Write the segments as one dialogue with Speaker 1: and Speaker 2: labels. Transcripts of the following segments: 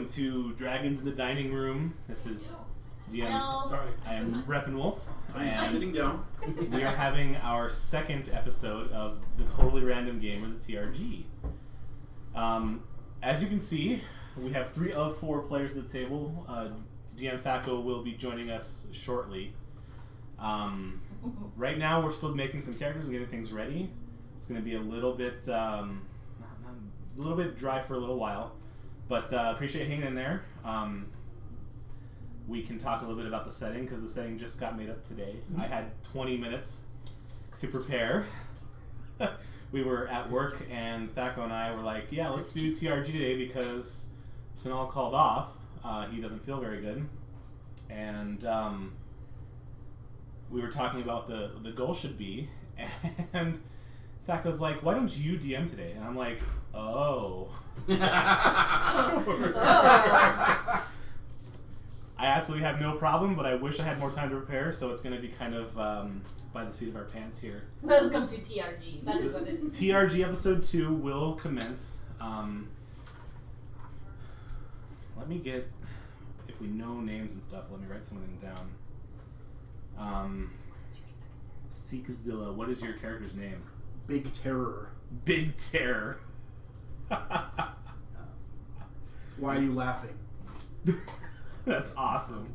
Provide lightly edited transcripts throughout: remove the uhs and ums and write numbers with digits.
Speaker 1: to Dragons in the Dining Room. This is DM.
Speaker 2: Sorry.
Speaker 1: I am Rep and Wolf. I am
Speaker 3: sitting down.
Speaker 1: We are having our second episode of the Totally Random Game of the TRG. As you can see, we have 3 of 4 players at the table. DM Thaco will be joining us shortly. Right now, we're still making some characters and getting things ready. It's going to be a little bit dry for a little while, but appreciate hanging in there. We can talk a little bit about the setting because the setting just got made up today. I had 20 minutes to prepare. We were at work and Thaco and I were like, yeah, let's do TRG today because Sunal called off. He doesn't feel very good. And we were talking about the goal should be, and Thaco's like, why don't you DM today? And I'm like, oh. Sure. I absolutely have no problem, but I wish I had more time to prepare, so it's going to be kind of by the seat of our pants here.
Speaker 2: Welcome to TRG. That is what it is.
Speaker 1: TRG episode 2 will commence. Let me get, if we know names and stuff, let me write some of them down. Seekazilla, what is your character's name?
Speaker 3: Big Terror.
Speaker 1: Big Terror.
Speaker 3: Why are you laughing?
Speaker 1: That's awesome.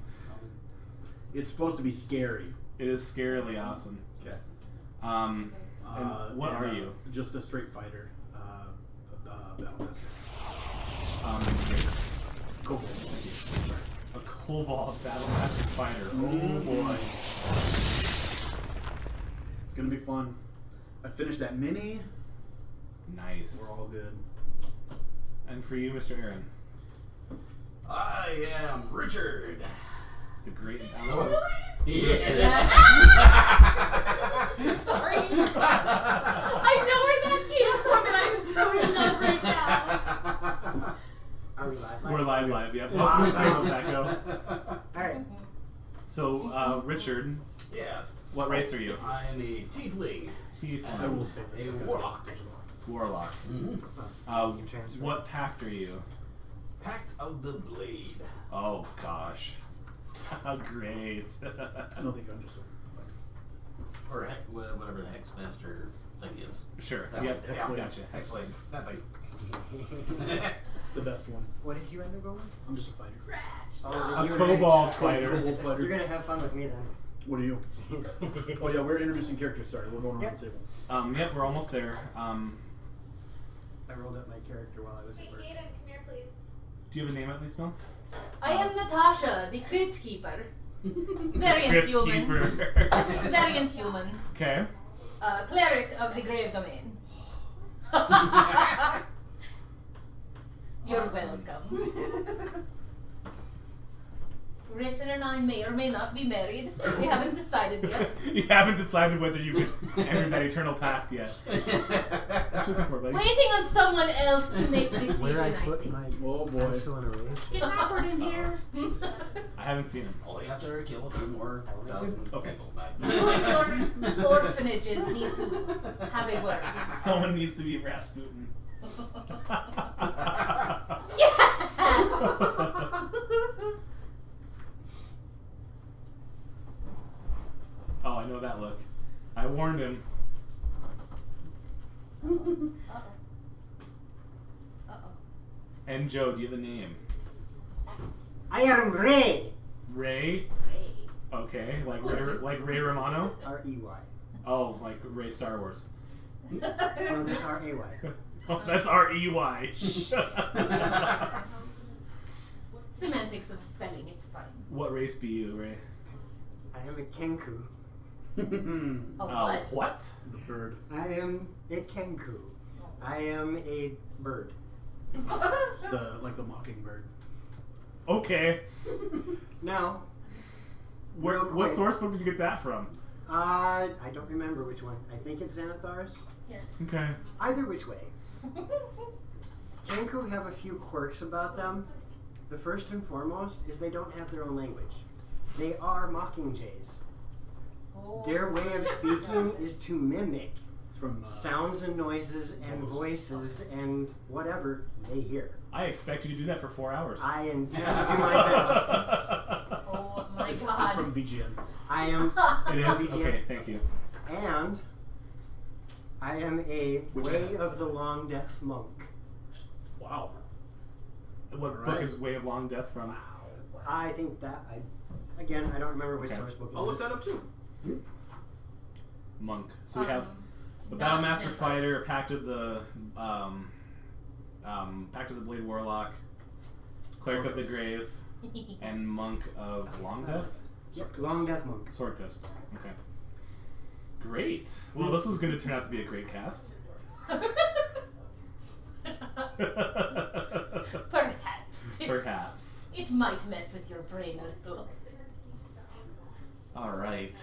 Speaker 3: It's supposed to be scary.
Speaker 1: It is scarily awesome.
Speaker 3: Okay.
Speaker 1: And what are you?
Speaker 3: Just a straight fighter. Battlemaster. Cobalt. Sorry.
Speaker 1: A Cobalt Battlemaster fighter. Oh boy.
Speaker 3: It's gonna be fun. I finished that mini.
Speaker 1: Nice.
Speaker 3: We're all good.
Speaker 1: And for you, Mr. Aaron?
Speaker 4: I am Richard.
Speaker 1: The great
Speaker 4: Yeah.
Speaker 2: Sorry. I know where that came from, and I'm so in love right now.
Speaker 5: Are we live?
Speaker 1: We're live, yep.
Speaker 5: Alright.
Speaker 1: So, Richard,
Speaker 4: Yes.
Speaker 1: what race are you?
Speaker 4: I am a tiefling.
Speaker 3: I will say this.
Speaker 4: A warlock.
Speaker 1: Warlock.
Speaker 4: Mm-hmm.
Speaker 1: What pact are you?
Speaker 4: Pact of the Blade.
Speaker 1: Oh, gosh. Great.
Speaker 3: I don't think I'm just
Speaker 4: Or whatever the Hexmaster thing is.
Speaker 1: Sure.
Speaker 4: That
Speaker 1: Yep.
Speaker 4: one.
Speaker 1: Yeah. Gotcha.
Speaker 4: Hexblade. That thing.
Speaker 3: the best one.
Speaker 5: What did you end up going with?
Speaker 3: I'm just a fighter.
Speaker 1: A Cobalt fighter.
Speaker 3: Cobalt fighter.
Speaker 5: You're gonna have fun with me then.
Speaker 3: What are you? Oh yeah, we're introducing characters. Sorry, we're going around the table.
Speaker 1: Yep, we're almost there.
Speaker 5: I rolled up my character while I was at work.
Speaker 2: Hayden, come here, please.
Speaker 1: Do you have a name at least, Mel?
Speaker 2: I am Natasha, the Crypt Keeper. Variant
Speaker 1: Crypt
Speaker 2: human.
Speaker 1: Keeper.
Speaker 2: Variant human.
Speaker 1: Okay.
Speaker 2: Cleric of the Grave Domain. You're welcome. Richard and I may or may not be married. We haven't decided yet.
Speaker 1: You haven't decided whether you can enter that eternal pact yet. What you looking for, buddy?
Speaker 2: Waiting on someone else to make the decision,
Speaker 5: Where I
Speaker 2: I
Speaker 5: put
Speaker 2: think.
Speaker 5: my
Speaker 3: Oh boy.
Speaker 5: pencil in a race.
Speaker 2: Get awkward in here.
Speaker 1: I haven't seen him.
Speaker 4: All you have to kill a few more dozen
Speaker 1: Okay.
Speaker 4: people.
Speaker 2: Your orphanages need to have a word.
Speaker 1: Someone needs to be Rasputin.
Speaker 2: Yes!
Speaker 1: Oh, I know that look. I warned him.
Speaker 2: Uh-oh.
Speaker 1: And Joe, do you have a name?
Speaker 5: I am Ray.
Speaker 1: Ray?
Speaker 2: Hey.
Speaker 1: Okay, like Ray Romano?
Speaker 5: R-E-Y.
Speaker 1: Oh, like Ray Star Wars.
Speaker 5: Oh, that's R-A-Y.
Speaker 1: Oh, that's R-E-Y.
Speaker 2: Semantics of spelling, it's fine.
Speaker 1: What race be you, Ray?
Speaker 5: I am a Kenku.
Speaker 2: A what?
Speaker 1: What?
Speaker 3: The bird.
Speaker 5: I am a Kenku. I am a bird.
Speaker 3: Like the mockingbird.
Speaker 1: Okay.
Speaker 5: Now,
Speaker 1: Where?
Speaker 5: Real
Speaker 1: What
Speaker 5: quick.
Speaker 1: source book did you get that from?
Speaker 5: I don't remember which one. I think it's Xanathar's.
Speaker 2: Yeah.
Speaker 1: Okay.
Speaker 5: Either which way. Kenku have a few quirks about them. The first and foremost is they don't have their own language. They are mockingjays.
Speaker 2: Oh.
Speaker 5: Their way of speaking is to mimic
Speaker 3: It's from
Speaker 5: sounds and noises and
Speaker 3: Ghost.
Speaker 5: voices and whatever they hear.
Speaker 1: I expect you to do that for 4 hours.
Speaker 5: I intend to do my best.
Speaker 2: Oh my
Speaker 3: It's
Speaker 2: god.
Speaker 3: from VGN.
Speaker 5: I am,
Speaker 1: It is?
Speaker 5: VGN.
Speaker 1: Okay, thank you.
Speaker 5: and I am a
Speaker 3: Which I
Speaker 5: Way
Speaker 3: have.
Speaker 5: of the Long Death monk.
Speaker 3: Wow.
Speaker 1: What book
Speaker 3: Alright.
Speaker 1: is Way of Long Death from?
Speaker 5: I think that I don't remember which
Speaker 1: Okay.
Speaker 5: source book it
Speaker 3: I'll look
Speaker 5: is.
Speaker 3: that up too.
Speaker 1: Monk. So we have the
Speaker 2: not
Speaker 1: Battlemaster
Speaker 2: Vampire.
Speaker 1: Fighter, Pact of the Blade Warlock, Cleric of the Grave, and Monk of Long Death.
Speaker 5: Yeah, Long Death monk.
Speaker 1: Sword Coast. Okay. Great. Well, this is going to turn out to be a great cast.
Speaker 2: Perhaps.
Speaker 1: Perhaps.
Speaker 2: It might mess with your brain a little.
Speaker 1: All right.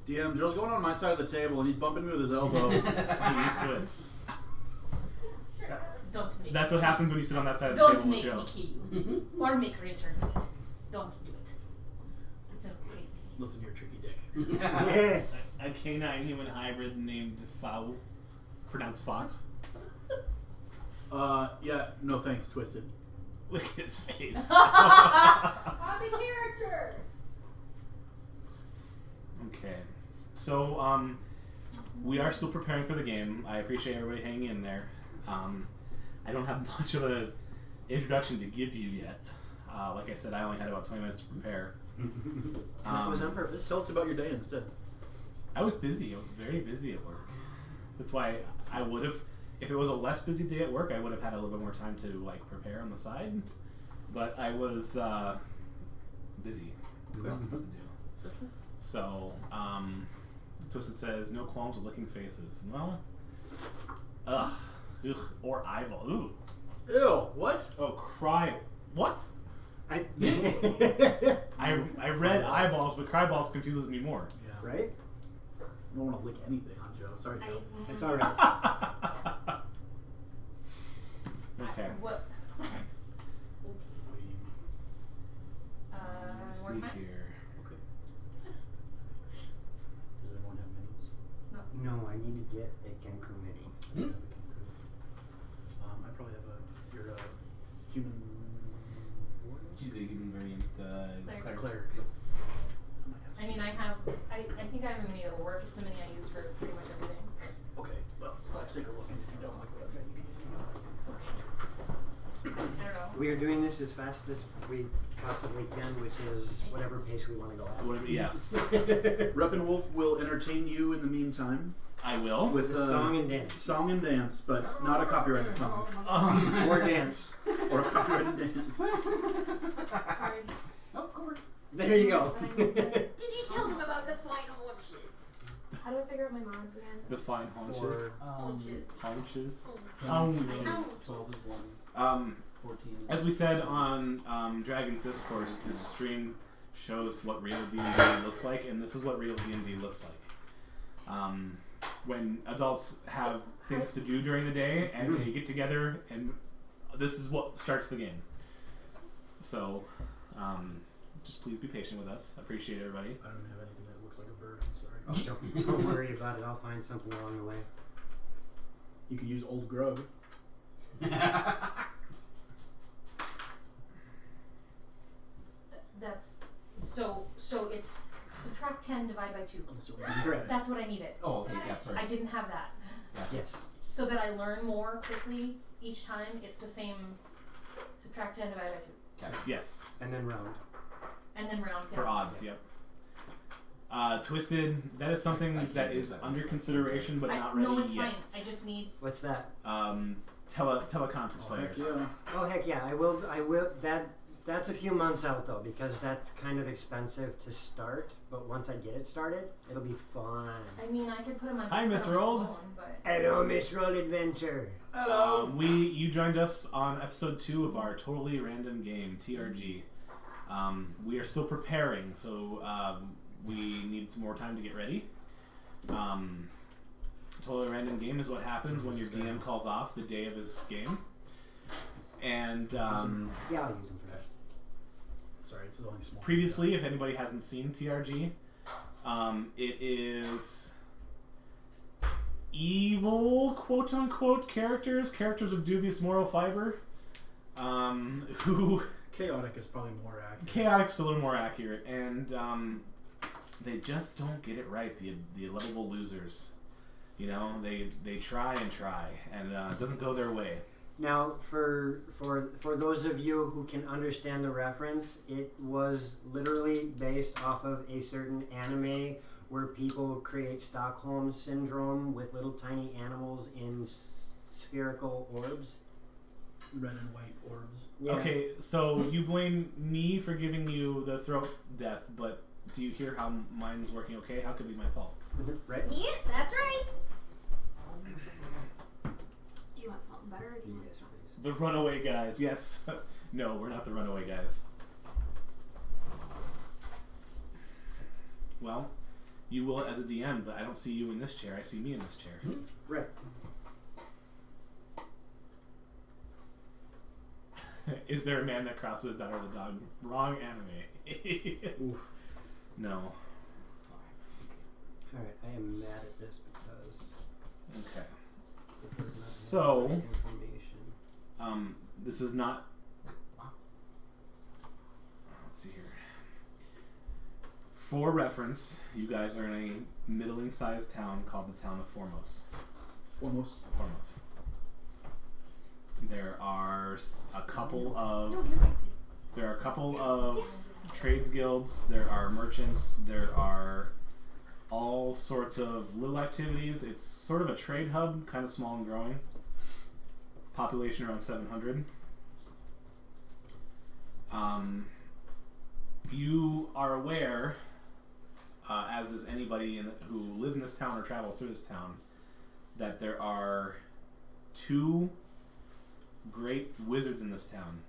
Speaker 3: DM, Joe's going on my side of the table and he's bumping me with his elbow.
Speaker 1: Get used to it.
Speaker 2: Don't make
Speaker 1: That's
Speaker 2: me
Speaker 1: what happens when you sit on that side of the
Speaker 2: Don't
Speaker 1: table with
Speaker 2: make
Speaker 1: Joe.
Speaker 2: me kill you. Or make Richard do it. Don't do it. It's a great.
Speaker 3: Listen to your tricky dick.
Speaker 5: Yeah.
Speaker 1: A canine human hybrid named Fowl, pronounced Fox.
Speaker 3: Yeah, no thanks, Twisted.
Speaker 1: Look at his face.
Speaker 6: I'm a character.
Speaker 1: Okay. So, we are still preparing for the game. I appreciate everybody hanging in there. I don't have much of an introduction to give you yet. Like I said, I only had about 20 minutes to prepare.
Speaker 5: That was on purpose.
Speaker 3: Tell us about your day instead.
Speaker 1: I was busy. I was very busy at work. That's why I would have, if it was a less busy day at work, I would have had a little bit more time to like prepare on the side. But I was busy. Lots of stuff to do. So, Twisted says, no qualms with licking faces. Well, ugh, or eyeball. Ooh.
Speaker 3: Ew, what?
Speaker 1: Oh, cry. What?
Speaker 5: I
Speaker 1: I read eyeballs, but cryballs confuses me more.
Speaker 3: Yeah.
Speaker 5: right?
Speaker 3: I don't want to lick anything on Joe. Sorry, Joe.
Speaker 5: It's all right.
Speaker 1: Okay.
Speaker 2: What?
Speaker 1: Let's see
Speaker 2: more time?
Speaker 1: here.
Speaker 3: Okay. Does anyone have minis?
Speaker 5: No, I need to get a Kenku mini.
Speaker 3: I probably have your human warrior?
Speaker 1: She's a human variant
Speaker 2: Cleric.
Speaker 3: Cleric.
Speaker 2: I mean, I think I have a mini that will work. It's the mini I use for pretty much everything.
Speaker 3: Okay, well, let's take a look. And if you don't like what I've got, you can
Speaker 2: I don't know.
Speaker 5: We are doing this as fast as we possibly can, which is whatever pace we want to go at.
Speaker 1: Whatever. Yes,
Speaker 3: Rep and Wolf will entertain you in the meantime
Speaker 1: I will.
Speaker 3: with
Speaker 5: With song and dance.
Speaker 3: song and dance, but not a copyrighted song
Speaker 5: Or dance.
Speaker 3: or a copyrighted dance.
Speaker 2: Sorry.
Speaker 4: Oh, go over.
Speaker 5: There you go.
Speaker 6: Did you tell them about the fine haunches?
Speaker 2: How do I figure out my mods again?
Speaker 1: The fine haunches.
Speaker 2: Haunches.
Speaker 1: Haunches.
Speaker 2: Oh.
Speaker 4: 12 is 1. 14.
Speaker 1: As we said on Dragon's Discourse, this stream shows what real D&D looks like, and this is what real D&D looks like. When adults have things to do during the day, and they get together, and this is what starts the game. So, just please be patient with us. Appreciate everybody.
Speaker 3: I don't have anything that looks like a bird. I'm sorry.
Speaker 5: Oh, don't worry about it. I'll find something along the way.
Speaker 3: You could use old grug.
Speaker 2: That's so it's subtract 10, divide by 2.
Speaker 5: Correct.
Speaker 2: That's what I needed.
Speaker 4: Oh, okay, yeah, sorry.
Speaker 2: I didn't have that.
Speaker 5: Yes.
Speaker 2: So that I learn more quickly each time. It's the same. Subtract 10, divide by 2.
Speaker 4: Okay.
Speaker 1: Yes,
Speaker 5: And then round.
Speaker 2: And then round
Speaker 1: for
Speaker 2: down.
Speaker 1: odds. Yep. Twisted. That is something
Speaker 4: I can't
Speaker 1: that
Speaker 4: do
Speaker 1: is
Speaker 4: that.
Speaker 1: under consideration, but not ready
Speaker 2: no, it's
Speaker 1: yet.
Speaker 2: fine. I just need.
Speaker 5: What's that?
Speaker 1: Teleconference
Speaker 3: Oh, heck
Speaker 1: players.
Speaker 3: yeah.
Speaker 5: Oh heck yeah, I will. That's a few months out though, because that's kind of expensive to start. But once I get it started, it'll be fun.
Speaker 2: I mean, I could put them on.
Speaker 1: Hi, Miss
Speaker 2: Discord on
Speaker 1: Rold.
Speaker 2: my phone, but
Speaker 5: Hello, Miss Roll Adventure.
Speaker 3: Hello.
Speaker 1: You joined us on episode 2 of our totally random game, TRG. We are still preparing, so we need some more time to get ready. Totally random game is what happens when your DM calls off the day of his game. And
Speaker 5: Yeah, I'll use them for that.
Speaker 3: Sorry, it's only small.
Speaker 1: previously, if anybody hasn't seen TRG, it is evil, quote-unquote, characters of dubious moral fiber, who...
Speaker 3: Chaotic is probably more accurate.
Speaker 1: Chaotic's a little more accurate, and they just don't get it right, the lovable losers. You know, they try, and it doesn't go their way.
Speaker 5: Now, for those of you who can understand the reference, it was literally based off of a certain anime where people create Stockholm Syndrome with little tiny animals in spherical orbs.
Speaker 3: Red and white orbs.
Speaker 5: Yeah.
Speaker 1: Okay, so you blame me for giving you the throat death, but do you hear how mine's working okay? How could it be my fault?
Speaker 5: Right?
Speaker 2: Yeah, that's right. Do you want salt and butter or do you want
Speaker 5: Yes,
Speaker 2: salt?
Speaker 5: please.
Speaker 1: The runaway guys, yes. No, we're not the runaway guys. Well, you will as a DM, but I don't see you in this chair. I see me in this chair.
Speaker 5: Right.
Speaker 1: Is there a man that crosses Daughter of the Dog? Wrong anime.
Speaker 5: Oof.
Speaker 1: No.
Speaker 5: Alright, I am mad at this because
Speaker 1: Okay.
Speaker 5: it does not
Speaker 1: So-
Speaker 5: have the right information.
Speaker 1: This is not... Let's see here. For reference, you guys are in a middling-sized town called the town of Foremost.
Speaker 3: Foremost.
Speaker 1: There are a couple of...
Speaker 2: No, you're right, sweetie.
Speaker 1: There are a couple of trades guilds, there are merchants, there are all sorts of little activities. It's sort of a trade hub, kind of small and growing. Population around 700. You are aware, as is anybody who lives in this town or travels through this town, that there are 2 great wizards in this town.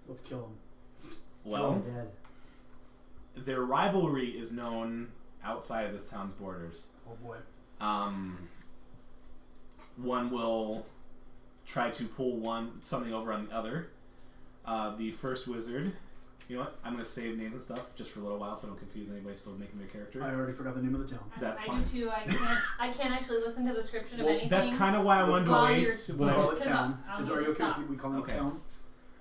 Speaker 3: Let's kill him.
Speaker 1: Well,
Speaker 5: I'm dead.
Speaker 1: their rivalry is known outside of this town's borders.
Speaker 3: Oh boy.
Speaker 1: One will try to pull something over on the other. The first wizard, you know what? I'm going to save names and stuff just for a little while so I don't confuse anybody still making their character.
Speaker 3: I already forgot the name of the town.
Speaker 1: That's
Speaker 2: I
Speaker 1: fine.
Speaker 2: do too. I can't actually listen to the description of
Speaker 1: Well,
Speaker 2: anything.
Speaker 1: that's kind of why I
Speaker 3: Let's
Speaker 1: wanted to
Speaker 2: call
Speaker 1: wait.
Speaker 2: your-
Speaker 3: We'll
Speaker 1: but
Speaker 3: call it
Speaker 2: Because
Speaker 3: town.
Speaker 2: I'll
Speaker 3: Are
Speaker 2: need
Speaker 3: you
Speaker 2: to
Speaker 3: okay
Speaker 2: stop.
Speaker 3: if we call it
Speaker 1: Okay.
Speaker 3: town?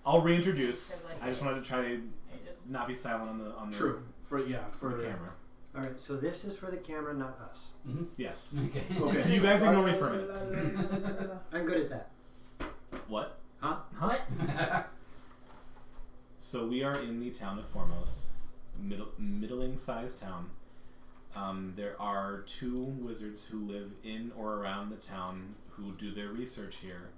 Speaker 1: I'll reintroduce.
Speaker 2: Because, like,
Speaker 1: I just wanted to try to
Speaker 2: I just
Speaker 1: not be silent on the
Speaker 3: True. For
Speaker 1: the camera.
Speaker 5: Alright, so this is for the camera, not us.
Speaker 4: Mm-hmm.
Speaker 1: Yes.
Speaker 4: Okay.
Speaker 3: Okay.
Speaker 1: So you guys ignore me for a minute.
Speaker 5: I'm good at that.
Speaker 1: What?
Speaker 5: Huh?
Speaker 1: Huh?
Speaker 2: What?
Speaker 1: So we are in the town of Foremost, middling-sized town. There are 2 wizards who live in or around the town who do their research here.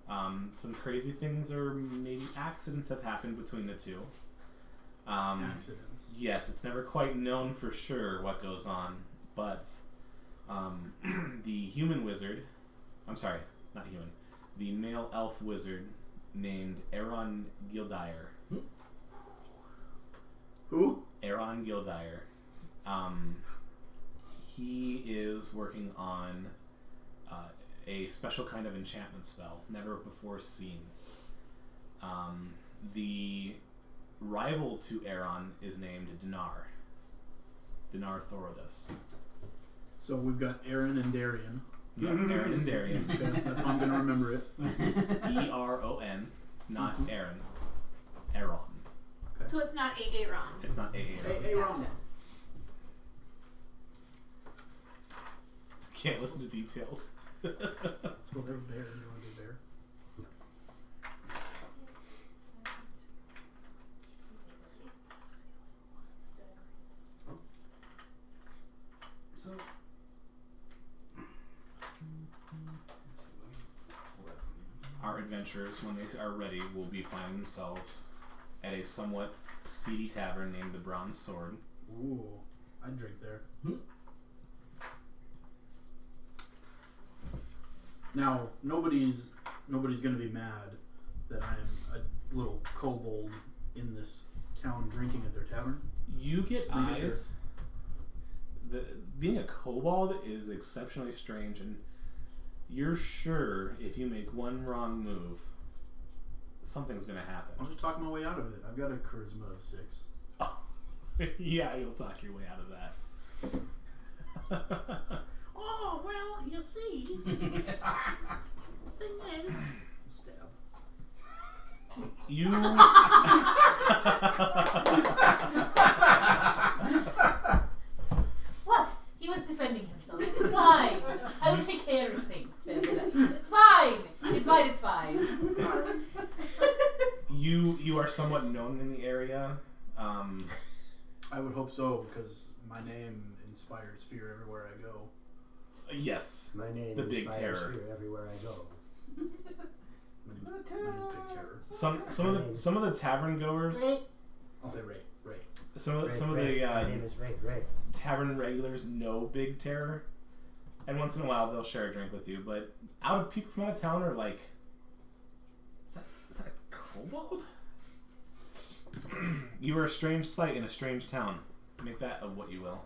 Speaker 1: Some crazy things or maybe accidents have happened between the 2.
Speaker 3: Accidents.
Speaker 1: Yes, it's never quite known for sure what goes on, but the human wizard, I'm sorry, not human, the male elf wizard named Aaron Gildire.
Speaker 3: Who?
Speaker 1: Aaron Gildire. He is working on a special kind of enchantment spell, never before seen. The rival to Aaron is named Dinar Thorodus.
Speaker 3: So we've got Aaron and Darian.
Speaker 1: Yeah, Aaron and Darian.
Speaker 3: Okay, that's how I'm gonna remember it.
Speaker 1: E-R-O-N, not Aaron. Aaron.
Speaker 2: So it's not Aaron.
Speaker 1: It's not A-A-R-O-N.
Speaker 3: Hey, Ron.
Speaker 1: Can't listen to details.
Speaker 3: Let's go there, bear. You want to go bear?
Speaker 4: So.
Speaker 1: Our adventurers, when they are ready, will be finding themselves at a somewhat seedy tavern named the Bronze Sword.
Speaker 3: Ooh, I'd drink there. Now, nobody's gonna be mad that I am a little kobold in this town drinking at their tavern.
Speaker 1: You get
Speaker 3: Just making
Speaker 1: eyes. Being a kobold is exceptionally strange, and you're sure if you make one wrong move, something's gonna happen.
Speaker 3: I'll just talk my way out of it. I've got a charisma of 6.
Speaker 1: Yeah, you'll talk your way out of that.
Speaker 3: Oh, well, you see. Thing is. Stab.
Speaker 1: You.
Speaker 2: What? He was defending himself. It's fine. I will take care of things. It's fine. It's fine. It's fine.
Speaker 1: You are somewhat known in the area.
Speaker 3: I would hope so, because my name inspires fear everywhere I go.
Speaker 1: Yes.
Speaker 5: My name
Speaker 1: The Big
Speaker 5: inspires
Speaker 1: Terror.
Speaker 5: fear everywhere I go.
Speaker 3: My name is Big Terror.
Speaker 1: Some of the tavern goers.
Speaker 3: I'll say Ray.
Speaker 1: Some of
Speaker 5: My
Speaker 1: the
Speaker 5: name is Ray.
Speaker 1: tavern regulars know Big Terror, and once in a while they'll share a drink with you. But people from out of town are like, is that a kobold? You are a strange sight in a strange town. Make that of what you will.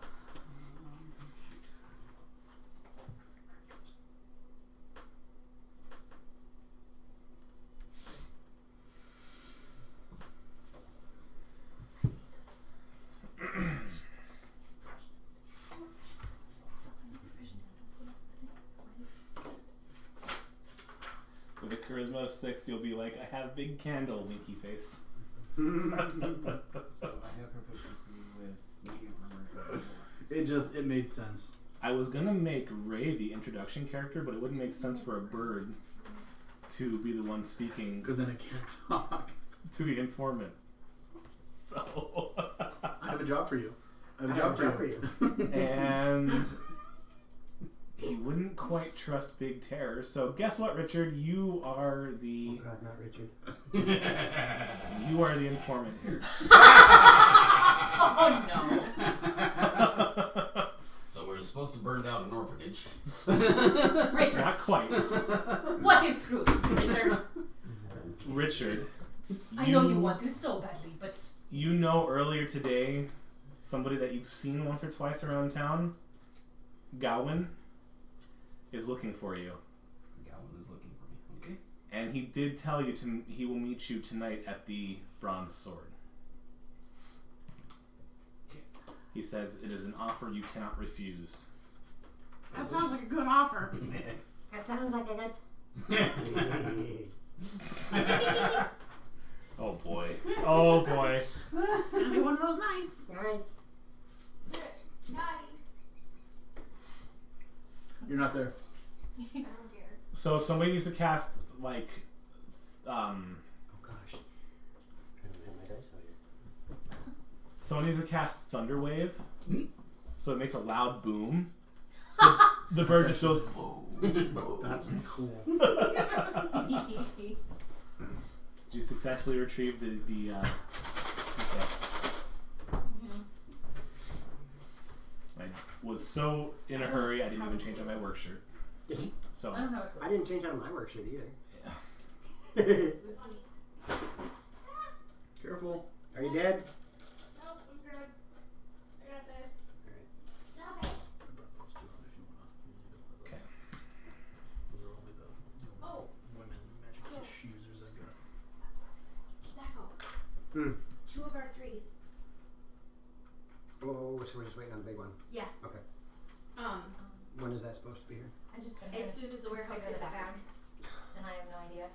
Speaker 1: With a charisma of 6, you'll be like, I have big candle, winky face.
Speaker 4: So I have proficiency with medium armor.
Speaker 3: It made sense.
Speaker 1: I was gonna make Ray the introduction character, but it wouldn't make sense for a bird to be the one speaking
Speaker 3: Because then it can't talk.
Speaker 1: to the informant. So
Speaker 3: I have a job for you.
Speaker 1: and he wouldn't quite trust Big Terror. So guess what, Richard? You are
Speaker 5: Oh
Speaker 1: the
Speaker 5: God, not Richard.
Speaker 1: you are the informant here.
Speaker 2: Oh no.
Speaker 7: So we're supposed to burn down an orphanage.
Speaker 2: Richard,
Speaker 1: Not quite.
Speaker 2: what is truth, Richard?
Speaker 1: Richard.
Speaker 2: I know you want to so badly, but
Speaker 1: You know earlier today, somebody that you've seen once or twice around town, Gawain, is looking for you.
Speaker 7: Gowan is looking for me. Okay.
Speaker 1: And he did tell you he will meet you tonight at the Bronze Sword. He says it is an offer you cannot refuse.
Speaker 6: That sounds like a good offer.
Speaker 8: That sounds like a good.
Speaker 1: Oh boy. Oh boy.
Speaker 6: It's gonna be one of those nights.
Speaker 8: Nice.
Speaker 3: You're not there.
Speaker 6: I don't care.
Speaker 1: So somebody needs to cast like
Speaker 5: Oh gosh. I don't have my dice out here.
Speaker 1: someone needs to cast Thunder Wave. So it makes a loud boom. So the bird just goes
Speaker 3: That's cool.
Speaker 1: Did you successfully retrieve the okay. I was so in a hurry I didn't even change out my work shirt. So
Speaker 2: I don't have a
Speaker 5: I didn't change out of my work shirt either.
Speaker 3: Careful.
Speaker 5: Are you dead?
Speaker 6: Nope, I'm good. I got this.
Speaker 3: I brought those two out if you want to use either one of those.
Speaker 1: Okay.
Speaker 3: Those are only the
Speaker 6: Oh.
Speaker 3: women magic users I've got.
Speaker 6: That go.
Speaker 5: Hmm.
Speaker 6: 2 of our 3.
Speaker 5: Oh, so we're just waiting on the big one.
Speaker 6: Yeah.
Speaker 5: Okay. When is that supposed to be here?
Speaker 2: I just
Speaker 6: As soon as the warehouse
Speaker 2: Figure
Speaker 6: gets
Speaker 2: it
Speaker 6: it
Speaker 2: out.
Speaker 6: back.
Speaker 2: and I have no idea.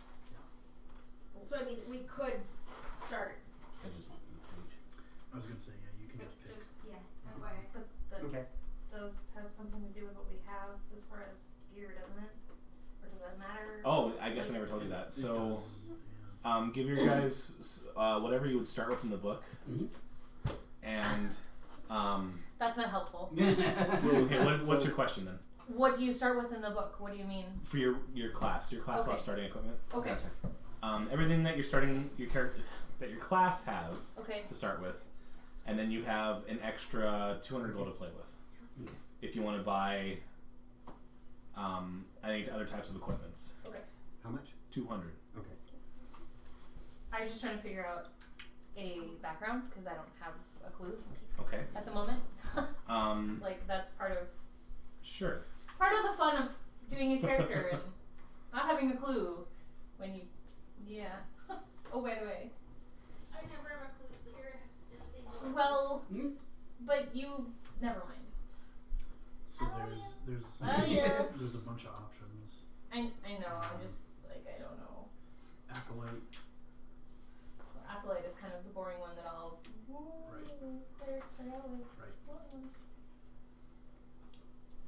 Speaker 6: So I mean, we could start.
Speaker 7: I just want the stage.
Speaker 3: I was gonna say, yeah, you can just pick.
Speaker 6: Yeah. That way.
Speaker 2: But that
Speaker 5: Okay.
Speaker 2: does have something to do with what we have as far as gear, doesn't it? Or does that matter?
Speaker 1: Oh, I guess I never told you that.
Speaker 3: It
Speaker 1: So
Speaker 3: does, yeah.
Speaker 1: give your guys whatever you would start with in the book. And
Speaker 2: That's not helpful.
Speaker 1: okay, what's your question then?
Speaker 2: What do you start with in the book? What do you mean?
Speaker 1: For your class. Your class will have
Speaker 2: Okay.
Speaker 1: starting equipment.
Speaker 2: Okay.
Speaker 1: Everything that you're starting your character that your class has
Speaker 2: Okay.
Speaker 1: to start with, and then you have an extra 200 gold to play with.
Speaker 7: Okay.
Speaker 1: If you want to buy, I think other types of equipments.
Speaker 2: Okay.
Speaker 5: How much?
Speaker 1: 200.
Speaker 5: Okay.
Speaker 2: I was just trying to figure out a background because I don't have a clue
Speaker 1: Okay.
Speaker 2: at the moment.
Speaker 1: Like
Speaker 2: that's part of
Speaker 1: sure.
Speaker 2: the fun of doing a character and not having a clue when you. Yeah. Oh, by the way.
Speaker 6: I never have a clue, so you're in the same boat.
Speaker 2: Well, but you. Never mind.
Speaker 3: So there's some
Speaker 2: Acolyte is kind of the boring one that all clerics start out with.
Speaker 3: Right.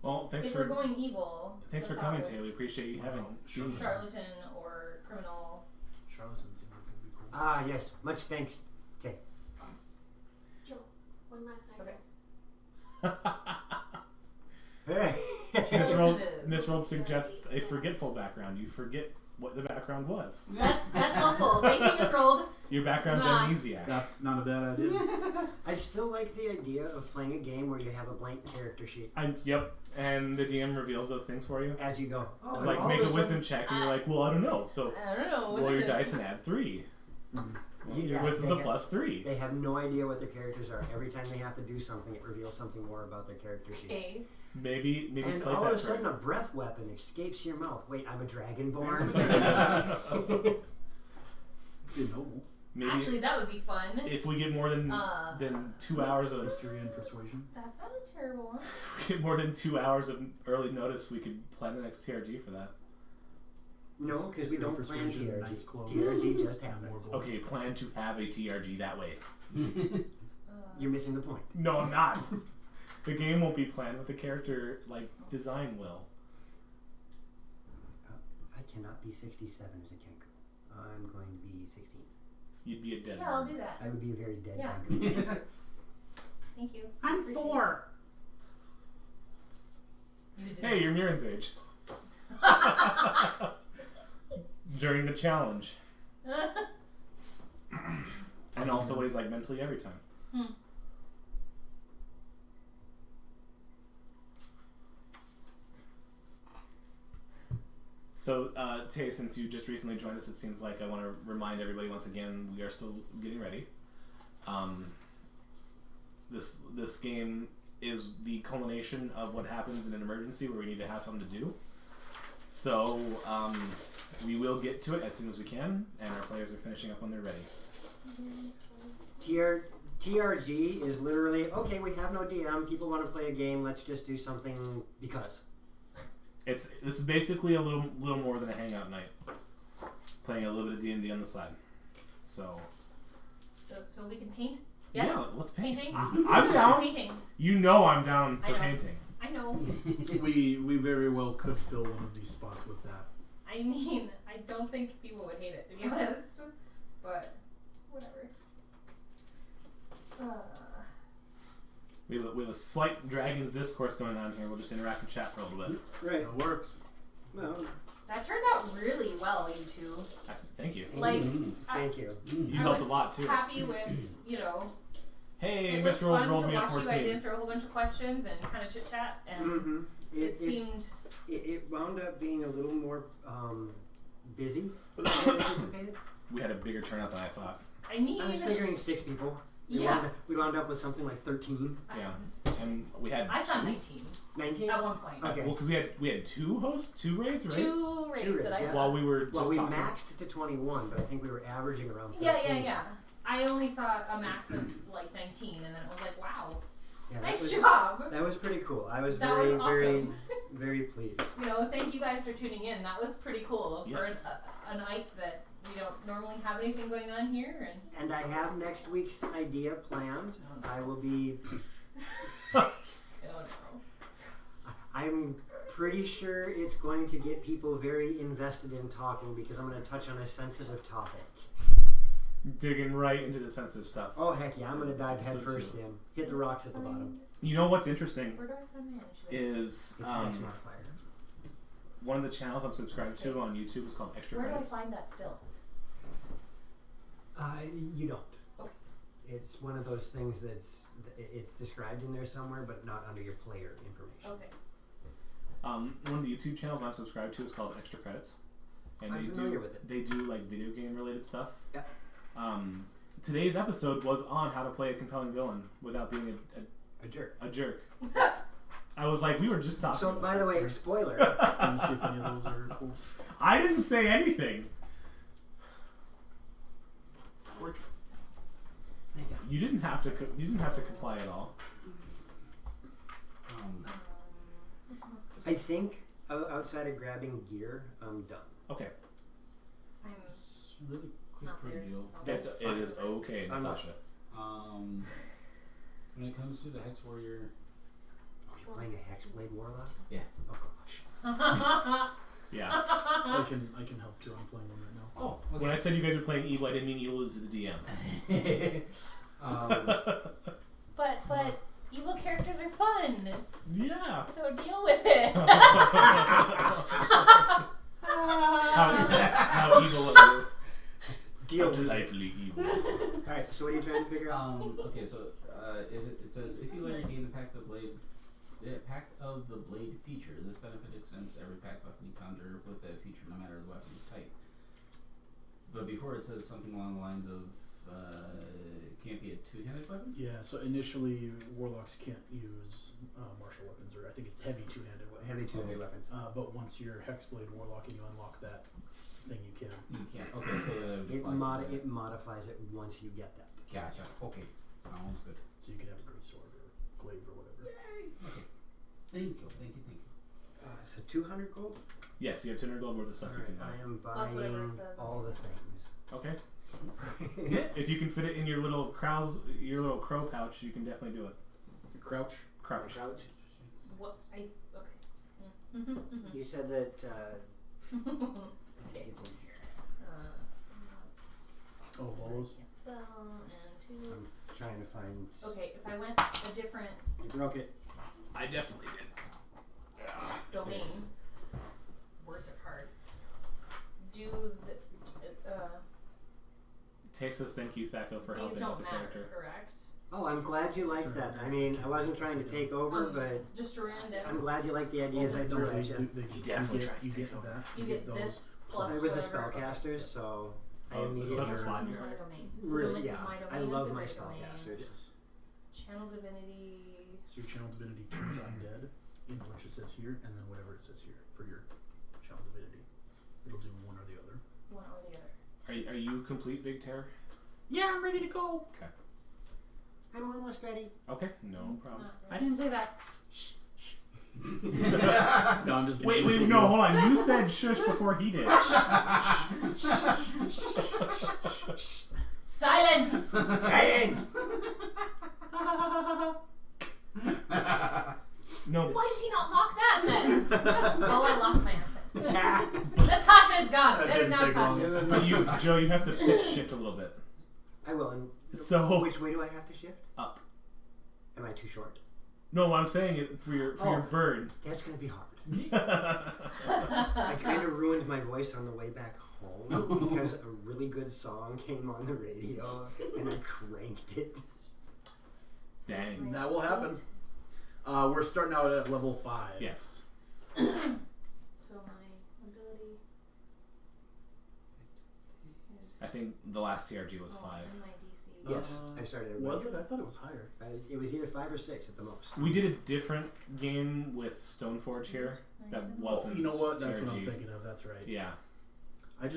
Speaker 1: Well, thanks
Speaker 2: If
Speaker 1: for
Speaker 2: we're going evil,
Speaker 1: thanks
Speaker 2: the
Speaker 1: for coming,
Speaker 2: thought
Speaker 1: Taylor. We
Speaker 2: was
Speaker 1: appreciate you having.
Speaker 3: Sure.
Speaker 2: charlatan or criminal.
Speaker 3: Charlatan seems like it'd be cool.
Speaker 5: Ah, yes. Much thanks, Tay.
Speaker 6: Joe, one last second.
Speaker 2: Okay.
Speaker 1: This world suggests a forgetful background. You forget what the background was.
Speaker 2: That's helpful. Thank you, Miss Rolled.
Speaker 1: Your background's
Speaker 2: Nah.
Speaker 1: amnesiac.
Speaker 3: That's not a bad idea.
Speaker 5: I still like the idea of playing a game where you have a blank character sheet
Speaker 1: Yep, and the DM reveals those things for you.
Speaker 5: as you go. Oh,
Speaker 1: It's
Speaker 5: and
Speaker 1: like
Speaker 5: all
Speaker 1: make
Speaker 5: of
Speaker 1: a
Speaker 5: sudden-
Speaker 1: wisdom check, and you're like, well, I don't know. So
Speaker 2: I don't know. What
Speaker 1: roll
Speaker 2: is
Speaker 1: your
Speaker 2: it?
Speaker 1: dice and add 3.
Speaker 5: Yeah,
Speaker 1: Your wisdom's a
Speaker 5: they
Speaker 1: +3.
Speaker 5: They have no idea what their characters are. Every time they have to do something, it reveals something more about their character sheet.
Speaker 2: Okay.
Speaker 1: Maybe
Speaker 5: And
Speaker 1: slate
Speaker 5: all
Speaker 1: that
Speaker 5: of a
Speaker 1: for
Speaker 5: sudden,
Speaker 1: you.
Speaker 5: a breath weapon escapes your mouth. Wait, I'm a dragonborn.
Speaker 3: Be noble.
Speaker 1: Maybe
Speaker 2: Actually, that would be fun.
Speaker 1: if we get more than 2 hours of
Speaker 3: Mystery and persuasion.
Speaker 2: That sounded terrible.
Speaker 1: if we get more than 2 hours of early notice, we could plan the next TRG for that.
Speaker 5: No, because we don't plan
Speaker 3: Persuasion,
Speaker 5: TRG.
Speaker 3: nice clothes.
Speaker 5: TRG just
Speaker 3: And
Speaker 5: happens.
Speaker 3: more gold.
Speaker 1: Okay, plan to have a TRG that way.
Speaker 5: You're missing the point.
Speaker 1: No, I'm not. The game won't be planned, but the character design will.
Speaker 5: I cannot be 67 as a Kenku. I'm going to be 16.
Speaker 1: You'd be a dead
Speaker 2: Yeah, I'll
Speaker 1: bird.
Speaker 2: do that.
Speaker 5: I would be a very dead
Speaker 2: Yeah.
Speaker 5: Kenku.
Speaker 2: Thank you.
Speaker 6: I'm
Speaker 2: Appreciate
Speaker 6: 4.
Speaker 2: it. You did.
Speaker 1: Hey, you're Miran's age. During the challenge. And also what he's like mentally every time. So, Tay, since you just recently joined us, it seems like I want to remind everybody once again, we are still getting ready. This game is the culmination of what happens in an emergency where we need to have something to do. So, we will get to it as soon as we can, and our players are finishing up when they're ready.
Speaker 5: TRG is literally, okay, we have no DM, people want to play a game, let's just do something because.
Speaker 1: This is basically a little more than a hangout night. Playing a little bit of D&D on the side. So
Speaker 2: So we can paint? Yes?
Speaker 1: yeah, let's paint.
Speaker 2: Painting?
Speaker 1: I'm down.
Speaker 2: Painting.
Speaker 1: You know I'm down for
Speaker 2: I know.
Speaker 1: painting.
Speaker 2: I know.
Speaker 3: We very well could fill one of these spots with that.
Speaker 2: I mean, I don't think people would hate it, to be honest. But, whatever.
Speaker 1: We have a slight Dragon's Discourse going on here. We'll just interact and chat for a little bit.
Speaker 5: Right.
Speaker 3: That works.
Speaker 5: Well,
Speaker 2: That turned out really well, you two.
Speaker 1: Thank you.
Speaker 2: Like,
Speaker 5: thank you.
Speaker 1: You
Speaker 2: I
Speaker 1: helped a
Speaker 2: was
Speaker 1: lot too.
Speaker 2: happy with,
Speaker 1: Hey,
Speaker 2: it was
Speaker 1: Mr. Roll
Speaker 2: fun
Speaker 1: rolled
Speaker 2: to
Speaker 1: me a
Speaker 2: watch you guys
Speaker 1: 14.
Speaker 2: answer a whole bunch of questions and kind of chit-chat, and
Speaker 5: Mm-hmm.
Speaker 2: it seemed...
Speaker 5: It wound up being a little more busy than I anticipated.
Speaker 1: We had a bigger turnout than I thought.
Speaker 2: I mean...
Speaker 5: I was figuring 6 people.
Speaker 2: Yeah.
Speaker 5: We wound up with something like 13.
Speaker 1: Yeah. And we had
Speaker 2: I saw 19
Speaker 5: 19?
Speaker 2: at one point.
Speaker 5: Okay.
Speaker 1: Well, because we had 2 hosts, 2 raids, right?
Speaker 2: Two raids that I
Speaker 5: raids,
Speaker 2: saw.
Speaker 1: While we were just
Speaker 5: Well, we
Speaker 1: talking.
Speaker 5: maxed to 21, but I think we were averaging around 13.
Speaker 2: Yeah. I only saw a max of like 19, and then it was like, wow,
Speaker 5: Yeah,
Speaker 2: nice
Speaker 5: was,
Speaker 2: job.
Speaker 5: That was pretty cool. I was
Speaker 2: That
Speaker 5: very,
Speaker 2: was
Speaker 5: very,
Speaker 2: awesome.
Speaker 5: very pleased.
Speaker 2: Thank you guys for tuning in. That was pretty cool
Speaker 1: Yes.
Speaker 2: for a night that we don't normally have anything going on here.
Speaker 5: And I have next week's idea planned. I will be.
Speaker 2: Oh no.
Speaker 5: I'm pretty sure it's going to get people very invested in talking because I'm going to touch on a sensitive topic.
Speaker 1: Digging right into the sensitive stuff.
Speaker 5: Oh heck yeah! I'm going to dive
Speaker 1: So
Speaker 5: headfirst
Speaker 1: too.
Speaker 5: in. Hit the rocks at the bottom.
Speaker 1: You know what's interesting
Speaker 2: Where do I find manage?
Speaker 1: is
Speaker 5: It's an X modifier.
Speaker 1: one of the channels I'm subscribed to on YouTube is called Extra
Speaker 2: Where do I
Speaker 1: Credits.
Speaker 2: find that still?
Speaker 5: You don't.
Speaker 2: Okay.
Speaker 5: It's one of those things it's described in there somewhere, but not under your player information.
Speaker 2: Okay.
Speaker 1: One of the YouTube channels I'm subscribed to is called Extra Credits, and
Speaker 5: I'm familiar with it.
Speaker 1: They do like video game related stuff.
Speaker 5: Yeah.
Speaker 1: Today's episode was on how to play a compelling villain without being
Speaker 5: A jerk.
Speaker 1: a jerk. I was like, we were just talking.
Speaker 5: So,
Speaker 1: about
Speaker 5: by the way, spoiler.
Speaker 3: Let me see if any of those are cool.
Speaker 1: I didn't say anything. You didn't have to. You didn't have to comply at all.
Speaker 5: I think outside of grabbing gear, I'm done.
Speaker 1: Okay.
Speaker 2: I'm
Speaker 7: Really quick
Speaker 2: Not
Speaker 7: for
Speaker 2: weird.
Speaker 7: Jill.
Speaker 1: It is okay,
Speaker 5: I'm not-
Speaker 1: Natasha.
Speaker 7: When it comes to the Hex Warrior,
Speaker 5: Are you playing a Hexblade Warlock?
Speaker 7: Yeah.
Speaker 5: Oh gosh.
Speaker 1: Yeah.
Speaker 3: I can help too. I'm playing one right now.
Speaker 7: oh, okay.
Speaker 1: When I said you guys are playing evil, I didn't mean evil as the DM.
Speaker 2: But evil characters are fun,
Speaker 1: Yeah.
Speaker 2: so deal with it.
Speaker 1: How evil are you?
Speaker 5: Deal with it.
Speaker 1: Delightfully evil.
Speaker 5: Alright, so what are you trying to figure out?
Speaker 7: Okay, so it says if you later gain the Pact of the Blade feature, this benefit extends to every pact weapon you conjure with that feature, no matter the weapon's type. But before it says something along the lines of can't be a two-handed weapon.
Speaker 3: Yeah. So initially, warlocks can't use martial weapons, or I think it's heavy two-handed weapons.
Speaker 5: Heavy two-handed weapons.
Speaker 3: But once you're Hexblade Warlock and you unlock that thing, you can.
Speaker 7: You can't. Okay, so
Speaker 5: It modifies it once you get that.
Speaker 7: Gotcha. Okay, sounds good.
Speaker 3: So you can have a great sword or glaive or whatever.
Speaker 7: Yay! Okay. Thank you.
Speaker 5: So 200 gold?
Speaker 1: Yes, you have 200 gold worth of stuff you can buy.
Speaker 5: I am
Speaker 2: Plus whatever
Speaker 5: buying
Speaker 2: it says.
Speaker 5: all the things.
Speaker 1: Okay. If you can fit it in your little crow pouch, you can definitely do it.
Speaker 3: Crouch.
Speaker 1: Crouch.
Speaker 2: What? Okay.
Speaker 5: You said that I think it's in here.
Speaker 3: Oh, Volos.
Speaker 2: Spell and 2.
Speaker 5: I'm trying to find.
Speaker 2: Okay, if I went a different
Speaker 5: You broke it.
Speaker 1: I definitely did.
Speaker 2: domain, words are hard. Do the
Speaker 1: Tay says thank you, Thaco, for
Speaker 2: these
Speaker 1: helping
Speaker 2: don't
Speaker 1: with the
Speaker 2: matter,
Speaker 1: character.
Speaker 2: correct?
Speaker 5: Oh, I'm glad you like that. I mean, I wasn't trying to take over, but
Speaker 2: Just random.
Speaker 5: I'm glad you like the ideas I threw at you.
Speaker 1: definitely tries to
Speaker 3: you
Speaker 1: take
Speaker 3: get
Speaker 1: over.
Speaker 3: that.
Speaker 2: You get this plus.
Speaker 5: I was a
Speaker 2: whatever.
Speaker 5: spellcaster, so I
Speaker 1: Oh,
Speaker 5: immediately.
Speaker 1: so
Speaker 2: This is
Speaker 1: that's
Speaker 2: my
Speaker 1: fine.
Speaker 2: domain. So
Speaker 5: Really,
Speaker 2: then
Speaker 5: yeah.
Speaker 2: my domain
Speaker 5: I
Speaker 2: is
Speaker 5: love
Speaker 2: the
Speaker 5: my
Speaker 2: great domain.
Speaker 5: spellcasters.
Speaker 3: Yes.
Speaker 2: Channel divinity.
Speaker 3: So your channel divinity turns undead, in which it says here, and then whatever it says here for your channel divinity. It'll do one or the other.
Speaker 2: One or the other.
Speaker 1: Are you complete, Big Terror?
Speaker 3: Yeah, I'm ready to go.
Speaker 1: Okay.
Speaker 8: I'm almost ready.
Speaker 1: Okay, no problem.
Speaker 2: Not
Speaker 8: I didn't say that.
Speaker 3: No, I'm just.
Speaker 1: Wait, no, hold on. You said shush before he did.
Speaker 2: Silence!
Speaker 5: Science!
Speaker 1: No.
Speaker 2: Why did he not mock that then? Oh, I lost my accent. Natasha is gone.
Speaker 3: That didn't take long.
Speaker 1: But you, Joe, you have to pitch shift a little bit.
Speaker 5: I will. And
Speaker 1: So
Speaker 5: which way do I have to shift?
Speaker 1: up.
Speaker 5: Am I too short?
Speaker 1: No, what I'm saying is for your bird.
Speaker 5: That's gonna be hard. I kind of ruined my voice on the way back home because a really good song came on the radio and I cranked it.
Speaker 1: Dang.
Speaker 3: That will happen. We're starting out at level 5.
Speaker 1: Yes.
Speaker 2: So my ability is
Speaker 1: I think the last TRG was 5.
Speaker 2: and my DC.
Speaker 5: Yes, I started. At
Speaker 3: Was it? I thought it was higher.
Speaker 5: It was either 5 or 6 at the most.
Speaker 1: We did a different game with Stoneforge here that wasn't.
Speaker 3: Oh, you know what? That's
Speaker 1: TRG.
Speaker 3: what I'm thinking of. That's right.
Speaker 1: Yeah.
Speaker 3: Yeah,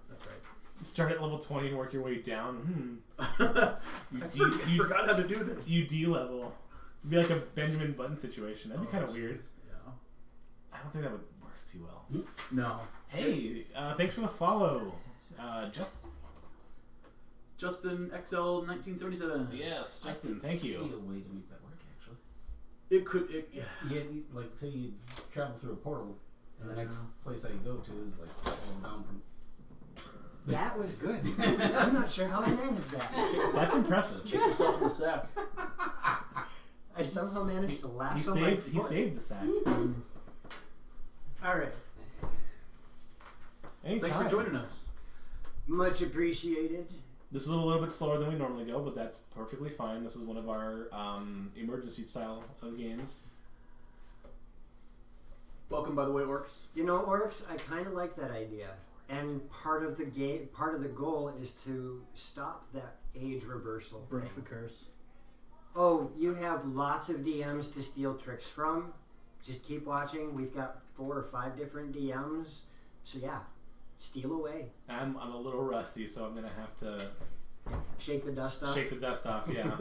Speaker 3: that's right.
Speaker 1: Start at level 20 and work your way down.
Speaker 3: I forgot how to do this.
Speaker 1: You D-level. It'd be like a Benjamin Button situation. That'd be kind of weird.
Speaker 3: Yeah.
Speaker 1: I don't think that would work too well.
Speaker 3: No.
Speaker 1: Hey, thanks for the follow.
Speaker 3: Justin XL 1977.
Speaker 1: Yes,
Speaker 7: I
Speaker 1: Justin,
Speaker 7: could
Speaker 1: thank
Speaker 7: see
Speaker 1: you.
Speaker 7: a way to make that work, actually.
Speaker 3: It could. Yeah.
Speaker 7: Yeah, like say you travel through a portal, and the next place that you go to is like down from.
Speaker 5: That was good. I'm not sure how I managed that.
Speaker 1: That's impressive.
Speaker 3: Kick yourself in the sack.
Speaker 5: I somehow managed to laugh
Speaker 1: He
Speaker 5: on my
Speaker 1: saved.
Speaker 5: foot.
Speaker 1: He saved the sack.
Speaker 5: All right.
Speaker 1: Anytime.
Speaker 3: Thanks for joining us.
Speaker 5: Much appreciated.
Speaker 1: This is a little bit slower than we normally go, but that's perfectly fine. This is one of our emergency style of games.
Speaker 3: Welcome, by the way, orcs.
Speaker 5: You know, orcs, I kind of like that idea. And part of the game, part of the goal is to stop that age reversal
Speaker 3: Break
Speaker 5: thing.
Speaker 3: the curse.
Speaker 5: Oh, you have lots of DMs to steal tricks from. Just keep watching. We've got 4 or 5 different DMs. So yeah, steal away.
Speaker 1: I'm a little rusty, so I'm gonna have to
Speaker 5: Shake the dust off.
Speaker 1: shake the dust off. Yeah,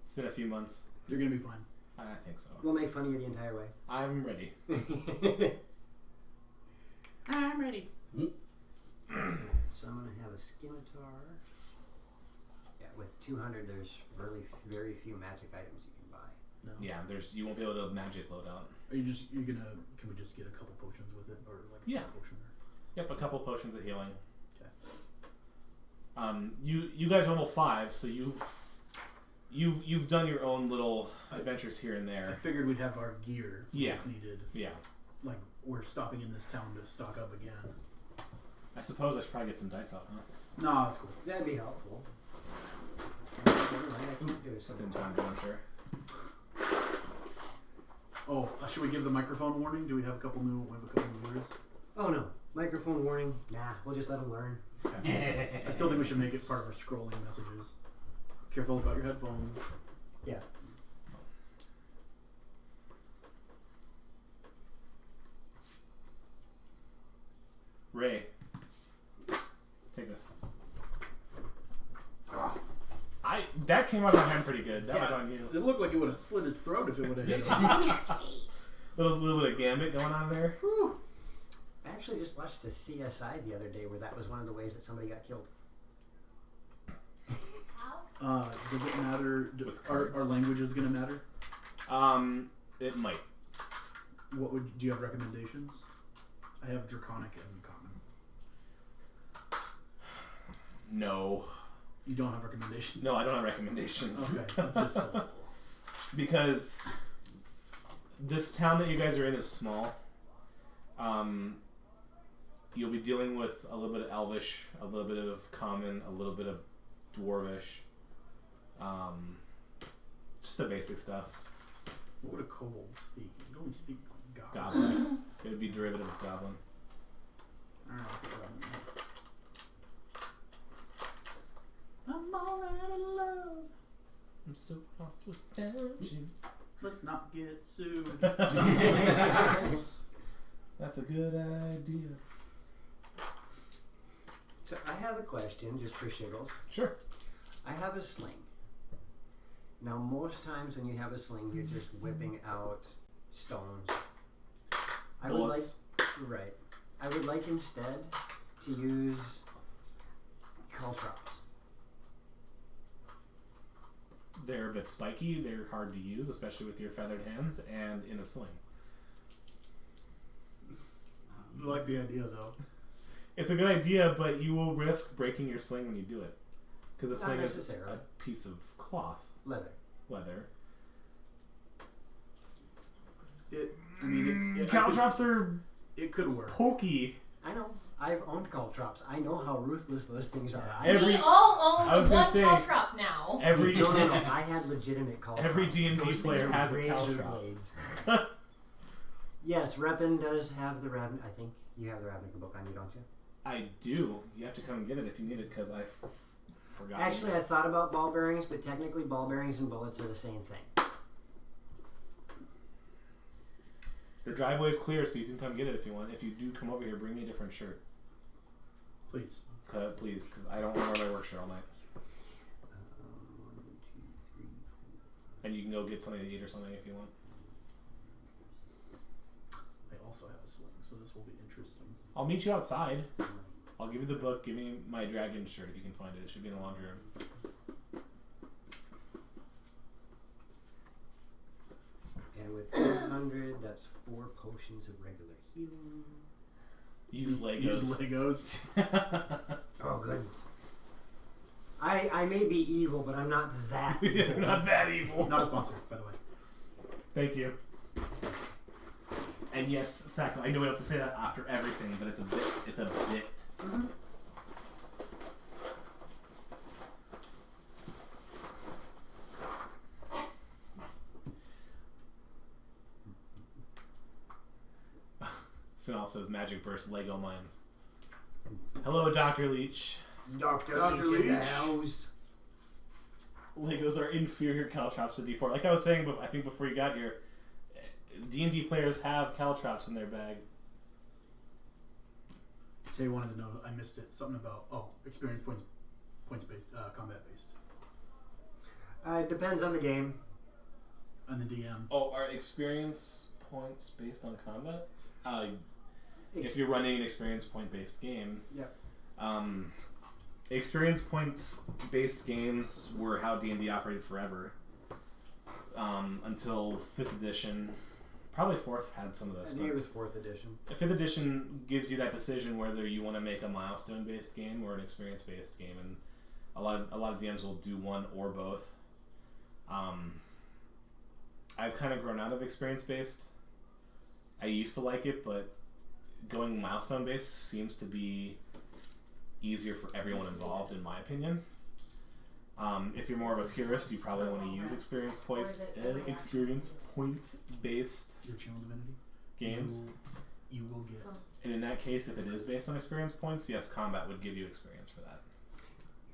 Speaker 1: it's been a few months.
Speaker 3: You're gonna be fine.
Speaker 1: I think so.
Speaker 5: We'll make fun of you the entire way.
Speaker 1: I'm ready.
Speaker 8: I'm ready.
Speaker 5: So So I'm going to have a scimitar. Yeah, with 200, there's really very few magic items you can buy.
Speaker 3: No.
Speaker 1: Yeah, you won't be able to magic load out.
Speaker 3: Are you gonna? Can we just get a couple potions with it, or like
Speaker 1: Yeah.
Speaker 3: a potion?
Speaker 1: Yep, a couple potions of healing.
Speaker 3: Okay.
Speaker 1: You guys are level 5, so you've done your own little adventures here and
Speaker 3: I
Speaker 1: there.
Speaker 3: figured we'd have our gear. We
Speaker 1: Yeah.
Speaker 3: just needed.
Speaker 1: Yeah.
Speaker 3: Like we're stopping in this town to stock up again.
Speaker 1: I suppose I should probably get some dice out, huh?
Speaker 3: No, that's cool.
Speaker 5: That'd be helpful. Never mind, I can't do it.
Speaker 1: That didn't sound good, I'm sure.
Speaker 3: Oh, should we give the microphone warning? Do we have a couple new viewers?
Speaker 5: Oh no, microphone warning. Nah, we'll just let them learn.
Speaker 1: Okay.
Speaker 3: I still think we should make it part of our scrolling messages. Careful about your headphones.
Speaker 5: Yeah.
Speaker 1: Ray, take this. That came out of my hand pretty good. That was on you.
Speaker 3: It looked like it would have slit his throat if it would have hit him.
Speaker 1: little bit of gambit going on there.
Speaker 3: Whew.
Speaker 5: I actually just watched a CSI the other day where that was one of the ways that somebody got killed.
Speaker 6: How?
Speaker 3: Does it matter?
Speaker 1: With
Speaker 3: Are
Speaker 1: cards.
Speaker 3: languages going to matter?
Speaker 1: It might.
Speaker 3: Do you have recommendations? I have Draconic and Common.
Speaker 1: No.
Speaker 3: You don't have recommendations?
Speaker 1: No, I don't have recommendations.
Speaker 3: Okay. Abyssal.
Speaker 1: Because this town that you guys are in is small. You'll be dealing with a little bit of Elvish, a little bit of Common, a little bit of Dwarvish. Just the basic stuff.
Speaker 3: What would a kobold speak? You only speak Goblin.
Speaker 1: Goblin. It would be derivative of Goblin.
Speaker 3: I don't know. I'm all out of love.
Speaker 1: I'm so lost without you.
Speaker 3: Let's not get sued.
Speaker 1: That's a good idea.
Speaker 5: So I have a question, just for shiggles.
Speaker 1: Sure.
Speaker 5: I have a sling. Now, most times when you have a sling, you're just whipping out stones. I would like,
Speaker 1: Bullets.
Speaker 5: right. I would like instead to use caltrops.
Speaker 1: They're a bit spiky, they're hard to use, especially with your feathered hands, and in a sling.
Speaker 3: I like the idea though.
Speaker 1: It's a good idea, but you will risk breaking your sling when you do it. Because the
Speaker 5: Not
Speaker 1: sling is
Speaker 5: necessarily.
Speaker 1: a piece of cloth, leather. Caltrops are
Speaker 3: It could work.
Speaker 1: pokey.
Speaker 5: I know. I've owned caltrops. I know how ruthless those things are.
Speaker 1: Every-
Speaker 2: We all
Speaker 1: I was
Speaker 2: own
Speaker 1: gonna
Speaker 2: one
Speaker 1: say-
Speaker 2: caltrop now.
Speaker 1: Every
Speaker 5: No. I had legitimate caltrops.
Speaker 1: Every D&D
Speaker 5: Those things
Speaker 1: player
Speaker 5: are
Speaker 1: has a
Speaker 5: razor
Speaker 1: caltrop.
Speaker 5: blades. Yes, Reppin does have the Ravnica. I think you have the Ravnica book on you, don't you?
Speaker 1: I do. You have to come and get it if you need it, because I forgot.
Speaker 5: Actually, I thought about ball bearings, but technically ball bearings and bullets are the same thing.
Speaker 1: Your driveway's clear, so you can come get it if you want. If you do come over here, bring me a different shirt.
Speaker 3: Please.
Speaker 1: Please, because I don't want to wear my work shirt all night.
Speaker 5: 1, 2, 3, 4.
Speaker 1: And you can go get something to eat or something if you want.
Speaker 3: I also have a sling, so this will be interesting.
Speaker 1: I'll meet you outside. I'll give you the book. Give me my dragon shirt if you can find it. It should be in the laundry room.
Speaker 5: And with 200, that's 4 potions of regular healing.
Speaker 1: Use Legos.
Speaker 3: Use Legos.
Speaker 5: Oh, goodness. I may be evil, but I'm not that
Speaker 1: You're
Speaker 5: evil.
Speaker 1: not that evil.
Speaker 3: Not a sponsor, by the way.
Speaker 1: Thank you. And yes, Thaco, I know we have to say that after everything, but it's a bit. It's a bit.
Speaker 5: Mhm.
Speaker 1: Sinal says Magic Burst Lego Mines. Hello, Dr. Leech.
Speaker 5: Dr.
Speaker 3: Dr.
Speaker 5: Leech in the
Speaker 3: Leech.
Speaker 5: house.
Speaker 1: Legos are inferior caltrops to D4. Like I was saying, I think before you got here, D&D players have caltrops in their bag.
Speaker 3: Tay wanted to know. I missed it. Something about experience points based, combat based,
Speaker 5: It depends on the game.
Speaker 3: and the DM.
Speaker 1: Oh, are experience points based on combat? If you're running an experience point based game,
Speaker 5: Yep.
Speaker 1: Experience points based games were how D&D operated forever. Until 5th edition. Probably 4th had some of this.
Speaker 5: I think it was 4th edition.
Speaker 1: 5th edition gives you that decision whether you want to make a milestone based game or an experience based game, and a lot of DMs will do one or both. I've kind of grown out of experience based. I used to like it, but going milestone based seems to be easier for everyone involved, in my opinion. If you're more of a purist, you probably want to use experience points based
Speaker 3: Your channel divinity
Speaker 1: games.
Speaker 3: You will get.
Speaker 1: And in that case, if it is based on experience points, yes, combat would give you experience for that.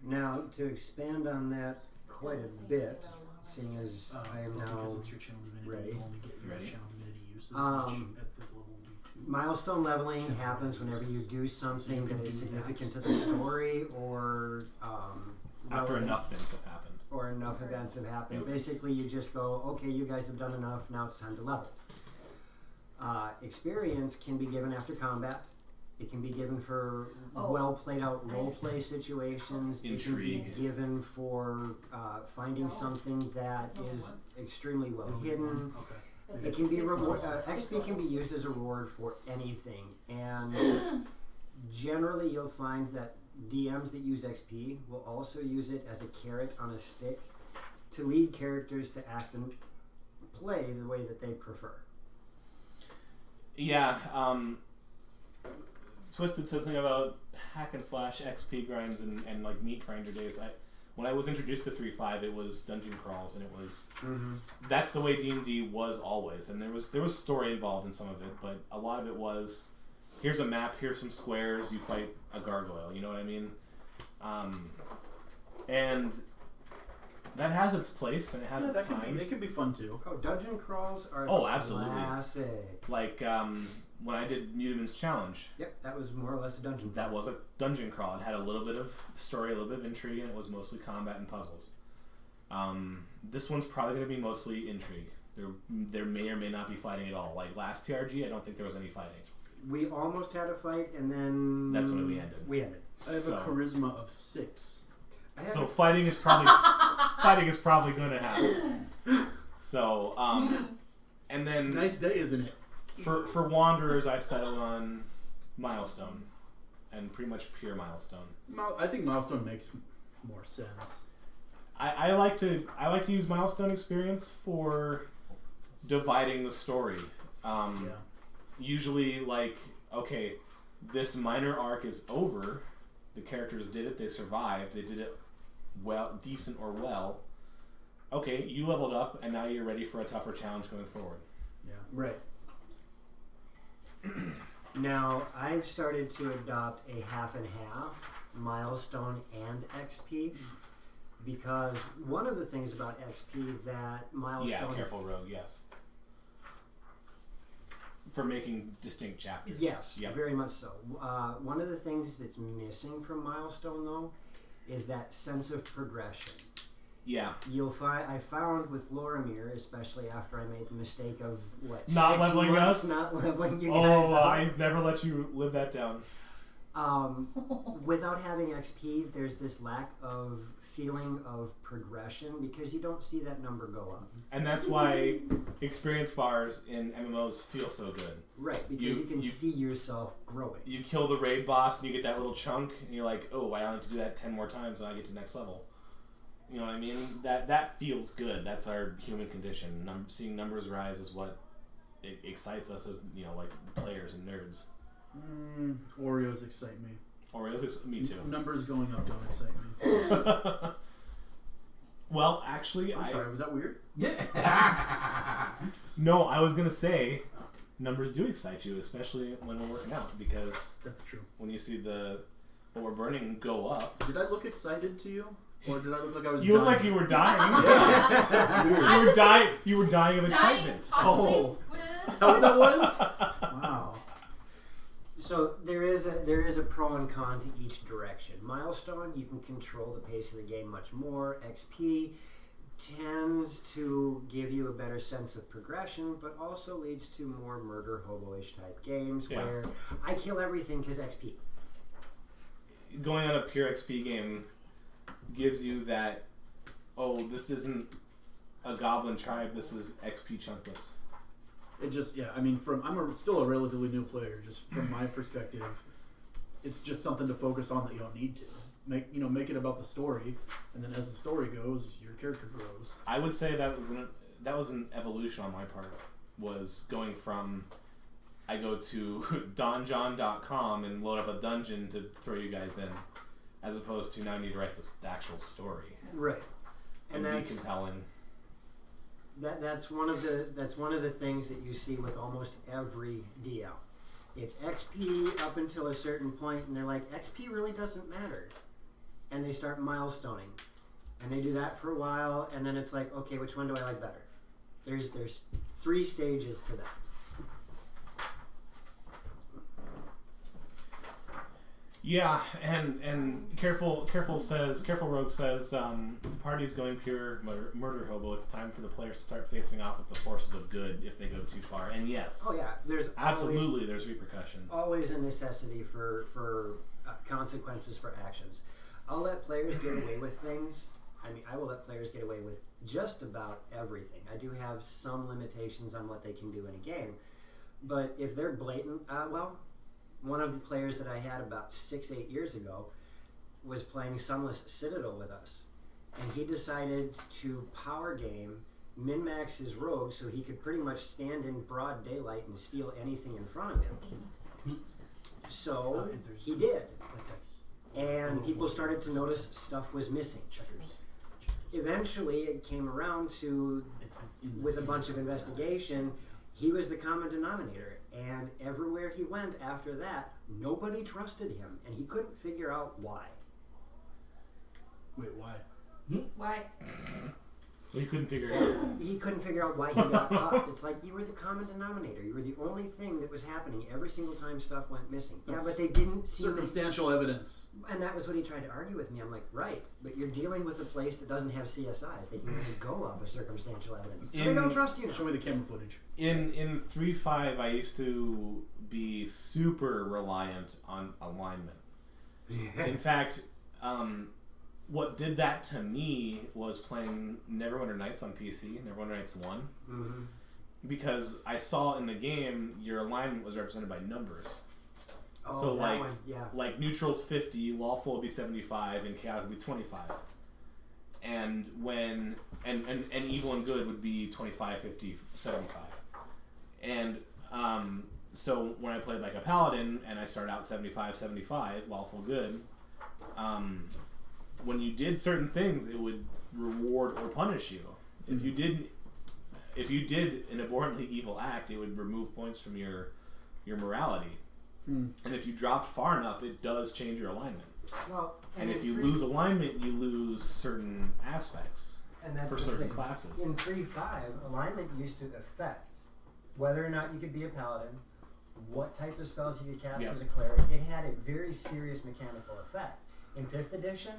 Speaker 5: Now, to expand on that quite a bit, seeing as I am now
Speaker 3: because it's your channel divinity,
Speaker 5: ready.
Speaker 3: you only get your
Speaker 1: Ready?
Speaker 3: channel divinity uses,
Speaker 5: Um,
Speaker 3: which at this level will be 2.
Speaker 5: milestone leveling happens whenever you do something that is significant to the story or
Speaker 1: After
Speaker 5: relevant-
Speaker 1: enough things have happened.
Speaker 5: or enough events have happened.
Speaker 1: Yep.
Speaker 5: Basically, you just go, okay, you guys have done enough, now it's time to level. Experience can be given after combat. It can be given for well played out role play situations.
Speaker 1: Intrigue.
Speaker 5: It can be given for finding something that is extremely well hidden.
Speaker 3: Okay.
Speaker 5: It can be reward. XP can be used as a reward for anything, and generally you'll find that DMs that use XP will also use it as a carrot on a stick to lead characters to act and play the way that they prefer.
Speaker 1: Yeah, Twisted said something about hack and slash XP grinds and like meat grinder days. When I was introduced to 3.5, it was dungeon crawls, and it was that's the way D&D was always. And there was story involved in some of it, but a lot of it was here's a map, here's some squares, you fight a gargoyle. You know what I mean? And that has its place and it has its time.
Speaker 3: They can be fun too.
Speaker 5: Oh, dungeon crawls are
Speaker 1: Absolutely.
Speaker 5: classic.
Speaker 1: Like when I did Mutiman's Challenge.
Speaker 5: Yep, that was more or less a dungeon.
Speaker 1: That was a dungeon crawl. It had a little bit of story, a little bit of intrigue, and it was mostly combat and puzzles. This one's probably going to be mostly intrigue. There may or may not be fighting at all. Like last TRG, I don't think there was any fighting.
Speaker 5: We almost had a fight, and then
Speaker 1: That's when we ended.
Speaker 3: I have a charisma of 6.
Speaker 1: So fighting is probably going to happen. So and then
Speaker 3: Nice day, isn't it?
Speaker 1: for Wanderers, I settled on Milestone, and pretty much pure Milestone.
Speaker 3: I think Milestone makes more sense.
Speaker 1: I like to use Milestone experience for dividing the story. Usually, like, okay, this minor arc is over. The characters did it. They survived. They did it well, decent or well. Okay, you leveled up, and now you're ready for a tougher challenge going forward.
Speaker 3: Yeah.
Speaker 5: Right. Now, I've started to adopt a half and half, milestone and XP, because one of the things about XP that milestone...
Speaker 1: Yeah, careful, Rogue, yes. For making distinct chapters.
Speaker 5: Yes,
Speaker 1: Yep.
Speaker 5: very much so. One of the things that's missing from milestone, though, is that sense of progression.
Speaker 1: Yeah.
Speaker 5: You'll find I found with Lorimir, especially after I made the mistake of
Speaker 1: Not
Speaker 5: 6
Speaker 1: leveling
Speaker 5: months
Speaker 1: us?
Speaker 5: not leveling you guys
Speaker 1: Oh,
Speaker 5: up.
Speaker 1: I never let you live that down.
Speaker 5: Without having XP, there's this lack of feeling of progression because you don't see that number go up.
Speaker 1: And that's why experience bars in MMOs feel so good.
Speaker 5: Right, because you can see yourself growing.
Speaker 1: You kill the raid boss and you get that little chunk, and you're like, oh, I only have to do that 10 more times and I get to next level. You know what I mean? That feels good. That's our human condition. Seeing numbers rise is what excites us as, like players and nerds.
Speaker 3: Oreos excite me.
Speaker 1: Oreos, me too.
Speaker 3: Numbers going up don't excite me.
Speaker 1: Well, actually,
Speaker 3: I'm sorry, was that weird?
Speaker 7: Yeah.
Speaker 1: No, I was gonna say numbers do excite you, especially when we're working out, because
Speaker 3: That's true.
Speaker 1: when you see what we're burning go up.
Speaker 3: Did I look excited to you? Or did I look like I was
Speaker 1: You look
Speaker 3: dying?
Speaker 1: like you were dying.
Speaker 3: Weird.
Speaker 1: You were dying of excitement.
Speaker 3: Oh. Is that what that was? Wow.
Speaker 5: So there is a pro and con to each direction. Milestone, you can control the pace of the game much more. XP tends to give you a better sense of progression, but also leads to more murder hobo-ish type games where I kill everything because XP.
Speaker 1: going on a pure XP game gives you that, oh, this isn't a goblin tribe, this is XP chunklets.
Speaker 3: It just, yeah, I mean, still a relatively new player, just from my perspective, it's just something to focus on that you don't need to. Make it about the story, and then as the story goes, your character grows.
Speaker 1: I would say that was an evolution on my part, was going from, I go to donjon.com and load up a dungeon to throw you guys in, as opposed to now I need to write the actual story.
Speaker 5: Right.
Speaker 1: And be compelling.
Speaker 5: That's one of the things that you see with almost every DL. It's XP up until a certain point, and they're like, XP really doesn't matter, and they start milestoning, and they do that for a while, and then it's like, okay, which one do I like better? There's 3 stages to that.
Speaker 1: Yeah, and Careful Rogue says the party's going pure murder hobo. It's time for the players to start facing off with the forces of good if they go too far. And yes,
Speaker 5: oh yeah, there's
Speaker 1: repercussions.
Speaker 5: Always a necessity for consequences for actions. I'll let players get away with things. I mean, I will let players get away with just about everything. I do have some limitations on what they can do in a game, but if they're blatant, one of the players that I had about 6-8 years ago was playing Sunless Citadel with us, and he decided to power game, min-max his rogue so he could pretty much stand in broad daylight and steal anything in front of him. So he did, and people started to notice stuff was missing. Eventually it came around to, with a bunch of investigation, he was the common denominator. And everywhere he went after that, nobody trusted him, and he couldn't figure out why.
Speaker 3: Wait, why?
Speaker 2: Why?
Speaker 1: He couldn't figure it out.
Speaker 5: He couldn't figure out why he got caught. It's like you were the common denominator. You were the only thing that was happening every single time stuff went missing.
Speaker 3: That's
Speaker 5: yeah, but they didn't see
Speaker 3: circumstantial evidence.
Speaker 5: And that was what he tried to argue with me. I'm like, right, but you're dealing with a place that doesn't have CSIs. They can only go off of circumstantial evidence. So they don't trust you now.
Speaker 3: Show me the camera footage.
Speaker 1: In 3.5, I used to be super reliant on alignment. In fact, what did that to me was playing Neverwinter Nights on PC, Neverwinter Nights 1.
Speaker 5: Mm-hmm.
Speaker 1: Because I saw in the game your alignment was represented by numbers.
Speaker 5: Oh,
Speaker 1: So
Speaker 5: that
Speaker 1: like,
Speaker 5: one, yeah.
Speaker 1: like neutral's 50, lawful would be 75, and chaos would be 25. And when and evil and good would be 25, 50, 75. And so when I played like a paladin and I started out 75, 75, lawful good, when you did certain things, it would reward or punish you. If you did an abhorrently evil act, it would remove points from your morality. And if you dropped far enough, it does change your alignment.
Speaker 5: Well,
Speaker 1: And if you lose alignment, you lose certain aspects
Speaker 5: and that's
Speaker 1: for
Speaker 5: the
Speaker 1: certain
Speaker 5: thing.
Speaker 1: classes.
Speaker 5: In 3.5, alignment used to affect whether or not you could be a paladin, what type of spells you could cast
Speaker 1: Yep.
Speaker 5: as a cleric. It had a very serious mechanical effect. In 5th edition,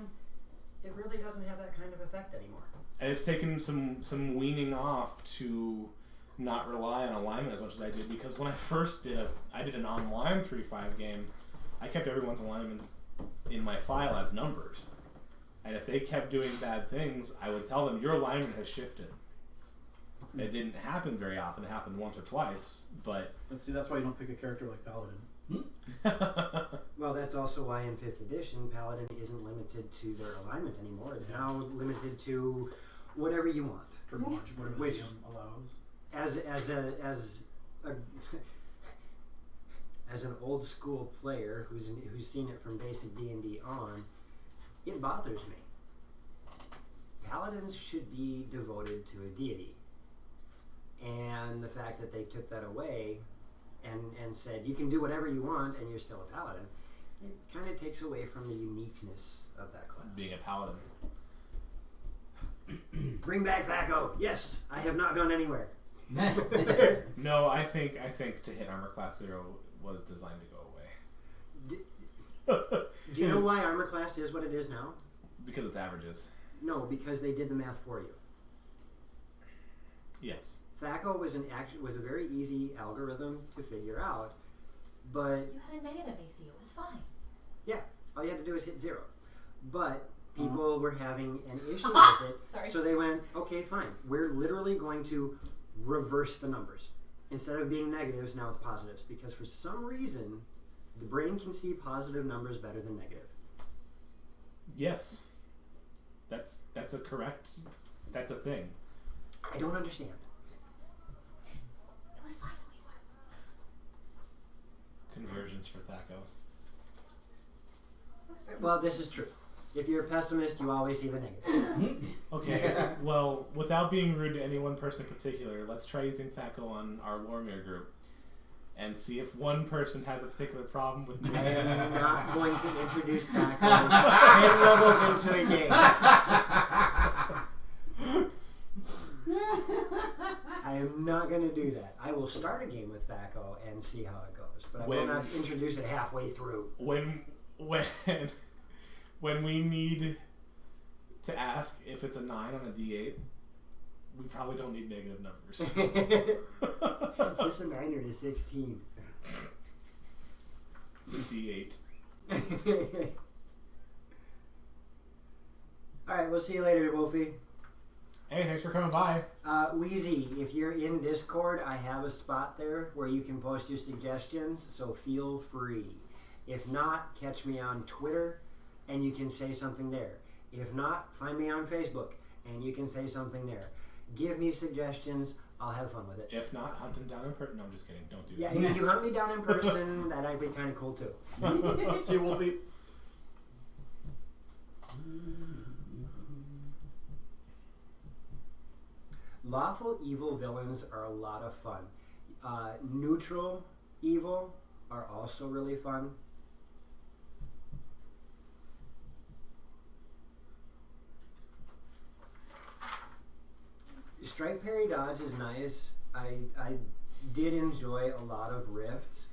Speaker 5: it really doesn't have that kind of effect anymore.
Speaker 1: And it's taken some weaning off to not rely on alignment as much as I did, because when I first did an online 3.5 game, I kept everyone's alignment in my file as numbers. And if they kept doing bad things, I would tell them, your alignment has shifted. It didn't happen very often. It happened once or twice, but...
Speaker 3: Let's see, that's why you don't pick a character like Paladin.
Speaker 5: Well, that's also why in 5th edition, Paladin isn't limited to their alignment anymore. It's now limited to whatever you want.
Speaker 3: Pretty much, whatever the
Speaker 5: Which-
Speaker 3: GM allows.
Speaker 5: As an old school player who's seen it from basic D&D on, it bothers me. Paladins should be devoted to a deity, and the fact that they took that away and said you can do whatever you want and you're still a paladin, it kind of takes away from the uniqueness of that class.
Speaker 1: Being a paladin.
Speaker 5: Bring back Thaco. Yes, I have not gone anywhere.
Speaker 1: No, I think to hit armor class 0 was designed to go away.
Speaker 5: Do you know why armor class is what it is now?
Speaker 1: Because it's averages.
Speaker 5: No, because they did the math for you.
Speaker 1: Yes.
Speaker 5: Thaco was a very easy algorithm to figure out, but
Speaker 2: You had a negative AC. It was fine.
Speaker 5: yeah, All you had to do is hit 0. But people were having an issue with it,
Speaker 2: Sorry.
Speaker 5: so they went, okay, fine. We're literally going to reverse the numbers. Instead of being negatives, now it's positives. Because for some reason, the brain can see positive numbers better than negative.
Speaker 1: Yes. That's a correct. That's a thing.
Speaker 5: I don't understand.
Speaker 2: It was fine the way it was.
Speaker 1: Conversions for Thaco.
Speaker 5: Well, this is true. If you're a pessimist, you always see the negatives.
Speaker 1: Okay, well, without being rude to any one person in particular, let's try using Thaco on our Warmere group and see if one person has a particular problem with me.
Speaker 5: I am not going to introduce Thaco 10 levels into a game. I am not going to do that. I will start a game with Thaco and see how it goes, but I will not introduce it halfway through.
Speaker 1: When we need to ask if it's a 9 on a D8, we probably don't need negative numbers.
Speaker 5: Is this a 9 or a 16?
Speaker 1: It's a D8.
Speaker 5: Alright, we'll see you later, Wolfie.
Speaker 1: Hey, thanks for coming by.
Speaker 5: Wheezy, if you're in Discord, I have a spot there where you can post your suggestions, so feel free. If not, catch me on Twitter, and you can say something there. If not, find me on Facebook, and you can say something there. Give me suggestions. I'll have fun with it.
Speaker 1: If not, hunt him down in person. No, I'm just kidding. Don't do
Speaker 5: Yeah,
Speaker 1: that.
Speaker 5: if you hunt me down in person, that'd be kind of cool too.
Speaker 3: See you, Wolfie.
Speaker 5: Lawful evil villains are a lot of fun. Neutral evil are also really fun. Strike, parry, dodge is nice. I did enjoy a lot of rifts,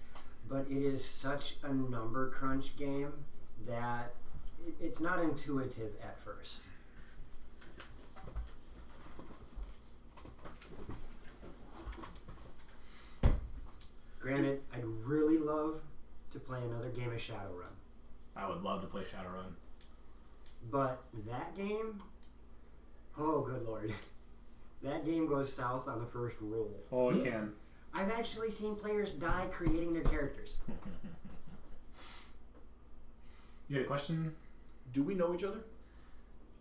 Speaker 5: but it is such a number crunch game that it's not intuitive at first. Granted, I'd really love to play another game of Shadowrun.
Speaker 1: I would love to play Shadowrun.
Speaker 5: But that game, oh good lord. That game goes south on the first roll.
Speaker 1: Oh, it can.
Speaker 5: I've actually seen players die creating their characters.
Speaker 1: You had a question?
Speaker 3: Do we know each other?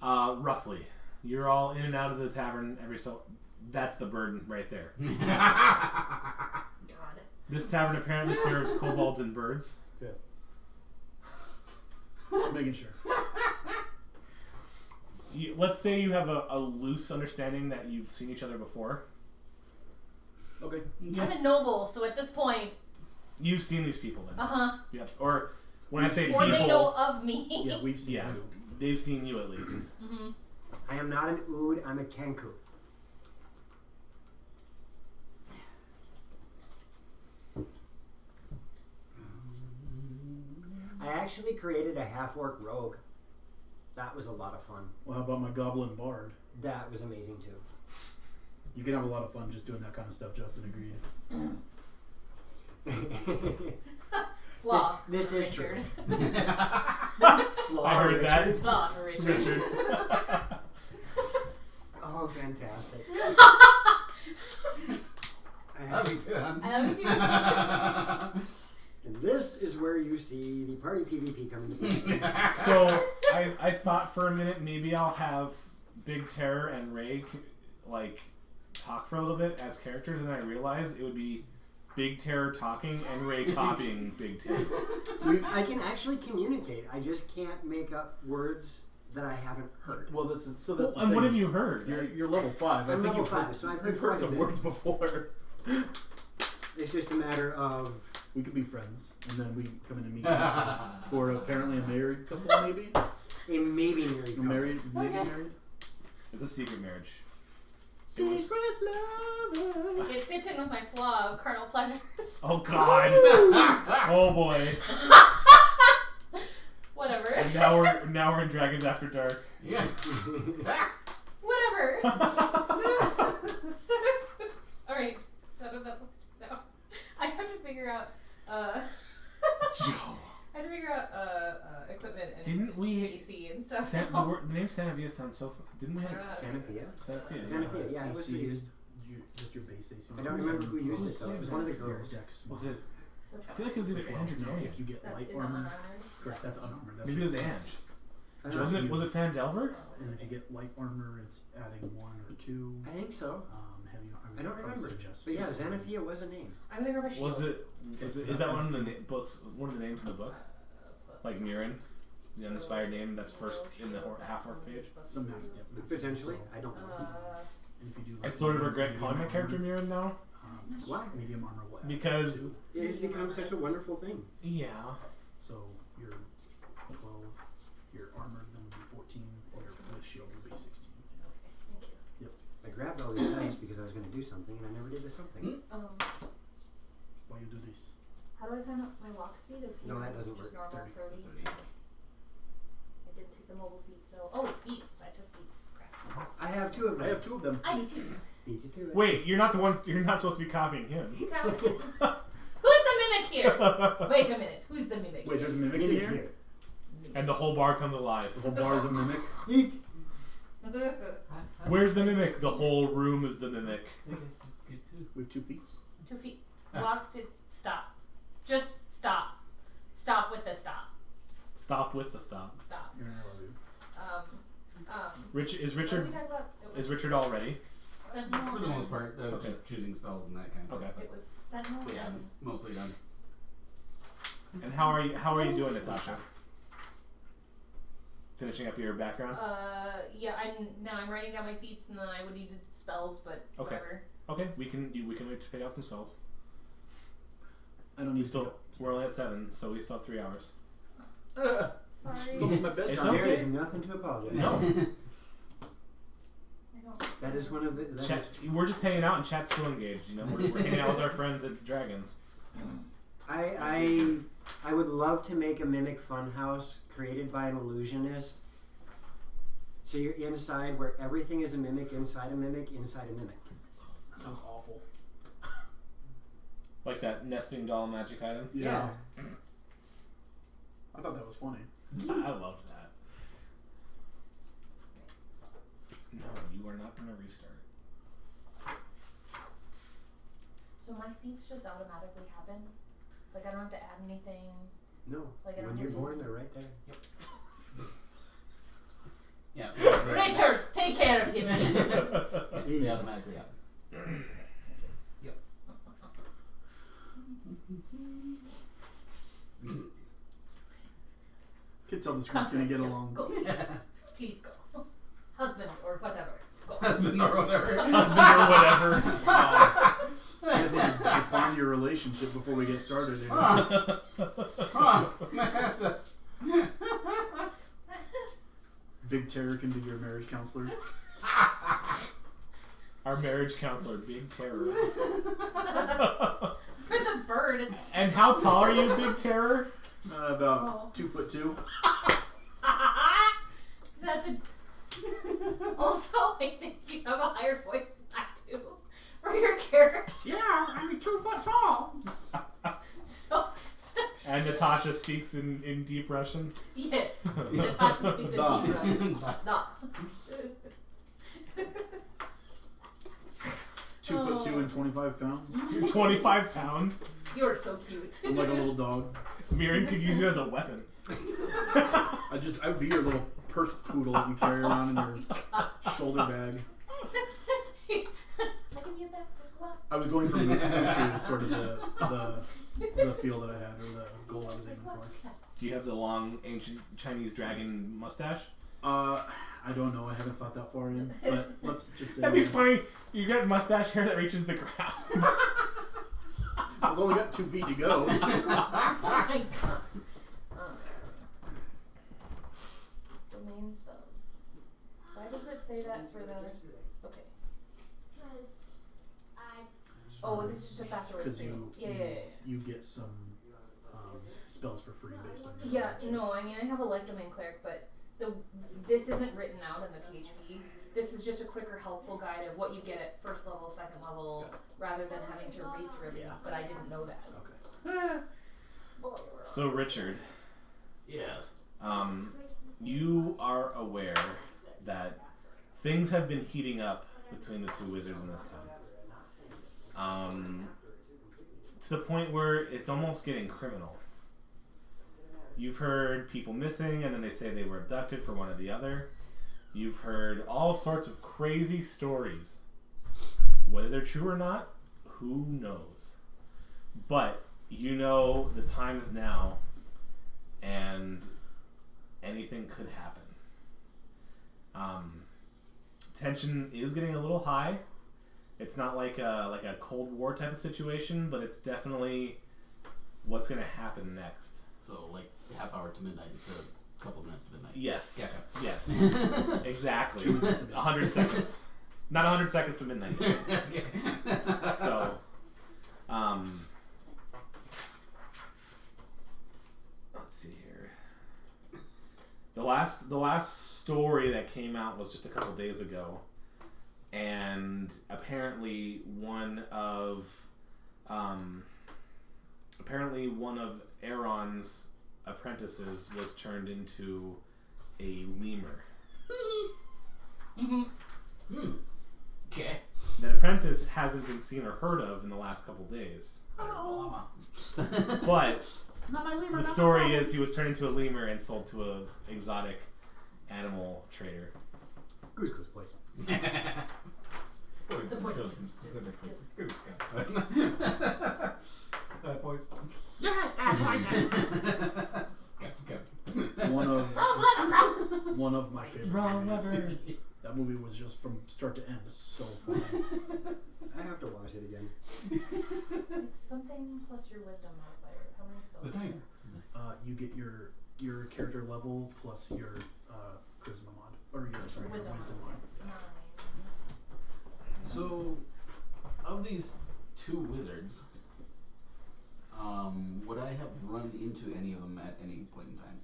Speaker 1: Roughly. You're all in and out of the tavern every so... That's the burden right there.
Speaker 2: God.
Speaker 1: This tavern apparently serves kobolds and birds.
Speaker 3: Yeah. Just making sure.
Speaker 1: Let's say you have a loose understanding that you've seen each other before.
Speaker 3: Okay.
Speaker 2: I'm a noble, so at this point,
Speaker 1: You've seen these people then. Yep. Or when I say
Speaker 2: or
Speaker 1: people...
Speaker 2: they know of me.
Speaker 3: Yeah, we've seen
Speaker 1: Yeah,
Speaker 3: you.
Speaker 1: they've seen you at least.
Speaker 5: I am not an Ood, I'm a Kenku. I actually created a half-orc rogue. That was a lot of fun.
Speaker 3: Well, how about my goblin bard?
Speaker 5: That was amazing too.
Speaker 3: You can have a lot of fun just doing that kind of stuff. Justin agreed.
Speaker 2: Flaw.
Speaker 5: This is true.
Speaker 2: Richard.
Speaker 5: Flaw,
Speaker 1: I heard that.
Speaker 5: Richard.
Speaker 2: Flaw for Richard.
Speaker 1: Richard.
Speaker 5: Oh, fantastic.
Speaker 4: Love you too,
Speaker 2: I love you too.
Speaker 5: And this is where you see the party PvP come into play.
Speaker 1: So, I thought for a minute maybe I'll have Big Terror and Ray talk for a little bit as characters, and then I realized it would be Big Terror talking and Ray copying Big Terror.
Speaker 5: I can actually communicate. I just can't make up words that I haven't heard.
Speaker 3: Well, that's the
Speaker 1: And
Speaker 3: thing.
Speaker 1: what have you heard?
Speaker 3: You're level 5. I
Speaker 5: I'm
Speaker 3: think
Speaker 5: level
Speaker 3: you've
Speaker 5: 5,
Speaker 3: heard,
Speaker 5: so I've
Speaker 3: you've
Speaker 5: heard
Speaker 3: heard some
Speaker 5: quite a bit.
Speaker 3: words before.
Speaker 5: It's just a matter of...
Speaker 3: We could be friends, and then we come in and meet these two. Or apparently a married couple, maybe?
Speaker 5: a maybe married
Speaker 3: A
Speaker 5: couple.
Speaker 3: married, maybe married?
Speaker 1: It's a secret marriage.
Speaker 3: Secret lover.
Speaker 2: It fits in with my flaw of carnal pleasures.
Speaker 1: Oh God! Oh boy!
Speaker 2: Whatever.
Speaker 1: And now we're in Dragons After Dark.
Speaker 4: Yeah.
Speaker 2: Whatever. Alright. No. I have to figure out
Speaker 1: Joe.
Speaker 2: I I had to figure out equipment and
Speaker 1: Didn't we-
Speaker 2: AC and stuff.
Speaker 1: The name Santa Via sounds so. Didn't we have
Speaker 5: Santa Fe.
Speaker 1: Santa Via?
Speaker 5: Santa Fe. Yeah, it was
Speaker 3: AC.
Speaker 5: used.
Speaker 3: Just your base AC.
Speaker 5: I don't remember who used it though. It was one of the
Speaker 3: Your
Speaker 5: girls.
Speaker 3: dex.
Speaker 1: Was it?
Speaker 2: So
Speaker 1: I feel like it was either
Speaker 3: So
Speaker 1: Ange or
Speaker 3: 12. No,
Speaker 1: Daniel.
Speaker 3: if you get
Speaker 2: That
Speaker 3: light
Speaker 2: is
Speaker 3: armor,
Speaker 2: unarmored.
Speaker 3: correct. That's unarmored. That's
Speaker 1: Maybe it was
Speaker 3: just
Speaker 1: Ange.
Speaker 3: Just
Speaker 1: Wasn't it?
Speaker 3: you.
Speaker 1: Was it Fandelver?
Speaker 3: And if you get light armor, it's adding 1 or 2.
Speaker 5: I think so.
Speaker 3: Heavy armor.
Speaker 5: I don't
Speaker 3: probably
Speaker 5: remember.
Speaker 3: suggest
Speaker 5: But yeah,
Speaker 3: 50.
Speaker 5: Xanathia was a name.
Speaker 2: I'm gonna grab a shield.
Speaker 1: Was it?
Speaker 3: Okay,
Speaker 1: Is that one of the
Speaker 3: that's
Speaker 1: books? One of the names in the book? Like Mirren, the uninspired name that's first in the half-orc page.
Speaker 3: Some max dip.
Speaker 5: Potentially. I don't know.
Speaker 3: And if you do
Speaker 1: I
Speaker 3: like
Speaker 1: sort of
Speaker 3: medium
Speaker 1: regret calling my
Speaker 3: armor,
Speaker 1: character Mirren now
Speaker 5: Why?
Speaker 3: Medium armor will add
Speaker 1: because
Speaker 3: 2.
Speaker 5: It has become such a wonderful thing.
Speaker 1: yeah.
Speaker 3: So your 12, your armor then will be 14, and your with shield will be 16.
Speaker 2: Thank you.
Speaker 5: I grabbed all these dice because I was going to do something and I never did the something.
Speaker 3: Why you do this?
Speaker 2: How do I find out my walk speed? Is
Speaker 5: No, that
Speaker 2: is
Speaker 5: doesn't
Speaker 2: just
Speaker 5: work.
Speaker 2: normal 30.
Speaker 7: 30.
Speaker 2: I did take the mobile feet, so feats. I took feats. Crap.
Speaker 5: I have 2 of them.
Speaker 3: I have 2 of them.
Speaker 2: I do too.
Speaker 5: Beat you to it.
Speaker 1: Wait, you're not the ones. You're not supposed to be copying him.
Speaker 2: Who's the mimic here? Wait a minute. Who's the mimic?
Speaker 3: Wait, there's a mimic
Speaker 5: Mimic
Speaker 3: in here?
Speaker 1: And the whole bar comes alive.
Speaker 3: The whole bar is a mimic?
Speaker 2: here?
Speaker 1: Where's the mimic? The whole room is the mimic.
Speaker 7: I guess you could too.
Speaker 3: We have 2 feet?
Speaker 2: 2 feet. Walk to stop. Just stop. Stop with the stop.
Speaker 1: Stop with the stop.
Speaker 2: Stop.
Speaker 3: You're not allowed to.
Speaker 1: Rich is
Speaker 2: What did
Speaker 1: Richard.
Speaker 2: we talk about? It
Speaker 1: Is
Speaker 2: was
Speaker 1: Richard all ready?
Speaker 2: Sentinel
Speaker 7: For the most
Speaker 2: and-
Speaker 7: part,
Speaker 1: Okay.
Speaker 7: just choosing spells and that kind of stuff.
Speaker 1: Okay.
Speaker 2: It was Sentinel
Speaker 7: But yeah,
Speaker 2: and
Speaker 7: mostly done.
Speaker 1: And how are you? How are you doing, Natasha? Finishing up your background.
Speaker 2: yeah. I'm writing down my feats, and then I would need spells, but
Speaker 1: Okay.
Speaker 2: whatever.
Speaker 1: Okay, we can wait to pick out some spells.
Speaker 3: I don't
Speaker 1: We
Speaker 3: need
Speaker 1: still
Speaker 3: to.
Speaker 1: we're only at 7, so we still have 3 hours.
Speaker 2: Sorry.
Speaker 3: It's almost my
Speaker 1: It's
Speaker 3: bedtime.
Speaker 1: okay.
Speaker 5: There is nothing to apologize.
Speaker 1: No,
Speaker 2: I don't.
Speaker 5: That is one of the. that
Speaker 1: chat,
Speaker 5: is-
Speaker 1: we're just hanging out and chat's still engaged. You know, we're hanging out with our friends at Dragons.
Speaker 5: I would love to make a mimic funhouse created by an illusionist. So you're inside where everything is a mimic, inside a mimic, inside a mimic.
Speaker 3: That sounds awful.
Speaker 1: Like that nesting doll magic item.
Speaker 3: Yeah. I thought that was funny.
Speaker 1: I love that. No, you are not going to restart.
Speaker 2: So my feats just automatically happen. Like I don't have to add anything.
Speaker 5: No.
Speaker 2: Like I don't
Speaker 5: When
Speaker 2: have
Speaker 5: you're
Speaker 2: to-
Speaker 5: born, they're right there.
Speaker 7: Yeah.
Speaker 2: Richard, take care of him.
Speaker 7: Yes, they automatically happen. Yep.
Speaker 3: Could tell this group's gonna get along.
Speaker 2: Go, please. Please go. Husband or whatever. Go.
Speaker 7: Husband or whatever.
Speaker 1: Husband or whatever.
Speaker 3: You guys need to define your relationship before we get started here. Big Terror can be your marriage counselor.
Speaker 1: Our marriage counselor, Big Terror.
Speaker 2: For the bird. It's
Speaker 1: And how tall are you, Big Terror?
Speaker 3: About 2'2".
Speaker 2: That's a... Also, I think you have a higher voice than I do for your character.
Speaker 3: Yeah, I'm 2 foot tall.
Speaker 2: So,
Speaker 1: And Natasha speaks in deep Russian.
Speaker 2: yes. Natasha speaks in
Speaker 3: Da.
Speaker 2: Hebrew. Da.
Speaker 3: 2'2" and 25 pounds.
Speaker 1: You're 25 pounds.
Speaker 2: You're so cute.
Speaker 3: I'm like a little dog.
Speaker 1: Mirren could use you as a weapon.
Speaker 3: I would be your little purse poodle that you carry around in your shoulder bag.
Speaker 2: I can get that.
Speaker 3: I was going for Mushu was sort of the feel that I had, or the goal I was aiming for.
Speaker 1: Do you have the long, ancient Chinese dragon mustache?
Speaker 3: I don't know. I haven't thought that far in, but let's just say
Speaker 1: That'd be
Speaker 3: yes.
Speaker 1: funny. You got mustache hair that reaches the ground.
Speaker 3: I've only got 2 feet to go.
Speaker 2: Oh my god. Domain spells. Why does it say that for the... Okay.
Speaker 6: Because I
Speaker 2: Oh, this is just a faster way to
Speaker 3: Because
Speaker 2: say it.
Speaker 3: you,
Speaker 2: Yeah.
Speaker 3: you get some spells for free based on your
Speaker 2: Yeah, no, I mean, I have a life domain cleric, but this isn't written out in the PHP. This is just a quicker, helpful guide of what you get at first level, second level, rather than having to read through everything.
Speaker 3: Yeah.
Speaker 2: But I didn't know that.
Speaker 3: Okay.
Speaker 1: So, Richard,
Speaker 7: Yes.
Speaker 1: You are aware that things have been heating up between the two wizards in this town. To the point where it's almost getting criminal. You've heard people missing, and then they say they were abducted for one or the other. You've heard all sorts of crazy stories. Whether they're true or not, who knows? But you know the time is now, and anything could happen. Tension is getting a little high. It's not like a Cold War type of situation, but it's definitely what's going to happen next.
Speaker 7: So, like, half hour to midnight instead of a couple of minutes to midnight.
Speaker 1: Yes.
Speaker 7: Gotcha.
Speaker 1: Yes. Exactly. 100 seconds. Not 100 seconds to midnight.
Speaker 7: Okay.
Speaker 1: So, let's see here. The last story that came out was just a couple days ago, and apparently one of Aaron's apprentices was turned into a lemur.
Speaker 7: Okay.
Speaker 1: That apprentice hasn't been seen or heard of in the last couple days. But
Speaker 8: Not my lemur.
Speaker 1: the story is he was turned into a lemur and sold to an exotic animal trader.
Speaker 5: Goose goose place.
Speaker 2: The poison.
Speaker 4: Specifically. Goose poison.
Speaker 8: Yes, that poison.
Speaker 4: Gotcha.
Speaker 3: One of my favorite
Speaker 1: Wrong
Speaker 3: movies.
Speaker 1: lever.
Speaker 3: That movie was just from start to end so fun.
Speaker 5: I have to watch it again.
Speaker 2: It's something plus your wisdom modifier. How many spells?
Speaker 4: The timer.
Speaker 3: You get your character level plus your charisma mod, or your wisdom mod.
Speaker 2: 9.
Speaker 7: So, of these two wizards, would I have run into any of them at any point in time?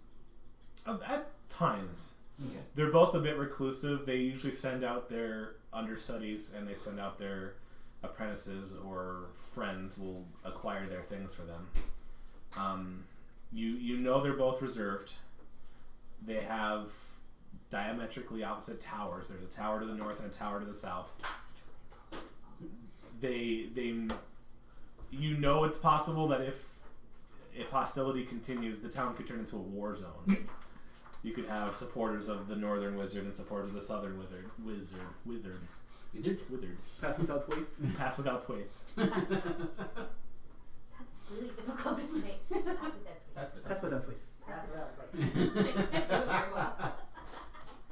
Speaker 1: At times.
Speaker 7: Okay.
Speaker 1: They're both a bit reclusive. They usually send out their understudies and they send out their apprentices or friends will acquire their things for them. You know they're both reserved. They have diametrically opposite towers. There's a tower to the north and a tower to the south. You know it's possible that if hostility continues, the town could turn into a war zone. You could have supporters of the northern wizard and supporters of the southern withered.
Speaker 3: Pass without wave.
Speaker 1: Pass without twave.
Speaker 2: That's really difficult to say.
Speaker 3: Pass without wave.
Speaker 2: I can't do it very well.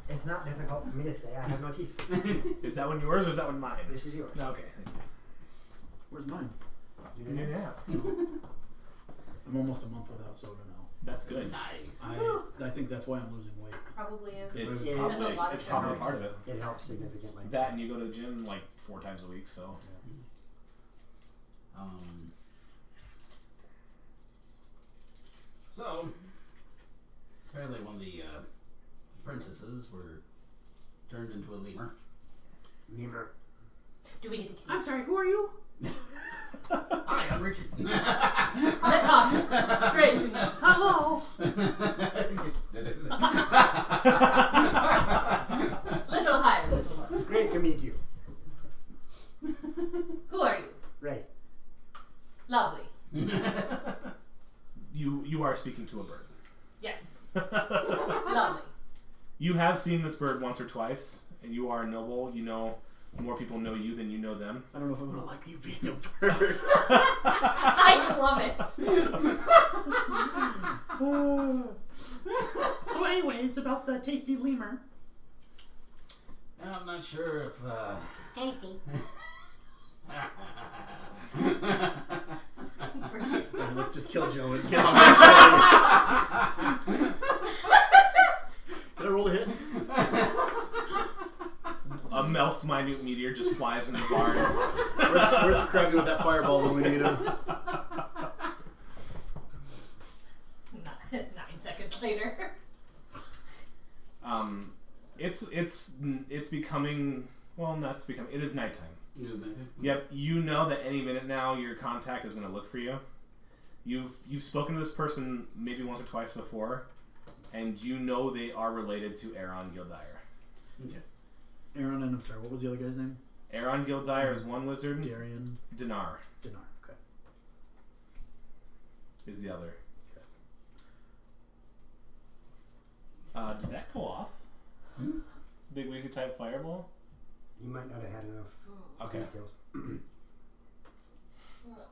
Speaker 5: It's not difficult for me to say. I have no teeth.
Speaker 1: Is that one yours or is that one mine?
Speaker 5: This is yours.
Speaker 1: Okay, thank you.
Speaker 3: Where's mine?
Speaker 1: You didn't ask.
Speaker 3: I'm almost a month without soda now.
Speaker 1: That's good.
Speaker 7: Nice.
Speaker 3: I think that's why I'm losing weight.
Speaker 2: Probably is.
Speaker 1: It's
Speaker 5: Yeah,
Speaker 1: probably,
Speaker 2: there's a lot of
Speaker 1: it's probably
Speaker 2: sugar.
Speaker 1: part of it.
Speaker 5: It helps significantly.
Speaker 1: That and you go to the gym like 4 times a week, so.
Speaker 7: So, apparently one of the apprentices were turned into a lemur.
Speaker 5: Lemur.
Speaker 2: Do we get to keep
Speaker 8: I'm sorry, who are you?
Speaker 7: Hi, I'm Richard.
Speaker 2: Natasha? Great to meet you.
Speaker 8: Hello.
Speaker 2: Little higher, little lower.
Speaker 5: Great to meet you.
Speaker 2: Who are you?
Speaker 5: Right.
Speaker 2: Lovely.
Speaker 1: You are speaking to a bird.
Speaker 2: Yes. Lovely.
Speaker 1: You have seen this bird once or twice, and you are noble. You know more people know you than you know them.
Speaker 3: I don't know if I'm gonna like you being a bird.
Speaker 2: I love it.
Speaker 8: So, anyways, about the tasty lemur.
Speaker 7: I'm not sure if
Speaker 8: Tasty.
Speaker 3: Yeah, let's just kill Joe and get on. Can I roll a hit?
Speaker 1: A Melf's minute meteor just flies in the barn.
Speaker 3: Where's Krabby with that fireball when we need him?
Speaker 2: 9 seconds later.
Speaker 1: It's becoming, well, that's becoming, it is nighttime.
Speaker 7: it was nighttime.
Speaker 1: Yep, you know that any minute now your contact is going to look for you. You've spoken to this person maybe once or twice before. and you know they are related to Aaron Gildire.
Speaker 7: Okay.
Speaker 3: Aaron and I'm sorry, what was the other guy's name?
Speaker 1: Aaron Gildire is one wizard.
Speaker 3: Darian
Speaker 1: Dinar
Speaker 3: Dinar. Okay.
Speaker 1: is the other. Did that go off? Big Weezy type fireball?
Speaker 5: You might not have had enough
Speaker 1: Okay.
Speaker 5: skills.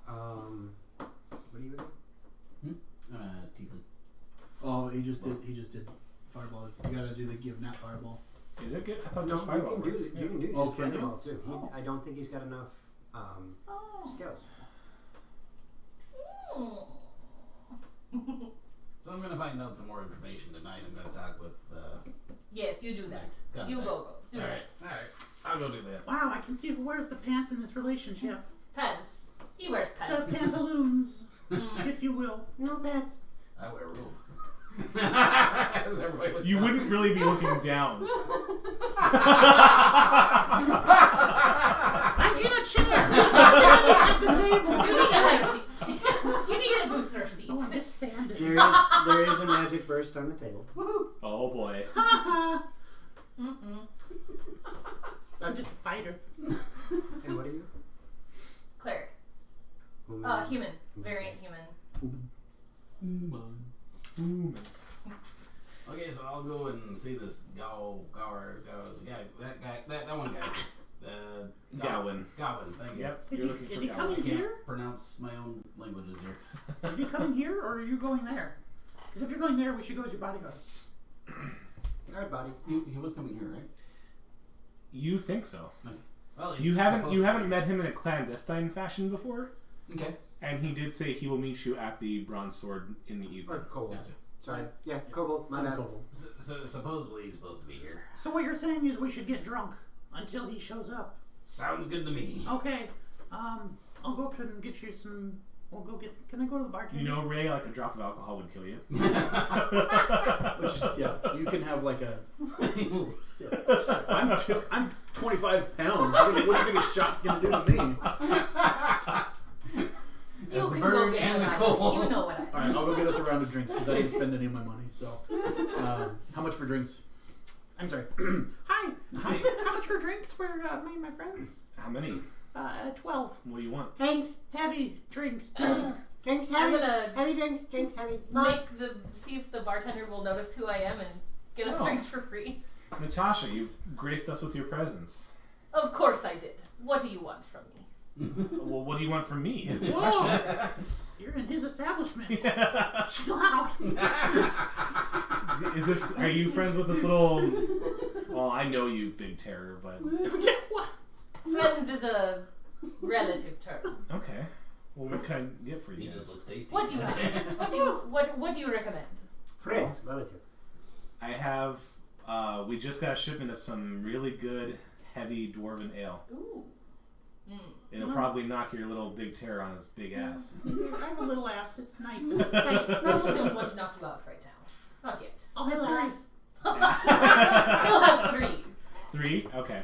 Speaker 5: What are you doing?
Speaker 7: Tiefling.
Speaker 3: Oh, he just did fireball. You gotta do the give Nat fireball.
Speaker 1: Is it good? I thought
Speaker 5: No,
Speaker 1: just
Speaker 5: you
Speaker 1: fireball
Speaker 5: can do
Speaker 1: works.
Speaker 5: you can do
Speaker 3: Oh,
Speaker 5: just
Speaker 3: can you?
Speaker 5: fireball too.
Speaker 3: Oh.
Speaker 5: I don't think he's got enough skills.
Speaker 7: So I'm gonna find out some more information tonight. I'm gonna talk with.
Speaker 2: Yes, you do that.
Speaker 7: Gun
Speaker 2: You
Speaker 7: back.
Speaker 2: go. Do
Speaker 7: All
Speaker 2: that.
Speaker 7: right. I'll go do that.
Speaker 8: Wow, I can see who wears the pants in this relationship.
Speaker 2: Pants. He wears
Speaker 8: The
Speaker 2: pants.
Speaker 8: pantaloons, if you will.
Speaker 5: No, that's
Speaker 7: I wear a robe. Is everybody looking
Speaker 1: You
Speaker 7: down?
Speaker 1: wouldn't really be looking down.
Speaker 8: I'm in a chair, standing at the table.
Speaker 2: You need a high seat. You need a booster seat.
Speaker 8: Oh, I'm just standing.
Speaker 5: there is a magic burst on the table.
Speaker 1: Oh boy.
Speaker 8: I'm just a fighter.
Speaker 5: And what are you?
Speaker 2: Cleric. Human. Variant human.
Speaker 7: Okay, so I'll go and see this Gower, the guy, that one guy.
Speaker 1: Gawain.
Speaker 7: Gawain, thank you.
Speaker 1: Yep.
Speaker 8: Is
Speaker 1: you're
Speaker 8: he-
Speaker 1: looking
Speaker 8: is
Speaker 1: for
Speaker 8: he
Speaker 1: Gawain.
Speaker 8: coming
Speaker 7: I can't
Speaker 8: here?
Speaker 7: pronounce my own languages here.
Speaker 8: Is he coming here, or are you going there? Because if you're going there, we should go as your bodyguards.
Speaker 5: Alright, buddy.
Speaker 7: He was coming here, right?
Speaker 1: You think so?
Speaker 7: Well, he's
Speaker 1: You haven't
Speaker 7: supposed to
Speaker 1: met
Speaker 7: be.
Speaker 1: him in a clandestine fashion before,
Speaker 7: Okay.
Speaker 1: and he did say he will meet you at the Bronze Sword in the evening.
Speaker 5: Or Kobold.
Speaker 7: Gotcha.
Speaker 5: Sorry. Yeah, Kobold. My
Speaker 3: I'm
Speaker 5: bad.
Speaker 3: Kobold.
Speaker 7: So supposedly he's supposed to be here.
Speaker 8: So what you're saying is we should get drunk until he shows up.
Speaker 7: Sounds good to me.
Speaker 8: Okay. I'll go up and get you some. We'll go get. Can I go to the bartender?
Speaker 1: You know, Ray, like a drop of alcohol would kill you.
Speaker 3: Which, yeah, you can have like a. I'm 25 pounds. What do you think a shot's gonna do to me?
Speaker 2: You
Speaker 7: As the
Speaker 2: can
Speaker 7: bird
Speaker 2: go get
Speaker 7: and the
Speaker 2: what I
Speaker 7: coal.
Speaker 2: want. You know what I
Speaker 3: All right, I'll go get us a round of drinks because I didn't spend any of my money. So, how much for drinks? I'm sorry.
Speaker 8: Hi.
Speaker 1: Hi.
Speaker 8: How much for drinks for me and my friends?
Speaker 1: How many?
Speaker 8: 12.
Speaker 1: What do you want?
Speaker 5: Drinks.
Speaker 8: Heavy drinks.
Speaker 5: Drinks
Speaker 2: I'm
Speaker 5: heavy.
Speaker 2: gonna
Speaker 5: Heavy drinks. Drinks heavy. Lots.
Speaker 2: see if the bartender will notice who I am and get us
Speaker 1: Oh.
Speaker 2: drinks for free.
Speaker 1: Natasha, you've graced us with your presence.
Speaker 2: Of course I did. What do you want from me?
Speaker 1: Well, what do you want from me? Is the
Speaker 8: Whoa.
Speaker 1: question.
Speaker 8: You're in his establishment. Chill out.
Speaker 1: Is this? Are you friends with this little? Well, I know you, Big Terror, but
Speaker 8: What?
Speaker 2: Friends is a relative term.
Speaker 1: okay. Well, what can I get for you
Speaker 7: He
Speaker 1: guys?
Speaker 7: just looks tasty.
Speaker 2: What do you have? What do you recommend?
Speaker 5: Friends. Relative.
Speaker 1: I have. We just got a shipment of some really good, heavy dwarven ale.
Speaker 2: Ooh.
Speaker 1: It'll probably knock your little Big Terror on his big ass.
Speaker 8: I have a little ass. It's nice.
Speaker 2: I probably don't want to knock you out right now. Not yet.
Speaker 8: I'll have 3.
Speaker 2: You'll have 3.
Speaker 1: 3? Okay.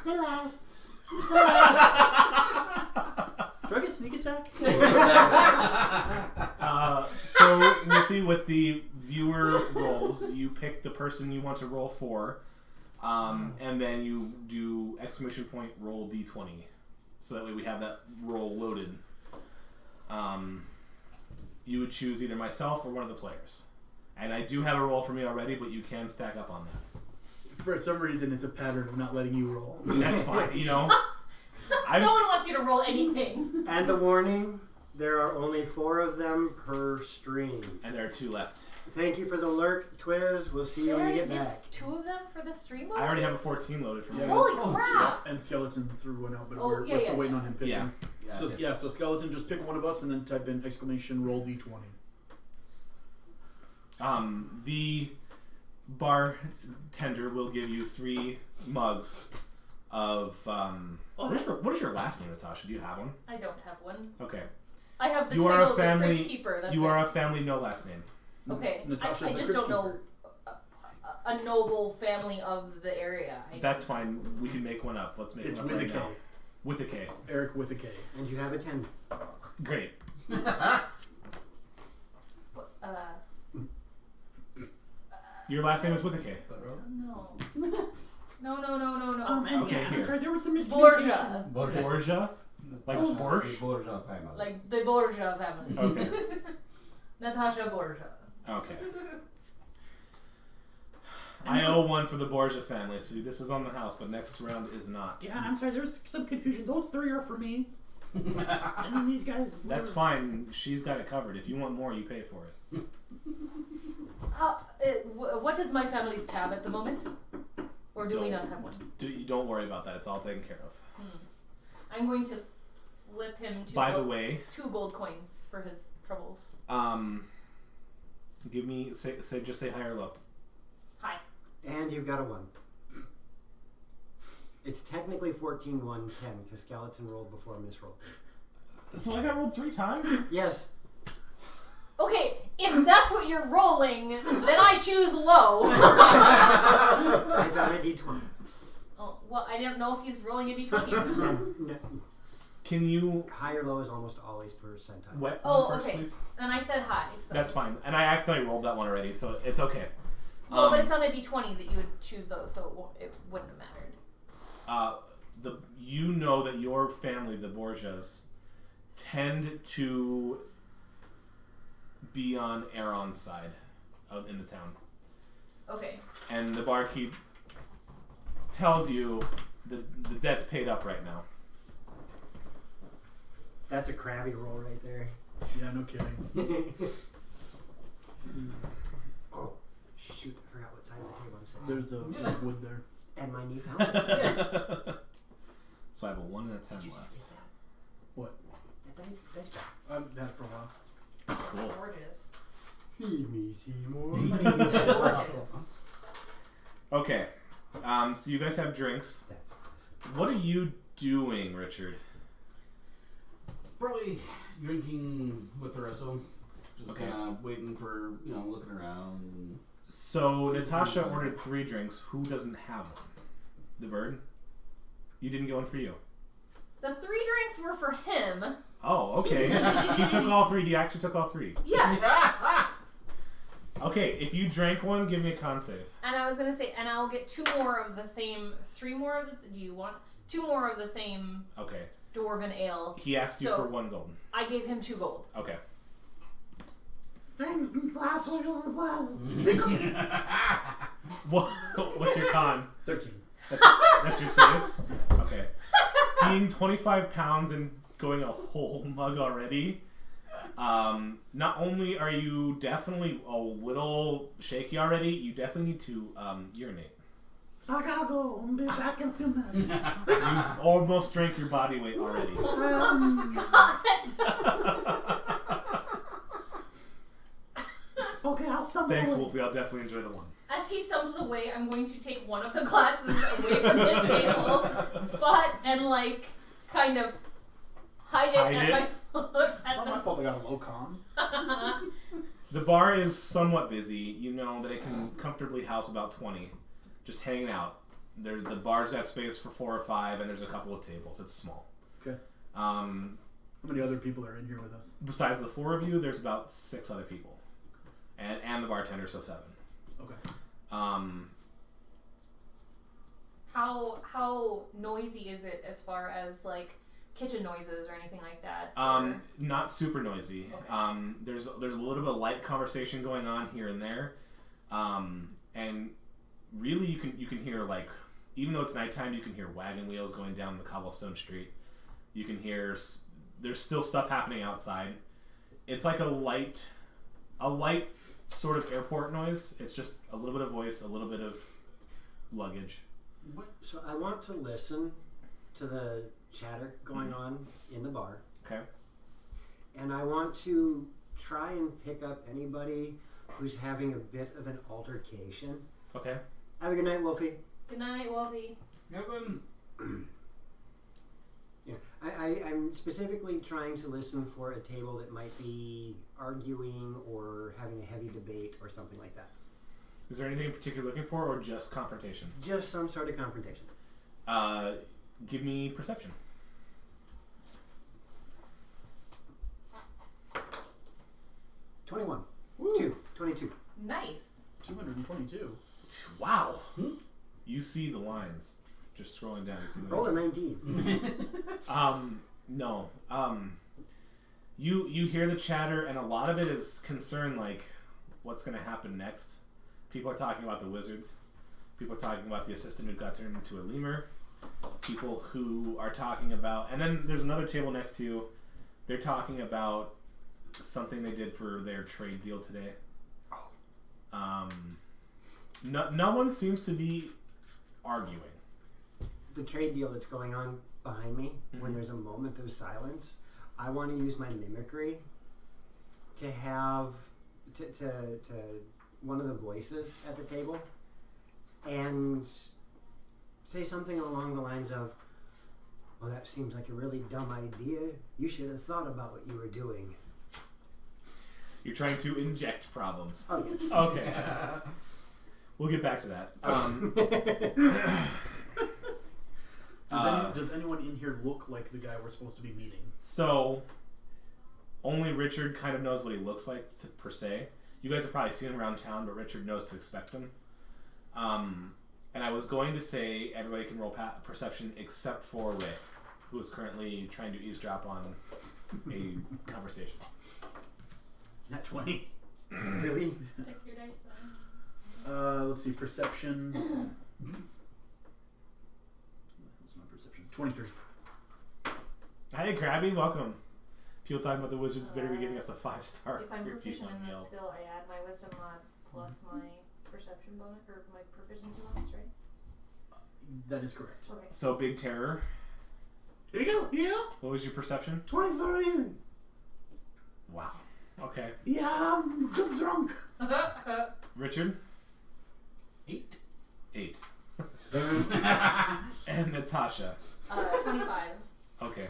Speaker 5: Little ass.
Speaker 3: Do I get sneak attack?
Speaker 1: So, Wolfie, with the viewer rolls, you pick the person you want to roll for, and then you do exclamation point roll d20. So that way we have that roll loaded. You would choose either myself or one of the players. And I do have a roll for me already, but you can stack up on that.
Speaker 3: For some reason, it's a pattern of not letting you roll.
Speaker 1: That's fine, you know.
Speaker 2: No one wants you to roll anything.
Speaker 5: And a warning. There are only 4 of them per stream.
Speaker 1: And there are 2 left.
Speaker 5: Thank you for the lurk, Twiz. We'll see you when you get back.
Speaker 2: 2 of them for the stream.
Speaker 1: I already have a 14 loaded for me.
Speaker 2: Holy crap!
Speaker 3: And Skeleton threw one out, but
Speaker 2: Oh,
Speaker 3: we're
Speaker 2: yeah,
Speaker 3: still
Speaker 2: yeah,
Speaker 3: waiting
Speaker 2: yeah.
Speaker 3: on him picking.
Speaker 1: Yeah.
Speaker 3: So Skeleton, just pick one of us and then type in exclamation roll d20.
Speaker 1: The bartender will give you 3 mugs of. What is your last name, Natasha? Do you have one?
Speaker 2: I don't have one.
Speaker 1: Okay.
Speaker 2: I have the
Speaker 1: You are
Speaker 2: title
Speaker 1: a
Speaker 2: of the
Speaker 1: family.
Speaker 2: Crypt Keeper. That's
Speaker 1: You
Speaker 2: it.
Speaker 1: are a family, no last name.
Speaker 2: Okay.
Speaker 3: Natasha,
Speaker 2: I
Speaker 3: the
Speaker 2: just
Speaker 3: Crypt
Speaker 2: don't know
Speaker 3: Keeper.
Speaker 2: a noble family of the area.
Speaker 1: That's fine. We can make one up. Let's make
Speaker 3: It's
Speaker 1: one up
Speaker 3: with
Speaker 1: right
Speaker 3: a K.
Speaker 1: now. With a K.
Speaker 3: Eric with a K.
Speaker 5: And you have a 10.
Speaker 1: Great. Your last name is with a K.
Speaker 2: No. No.
Speaker 8: And
Speaker 1: Okay,
Speaker 8: yeah, I'm
Speaker 1: here.
Speaker 8: sorry, there was some miscommunication.
Speaker 2: Borgia.
Speaker 1: Borgia? Like
Speaker 8: Oh.
Speaker 1: Porsche?
Speaker 4: The Borgia family.
Speaker 2: Like the Borgia family.
Speaker 1: Okay.
Speaker 2: Natasha Borgia.
Speaker 1: Okay. I owe one for the Borgia family, so this is on the house, but next round is not.
Speaker 8: Yeah, I'm sorry, there was some confusion. Those 3 are for me. And then these guys.
Speaker 1: That's fine. She's got it covered. If you want more, you pay for it.
Speaker 2: What is my family's tab at the moment? Or do we not have one?
Speaker 1: Don't worry about that. It's all taken care of.
Speaker 2: I'm going to flip him
Speaker 1: By the way,
Speaker 2: 2 gold coins for his troubles.
Speaker 1: give me just say high or low.
Speaker 2: Hi.
Speaker 5: And you've got a 1. It's technically 14, 1, 10 because Skeleton rolled before Misrolled.
Speaker 1: So I got rolled 3 times.
Speaker 5: Yes.
Speaker 2: Okay, if that's what you're rolling, then I choose low.
Speaker 5: It's on a d20.
Speaker 2: Oh, well, I don't know if he's rolling a d20.
Speaker 5: No,
Speaker 1: Can you
Speaker 5: high or low is almost always percentile.
Speaker 1: wet
Speaker 2: Oh,
Speaker 1: one first,
Speaker 2: okay.
Speaker 1: please?
Speaker 2: And I said hi. So.
Speaker 1: That's fine. And I accidentally rolled that one already, so it's okay.
Speaker 2: Well, but it's on a d20 that you would choose those, so it wouldn't have mattered.
Speaker 1: You know that your family, the Borgias, tend to be on Aaron's side out in the town.
Speaker 2: Okay.
Speaker 1: And the barkeep tells you the debt's paid up right now.
Speaker 5: That's a crabby roll right there.
Speaker 3: Yeah, no kidding.
Speaker 5: Oh, shoot, I forgot what side of the table I'm sitting.
Speaker 3: There's wood there.
Speaker 5: And my knee fell.
Speaker 1: So I have a 1 and a 10 left.
Speaker 3: What?
Speaker 5: That's
Speaker 3: I've had it for a while.
Speaker 1: Cool.
Speaker 2: Gorgeous.
Speaker 5: Feed me, Seymour.
Speaker 2: Gorgeous.
Speaker 1: Okay. So you guys have drinks.
Speaker 5: That's awesome.
Speaker 1: What are you doing, Richard?
Speaker 7: Probably drinking with the rest of them. Just
Speaker 1: Okay.
Speaker 7: kind of waiting for, looking around.
Speaker 1: So Natasha ordered 3 drinks. Who doesn't have one? The bird? You didn't get one for you.
Speaker 2: The 3 drinks were for him.
Speaker 1: Oh, okay. He took all 3. He actually took all 3.
Speaker 2: Yes.
Speaker 1: Okay, if you drank one, give me a con save.
Speaker 2: And I was gonna say, and I'll get 2 more of the same. 3 more of the. Do you want 2 more of the same
Speaker 1: Okay.
Speaker 2: dwarven ale?
Speaker 1: He asked you
Speaker 2: So-
Speaker 1: for 1 gold.
Speaker 2: I gave him 2 gold.
Speaker 1: Okay.
Speaker 8: Thanks, last one of the blast.
Speaker 1: What's your con?
Speaker 3: 13.
Speaker 1: That's your save? Okay. Being 25 pounds and going a whole mug already, not only are you definitely a little shaky already, you definitely need to urinate.
Speaker 8: I gotta go. I'll be back in a few minutes.
Speaker 1: You've almost drank your body weight already.
Speaker 8: Okay, I'll stumble
Speaker 1: Thanks,
Speaker 8: away.
Speaker 1: Wolfie. I'll definitely enjoy the one.
Speaker 2: As he stumbles away, I'm going to take one of the glasses away from his table spot and kind of hide it
Speaker 1: Hide
Speaker 2: at
Speaker 1: it?
Speaker 2: my foot.
Speaker 3: It's not my fault I got a low con.
Speaker 1: The bar is somewhat busy. You know that it can comfortably house about 20, just hanging out. The bar's got space for 4 or 5, and there's a couple of tables. It's small.
Speaker 3: Okay. How many other people are in here with us?
Speaker 1: Besides the 4 of you, there's about 6 other people, and the bartender, so 7.
Speaker 3: Okay.
Speaker 2: How noisy is it as far as kitchen noises or anything like that?
Speaker 1: Not super noisy.
Speaker 2: Okay.
Speaker 1: There's a little bit of light conversation going on here and there, and really you can hear even though it's nighttime, you can hear wagon wheels going down the cobblestone street. You can hear there's still stuff happening outside. It's like a light sort of airport noise. It's just a little bit of voice, a little bit of luggage.
Speaker 5: So I want to listen to the chatter going on in the bar.
Speaker 1: Okay.
Speaker 5: And I want to try and pick up anybody who's having a bit of an altercation.
Speaker 1: Okay.
Speaker 5: Have a good night, Wolfie.
Speaker 2: Good night, Wolfie.
Speaker 5: Yeah, I'm specifically trying to listen for a table that might be arguing or having a heavy debate or something like that.
Speaker 1: Is there anything in particular you're looking for, or just confrontation?
Speaker 5: Just some sort of confrontation.
Speaker 1: Give me perception.
Speaker 5: 21.
Speaker 1: Woo.
Speaker 5: 22.
Speaker 2: Nice.
Speaker 3: 222.
Speaker 1: Wow. You see the lines. Just scrolling down. You see the
Speaker 5: Roll a
Speaker 1: lines.
Speaker 5: 19.
Speaker 1: No. You hear the chatter, and a lot of it is concern, like, what's going to happen next. People are talking about the wizards. People are talking about the assistant who got turned into a lemur. People who are talking about... And then there's another table next to you. They're talking about something they did for their trade deal today. No one seems to be arguing.
Speaker 5: The trade deal that's going on behind me, when there's a moment of silence, I want to use my mimicry to have to one of the voices at the table and say something along the lines of, "Well, that seems like a really dumb idea. You should have thought about what you were doing."
Speaker 1: You're trying to inject problems.
Speaker 5: Oh, yes.
Speaker 1: Okay. We'll get back to that.
Speaker 3: Does anyone in here look like the guy we're supposed to be meeting?
Speaker 1: So, only Richard kind of knows what he looks like, per se. You guys have probably seen him around town, but Richard knows to expect him. And I was going to say everybody can roll perception except for Ray, who is currently trying to eavesdrop on a conversation.
Speaker 3: Nat 20.
Speaker 5: Really?
Speaker 2: Check your dice then.
Speaker 3: Let's see, perception. What's my perception? 23.
Speaker 1: Hey, Krabby, welcome. People talking about the wizards better be giving us a 5-star
Speaker 2: If I'm
Speaker 1: review
Speaker 2: proficient
Speaker 1: on
Speaker 2: in that
Speaker 1: Yelp.
Speaker 2: skill, I add my wisdom mod plus my perception bonus, or my proficiency bonus, right?
Speaker 3: That is correct.
Speaker 2: Okay.
Speaker 1: So, Big Terror,
Speaker 3: Here you go. Yeah.
Speaker 1: what was your perception?
Speaker 3: 23.
Speaker 1: Wow. Okay.
Speaker 3: Yeah, I'm too drunk.
Speaker 1: Richard?
Speaker 7: 8.
Speaker 1: 8. And Natasha?
Speaker 2: 25.
Speaker 1: Okay.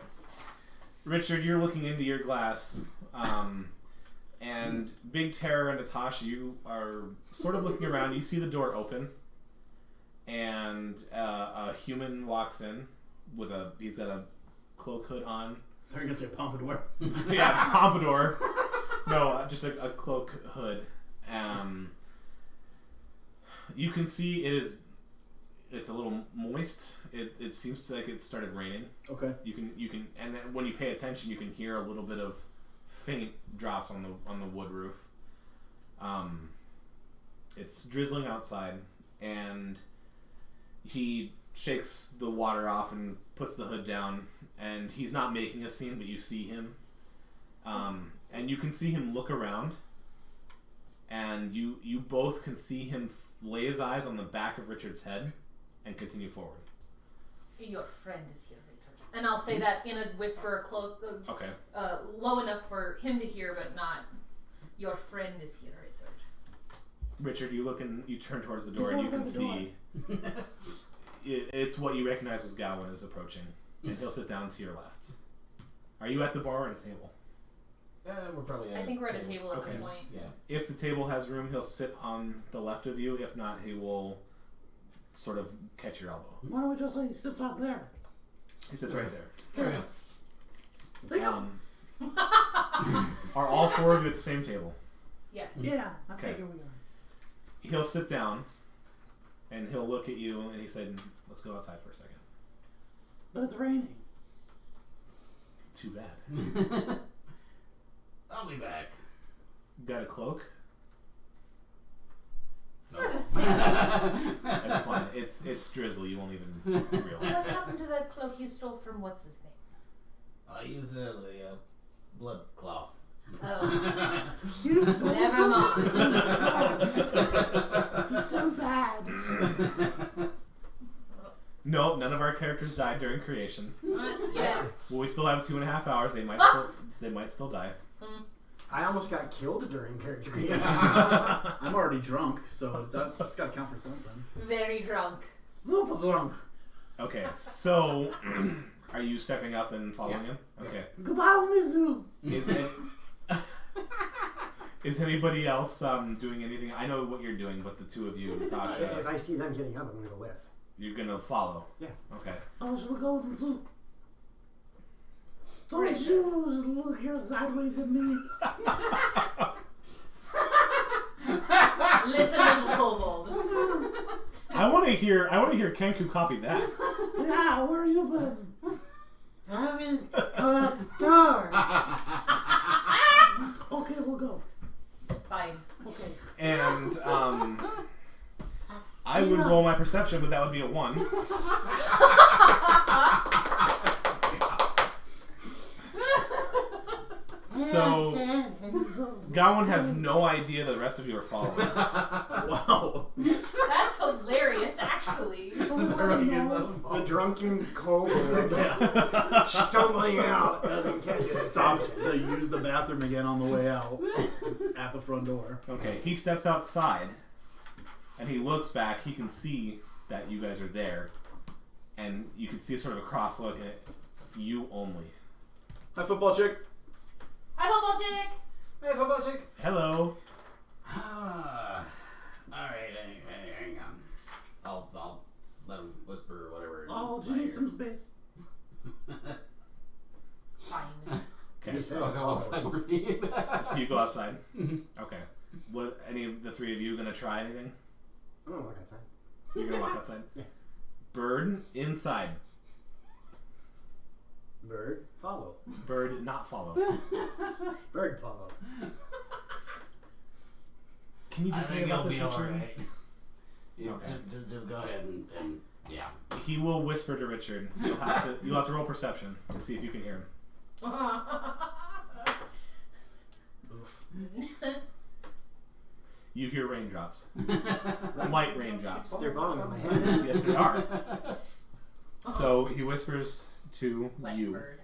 Speaker 1: Richard, you're looking into your glass, and Big Terror and Natasha, you are sort of looking around. You see the door open, and a human walks in he's got a cloak hood on.
Speaker 3: They're gonna say pompadour.
Speaker 1: Yeah, pompadour. No, just a cloak hood. You can see it's a little moist. It seems like it started raining.
Speaker 3: Okay.
Speaker 1: You can, and then when you pay attention, you can hear a little bit of faint drops on the wood roof. It's drizzling outside, and he shakes the water off and puts the hood down. And he's not making a scene, but you see him, and you can see him look around, and you both can see him lay his eyes on the back of Richard's head, and continue forward.
Speaker 2: Your friend is here, Richard. And I'll say that in a whisper, close,
Speaker 1: Okay.
Speaker 2: low enough for him to hear, but not. Your friend is here, Richard.
Speaker 1: Richard, you look and you turn towards the door, and you can see it's what you recognize as Gowan is approaching, and he'll sit down to your left. Are you at the bar or at a table?
Speaker 7: We're probably at
Speaker 2: I think we're at a table at
Speaker 1: Okay.
Speaker 2: this point.
Speaker 7: Yeah.
Speaker 1: If the table has room, he'll sit on the left of you. If not, he will sort of catch your elbow.
Speaker 8: Why don't we just say he sits right there?
Speaker 1: He sits right there.
Speaker 8: Carry on. There you go.
Speaker 1: Are all four of you at the same table?
Speaker 2: Yes.
Speaker 8: Yeah, I
Speaker 1: Okay.
Speaker 8: figure we are.
Speaker 1: He'll sit down, and he'll look at you, and he said, "Let's go outside for a second."
Speaker 8: But it's raining.
Speaker 1: Too bad.
Speaker 7: I'll be back.
Speaker 1: Got a cloak?
Speaker 7: No.
Speaker 1: That's fine. It's drizzly. You won't even realize
Speaker 2: What
Speaker 1: it.
Speaker 2: happened to that cloak you stole from what's his name?
Speaker 7: I used it as a blood cloth.
Speaker 2: Oh,
Speaker 8: You stole
Speaker 2: never mind.
Speaker 8: He's so bad.
Speaker 1: No, none of our characters died during creation.
Speaker 2: Yeah.
Speaker 1: Well, we still have 2.5 hours. They might still die.
Speaker 5: I almost got killed during character creation.
Speaker 3: I'm already drunk, so that's got to count for something.
Speaker 2: Very drunk.
Speaker 3: Super drunk.
Speaker 1: Okay, so are you stepping up and following him? Okay.
Speaker 8: Goodbye, Mizu.
Speaker 1: Is anybody else doing anything? I know what you're doing, but the two of you,
Speaker 5: If
Speaker 1: Natasha,
Speaker 5: I see them getting up, I'm gonna go with.
Speaker 1: you're gonna follow.
Speaker 5: Yeah.
Speaker 1: Okay.
Speaker 8: Oh, should we go with him too? Don't
Speaker 2: Right.
Speaker 8: you look here sideways at me.
Speaker 2: Listen, little kobold.
Speaker 1: I want to hear Kenku copy that.
Speaker 8: Yeah, where you been? I haven't come out the door. Okay, we'll go.
Speaker 2: Fine.
Speaker 8: Okay.
Speaker 1: And I would roll my perception, but that would be a 1. So Gawain has no idea that the rest of you are following.
Speaker 3: Wow.
Speaker 2: That's hilarious, actually.
Speaker 5: The drunken kobold
Speaker 3: Yeah.
Speaker 5: stumbling out doesn't catch it.
Speaker 3: Stops to use the bathroom again on the way out at the front door.
Speaker 1: Okay, he steps outside and he looks back. He can see that you guys are there, and you can see sort of a cross look at you only.
Speaker 3: Hi, football chick.
Speaker 2: Hi, football chick.
Speaker 7: Hey, football chick.
Speaker 1: Hello.
Speaker 7: Alright, hang on. I'll let him whisper or whatever.
Speaker 8: Oh, do you need some space?
Speaker 2: Fine.
Speaker 1: Okay,
Speaker 5: You said
Speaker 7: I'll go off
Speaker 5: follow.
Speaker 7: my morphine.
Speaker 1: so you go outside. Okay. What? Any of the 3 of you gonna try anything?
Speaker 5: I'm gonna walk outside.
Speaker 1: You're gonna walk outside.
Speaker 5: Yeah.
Speaker 1: Bird inside.
Speaker 5: Bird, follow.
Speaker 1: Bird not follow.
Speaker 5: Bird, follow.
Speaker 1: Can you just say about this, Richard?
Speaker 7: You
Speaker 1: Okay.
Speaker 7: just go ahead and yeah.
Speaker 1: He will whisper to Richard. You'll have to roll perception to see if you can hear him. You hear raindrops. Light raindrops.
Speaker 5: They're falling on my head.
Speaker 1: Yes, they are. So he whispers to
Speaker 2: Wet
Speaker 1: you.
Speaker 2: bird.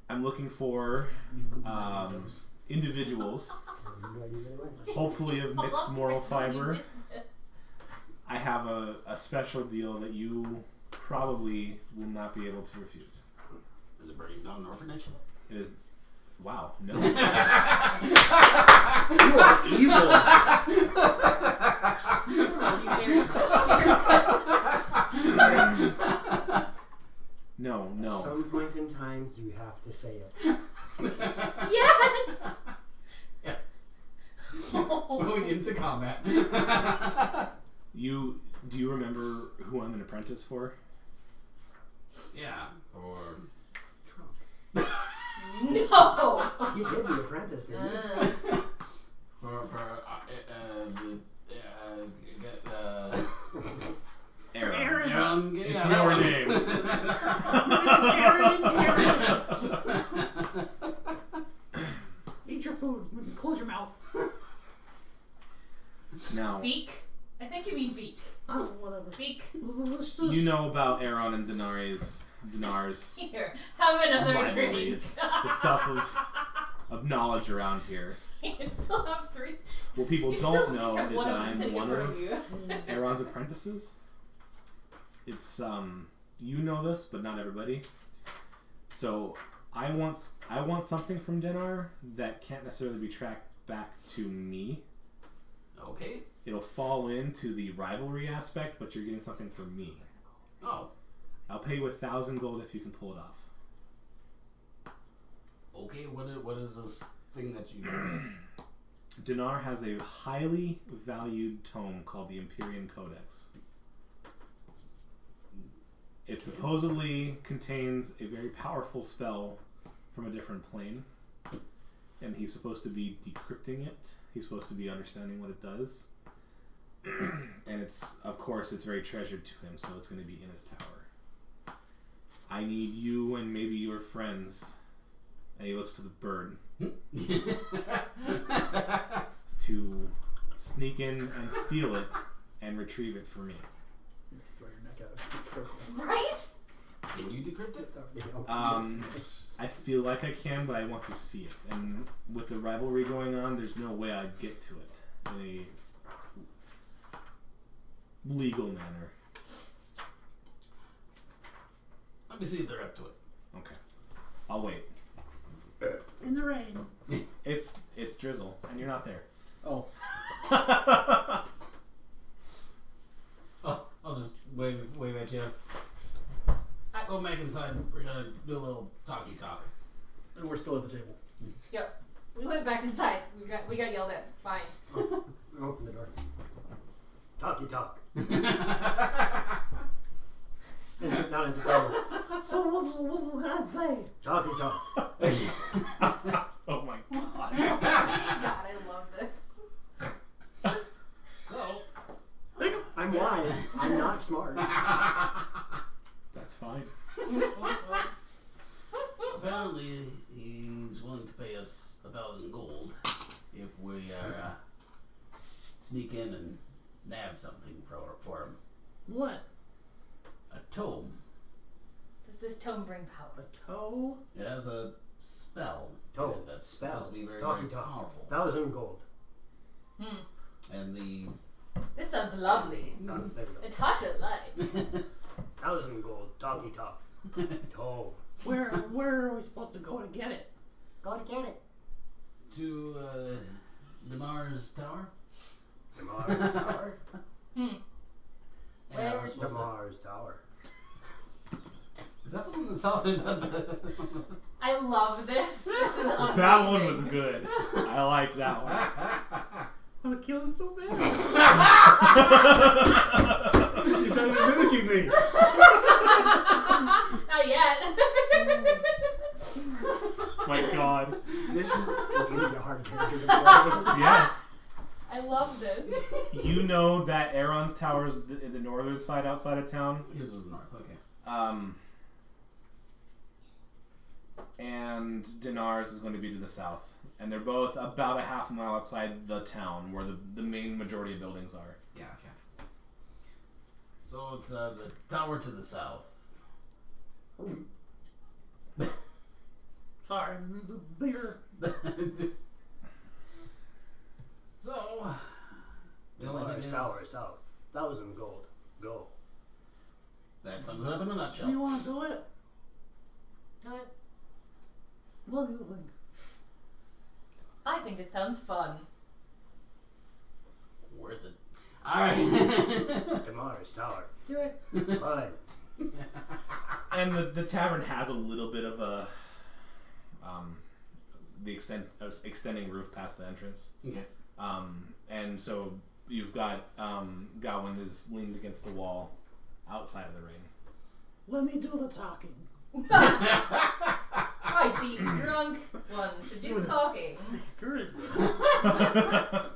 Speaker 1: I'm looking for individuals, hopefully of mixed moral fiber. I have a special deal that you probably will not be able to refuse.
Speaker 7: Is it burning down an orphanage?
Speaker 1: It is. Wow, no.
Speaker 3: You are evil.
Speaker 1: No.
Speaker 5: At some point in time, you have to say it.
Speaker 2: Yes!
Speaker 7: Going into combat.
Speaker 1: Do you remember who I'm an apprentice for?
Speaker 7: Yeah. Or
Speaker 5: Trump.
Speaker 2: No!
Speaker 5: You did the apprentice, didn't you?
Speaker 7: for
Speaker 1: Aaron.
Speaker 7: it's
Speaker 1: It's your name.
Speaker 8: Eat your food. Close your mouth.
Speaker 1: Now,
Speaker 2: Beak? I think you mean beak.
Speaker 8: Oh, whatever.
Speaker 2: Beak.
Speaker 8: Let's just...
Speaker 1: you know about Aaron and Dinar's
Speaker 2: Here, have another
Speaker 1: rivalry.
Speaker 2: drink.
Speaker 1: It's the stuff of knowledge around here.
Speaker 2: You still have 3.
Speaker 1: What people
Speaker 2: You
Speaker 1: don't
Speaker 2: still
Speaker 1: know
Speaker 2: have
Speaker 1: is
Speaker 2: one
Speaker 1: that
Speaker 2: of them
Speaker 1: I'm
Speaker 2: sitting in
Speaker 1: one
Speaker 2: front
Speaker 1: of
Speaker 2: you.
Speaker 1: Aaron's apprentices. It's you know this, but not everybody. So I want something from Dinar that can't necessarily be tracked back to me.
Speaker 7: Okay.
Speaker 1: It'll fall into the rivalry aspect, but you're getting something from me.
Speaker 7: Oh.
Speaker 1: I'll pay you 1,000 gold if you can pull it off.
Speaker 7: Okay. What is this thing that you do?
Speaker 1: Dinar has a highly valued tome called the Imperium Codex. It supposedly contains a very powerful spell from a different plane, and he's supposed to be decrypting it. He's supposed to be understanding what it does. And it's very treasured to him, so it's going to be in his tower. I need you and maybe your friends, and he looks to the bird, to sneak in and steal it and retrieve it for me.
Speaker 3: Throw your neck out. Be careful.
Speaker 2: Right?
Speaker 7: Can you decrypt it?
Speaker 1: I feel like I can, but I want to see it. And with the rivalry going on, there's no way I'd get to it in a legal manner.
Speaker 7: Let me see if they're up to it.
Speaker 1: Okay. I'll wait.
Speaker 8: In the rain.
Speaker 1: It's drizzle, and you're not there.
Speaker 3: Oh.
Speaker 7: Oh, I'll just wave at you. Go back inside. We're gonna do a little talky talk.
Speaker 3: And we're still at the table.
Speaker 2: Yep. We went inside. We got yelled at. Fine.
Speaker 5: Open the door. Talky talk. And sit down at the table.
Speaker 8: So what will I say?
Speaker 5: Talky talk.
Speaker 1: Oh my god.
Speaker 2: God, I love this.
Speaker 7: So,
Speaker 5: I'm wise. I'm not smart.
Speaker 1: That's fine.
Speaker 7: apparently he's willing to pay us 1,000 gold if we sneak in and nab something for him.
Speaker 8: What?
Speaker 7: A tome.
Speaker 2: Does this tome bring power?
Speaker 8: A toe?
Speaker 7: It has a spell.
Speaker 5: Tome.
Speaker 7: That's
Speaker 5: Spell.
Speaker 7: supposed to be very,
Speaker 5: Talky
Speaker 7: very
Speaker 5: talk.
Speaker 7: powerful.
Speaker 5: 1,000 gold.
Speaker 7: And the
Speaker 2: This sounds lovely.
Speaker 5: There we go.
Speaker 2: Natasha lied.
Speaker 5: 1,000 gold. Talky talk. Tome.
Speaker 8: Where are we supposed to go to get it?
Speaker 5: Go to get it.
Speaker 7: to Damar's tower.
Speaker 5: Damar's tower.
Speaker 7: Yeah, we're
Speaker 5: Where's
Speaker 7: supposed to-
Speaker 5: Damar's tower?
Speaker 7: Is that the one in the south? Is that the?
Speaker 2: I love this. This is amazing.
Speaker 1: That one was good. I liked that one.
Speaker 8: I'm gonna kill him so bad.
Speaker 3: He's not even mimicking me.
Speaker 2: Not yet.
Speaker 1: My god.
Speaker 5: This is gonna be a hard character to play.
Speaker 1: Yes.
Speaker 2: I love this.
Speaker 1: You know that Aaron's tower is in the northern side outside of town.
Speaker 7: His was north. Okay.
Speaker 1: And Dinar's is going to be to the south. And they're both about a half mile outside the town where the main majority of buildings are.
Speaker 7: Yeah. Okay. So it's the tower to the south.
Speaker 8: Sorry, the bigger.
Speaker 7: So the only thing
Speaker 5: Damar's
Speaker 7: is
Speaker 5: tower south. 1,000 gold. Go.
Speaker 7: that sums it up in a
Speaker 8: Do you
Speaker 7: nutshell.
Speaker 8: want to do it? What do you think?
Speaker 2: I think it sounds fun.
Speaker 7: Worth it. All right.
Speaker 5: Damar's tower.
Speaker 2: Do it.
Speaker 5: Fine.
Speaker 1: And the tavern has a little bit of a extending roof past the entrance.
Speaker 7: Okay.
Speaker 1: And so you've got Gawain is leaned against the wall outside of the ring.
Speaker 8: Let me do the talking.
Speaker 2: Right, the drunk one to do talking.
Speaker 8: Charisma.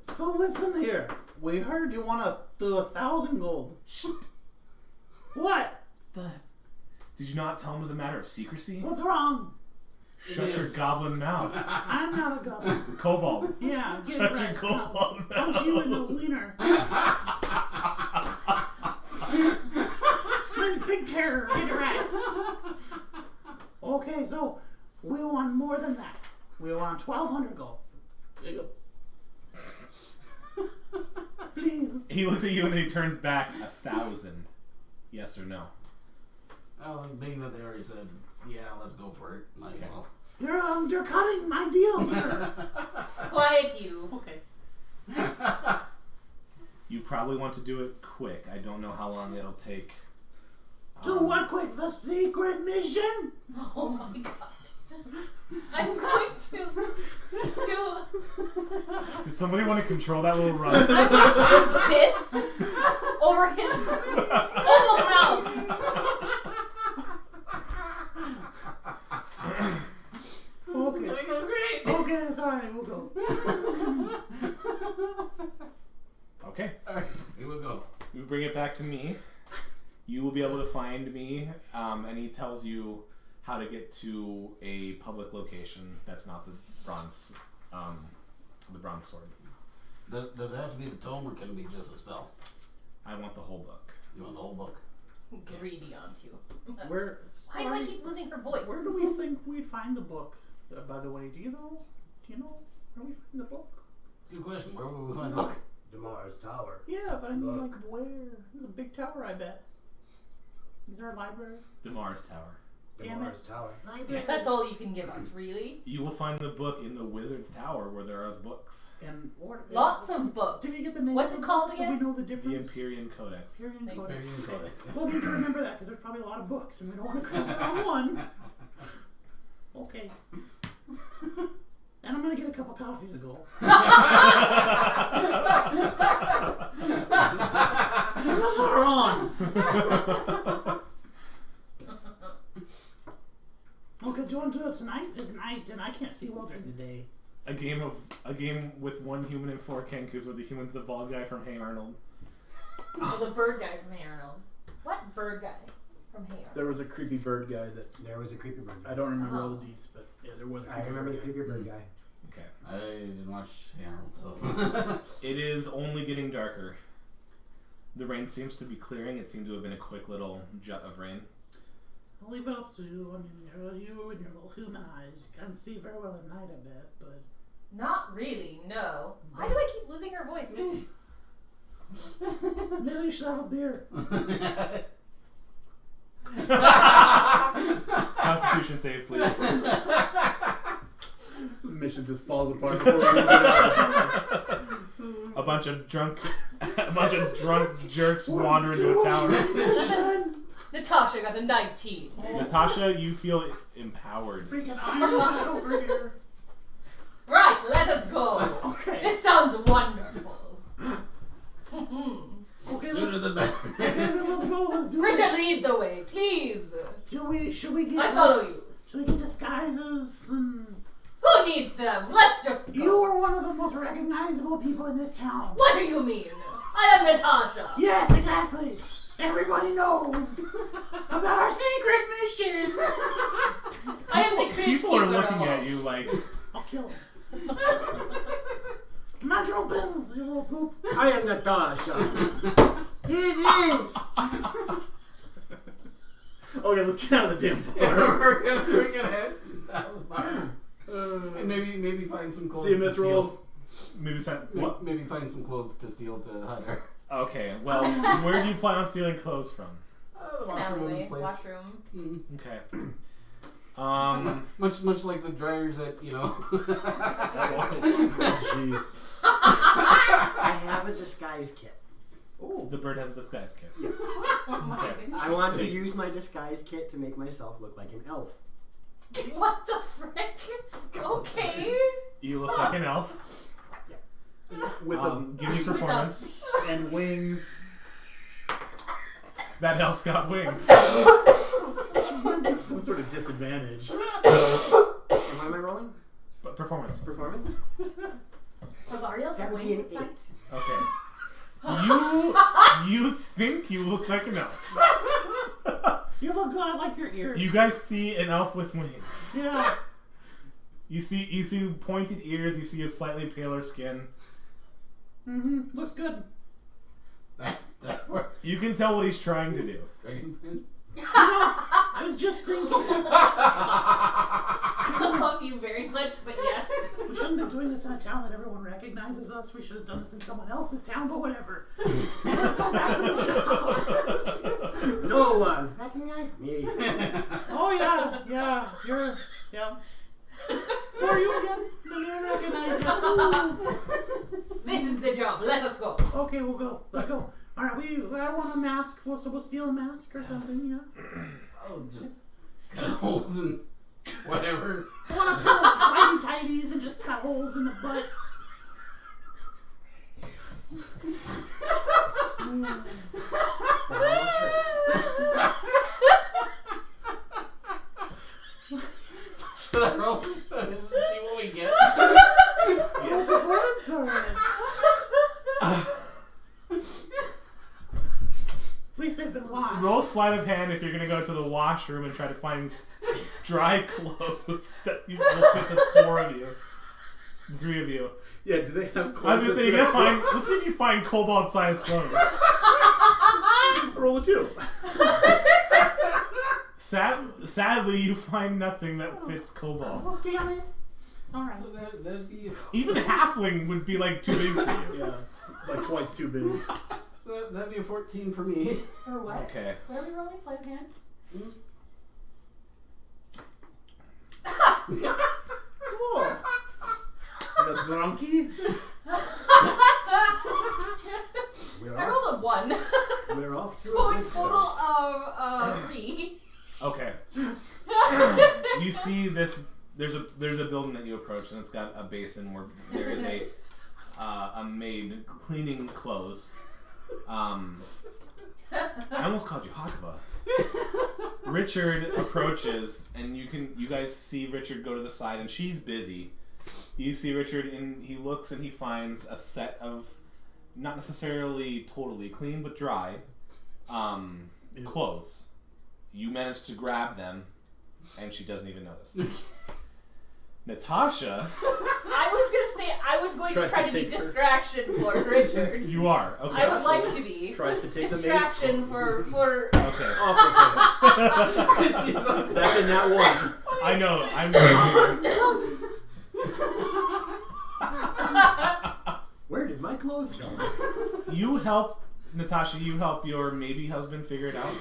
Speaker 8: So listen here. We heard you want to do 1,000 gold. What?
Speaker 1: Did you not tell him it was a matter of secrecy?
Speaker 8: What's wrong?
Speaker 1: Shut
Speaker 7: It
Speaker 1: your
Speaker 7: is.
Speaker 1: goblin mouth.
Speaker 8: I'm not a goblin.
Speaker 1: Kobold.
Speaker 8: Yeah, get
Speaker 1: Shut
Speaker 8: it
Speaker 1: your
Speaker 8: right.
Speaker 1: goblin
Speaker 8: Punch you in the wiener. Brings big terror. Get it right. Okay, so we want more than that. We want 1,200 gold. Please.
Speaker 1: He looks at you and then he turns back 1,000. Yes or no?
Speaker 7: Well, being that they already said, yeah, let's go for it. Might as
Speaker 1: Okay.
Speaker 7: well.
Speaker 8: You're cutting my deal here.
Speaker 2: Quiet you.
Speaker 8: Okay.
Speaker 1: You probably want to do it quick. I don't know how long it'll take.
Speaker 8: Do what quick? The secret mission?
Speaker 2: Oh my god. I'm going to do.
Speaker 1: Does somebody want to control that little run?
Speaker 2: I'm going to do this over his whole mouth.
Speaker 8: Okay.
Speaker 7: Gonna go great.
Speaker 8: Okay, sorry, we'll go.
Speaker 1: Okay.
Speaker 7: Alright, here we go.
Speaker 1: You bring it back to me. You will be able to find me, and he tells you how to get to a public location that's not the bronze sword.
Speaker 7: Does it have to be the tome, or can it be just a spell?
Speaker 1: I want the whole book.
Speaker 7: You want the whole book?
Speaker 2: Greedy aren't you?
Speaker 8: Where?
Speaker 2: Why do I keep losing her voice?
Speaker 8: Where do we think we'd find the book? By the way, do you know where we find the book?
Speaker 7: Good question. Where would we find the book?
Speaker 5: Damar's tower.
Speaker 8: Yeah, but I mean,
Speaker 5: Book.
Speaker 8: like, where? The big tower, I bet. Is there a library?
Speaker 1: Damar's Tower.
Speaker 8: Damn
Speaker 5: Damar's tower.
Speaker 2: That's all you can give us, really?
Speaker 1: You will find the book in the Wizard's Tower where there are books.
Speaker 8: And
Speaker 2: Lots of books.
Speaker 8: Did we get the name?
Speaker 2: What's
Speaker 8: of
Speaker 2: it
Speaker 8: the
Speaker 2: called
Speaker 8: book so
Speaker 2: again?
Speaker 8: we know the
Speaker 1: The
Speaker 8: difference.
Speaker 1: Imperium Codex.
Speaker 8: Imperium
Speaker 2: Thank you.
Speaker 8: Codex.
Speaker 7: Imperium
Speaker 8: Okay.
Speaker 7: Codex, yeah.
Speaker 8: Well, we need to remember that because there's probably a lot of books, and we don't want to crap on one. Okay. And I'm gonna get a cup of coffee to go. What's wrong? Okay, do you want to do it tonight? It's night, and I can't see well during the day.
Speaker 1: A game with one human and 4 Kenkus, where the human's the bald guy from Hey Arnold.
Speaker 2: Oh, the bird guy from Hey Arnold. What bird guy from Hey Arnold?
Speaker 3: There was a creepy bird guy that
Speaker 5: There was a creepy bird guy.
Speaker 3: I don't remember all the deets, but yeah, there was. A
Speaker 5: I
Speaker 3: creepy
Speaker 5: remember the
Speaker 3: bird guy.
Speaker 5: creepy bird guy.
Speaker 1: Okay.
Speaker 7: I didn't watch Hey Arnold, so.
Speaker 1: It is only getting darker. The rain seems to be clearing. It seemed to have been a quick little jet of rain.
Speaker 8: I'll leave it up to you. I mean, you and your little human eyes can't see very well at night, I bet, but...
Speaker 2: Not really, no. Why do I keep losing her voice?
Speaker 8: Maybe you should have a beer.
Speaker 1: Constitution save, please.
Speaker 3: This mission just falls apart before we get out.
Speaker 1: A bunch of drunk jerks wander into a tower.
Speaker 2: Natasha got a 19.
Speaker 1: Natasha, you feel empowered.
Speaker 8: Freaking iron over here.
Speaker 2: Right, let us go.
Speaker 8: Okay.
Speaker 2: This sounds wonderful.
Speaker 8: Okay,
Speaker 7: Sooner the better.
Speaker 8: okay, then let's go. Let's do
Speaker 2: Richard,
Speaker 8: it.
Speaker 2: lead the way, please.
Speaker 8: Should we get...
Speaker 2: I follow you.
Speaker 8: Should we get disguises and...
Speaker 2: Who needs them? Let's just go.
Speaker 8: You are one of the most recognizable people in this town.
Speaker 2: What do you mean? I am Natasha.
Speaker 8: Yes, exactly. Everybody knows about our secret mission.
Speaker 2: I am the crypt
Speaker 1: People are
Speaker 2: keeper
Speaker 1: looking
Speaker 2: of
Speaker 1: at
Speaker 2: all.
Speaker 1: you like,
Speaker 8: I'll kill him. Mind your own business, you little poop.
Speaker 5: I am Natasha.
Speaker 8: It is.
Speaker 3: Okay, let's get out of the damn bar.
Speaker 7: We're gonna head out of the bar. And maybe find some clothes.
Speaker 3: See you,
Speaker 7: to
Speaker 3: Miss
Speaker 7: steal.
Speaker 3: Roll.
Speaker 1: maybe what?
Speaker 7: Maybe find some clothes to steal to hide her.
Speaker 1: Okay, well, where do you plan on stealing clothes from?
Speaker 7: The
Speaker 2: An
Speaker 7: washroom
Speaker 2: alleyway,
Speaker 7: place.
Speaker 2: washroom.
Speaker 1: Okay.
Speaker 7: Much like the dryers at
Speaker 3: Jeez.
Speaker 5: I have a disguise kit.
Speaker 3: Oh.
Speaker 1: The bird has a disguise kit.
Speaker 2: Oh my
Speaker 1: Okay.
Speaker 2: goodness.
Speaker 5: I want to use my disguise kit to make myself look like an elf.
Speaker 2: What the frick? Okay.
Speaker 1: You look like an elf.
Speaker 3: With
Speaker 1: Give me performance.
Speaker 3: and wings.
Speaker 1: That elf's got wings.
Speaker 3: Some sort of disadvantage.
Speaker 5: And what am I rolling?
Speaker 1: But performance.
Speaker 5: Performance?
Speaker 2: Bavarios
Speaker 5: That
Speaker 2: have
Speaker 5: would be an
Speaker 2: wings
Speaker 5: 8.
Speaker 2: inside?
Speaker 1: Okay. You think you look like an elf.
Speaker 8: You look good. I like your ears.
Speaker 1: You guys see an elf with wings.
Speaker 8: Yeah.
Speaker 1: You see pointed ears. You see a slightly paler skin.
Speaker 8: Mm-hmm. Looks good.
Speaker 7: that works.
Speaker 1: You can tell what he's trying to do.
Speaker 7: Dragon Prince.
Speaker 8: I was just thinking.
Speaker 2: I love you very much, but yes.
Speaker 8: We shouldn't be doing this in a town that everyone recognizes us. We should have done this in someone else's town, but whatever. Let's go back to the job.
Speaker 5: No one recognize me.
Speaker 8: Oh, yeah. Yeah. You're... Yeah. Who are you again? I don't even recognize you.
Speaker 2: This is the job. Let us go.
Speaker 8: Okay, we'll go. Let's go. All right, I want a mask. So we'll steal a mask or something, yeah.
Speaker 7: Oh, just cut holes and whatever.
Speaker 8: I want a pair of whitey tighties and just cut holes in the butt.
Speaker 7: Should I roll percentage to see what we get?
Speaker 8: Yes. Performance or... At least they've been washed.
Speaker 1: Roll sleight of hand if you're gonna go to the washroom and try to find dry clothes that will fit the 4 of you, the 3 of you.
Speaker 3: Yeah, do they have clothes?
Speaker 1: I was gonna say,
Speaker 3: that fit?
Speaker 1: let's see if you find cobalt-sized clothes.
Speaker 3: Roll a 2.
Speaker 1: Sadly, you find nothing that fits cobalt.
Speaker 8: Oh, damn it. All right.
Speaker 7: So that'd be
Speaker 1: Even halfling would be like too big for you.
Speaker 3: Yeah, like twice too big.
Speaker 7: so that'd be a 14 for me.
Speaker 2: For what?
Speaker 1: Okay.
Speaker 2: What are we rolling? Sleight of hand?
Speaker 3: Cool. You got Zronki?
Speaker 5: We're
Speaker 2: I
Speaker 5: off.
Speaker 2: rolled a 1.
Speaker 5: We're off.
Speaker 2: So a total of 3.
Speaker 1: Okay. You see this there's a building that you approach, and it's got a basin where there is a maid cleaning clothes. I almost called you Hakuba. Richard approaches, and you guys see Richard go to the side, and she's busy. You see Richard, and he looks and he finds a set of, not necessarily totally clean, but dry, clothes. You manage to grab them, and she doesn't even notice. Natasha.
Speaker 2: I was going to try to be distraction for Richard.
Speaker 1: You are. Okay.
Speaker 2: I would like to be.
Speaker 3: Tries to take
Speaker 2: distraction
Speaker 3: the maid's
Speaker 2: for.
Speaker 1: Okay.
Speaker 3: That's in that one.
Speaker 1: I know.
Speaker 5: Where did my clothes go?
Speaker 1: You help, Natasha. You help your maybe husband figure it out.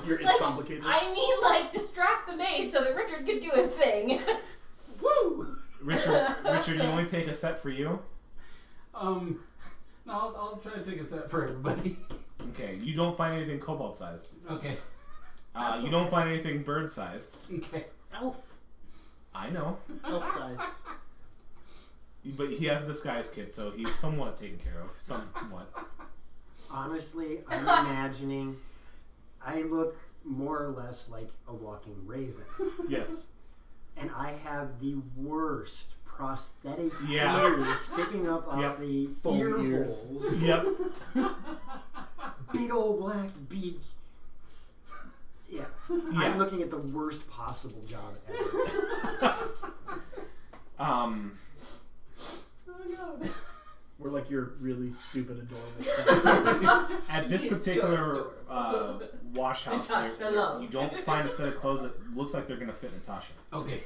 Speaker 3: It's complicated.
Speaker 2: I mean, like, distract the maid so that Richard can do his thing.
Speaker 3: Woo!
Speaker 1: Richard, you only take a set for you.
Speaker 7: No, I'll try to take a set for everybody.
Speaker 1: Okay. You don't find anything cobalt-sized.
Speaker 7: Okay.
Speaker 1: You don't find anything bird-sized.
Speaker 7: Okay.
Speaker 3: Elf.
Speaker 1: I know.
Speaker 3: Elf-sized.
Speaker 1: But he has a disguise kit, so he's somewhat taken care of. Somewhat.
Speaker 5: Honestly, I'm imagining I look more or less like a walking raven.
Speaker 1: Yes.
Speaker 5: And I have the worst prosthetic
Speaker 1: Yeah.
Speaker 5: ears sticking up off the
Speaker 3: Foam
Speaker 5: ear
Speaker 3: ears.
Speaker 5: holes.
Speaker 1: Yep.
Speaker 5: Big old black beak. Yeah. I'm looking at the worst possible job ever.
Speaker 3: We're like your really stupid adorable.
Speaker 1: At this particular wash house, you don't find a set of clothes that looks like they're gonna fit Natasha.
Speaker 7: Okay.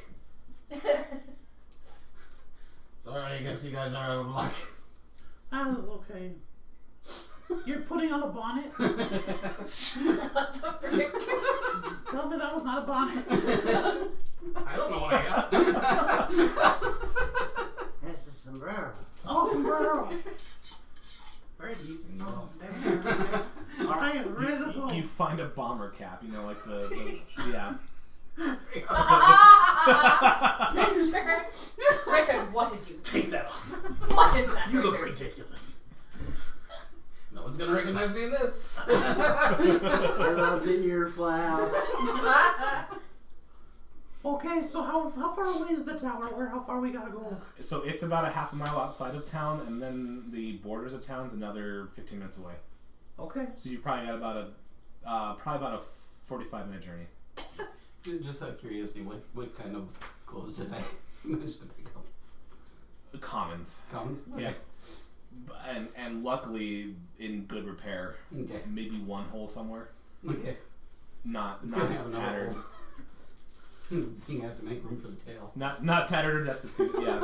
Speaker 7: Sorry, I guess you guys are out of luck.
Speaker 8: That is okay. You're putting on a bonnet?
Speaker 2: What the frick?
Speaker 8: Tell me that was not a bonnet.
Speaker 7: I don't know what I got.
Speaker 5: That's a sombrero.
Speaker 8: Oh, sombrero.
Speaker 7: Very decent.
Speaker 8: Oh, damn. All right, ready to go.
Speaker 1: You find a bomber cap, you know, like the yeah.
Speaker 2: Richard, what did you do?
Speaker 3: Take that off.
Speaker 2: What is that?
Speaker 3: You look
Speaker 2: Richard?
Speaker 3: ridiculous.
Speaker 7: No one's gonna recognize me in this.
Speaker 5: I love the ear flap.
Speaker 8: Okay, so how far away is the tower? How far we gotta go?
Speaker 1: So it's about a half a mile outside of town, and then the borders of town's another 15 minutes away.
Speaker 8: Okay.
Speaker 1: So you probably got about a 45-minute journey.
Speaker 7: Just out of curiosity, what kind of clothes did I manage to pick up?
Speaker 1: Commons.
Speaker 7: Commons?
Speaker 1: Yeah. And luckily in good repair.
Speaker 7: Okay.
Speaker 1: Maybe one hole somewhere.
Speaker 7: Okay.
Speaker 1: Not
Speaker 7: Gonna have another
Speaker 1: tattered.
Speaker 7: hole. You have to make room for the tail.
Speaker 1: Not tattered or destitute. Yeah.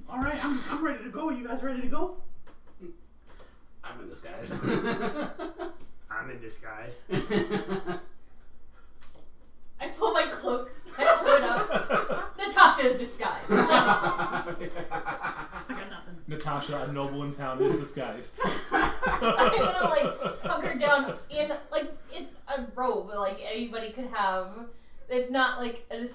Speaker 8: All right, I'm ready to go. You guys ready to go?
Speaker 7: I'm in disguise.
Speaker 5: I'm in disguise.
Speaker 2: I pull my cloak, I pull it up. Natasha's disguised.
Speaker 8: I got nothing.
Speaker 1: Natasha, a noble in town, is disguised.
Speaker 2: I'm gonna like hunker down in like it's a robe like anybody could have. It's not like a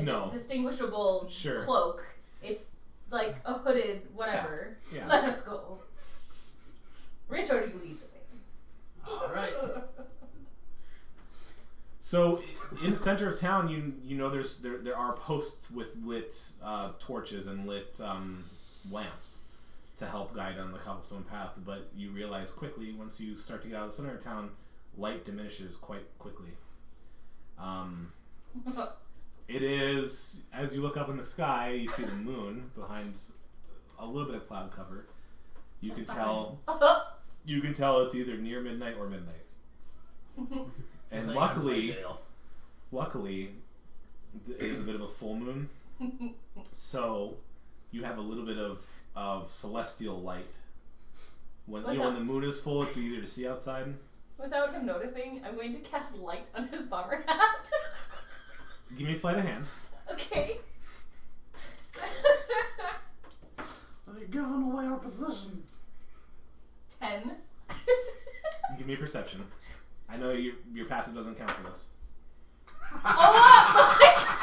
Speaker 1: No.
Speaker 2: distinguishable
Speaker 1: Sure.
Speaker 2: cloak. It's like a hooded whatever.
Speaker 1: Yeah.
Speaker 2: Let us go. Richard, you lead the way.
Speaker 7: Alright.
Speaker 1: So in the center of town, you know there are posts with lit torches and lit lamps to help guide on the cobblestone path. But you realize quickly once you start to get out of the center of town, light diminishes quite quickly. It is, as you look up in the sky, you see the moon behind a little bit of cloud cover. You can tell it's either near midnight or midnight. And luckily, it is a bit of a full moon, so you have a little bit of celestial light. When the moon is full, it's easier to see outside.
Speaker 2: Without him noticing, I'm going to cast light on his bomber hat.
Speaker 1: Give me a sleight of hand.
Speaker 2: Okay.
Speaker 8: You're giving away our position.
Speaker 2: 10.
Speaker 1: Give me a perception. I know your passive doesn't count for this.
Speaker 2: Oh!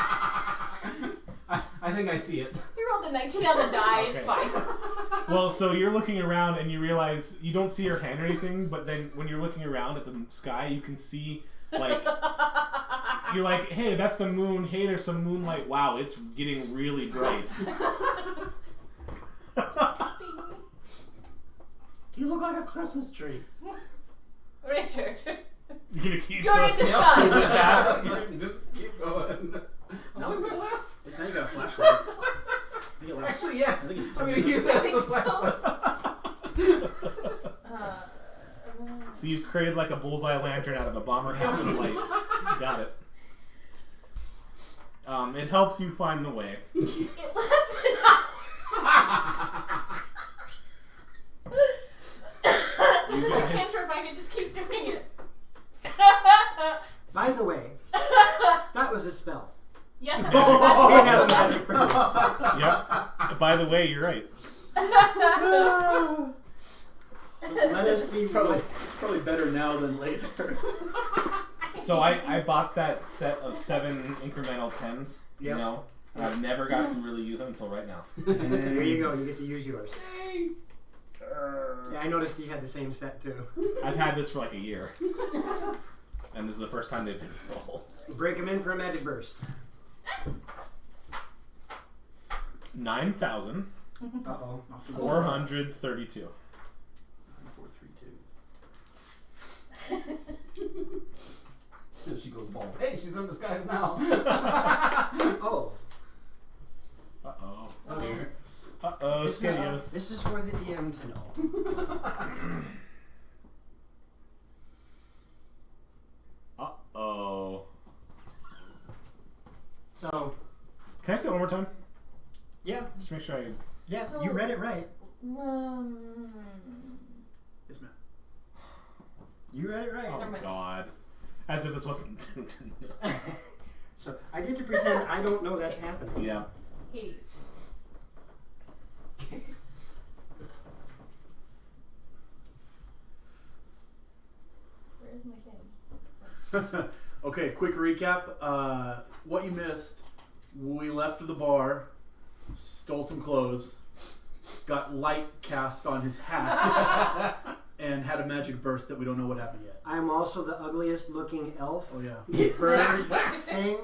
Speaker 7: I think I see it.
Speaker 2: You rolled a 19 on the die. It's
Speaker 1: Okay.
Speaker 2: fine.
Speaker 1: Well, so you're looking around and you realize you don't see her hand or anything, but then when you're looking around at the sky, you can see, like, you're like, hey, that's the moon. Hey, there's some moonlight. Wow, it's getting really bright.
Speaker 8: You look like a Christmas tree.
Speaker 2: Richard,
Speaker 1: You're gonna keep
Speaker 2: go
Speaker 1: the-
Speaker 2: into
Speaker 7: Yep.
Speaker 2: sun.
Speaker 7: Just keep going. How does that last?
Speaker 3: It's now you got a flashlight. I think it lasts.
Speaker 7: Actually, yes.
Speaker 3: I think it's
Speaker 7: I'm
Speaker 3: 10
Speaker 7: gonna use
Speaker 3: minutes.
Speaker 7: that
Speaker 2: I
Speaker 7: as a
Speaker 2: think
Speaker 7: flashlight.
Speaker 1: So you've created like a bullseye lantern out of a bomber hat with light. Got it. It helps you find the way.
Speaker 2: It lasts an hour.
Speaker 1: You
Speaker 2: I
Speaker 1: guys-
Speaker 2: can't sure if I can just keep doing it.
Speaker 5: By the way, that was a spell.
Speaker 2: Yes,
Speaker 5: It
Speaker 2: I
Speaker 5: has magic powers.
Speaker 1: Yep. By the way, you're right.
Speaker 5: Let us see.
Speaker 3: It's probably better now than later.
Speaker 1: So I bought that set of 7 incremental 10s, you
Speaker 5: Yep.
Speaker 1: know, and I've never got to really use them until right now.
Speaker 5: There you go. You get to use yours. Yeah, I noticed you had the same set too.
Speaker 1: I've had this for like a year. And this is the first time they've been rolled.
Speaker 5: Break them in for a magic burst.
Speaker 1: 9,432.
Speaker 5: Uh-oh.
Speaker 3: 432.
Speaker 7: She goes bald. Hey, she's in disguise now.
Speaker 5: Oh.
Speaker 1: Uh-oh.
Speaker 7: Oh dear.
Speaker 1: Uh-oh,
Speaker 5: This
Speaker 1: Skadios.
Speaker 5: this is for the DM to know.
Speaker 1: Uh-oh.
Speaker 5: So,
Speaker 1: Can I say it one more time?
Speaker 5: yeah.
Speaker 1: Just to make sure I...
Speaker 5: Yeah,
Speaker 2: So-
Speaker 5: you read it right.
Speaker 3: Yes, ma'am.
Speaker 5: You read it right.
Speaker 1: Oh,
Speaker 2: Never mind.
Speaker 1: God. As if this wasn't...
Speaker 5: So, I get to pretend I don't know that's happening.
Speaker 1: Yeah.
Speaker 2: Hades. Where's my thing?
Speaker 3: Okay, quick recap. What you missed, we left the bar, stole some clothes, got light cast on his hat, and had a magic burst that we don't know what happened yet.
Speaker 5: I am also the ugliest looking elf.
Speaker 3: Oh, yeah.
Speaker 5: Bird thing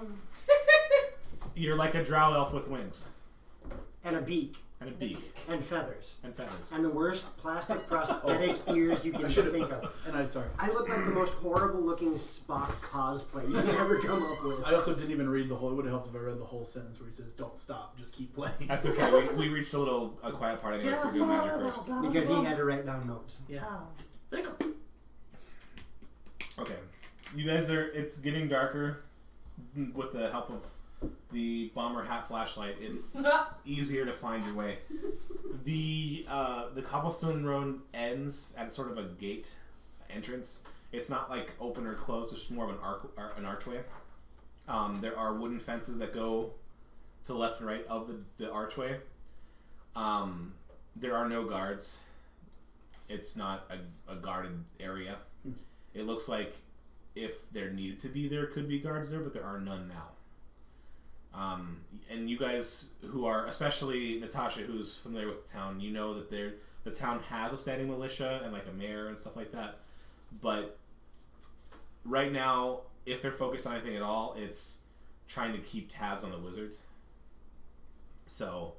Speaker 1: You're like a drow elf with wings.
Speaker 5: and a beak
Speaker 1: And a beak.
Speaker 5: and feathers.
Speaker 1: And feathers.
Speaker 5: And the worst plastic prosthetic ears you can
Speaker 3: I should've-
Speaker 5: think of.
Speaker 3: And I'm sorry.
Speaker 5: I look like the most horrible looking Spock cosplay you can ever come up with.
Speaker 3: I also didn't even read the whole. It would have helped if I read the whole sentence where he says, "Don't stop, just keep playing."
Speaker 1: That's okay. We reached a quiet part anyway, so we're doing magic first.
Speaker 5: Because he had to write down notes.
Speaker 3: Yeah.
Speaker 1: Okay. You guys are... It's getting darker with the help of the bomber hat flashlight. It's easier to find your way. The cobblestone road ends at sort of a gate entrance. It's not like open or closed. It's more of an archway. There are wooden fences that go to the left and right of the archway. There are no guards. It's not a guarded area. It looks like if there needed to be, there could be guards there, but there are none now. And you guys who are, especially Natasha, who's familiar with the town, you know that the town has a standing militia and like a mayor and stuff like that. But right now, if they're focused on anything at all, it's trying to keep tabs on the wizards. So,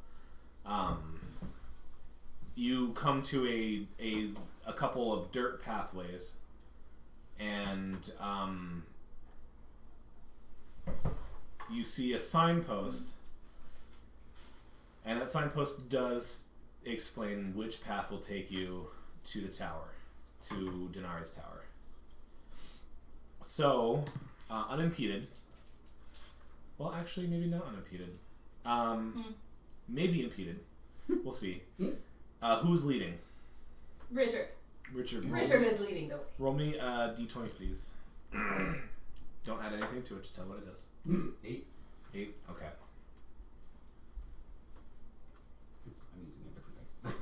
Speaker 1: you come to a couple of dirt pathways, and you see a signpost, and that signpost does explain which path will take you to the tower, to Denari's tower. So, unimpeded. Well, actually, maybe not unimpeded. Maybe impeded. We'll see. Who's leading?
Speaker 2: Richard.
Speaker 1: Richard.
Speaker 2: Richard is leading though.
Speaker 1: Roll me a d20, please. Don't add anything to it, just tell what it does.
Speaker 7: 8.
Speaker 1: 8, okay.
Speaker 7: I'm using a different dice.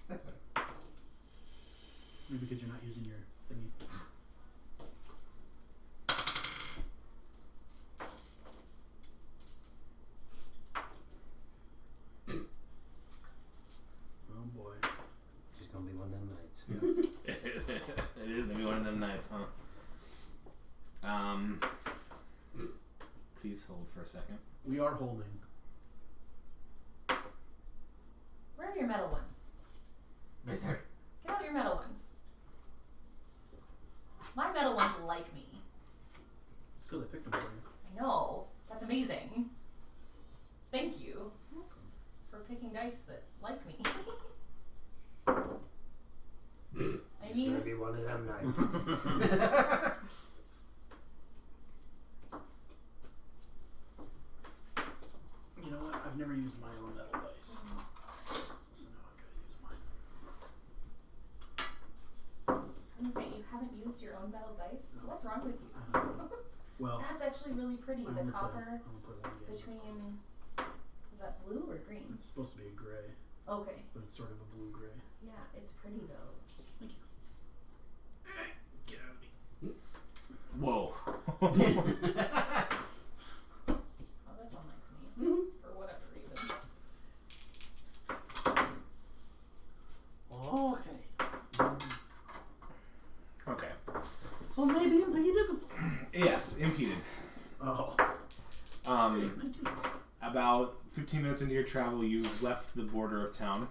Speaker 7: That's better.
Speaker 3: Maybe because you're not using your thingy.
Speaker 1: minutes, huh? Please hold for a second.
Speaker 3: We are holding.
Speaker 2: Where are your metal ones?
Speaker 7: Right there.
Speaker 2: Get out your metal ones. My metal ones like me.
Speaker 3: It's because I picked them for you.
Speaker 2: I know. That's amazing. Thank you for picking dice that like me. I
Speaker 5: It's
Speaker 2: mean,
Speaker 5: gonna be one of them nights.
Speaker 3: You know what? I've never used my own metal dice. So now I've got to use mine.
Speaker 2: I'm gonna say you haven't used your own metal dice?
Speaker 3: No.
Speaker 2: What's wrong with you?
Speaker 3: Well,
Speaker 2: That's actually really pretty.
Speaker 3: I
Speaker 2: The
Speaker 3: only
Speaker 2: copper
Speaker 3: play one game.
Speaker 2: between, is that blue or green?
Speaker 3: It's supposed to be a gray,
Speaker 2: Okay.
Speaker 3: but it's sort of a blue-gray.
Speaker 2: Yeah, it's pretty though.
Speaker 3: Thank you. Get out of me.
Speaker 1: Whoa.
Speaker 2: Oh, this one likes me. For whatever reason.
Speaker 8: Okay.
Speaker 1: Okay.
Speaker 8: So maybe impeded.
Speaker 1: Yes, impeded.
Speaker 3: Oh.
Speaker 1: About 15 minutes into your travel, you've left the border of town.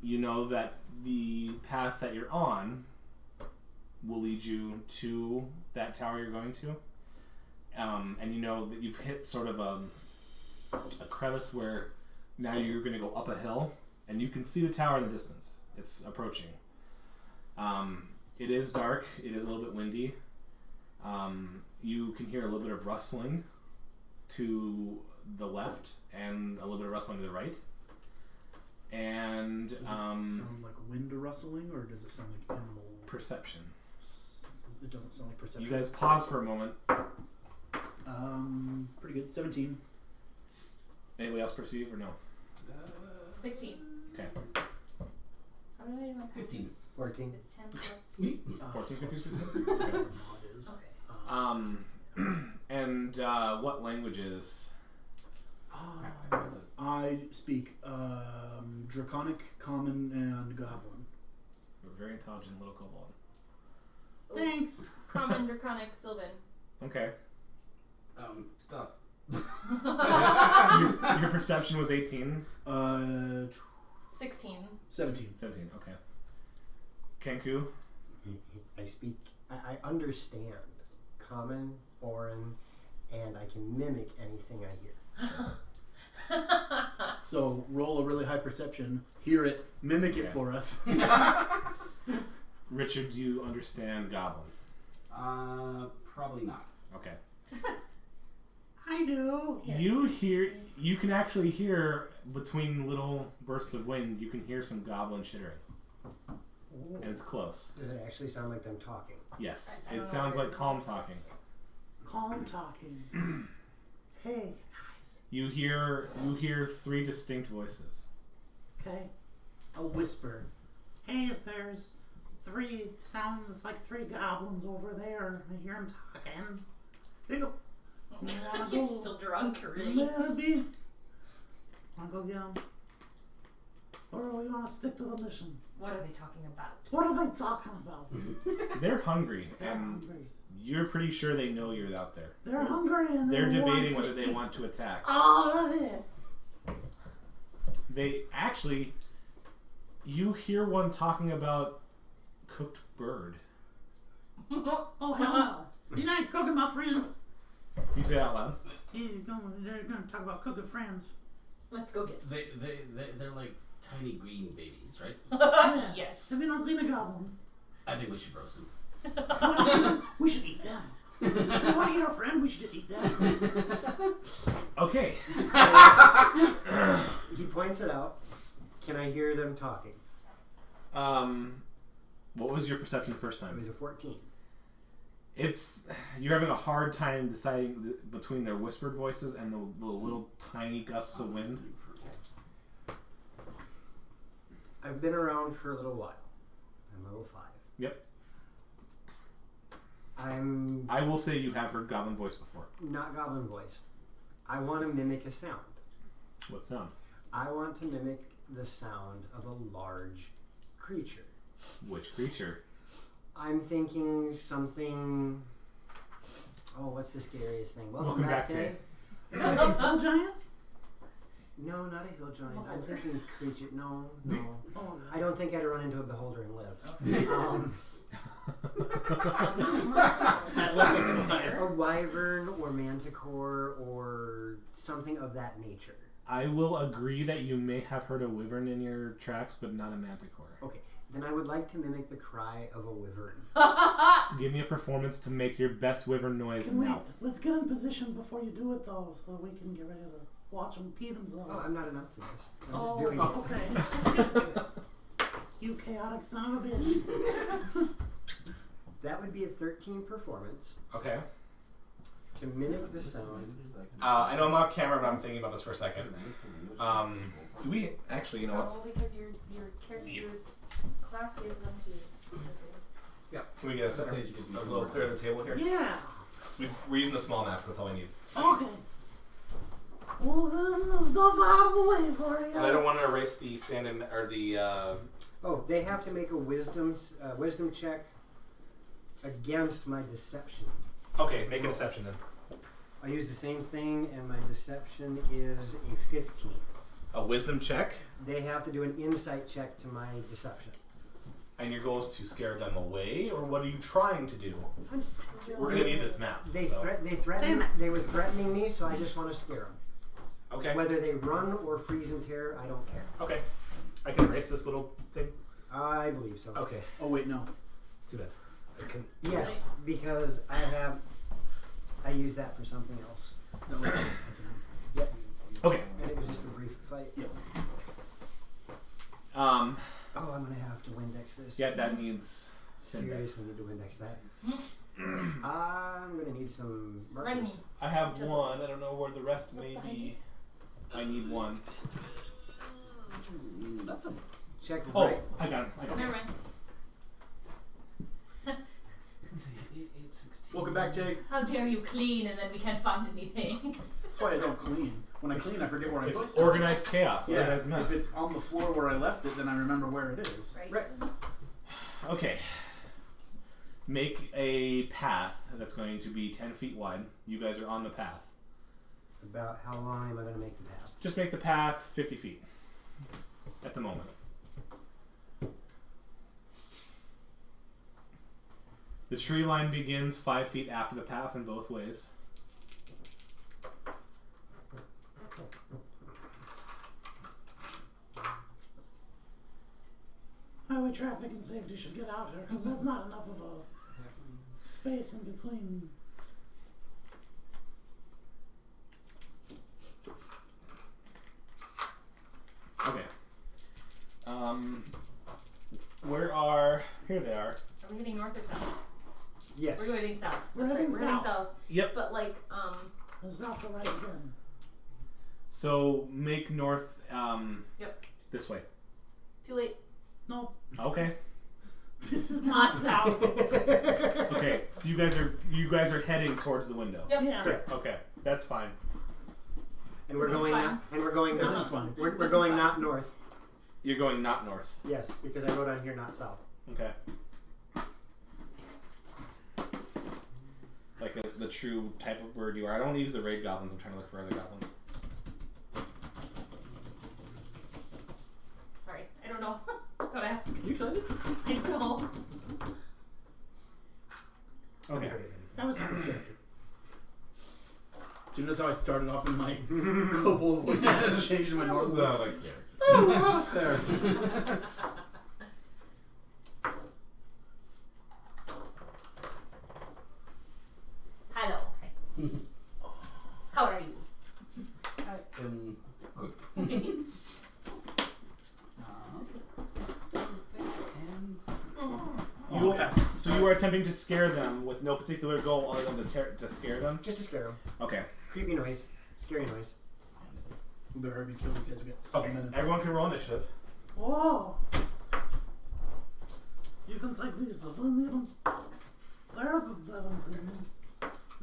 Speaker 1: You know that the path that you're on will lead you to that tower you're going to. And you know that you've hit sort of a crevice where now you're going to go up a hill, and you can see the tower in the distance. It's approaching. It is dark. It is a little bit windy. You can hear a little bit of rustling to the left and a little bit of rustling to the right. And
Speaker 3: Does it sound like wind rustling, or does it sound like animal?
Speaker 1: perception.
Speaker 3: It doesn't sound like perception.
Speaker 1: You guys pause for a moment.
Speaker 3: Pretty good. 17.
Speaker 1: Anybody else perceive or no?
Speaker 2: 16.
Speaker 1: Okay.
Speaker 2: How did I do my
Speaker 7: 15.
Speaker 5: 14.
Speaker 2: It's 10 plus.
Speaker 1: 14, 15, 15?
Speaker 3: Whatever it is.
Speaker 2: Okay.
Speaker 1: And what languages?
Speaker 3: I speak Draconic, Common, and Goblin.
Speaker 1: You're a very intelligent little kobold.
Speaker 8: Thanks.
Speaker 2: Common, Draconic, Sylvan.
Speaker 1: Okay.
Speaker 7: Stuff.
Speaker 1: Your perception was 18?
Speaker 2: 16.
Speaker 3: 17.
Speaker 1: 17, okay. Kenku?
Speaker 5: I speak. I understand Common, Orin, and I can mimic anything I hear.
Speaker 3: So roll a really high perception, hear it, mimic it
Speaker 1: Okay.
Speaker 3: for us.
Speaker 1: Richard, do you understand Goblin?
Speaker 7: Probably not.
Speaker 1: Okay.
Speaker 8: I do.
Speaker 1: You can actually hear between little bursts of wind, you can hear some goblin chittering. And it's close.
Speaker 5: Does it actually sound like them talking?
Speaker 1: Yes.
Speaker 2: I don't
Speaker 1: It
Speaker 2: know
Speaker 1: sounds
Speaker 2: what
Speaker 1: like
Speaker 2: it is.
Speaker 1: calm talking.
Speaker 8: Calm talking. Hey guys.
Speaker 1: You hear 3 distinct voices.
Speaker 8: Okay.
Speaker 3: A whisper.
Speaker 8: Hey, if there's sounds like 3 goblins over there, I hear them talking. They go. You wanna
Speaker 2: You're
Speaker 8: go?
Speaker 2: still drunk, really.
Speaker 8: Maybe. Wanna go get them? Or we wanna stick to the mission?
Speaker 2: What are they talking about?
Speaker 8: What are they talking about?
Speaker 1: They're hungry,
Speaker 8: They're
Speaker 1: and
Speaker 8: hungry.
Speaker 1: you're pretty sure they know you're out there.
Speaker 8: They're hungry and
Speaker 1: They're
Speaker 8: they
Speaker 1: debating
Speaker 8: want
Speaker 1: whether
Speaker 8: to
Speaker 1: they
Speaker 8: eat
Speaker 1: want to attack.
Speaker 8: all of this.
Speaker 1: They actually, you hear one talking about cooked bird.
Speaker 8: Oh hell no! He ain't cooking, my friend.
Speaker 1: You say that out loud.
Speaker 8: They're gonna talk about cooking friends.
Speaker 2: Let's go get
Speaker 7: They're like tiny green babies, right?
Speaker 2: them. Yes.
Speaker 8: Have you not seen a goblin?
Speaker 7: I think we should roast them.
Speaker 8: We should eat them. If we want to eat our friend, we should just eat them.
Speaker 1: Okay.
Speaker 5: He points it out. Can I hear them talking?
Speaker 1: What was your perception the first
Speaker 5: It
Speaker 1: time?
Speaker 5: was a 14.
Speaker 1: You're having a hard time deciding between their whispered voices and the little tiny gusts of wind.
Speaker 5: I've been around for a little while. I'm level 5.
Speaker 1: Yep.
Speaker 5: I'm
Speaker 1: I will say you have heard goblin voice before.
Speaker 5: not goblin voiced. I want to mimic a sound.
Speaker 1: What sound?
Speaker 5: I want to mimic the sound of a large creature.
Speaker 1: Which creature?
Speaker 5: I'm thinking something. Oh, what's the scariest thing?
Speaker 1: Welcome back, Tay.
Speaker 8: Hill giant?
Speaker 5: No, not a hill giant. I'm thinking creature. No.
Speaker 8: Oh,
Speaker 5: I don't think I'd run into a beholder and live. A wyvern or manticore or something of that nature.
Speaker 1: I will agree that you may have heard a wyvern in your tracks, but not a manticore.
Speaker 5: Okay, then I would like to mimic the cry of a wyvern.
Speaker 1: Give me a performance to make your best wyvern noise
Speaker 8: Can we,
Speaker 1: now.
Speaker 8: let's get in position before you do it, though, so we can get ready to watch them pee themselves.
Speaker 5: Oh, I'm not announcing this. I'm just doing it.
Speaker 8: Okay. You chaotic son of a bitch.
Speaker 5: That would be a 13 performance
Speaker 9: Okay.
Speaker 5: to mimic the sound.
Speaker 9: I know I'm off camera, but I'm thinking about this for a second. Do we actually, you know what?
Speaker 2: No, because your character, your class gives them to you.
Speaker 9: Yeah. Can we get a center? A little clear of the table here?
Speaker 8: Yeah.
Speaker 9: We're using the small maps. That's all I need.
Speaker 8: Okay. We'll get the stuff out of the way for you.
Speaker 9: And I don't want to erase the sand and or the.
Speaker 5: Oh, they have to make a wisdom check against my deception.
Speaker 9: Okay, make a deception then.
Speaker 5: I use the same thing, and my deception is a 15.
Speaker 9: A wisdom check,
Speaker 5: They have to do an insight check to my deception.
Speaker 9: and your goal is to scare them away, or what are you trying to do? We're gonna need this map.
Speaker 5: They
Speaker 9: so.
Speaker 5: threatened. They were threatening me, so I just want to scare them.
Speaker 9: Okay.
Speaker 5: Whether they run or freeze in terror, I don't care.
Speaker 9: Okay. I can erase this little thing.
Speaker 5: I believe so.
Speaker 9: Okay.
Speaker 3: Oh wait, no.
Speaker 9: Too bad. I can.
Speaker 5: Yes, because I use that for something else.
Speaker 3: That was that's an
Speaker 5: Yep.
Speaker 9: Okay.
Speaker 5: And it was just a brief fight.
Speaker 3: Yep.
Speaker 5: Oh, I'm gonna have to Windex this.
Speaker 1: Yeah, that needs.
Speaker 5: Seriously need to Windex that. I'm gonna need some
Speaker 2: Ready.
Speaker 5: markers.
Speaker 1: I have one. I don't know where the rest may be. I need one.
Speaker 5: Check
Speaker 1: Oh,
Speaker 5: right.
Speaker 1: I got it.
Speaker 2: Never mind.
Speaker 3: Welcome back, Jake.
Speaker 2: How dare you clean and then we can't find anything?
Speaker 3: That's why I don't clean. When I clean, I forget where I put
Speaker 1: It's
Speaker 3: stuff.
Speaker 1: organized chaos.
Speaker 3: Yeah.
Speaker 1: Organized mess.
Speaker 3: If it's on the floor where I left it, then I remember where it is.
Speaker 2: Right.
Speaker 1: Okay. Make a path that's going to be 10 feet wide. You guys are on the path.
Speaker 5: About how long am I gonna make the path?
Speaker 1: Just make the path 50 feet at the moment. The tree line begins 5 feet after the path in both ways.
Speaker 8: Highway traffic and safety should get out here, because that's not enough of a space in between.
Speaker 1: Okay. Here they are.
Speaker 2: Are we heading north or south?
Speaker 5: Yes.
Speaker 2: We're heading south.
Speaker 8: We're
Speaker 2: That's right.
Speaker 8: heading
Speaker 2: We're heading
Speaker 8: south.
Speaker 2: south.
Speaker 1: Yep.
Speaker 2: But like,
Speaker 8: There's not the right again.
Speaker 1: So make north
Speaker 2: Yep.
Speaker 1: this way.
Speaker 2: Too late.
Speaker 8: Nope.
Speaker 1: Okay.
Speaker 8: This is
Speaker 2: Not
Speaker 8: not
Speaker 2: south.
Speaker 1: Okay. So you guys are heading towards the window.
Speaker 2: Yep.
Speaker 8: Yeah.
Speaker 1: Great. Okay. That's fine.
Speaker 5: And we're
Speaker 2: This is
Speaker 5: going
Speaker 2: fine.
Speaker 5: not, and we're going not.
Speaker 3: That's fine.
Speaker 5: We're
Speaker 2: This is
Speaker 5: going
Speaker 2: fine.
Speaker 5: not north.
Speaker 1: You're going not north.
Speaker 5: Yes, because I wrote on here not south.
Speaker 1: Okay. Like the true type of bird you are. I don't want to use the raid goblins. I'm trying to look for other goblins.
Speaker 2: Sorry. I don't know. Gotta ask.
Speaker 3: You excited?
Speaker 2: I don't know.
Speaker 1: Okay.
Speaker 8: That was not a character.
Speaker 3: Do you notice how I started off in my kobold voice and then changed to my normal voice?
Speaker 9: like
Speaker 3: Oh, we're up there.
Speaker 2: Hello. How are you?
Speaker 7: Good.
Speaker 1: So you are attempting to scare them with no particular goal other than to scare them.
Speaker 5: Just to scare them.
Speaker 1: Okay.
Speaker 5: Creepy noise. Scary noise.
Speaker 3: We better hurry and kill these guys. We got 7 minutes.
Speaker 1: Everyone can roll initiative.
Speaker 8: Whoa! You can take these 17. There's a 17.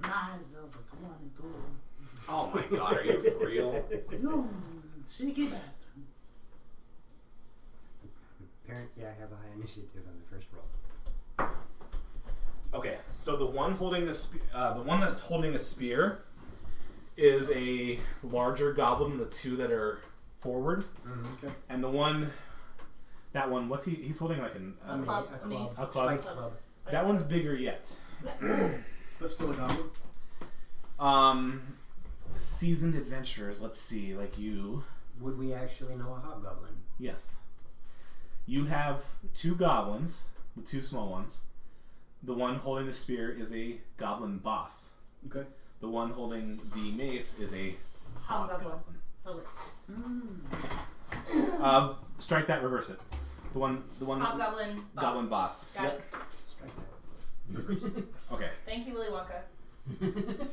Speaker 8: Nice, there's a 22.
Speaker 9: Oh my god, are you for real?
Speaker 8: You cheeky bastard.
Speaker 5: Apparently, I have a high initiative on the first roll.
Speaker 9: So the one holding the one that's holding a spear is a larger goblin than the two that are forward,
Speaker 3: Okay.
Speaker 9: and that one, what's he's holding like
Speaker 5: A
Speaker 2: club.
Speaker 5: club.
Speaker 9: A club.
Speaker 5: Spiked club.
Speaker 9: that one's bigger yet.
Speaker 3: But still a goblin.
Speaker 9: Seasoned adventurers. Let's see, like you.
Speaker 5: Would we actually know a hobgoblin?
Speaker 9: Yes. You have two goblins, the two small ones. The one holding the spear is a goblin boss.
Speaker 3: Okay.
Speaker 9: The one holding the mace is a
Speaker 2: Hobgoblin.
Speaker 9: strike that, reverse it. The one
Speaker 2: Hobgoblin.
Speaker 9: goblin boss.
Speaker 2: Got it.
Speaker 5: Strike that.
Speaker 9: Okay.
Speaker 2: Thank you, Willy Wonka.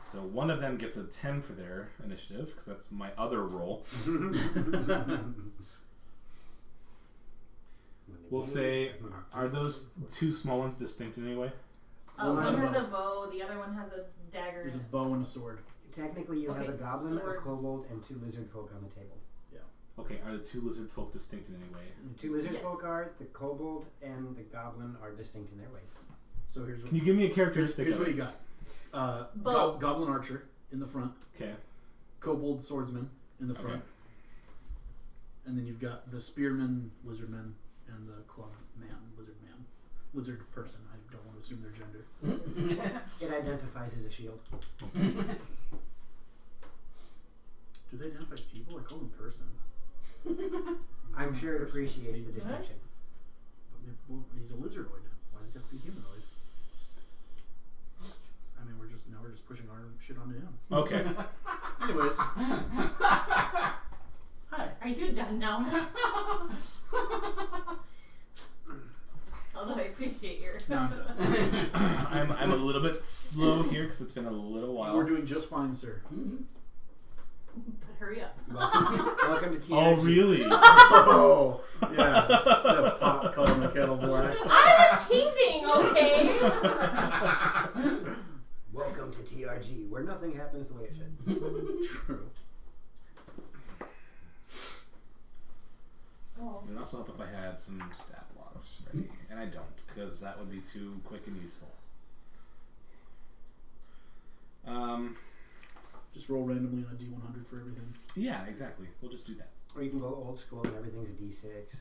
Speaker 9: So one of them gets a 10 for their initiative, because that's my other roll. We'll say, are those two small ones distinct in any way?
Speaker 2: Oh,
Speaker 3: One's
Speaker 2: one
Speaker 3: got a
Speaker 2: has
Speaker 3: bow.
Speaker 2: a bow, the other one has a dagger.
Speaker 3: There's a bow and a sword.
Speaker 5: Technically, you have
Speaker 2: Okay,
Speaker 5: a goblin,
Speaker 2: sword.
Speaker 5: a kobold, and two lizard folk on the table.
Speaker 9: Okay, are the two lizard folk distinct in any way?
Speaker 5: The two lizard
Speaker 2: Yes.
Speaker 5: folk are, the kobold and the goblin are distinct in their ways.
Speaker 3: So here's what,
Speaker 9: Can you give me a characteristic
Speaker 3: here's
Speaker 9: of
Speaker 3: what
Speaker 9: it?
Speaker 3: you got.
Speaker 2: Bow.
Speaker 3: Goblin archer in the front.
Speaker 9: Okay.
Speaker 3: Kobold swordsman in the front.
Speaker 9: Okay.
Speaker 3: And then you've got the spearman, lizardman, and the club man, lizard person. I don't want to assume their gender.
Speaker 5: It identifies as a shield.
Speaker 3: Do they identify as people? I call them person.
Speaker 5: I'm sure it appreciates the distinction.
Speaker 3: Well, he's a lizardoid. Why does he have to be humanoid? I mean, we're just pushing our shit onto him.
Speaker 9: Okay.
Speaker 3: Anyways, hi.
Speaker 2: Are you done now? Although I appreciate your.
Speaker 3: No, I'm done.
Speaker 9: I'm a little bit slow here because it's been a little while.
Speaker 3: We're doing just fine, sir.
Speaker 2: But hurry up.
Speaker 5: Welcome to TRG.
Speaker 9: Oh, really?
Speaker 3: Oh, yeah. The pot calling the kettle black.
Speaker 2: I was teasing, okay?
Speaker 5: Welcome to TRG, where nothing happens the way it should.
Speaker 3: True.
Speaker 2: Oh.
Speaker 9: It would also help if I had some stat blocks ready, and I don't, because that would be too quick and useful.
Speaker 3: Just roll randomly on a D100 for everything.
Speaker 9: Yeah, exactly. We'll just do that.
Speaker 5: Or you can go old school and everything's a D6.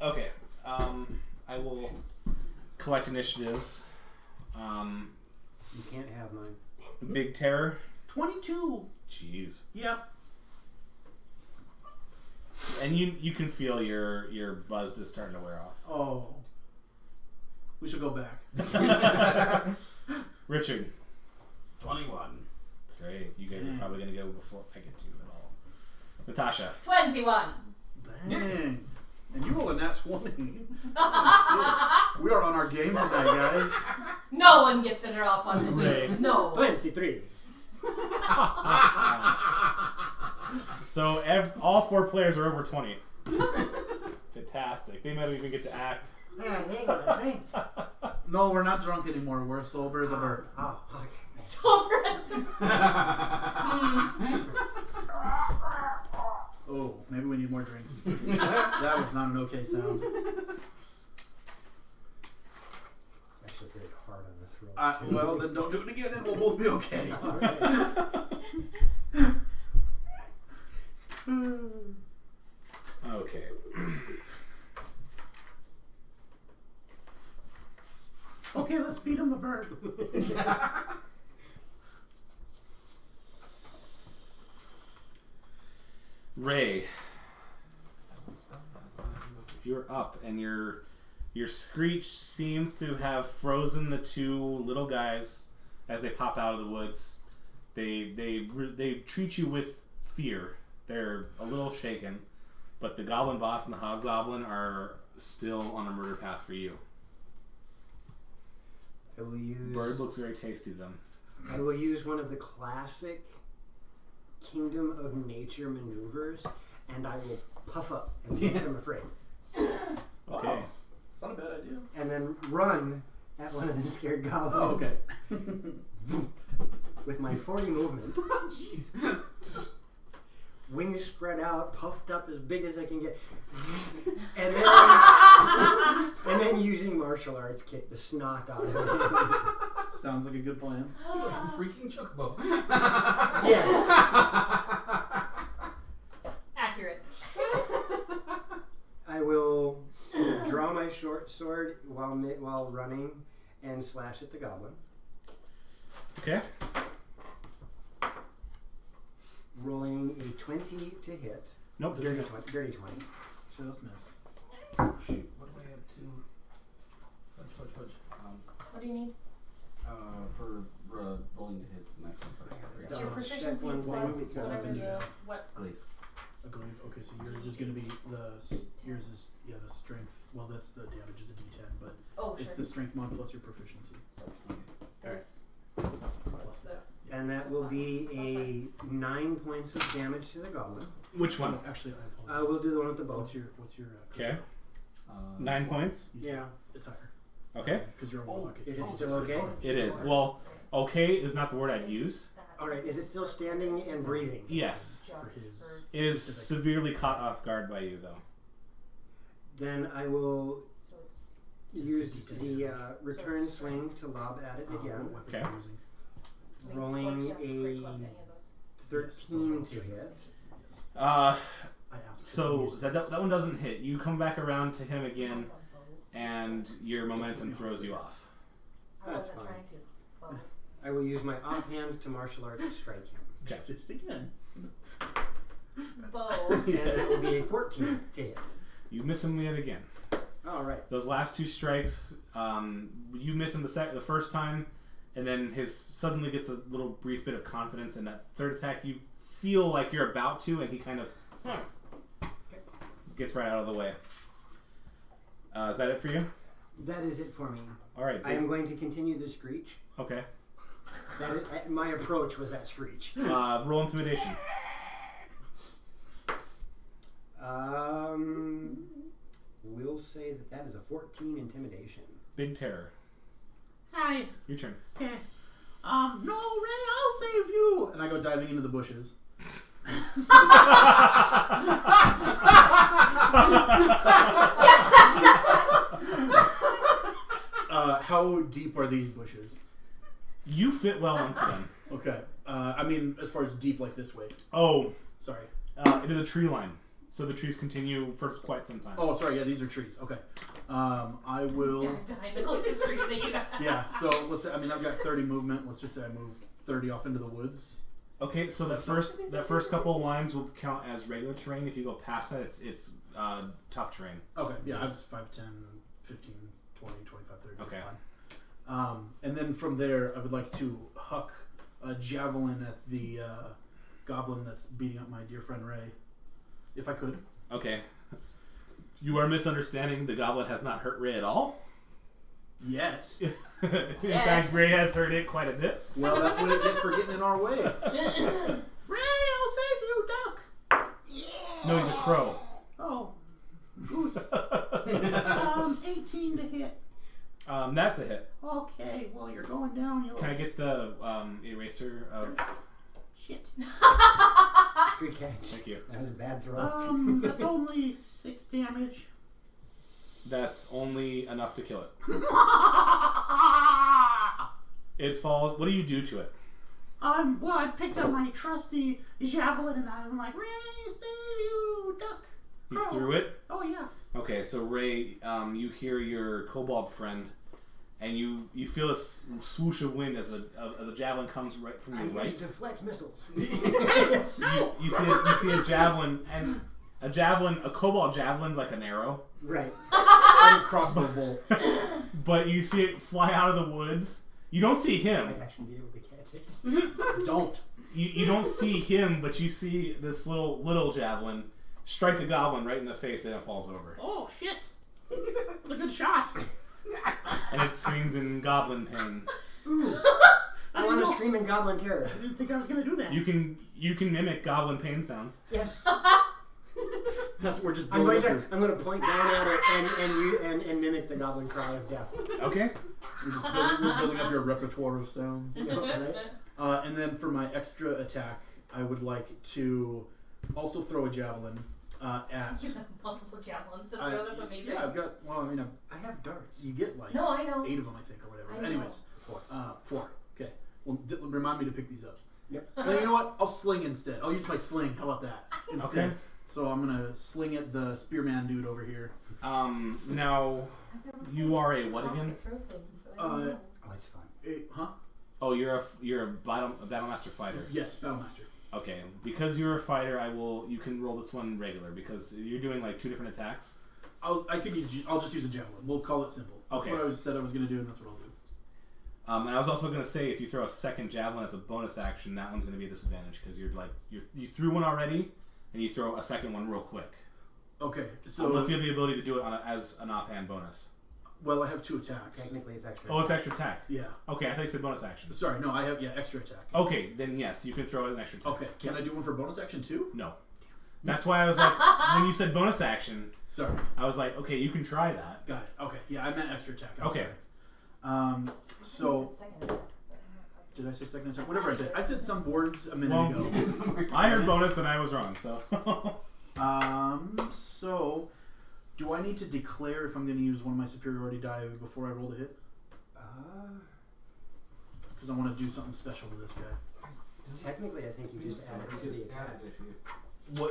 Speaker 9: Okay. I will collect initiatives.
Speaker 5: You can't have mine.
Speaker 9: Big Terror.
Speaker 3: 22.
Speaker 9: Jeez.
Speaker 3: Yep.
Speaker 9: And you can feel your buzz is starting to wear off.
Speaker 3: Oh. We should go back.
Speaker 9: Richard.
Speaker 7: 21.
Speaker 9: Great. You guys are probably going to go before I get to it all. Natasha.
Speaker 2: 21.
Speaker 3: Dang. And you roll a nat 20. Oh, we are on our game tonight, guys.
Speaker 2: No one gets a drop on this.
Speaker 9: Right.
Speaker 2: No.
Speaker 5: 23.
Speaker 9: So all four players are over 20. Fantastic. They might even get to act.
Speaker 5: Yeah, hang on a drink.
Speaker 3: No, we're not drunk anymore. We're sober as a bird.
Speaker 5: Oh, okay.
Speaker 2: Silver as
Speaker 3: Oh, maybe we need more drinks. That was not an okay sound.
Speaker 5: It's actually pretty hard on the throat. Too.
Speaker 3: Well, then don't do it again and we'll both be okay.
Speaker 9: Okay.
Speaker 8: Okay, let's feed him the bird.
Speaker 9: Ray. You're up, and your screech seems to have frozen the two little guys as they pop out of the woods. They treat you with fear. They're a little shaken, but the goblin boss and the hobgoblin are still on a murder path for you.
Speaker 5: I will use.
Speaker 9: Bird looks very tasty to them.
Speaker 5: I will use one of the classic Kingdom of Nature maneuvers, and I will puff up and make them afraid,
Speaker 9: Okay.
Speaker 3: It's not a bad idea.
Speaker 5: and then run at one of the scared goblins.
Speaker 3: Oh, okay.
Speaker 5: With my 40 movement,
Speaker 3: Jeez.
Speaker 5: wings spread out, puffed up as big as I can get, and then And then using martial arts kick the snot out of him.
Speaker 3: Sounds like a good plan.
Speaker 7: He's like a freaking chocobo.
Speaker 5: Yes.
Speaker 2: Accurate.
Speaker 5: I will draw my short sword while running and slash at the goblin.
Speaker 9: Okay.
Speaker 5: Rolling a 20 to hit.
Speaker 9: Nope.
Speaker 5: Dirty 20. Dirty 20.
Speaker 3: Just missed.
Speaker 7: Shoot, what do I have to... Fudge.
Speaker 2: What do you need?
Speaker 7: For rolling to hits and that kind of stuff.
Speaker 2: It's your
Speaker 3: Check
Speaker 2: proficiency
Speaker 5: one
Speaker 2: plus
Speaker 3: what
Speaker 2: whatever
Speaker 3: weapon you
Speaker 2: the
Speaker 3: have.
Speaker 2: what.
Speaker 7: Glaive.
Speaker 3: A glaive. Okay, so yours is going to be the strength. Well, that's the damage is a D10, but
Speaker 2: Oh,
Speaker 3: it's
Speaker 2: sure.
Speaker 3: the strength mod plus your proficiency.
Speaker 2: This plus this.
Speaker 5: And that will be a 9 points of damage to the goblin.
Speaker 9: Which one?
Speaker 3: Actually, I apologize.
Speaker 5: We'll do the one with the bow.
Speaker 3: What's your
Speaker 9: Okay.
Speaker 3: charisma?
Speaker 9: 9 points.
Speaker 5: Yeah.
Speaker 3: It's higher.
Speaker 9: Okay.
Speaker 3: Because you're a warlock.
Speaker 5: Is it still okay?
Speaker 9: It is. Well, okay is not the word I'd use.
Speaker 5: Alright, is it still standing and breathing?
Speaker 9: Yes.
Speaker 3: For his
Speaker 9: It is
Speaker 3: specific-
Speaker 9: severely caught off guard by you, though.
Speaker 5: Then I will
Speaker 2: So it's
Speaker 5: use
Speaker 3: It's a
Speaker 5: the
Speaker 3: D10.
Speaker 5: return swing to lob at it
Speaker 3: what
Speaker 5: again.
Speaker 3: weapon
Speaker 9: Okay.
Speaker 3: you're using.
Speaker 5: Rolling
Speaker 2: Makes fortune crit club,
Speaker 5: a
Speaker 2: any of those.
Speaker 5: 13 to hit.
Speaker 3: Yes.
Speaker 9: Uh,
Speaker 3: I asked. 'cause
Speaker 9: so
Speaker 3: you used
Speaker 9: that one doesn't hit. You come back around to him again, and your momentum throws you off.
Speaker 2: I
Speaker 5: That's
Speaker 2: wasn't
Speaker 5: fine.
Speaker 2: trying to. Well,
Speaker 5: I will use my offhand to martial arts strike him.
Speaker 3: Just did it again.
Speaker 2: bow.
Speaker 5: And that will be a 14 to hit.
Speaker 9: You miss him yet again.
Speaker 5: Alright.
Speaker 9: Those last two strikes, you miss him the first time, and then his suddenly gets a little brief bit of confidence, and that third attack you feel like you're about to, and he kind of gets right out of the way. Is that it for you?
Speaker 5: That is it for me.
Speaker 9: All right.
Speaker 5: I am going to continue the screech.
Speaker 9: Okay.
Speaker 5: That is, my approach was that screech.
Speaker 9: Roll intimidation.
Speaker 5: We'll say that is a 14 intimidation.
Speaker 9: Big terror.
Speaker 8: Hi.
Speaker 9: Your turn.
Speaker 8: Okay. No, Ray, I'll save you.
Speaker 3: And I go diving into the bushes. How deep are these bushes?
Speaker 9: You fit well into them.
Speaker 3: Okay. I mean, as far as deep, like this way.
Speaker 9: Oh,
Speaker 3: Sorry.
Speaker 9: it is a tree line, so the trees continue for quite some time.
Speaker 3: Oh, sorry. Yeah, these are trees. Okay. I will.
Speaker 2: Behind the closest tree that you got.
Speaker 3: Yeah. So let's say. I mean, I've got 30 movement. Let's just say I moved 30 off into the woods.
Speaker 9: Okay, so that first couple of lines will count as regular terrain. If you go past that, it's tough terrain.
Speaker 3: Okay. Yeah. I'm just 5, 10, 15, 20, 25, 30.
Speaker 9: Okay.
Speaker 3: That's fine. And then from there, I would like to huck a javelin at the goblin that's beating up my dear friend Ray, if I could.
Speaker 9: Okay. You are misunderstanding. The goblin has not hurt Ray at all.
Speaker 3: Yet.
Speaker 9: In fact, Ray has hurt it quite a bit.
Speaker 3: Well, that's what it gets for getting in our way.
Speaker 8: Ray, I'll save you, duck.
Speaker 9: No, he's a crow.
Speaker 8: Oh, goose. 18 to hit.
Speaker 9: That's a hit.
Speaker 8: Okay, well, you're going down.
Speaker 9: Can I get the eraser of...
Speaker 8: Shit.
Speaker 5: Good catch.
Speaker 9: Thank you.
Speaker 5: That was a bad throw.
Speaker 8: That's only 6 damage.
Speaker 9: That's only enough to kill it. It falls... What do you do to it?
Speaker 8: Well, I picked up my trusty javelin and I'm like, Ray, save you, duck.
Speaker 9: You
Speaker 8: Crow.
Speaker 9: threw it?
Speaker 8: Oh, yeah.
Speaker 9: Okay, so Ray, you hear your kobold friend, and you feel a swoosh of wind as a javelin comes right from your right.
Speaker 5: Deflect missiles.
Speaker 9: You see a javelin, and a kobold javelin's like an arrow,
Speaker 5: Right.
Speaker 3: And a crossbow bolt.
Speaker 9: but you see it fly out of the woods. You don't see him.
Speaker 5: Might actually be able to catch it.
Speaker 3: Don't.
Speaker 9: You don't see him, but you see this little javelin strike the goblin right in the face, and it falls over.
Speaker 8: Oh, shit. That's a good shot.
Speaker 9: And it screams in goblin pain.
Speaker 5: Ooh. I want to scream in goblin terror.
Speaker 8: I didn't think I was going to do that.
Speaker 9: You can mimic goblin pain sounds.
Speaker 5: Yes.
Speaker 3: That's we're just
Speaker 5: I'm
Speaker 3: building
Speaker 5: going
Speaker 3: up
Speaker 5: to point down at it and mimic the goblin cry of death.
Speaker 9: Okay.
Speaker 3: we're building up your repertoire of sounds.
Speaker 5: Right?
Speaker 3: And then for my extra attack, I would like to also throw a javelin at.
Speaker 2: You have multiple javelins to throw. That's amazing.
Speaker 3: Yeah, I've got. Well, I mean,
Speaker 5: I have darts.
Speaker 3: you get like
Speaker 2: No, I know.
Speaker 3: 8 of them, I think, or whatever.
Speaker 2: I know.
Speaker 3: Anyways, 4. Okay. Well, remind me to pick these up.
Speaker 5: Yep.
Speaker 3: Then you know what? I'll sling instead. I'll use my sling. How about that? Instead.
Speaker 9: Okay.
Speaker 3: So I'm gonna sling at the spearman dude over here.
Speaker 9: Now you are a what again?
Speaker 5: Oh, it's fun.
Speaker 3: Huh?
Speaker 9: Oh, you're a battlemaster fighter.
Speaker 3: Yes, Battlemaster.
Speaker 9: Okay, because you're a fighter, you can roll this one regular because you're doing like 2 different attacks.
Speaker 3: I'll just use a javelin. We'll call it simple. That's
Speaker 9: Okay.
Speaker 3: what I said I was gonna do, and that's what I'll do.
Speaker 9: And I was also gonna say if you throw a second javelin as a bonus action, that one's gonna be a disadvantage because you threw one already, and you throw a second one real quick.
Speaker 3: Okay, so
Speaker 9: Unless you have the ability to do it as an offhand bonus.
Speaker 3: well, I have 2 attacks.
Speaker 5: Technically, it's extra.
Speaker 9: Oh, it's extra attack.
Speaker 3: Yeah.
Speaker 9: Okay, I thought you said bonus action.
Speaker 3: Sorry, no, I have extra attack.
Speaker 9: Okay, then yes, you can throw an extra attack.
Speaker 3: Okay, can I do one for bonus action too?
Speaker 9: No. That's why I was like, when you said bonus action,
Speaker 3: Sorry,
Speaker 9: I was like, okay, you can try that.
Speaker 3: got it. Okay, yeah, I meant extra attack. I'm
Speaker 9: Okay.
Speaker 3: sorry. So did I say second attack? Whatever I said. I said some words a minute ago.
Speaker 9: I heard bonus and I was wrong, so.
Speaker 3: So do I need to declare if I'm going to use one of my superiority die before I roll the hit? Because I want to do something special to this guy.
Speaker 5: Technically, I think you just add it to the attack.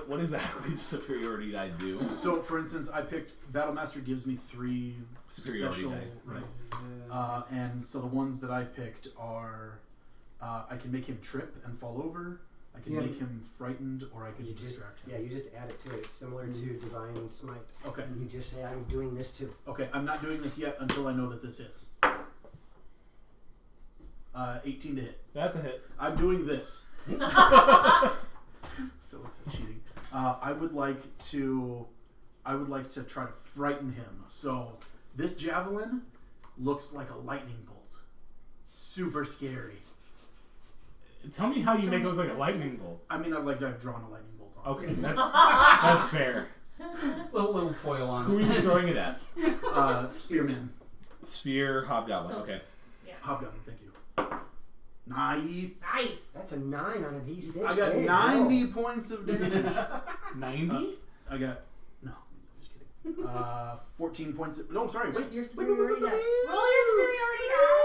Speaker 9: What exactly does superiority die do?
Speaker 3: So, for instance, I picked Battlemaster gives me 3
Speaker 9: Superiority
Speaker 3: special,
Speaker 9: die,
Speaker 3: right? And so the ones that I picked are I can make him trip and fall over. I can make him frightened, or I can distract him.
Speaker 5: Yeah, you just add it to it. It's similar to Divine Smite.
Speaker 3: Okay.
Speaker 5: You just say, I'm doing this too.
Speaker 3: Okay, I'm not doing this yet until I know that this hits. 18 to hit.
Speaker 9: That's a hit.
Speaker 3: I'm doing this. Phil looks like cheating. I would like to try to frighten him. So this javelin looks like a lightning bolt. Super scary.
Speaker 9: Tell me how you make it look like a lightning bolt.
Speaker 3: I mean, I've drawn a lightning bolt on.
Speaker 9: Okay, that's fair.
Speaker 7: Little foil on
Speaker 9: Who are
Speaker 7: it.
Speaker 9: you throwing it at?
Speaker 3: Spearman.
Speaker 9: Spear, hobgoblin.
Speaker 2: So-
Speaker 9: Okay.
Speaker 3: Hobgoblin, thank you. Nice.
Speaker 2: Nice.
Speaker 5: That's a 9 on a D6.
Speaker 3: I got
Speaker 5: Hey,
Speaker 3: 90 points of damage.
Speaker 9: 90?
Speaker 3: I got no. I'm just kidding. 14 points. No, sorry. Wait.
Speaker 2: Your
Speaker 3: Wait.
Speaker 2: superiority die. Roll your superiority die.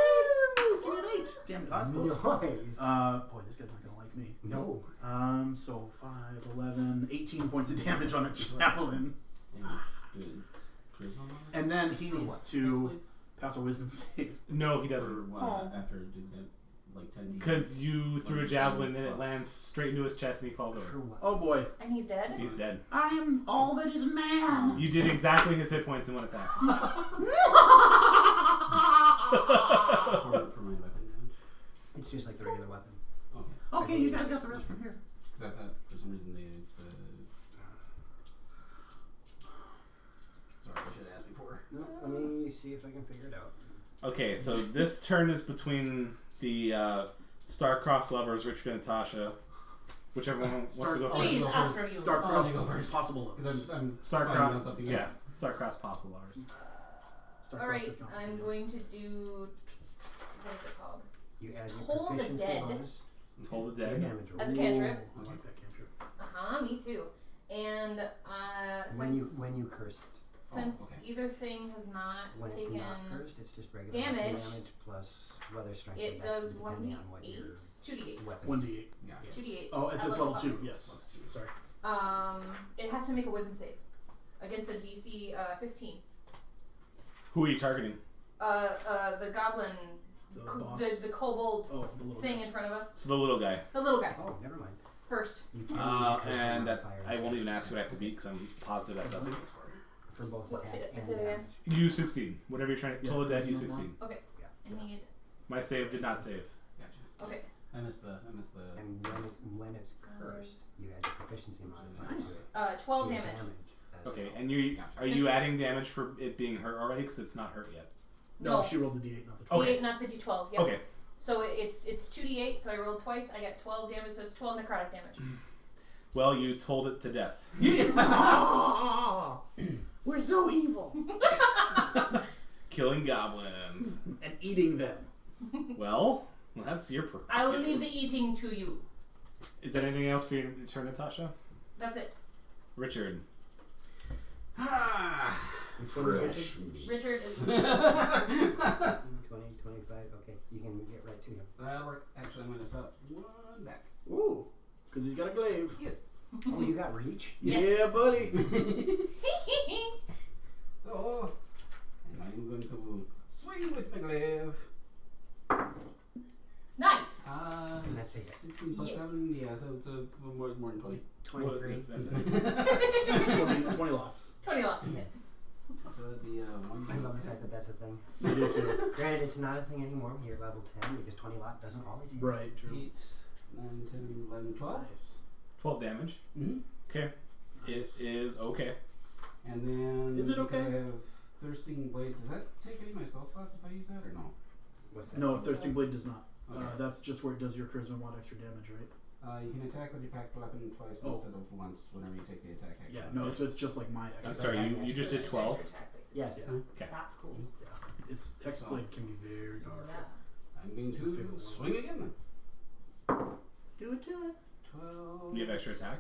Speaker 3: Give me an 8. Damn it. That's close.
Speaker 5: Nice.
Speaker 3: Boy, this guy's not gonna like me.
Speaker 5: No.
Speaker 3: So 5, 11, 18 points of damage on a javelin, and then he needs to pass a wisdom save.
Speaker 9: No, he doesn't.
Speaker 7: After it did that, like 10
Speaker 9: Because you threw a javelin and it lands straight into his chest and he falls over.
Speaker 5: For what?
Speaker 3: Oh boy.
Speaker 2: And he's dead?
Speaker 9: He's dead.
Speaker 8: I am all that is man.
Speaker 9: You did exactly his hit points in one attack.
Speaker 7: for my weapon damage.
Speaker 5: It's just like the regular weapon.
Speaker 7: Okay.
Speaker 8: Okay, you guys got the rest from here.
Speaker 7: Because I thought for some reason they. Sorry, I should have asked before.
Speaker 5: No, let me see if I can figure it out.
Speaker 9: Okay, so this turn is between the star-crossed lovers, Richard and Natasha. Whichever one wants to go
Speaker 2: Please,
Speaker 9: first.
Speaker 2: after you.
Speaker 3: Star-crossed
Speaker 7: I'll go first.
Speaker 3: possible
Speaker 7: Because
Speaker 3: lovers.
Speaker 7: I'm finding
Speaker 9: Star-crossed.
Speaker 7: out something.
Speaker 9: Yeah, star-crossed possible lovers.
Speaker 3: Star-crossed
Speaker 2: Alright,
Speaker 3: is complicated.
Speaker 2: I'm going to do. What is it called?
Speaker 5: You add your
Speaker 2: Toll the
Speaker 5: proficiency
Speaker 2: dead.
Speaker 5: bonus
Speaker 9: Hold the
Speaker 5: to
Speaker 9: dead.
Speaker 5: damage roll.
Speaker 2: As a cantrip.
Speaker 3: I like that cantrip.
Speaker 2: Me too. And
Speaker 5: When
Speaker 2: since
Speaker 5: you curse it.
Speaker 7: okay.
Speaker 2: either thing has not
Speaker 5: When it's
Speaker 2: taken,
Speaker 5: not cursed, it's just regular
Speaker 2: damage.
Speaker 5: damage plus weather strength.
Speaker 2: it
Speaker 5: and dex,
Speaker 2: does
Speaker 5: depending on what
Speaker 2: 1d8,
Speaker 5: your
Speaker 2: 2d8.
Speaker 5: weapon.
Speaker 3: 1d8.
Speaker 7: Yeah.
Speaker 2: 2d8.
Speaker 3: Oh, at this level
Speaker 2: five.
Speaker 3: 2. Yes. Sorry.
Speaker 2: It has to make a wisdom save against a DC 15.
Speaker 9: Who are you targeting?
Speaker 2: The goblin,
Speaker 3: The boss.
Speaker 2: the kobold
Speaker 3: Oh, the little
Speaker 2: thing
Speaker 3: guy.
Speaker 2: in front of us.
Speaker 9: So the little guy.
Speaker 2: The little guy.
Speaker 5: Oh, never mind.
Speaker 2: First.
Speaker 5: You can't use curse
Speaker 9: And that,
Speaker 5: modifiers
Speaker 9: I won't even ask who I have to beat because I'm positive that doesn't.
Speaker 5: for both
Speaker 2: What,
Speaker 5: attack
Speaker 2: say it
Speaker 5: and
Speaker 2: again?
Speaker 5: damage.
Speaker 9: You succeed. Whatever you're trying to
Speaker 3: Yeah,
Speaker 9: toll the dead, you
Speaker 3: there's no
Speaker 9: succeed.
Speaker 2: Okay. I need.
Speaker 9: My save did not save.
Speaker 7: Gotcha.
Speaker 2: Okay.
Speaker 7: I missed the.
Speaker 5: And when it's cursed, you add your proficiency modifier
Speaker 3: Nice.
Speaker 5: to it.
Speaker 2: 12
Speaker 5: to
Speaker 2: damage.
Speaker 5: as
Speaker 9: Okay,
Speaker 5: well.
Speaker 9: and are you adding damage for it being hurt already? Because it's not hurt yet.
Speaker 3: No, she rolled the d8, not the 12.
Speaker 9: Okay.
Speaker 2: D8, not the D12. Yep.
Speaker 9: Okay.
Speaker 2: So it's 2d8. So I rolled twice. I got 12 damage. So it's 12 necrotic damage.
Speaker 9: Well, you told it to death.
Speaker 8: Oh, we're so evil.
Speaker 9: Killing goblins.
Speaker 3: And eating them.
Speaker 9: Well, that's your
Speaker 2: I will leave the eating to you.
Speaker 9: Is there anything else for your turn, Natasha?
Speaker 2: That's it.
Speaker 9: Richard.
Speaker 3: Fresh.
Speaker 2: Richard is
Speaker 5: 20, 25. Okay, you can get right to him.
Speaker 7: That'll work. Actually, I'm gonna stop one back.
Speaker 3: Ooh, because he's got a glaive.
Speaker 7: Yes.
Speaker 5: Oh, you got reach?
Speaker 3: Yeah, buddy.
Speaker 7: So, and I'm going to swing with my glaive.
Speaker 2: nice.
Speaker 5: And that's it.
Speaker 7: 16 plus 7, yeah, so it's more than 20.
Speaker 5: 23.
Speaker 9: That's it.
Speaker 3: 20 lots.
Speaker 2: 20 left. Hit.
Speaker 7: So that'd be
Speaker 5: I love the fact that that's a thing.
Speaker 3: I do too.
Speaker 5: Granted, it's not a thing anymore when you're level 10 because 20 lot doesn't always hit.
Speaker 3: Right, true.
Speaker 7: 8, 9, 10, 11, 12.
Speaker 3: Nice.
Speaker 9: 12 damage.
Speaker 7: Mm-hmm.
Speaker 9: Okay. It is okay.
Speaker 7: And then
Speaker 3: Is it
Speaker 7: because
Speaker 3: okay?
Speaker 7: I have Thirsting Blade, does that take any of my spell slots if I use that or no?
Speaker 5: What's that?
Speaker 3: No, Thirsting Blade does not.
Speaker 7: Okay.
Speaker 3: That's just where it does your charisma mod extra damage, right?
Speaker 7: You can attack with your packed weapon twice instead of once whenever you take the attack action.
Speaker 3: Yeah, no, so it's just like my extra.
Speaker 9: I'm sorry, you just did 12?
Speaker 5: Yes.
Speaker 3: Yeah.
Speaker 9: Okay.
Speaker 2: That's cool.
Speaker 3: It's Hex Blade can be very powerful.
Speaker 2: Yeah.
Speaker 7: I'm going
Speaker 3: Figure
Speaker 7: to
Speaker 3: one.
Speaker 7: swing again then.
Speaker 3: Do it, do it.
Speaker 7: 12.
Speaker 9: You have extra attack?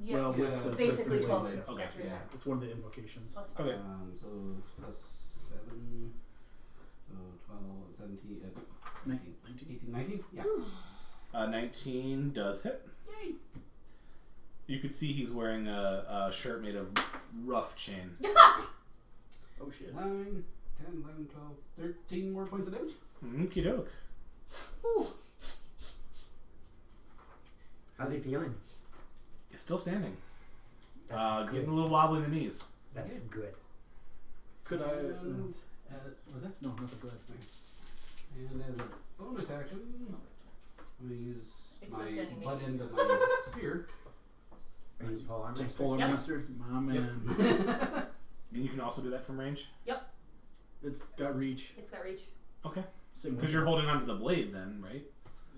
Speaker 2: Yeah.
Speaker 3: Well,
Speaker 7: Yeah.
Speaker 3: with the
Speaker 2: Basically
Speaker 3: Thirsting
Speaker 2: 12.
Speaker 3: Blade, yeah.
Speaker 9: Okay.
Speaker 2: Extra,
Speaker 7: Yeah.
Speaker 3: It's one of the invocations.
Speaker 2: Plus
Speaker 9: Okay.
Speaker 7: So plus 7. So 12, 17, 17
Speaker 3: 19.
Speaker 7: 18, 19? Yeah.
Speaker 9: 19 does hit.
Speaker 7: Yay!
Speaker 9: You could see he's wearing a shirt made of rough chain.
Speaker 3: Oh shit.
Speaker 7: 9, 10, 11, 12, 13 more points of damage.
Speaker 9: Okie doke.
Speaker 5: How's he feeling?
Speaker 9: He's still standing.
Speaker 5: That's
Speaker 9: Getting
Speaker 5: good.
Speaker 9: a little wobbly in the knees.
Speaker 5: That's good.
Speaker 3: Could I?
Speaker 7: And, was that?
Speaker 3: No, nothing. Go ahead.
Speaker 7: And as a bonus action, I'm going to use
Speaker 2: It's
Speaker 7: my
Speaker 2: still standing,
Speaker 7: butt
Speaker 2: maybe.
Speaker 7: end of my spear.
Speaker 5: Are you Paul Armor?
Speaker 3: Take Polar
Speaker 2: Yep.
Speaker 3: Master, my man.
Speaker 9: And you can also do that from range?
Speaker 3: It's got reach.
Speaker 2: It's got reach.
Speaker 9: Okay.
Speaker 3: Same
Speaker 9: Because you're holding onto the blade then, right?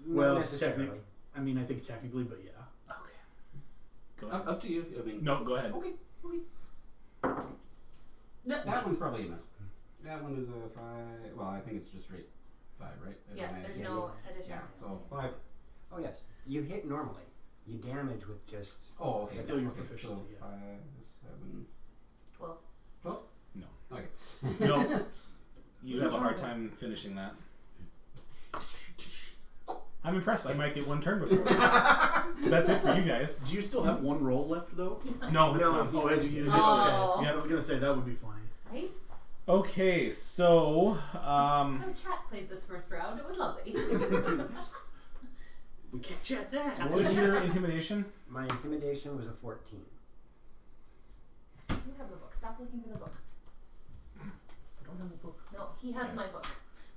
Speaker 3: Well,
Speaker 5: Not necessarily.
Speaker 3: I mean, I think technically, but yeah.
Speaker 9: Okay. Go ahead.
Speaker 7: Up to you. I mean,
Speaker 9: No, go ahead.
Speaker 7: Okay.
Speaker 2: No.
Speaker 7: That one's probably a miss. That one is a 5. Well, I think it's just straight 5, right?
Speaker 2: Yeah, there's no addition.
Speaker 7: Yeah, so 5.
Speaker 5: Oh yes, you hit normally. You damage with just.
Speaker 7: Oh, okay.
Speaker 3: Still your
Speaker 7: okay,
Speaker 3: proficiency,
Speaker 7: So
Speaker 3: yeah.
Speaker 7: 5, 7,
Speaker 2: 12.
Speaker 7: 12?
Speaker 9: No.
Speaker 7: Okay.
Speaker 9: No. You have a hard time finishing that. I'm impressed. I might get one turn before. That's it for you guys.
Speaker 3: Do you still have one roll left though?
Speaker 9: No, it's
Speaker 5: No.
Speaker 9: not.
Speaker 3: Oh, as you use it.
Speaker 2: Oh.
Speaker 3: Okay. Yeah, I was gonna say that would be funny.
Speaker 2: Right?
Speaker 9: Okay, so
Speaker 2: So chat played this first round. It was lovely.
Speaker 3: We kick Chat's ass.
Speaker 9: what is your intimidation?
Speaker 5: My intimidation was a 14.
Speaker 2: You have the book. Stop looking for the book.
Speaker 3: I don't have a book.
Speaker 2: No, he has my book.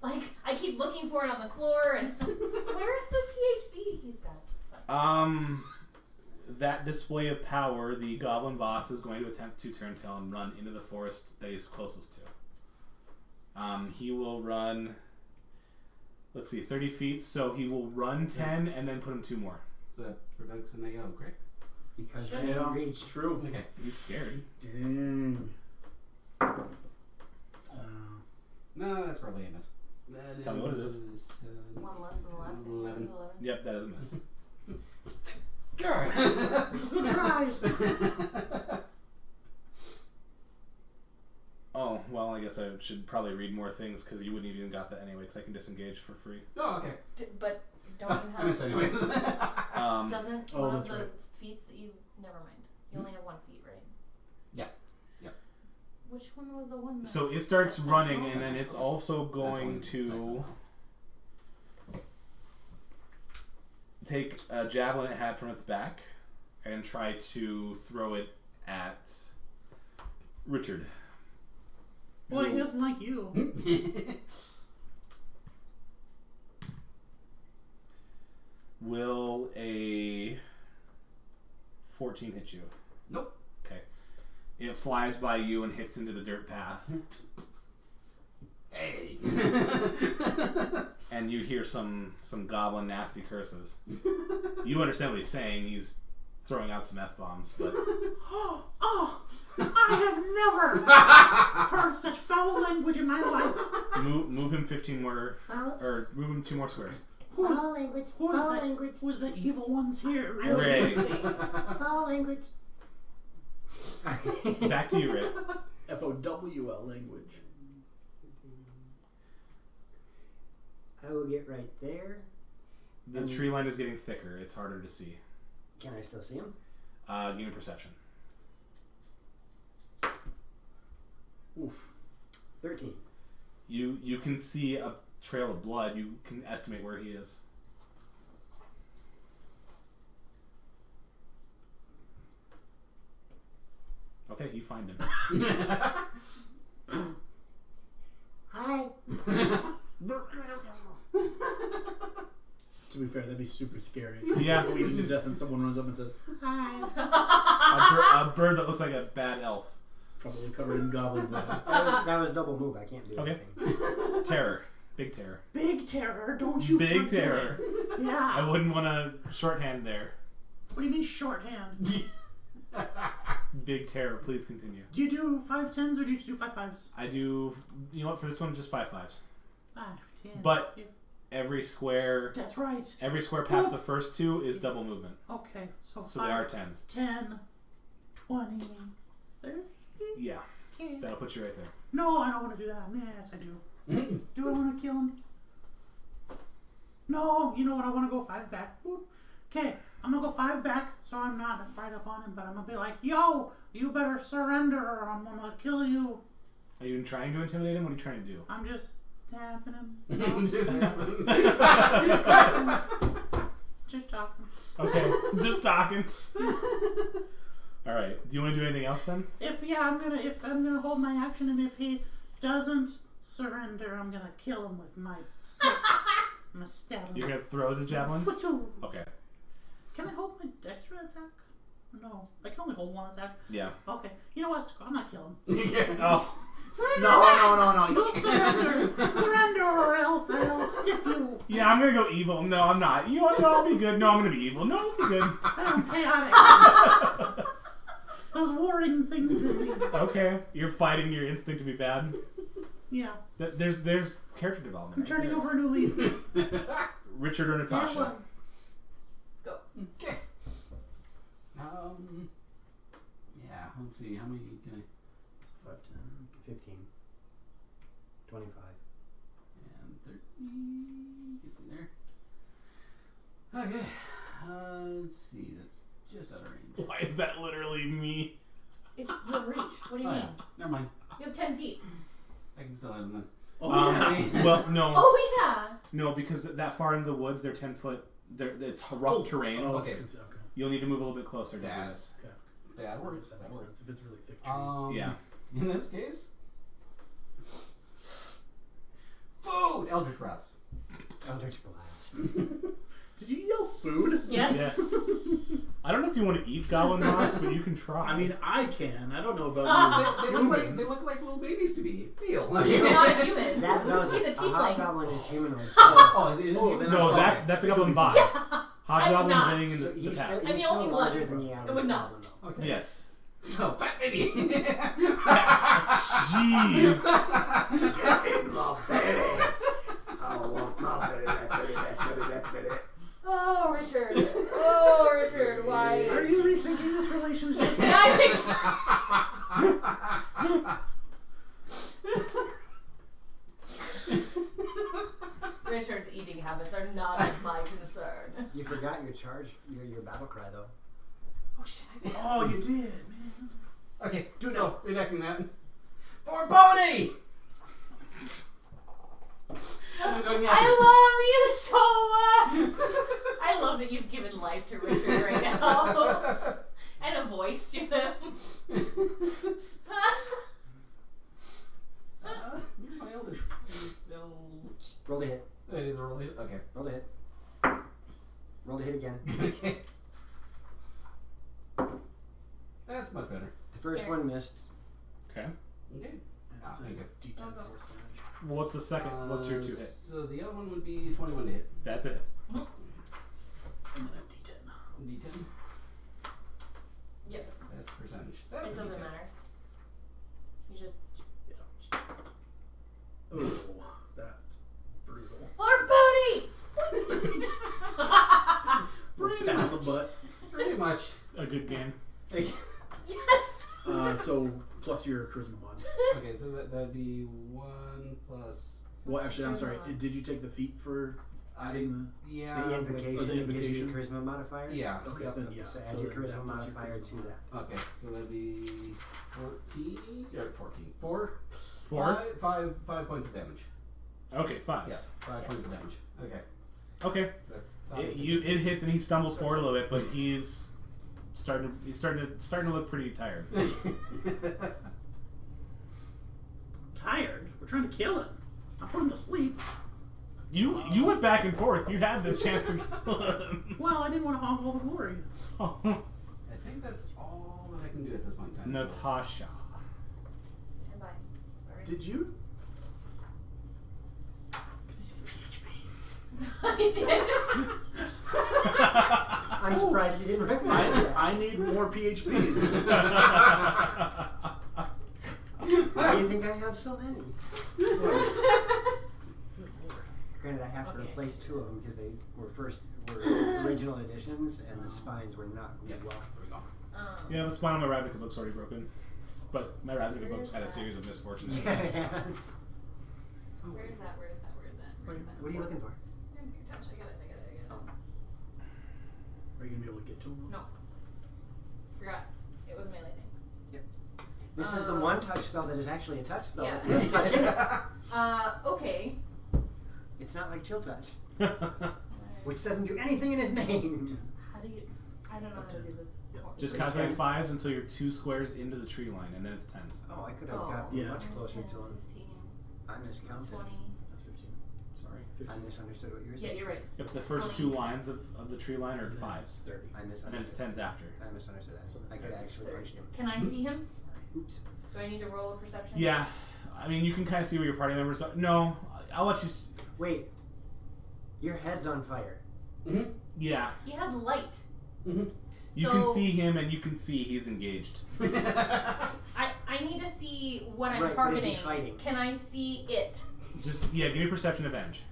Speaker 2: Like, I keep looking for it on the floor and where's the PHB? He's got it. It's fine.
Speaker 9: That display of power, the goblin boss is going to attempt to turn tail and run into the forest that he's closest to. He will run, let's see, 30 feet, so he will run 10 and then put him 2 more.
Speaker 7: So that provokes an AO, correct?
Speaker 5: Because
Speaker 2: Sure.
Speaker 5: I
Speaker 3: Yeah,
Speaker 5: reach.
Speaker 3: true.
Speaker 7: Okay.
Speaker 9: He's scared.
Speaker 3: Dang.
Speaker 7: No, that's probably a miss. That
Speaker 9: Tell me what it is.
Speaker 2: One less than the last one.
Speaker 7: 11.
Speaker 2: 11.
Speaker 9: Yep, that is a miss.
Speaker 3: Good try.
Speaker 9: Oh, well, I guess I should probably read more things because you wouldn't even got that anyway because I can disengage for free.
Speaker 7: Oh, okay.
Speaker 2: But don't you
Speaker 7: I miss
Speaker 2: have...
Speaker 7: anyways.
Speaker 2: Doesn't
Speaker 3: Oh,
Speaker 2: one of
Speaker 3: that's
Speaker 2: the
Speaker 3: right.
Speaker 2: feats that you... Never mind. You only have 1 feat, right?
Speaker 7: Yeah. Yep.
Speaker 2: Which one was the one that...
Speaker 9: So it starts
Speaker 2: that's
Speaker 9: running
Speaker 2: central?
Speaker 9: and then it's also going to take a javelin it had from its back and try to throw it at Richard.
Speaker 8: Boy, he doesn't like you.
Speaker 9: Will a 14 hit you?
Speaker 7: Nope.
Speaker 9: Okay. It flies by you and hits into the dirt path.
Speaker 7: Hey.
Speaker 9: And you hear some goblin nasty curses. You understand what he's saying. He's throwing out some F-bombs, but
Speaker 8: Oh, I have never heard such foul language in my life.
Speaker 9: move him 15 more, or move him 2 more squares.
Speaker 8: Who's,
Speaker 5: language.
Speaker 8: who's the evil ones here, really?
Speaker 9: Ray.
Speaker 5: Foul language.
Speaker 9: Back to you, Ray.
Speaker 3: FOWL language.
Speaker 5: I will get right there.
Speaker 9: The tree line is getting thicker. It's harder to see.
Speaker 5: Can I still see him?
Speaker 9: Give me perception.
Speaker 3: Oof.
Speaker 5: 13.
Speaker 9: You can see a trail of blood. You can estimate where he is. Okay, you find him.
Speaker 8: Hi.
Speaker 3: To be fair, that'd be super scary. If
Speaker 9: Yeah.
Speaker 3: you're bleeding to death and someone runs up and says,
Speaker 8: Hi.
Speaker 9: A bird that looks like a bad elf.
Speaker 3: probably covered in goblin blood.
Speaker 5: That was double move. I can't do
Speaker 9: Okay.
Speaker 5: anything.
Speaker 9: Terror. Big terror.
Speaker 8: Big terror, don't you
Speaker 9: Big
Speaker 8: forget.
Speaker 9: terror.
Speaker 8: Yeah.
Speaker 9: I wouldn't want to shorthand there.
Speaker 8: What do you mean shorthand?
Speaker 9: Big terror. Please continue.
Speaker 8: Do you do 5-10s or do you do 5-5s?
Speaker 9: I do. You know what? For this one, just 5 5s.
Speaker 8: 5, 10.
Speaker 9: But every square
Speaker 8: That's right.
Speaker 9: past the first two is double movement.
Speaker 8: Okay, so
Speaker 9: So
Speaker 8: 5,
Speaker 9: they are 10s.
Speaker 8: 10, 20, 30.
Speaker 9: Yeah.
Speaker 8: Okay.
Speaker 9: That'll put you right there.
Speaker 8: No, I don't want to do that. Yes, I do. Do I want to kill him? No, you know what? I want to go 5 back. Okay, I'm gonna go 5 back, so I'm not right up on him, but I'm gonna be like, "Yo, you better surrender, or I'm gonna kill you."
Speaker 9: Are you trying to intimidate him? What are you trying to do?
Speaker 8: I'm just tapping him. Just talking.
Speaker 9: Okay, just talking. All right. Do you want to do anything else then?
Speaker 8: If I'm gonna hold my action, and if he doesn't surrender, I'm gonna kill him with my stick. I'm gonna stab him.
Speaker 9: You're gonna throw the javelin.
Speaker 8: Footu.
Speaker 9: Okay.
Speaker 8: Can I hold my extra attack? No, I can only hold 1 attack.
Speaker 9: Yeah.
Speaker 8: Okay. You know what? I'm not killing him.
Speaker 9: Oh.
Speaker 8: Surrender!
Speaker 3: No.
Speaker 8: You surrender! Surrender, or else I'll stick you.
Speaker 9: Yeah, I'm gonna go evil. No, I'm not. You know what? No, I'll be good. No, I'm gonna be evil. No, I'll be good.
Speaker 8: I am chaotic. There's warring things in me.
Speaker 9: Okay. You're fighting your instinct to be bad.
Speaker 8: Yeah.
Speaker 9: There's character development.
Speaker 8: I'm
Speaker 9: right
Speaker 8: turning
Speaker 9: there.
Speaker 8: over a new leaf.
Speaker 9: Richard or
Speaker 8: That
Speaker 9: Natasha.
Speaker 8: one.
Speaker 2: Go.
Speaker 7: Okay. Yeah. Let's see. How many can I?
Speaker 3: 5, 10.
Speaker 5: 15. 25.
Speaker 7: And 30 gets me there. Okay. Let's see. That's just out of range.
Speaker 9: Why is that literally me?
Speaker 2: It's your reach. What do you
Speaker 7: Oh,
Speaker 2: mean?
Speaker 7: yeah. Never mind.
Speaker 2: You have 10 feet.
Speaker 7: I can still have them then.
Speaker 3: Oh,
Speaker 9: Well, no.
Speaker 2: Oh yeah.
Speaker 9: No, because that far into the woods, they're 10 foot. It's rough terrain.
Speaker 3: Oh,
Speaker 7: Okay.
Speaker 3: okay.
Speaker 9: You'll need to move a little bit closer to do
Speaker 7: Yeah.
Speaker 9: this.
Speaker 3: Okay.
Speaker 7: That works.
Speaker 3: That
Speaker 7: That
Speaker 3: makes
Speaker 7: works.
Speaker 3: sense. If it's really thick trees.
Speaker 9: Yeah.
Speaker 7: In this case, food. Eldritch Blast.
Speaker 5: Eldritch Blast.
Speaker 3: Did you yell food?
Speaker 2: Yes.
Speaker 9: Yes. I don't know if you want to eat goblin moss, but you can try.
Speaker 3: I mean, I can. I don't know about
Speaker 7: They
Speaker 3: you.
Speaker 7: look
Speaker 3: Humans.
Speaker 7: like little babies to me. Feel.
Speaker 2: You're not a human.
Speaker 5: That knows
Speaker 2: He's a
Speaker 5: it. A
Speaker 2: tiefling.
Speaker 5: hobgoblin is humanoid.
Speaker 7: Oh, is it?
Speaker 3: Oh, then
Speaker 9: no,
Speaker 3: I'm
Speaker 9: that's a goblin boss.
Speaker 2: I would
Speaker 9: Hobgoblin's
Speaker 2: not.
Speaker 9: laying in the
Speaker 5: He's
Speaker 9: path.
Speaker 5: still,
Speaker 2: I'm
Speaker 5: he's
Speaker 2: the
Speaker 5: still
Speaker 2: only
Speaker 5: larger
Speaker 2: one.
Speaker 5: than the average
Speaker 2: would not.
Speaker 5: goblin, though.
Speaker 7: Okay.
Speaker 9: Yes.
Speaker 7: So fat baby.
Speaker 9: Jeez.
Speaker 2: Oh, Richard. Oh, Richard. Why?
Speaker 8: Are you rethinking this relationship?
Speaker 2: Yeah, I think so. Richard's eating habits are not of my concern.
Speaker 5: You forgot your charge, your battle cry, though.
Speaker 2: Oh shit!
Speaker 3: Oh, you did, man.
Speaker 7: Okay, so reenacting that. For Pony! I'm going
Speaker 2: I love you so much. I love that you've given life to Richard right now and a voice to him.
Speaker 7: My eldritch.
Speaker 5: Roll to hit.
Speaker 7: It is a roll hit. Okay.
Speaker 5: Roll to hit. Roll to hit again.
Speaker 7: Okay. That's much better.
Speaker 5: The first
Speaker 2: There.
Speaker 5: one missed.
Speaker 9: Okay.
Speaker 7: Okay.
Speaker 3: That's a
Speaker 7: Okay.
Speaker 3: D10
Speaker 2: Oh,
Speaker 3: force damage.
Speaker 9: Well, what's the second? What's your 2 hit?
Speaker 7: So the other one would be 21 to hit.
Speaker 9: That's it.
Speaker 3: And then a D10.
Speaker 7: D10.
Speaker 2: Yep.
Speaker 7: That's percentage.
Speaker 2: It
Speaker 7: That's a
Speaker 2: doesn't
Speaker 7: D10.
Speaker 2: matter. You just
Speaker 3: Oh, that's brutal.
Speaker 2: Large Pony.
Speaker 3: Pat on the butt.
Speaker 7: Pretty much.
Speaker 9: A good game.
Speaker 2: Yes.
Speaker 3: So plus your charisma mod.
Speaker 7: Okay, so that'd be 1 plus.
Speaker 3: Well, actually, I'm sorry. Did you take the feat for adding
Speaker 7: Yeah.
Speaker 5: The invocation,
Speaker 3: Or the
Speaker 5: gives you
Speaker 3: invocation?
Speaker 5: your charisma modifier.
Speaker 7: Yeah.
Speaker 3: Okay,
Speaker 7: Yep.
Speaker 3: then yeah.
Speaker 5: So add
Speaker 3: so
Speaker 5: your
Speaker 3: then
Speaker 5: charisma
Speaker 3: that plus your
Speaker 5: modifier
Speaker 3: charisma
Speaker 5: to
Speaker 3: mod.
Speaker 5: that.
Speaker 7: Okay, so that'd be 14 or 14. 4.
Speaker 9: 4?
Speaker 7: 5 points of damage.
Speaker 9: Okay, 5.
Speaker 7: Yes, 5 points of damage. Okay.
Speaker 9: Okay.
Speaker 7: So,
Speaker 9: It hits and he stumbles forward a little bit, but he's starting to look pretty tired.
Speaker 8: Tired? We're trying to kill him. I put him to sleep.
Speaker 9: You went back and forth. You had the chance to kill him.
Speaker 8: Well, I didn't want to hog all the glory.
Speaker 9: Oh.
Speaker 7: I think that's all that I can do at this point in time.
Speaker 9: Natasha.
Speaker 2: Stand by. Sorry.
Speaker 3: Did you?
Speaker 8: Can I see the PHP?
Speaker 2: I did.
Speaker 5: I'm surprised you didn't recognize that.
Speaker 3: I need more PHPs.
Speaker 5: Why do you think I have so many? Granted, I have to
Speaker 2: Okay.
Speaker 5: replace 2 of them because they were original editions, and the spines were not
Speaker 7: Yeah,
Speaker 5: glued well.
Speaker 7: there we go.
Speaker 9: Yeah, the spine on my Ravnica book's already broken. But my Ravnica book's had a series of misfortunes.
Speaker 5: Yes.
Speaker 2: Where is that? Where is that? Where is that? Where is that?
Speaker 5: What are you looking for?
Speaker 2: Empire touch. I got it.
Speaker 3: Are you gonna be able to get to him?
Speaker 2: No. Forgot. It was melee thing.
Speaker 5: This is the one touch spell that is actually a touch spell.
Speaker 2: Yeah.
Speaker 5: That's really touching.
Speaker 2: Okay.
Speaker 5: It's not like chill touch, which doesn't do anything in his name.
Speaker 2: How do you? I don't know how to do this.
Speaker 9: Just calculate 5s until you're 2 squares into the tree line, and then it's 10s.
Speaker 5: Oh, I could have
Speaker 2: Oh.
Speaker 5: gotten
Speaker 3: Yeah.
Speaker 5: much closer to him.
Speaker 2: 15,
Speaker 5: I miscounted.
Speaker 2: 20.
Speaker 3: That's 15.
Speaker 9: Sorry.
Speaker 5: I
Speaker 3: 15.
Speaker 5: misunderstood what you were
Speaker 2: Yeah,
Speaker 5: saying.
Speaker 2: you're right.
Speaker 9: Yep, the first 2 lines of the tree line are 5s.
Speaker 3: 30.
Speaker 5: I
Speaker 9: And then it's
Speaker 5: misunderstood.
Speaker 9: 10s after.
Speaker 5: I misunderstood that. I could actually punch him.
Speaker 2: Can I see him?
Speaker 5: Oops.
Speaker 2: Do I need to roll a perception?
Speaker 9: Yeah. I mean, you can kind of see where your party members are. No, I'll let you...
Speaker 5: Wait. Your head's on fire.
Speaker 7: Mm-hmm.
Speaker 9: Yeah.
Speaker 2: He has light.
Speaker 7: Mm-hmm.
Speaker 9: You
Speaker 2: So-
Speaker 9: can see him, and you can see he's engaged.
Speaker 2: I need to see what I'm
Speaker 5: Right, but is he
Speaker 2: targeting.
Speaker 5: fighting?
Speaker 2: Can I see it?
Speaker 9: Just, yeah, give me perception advantage.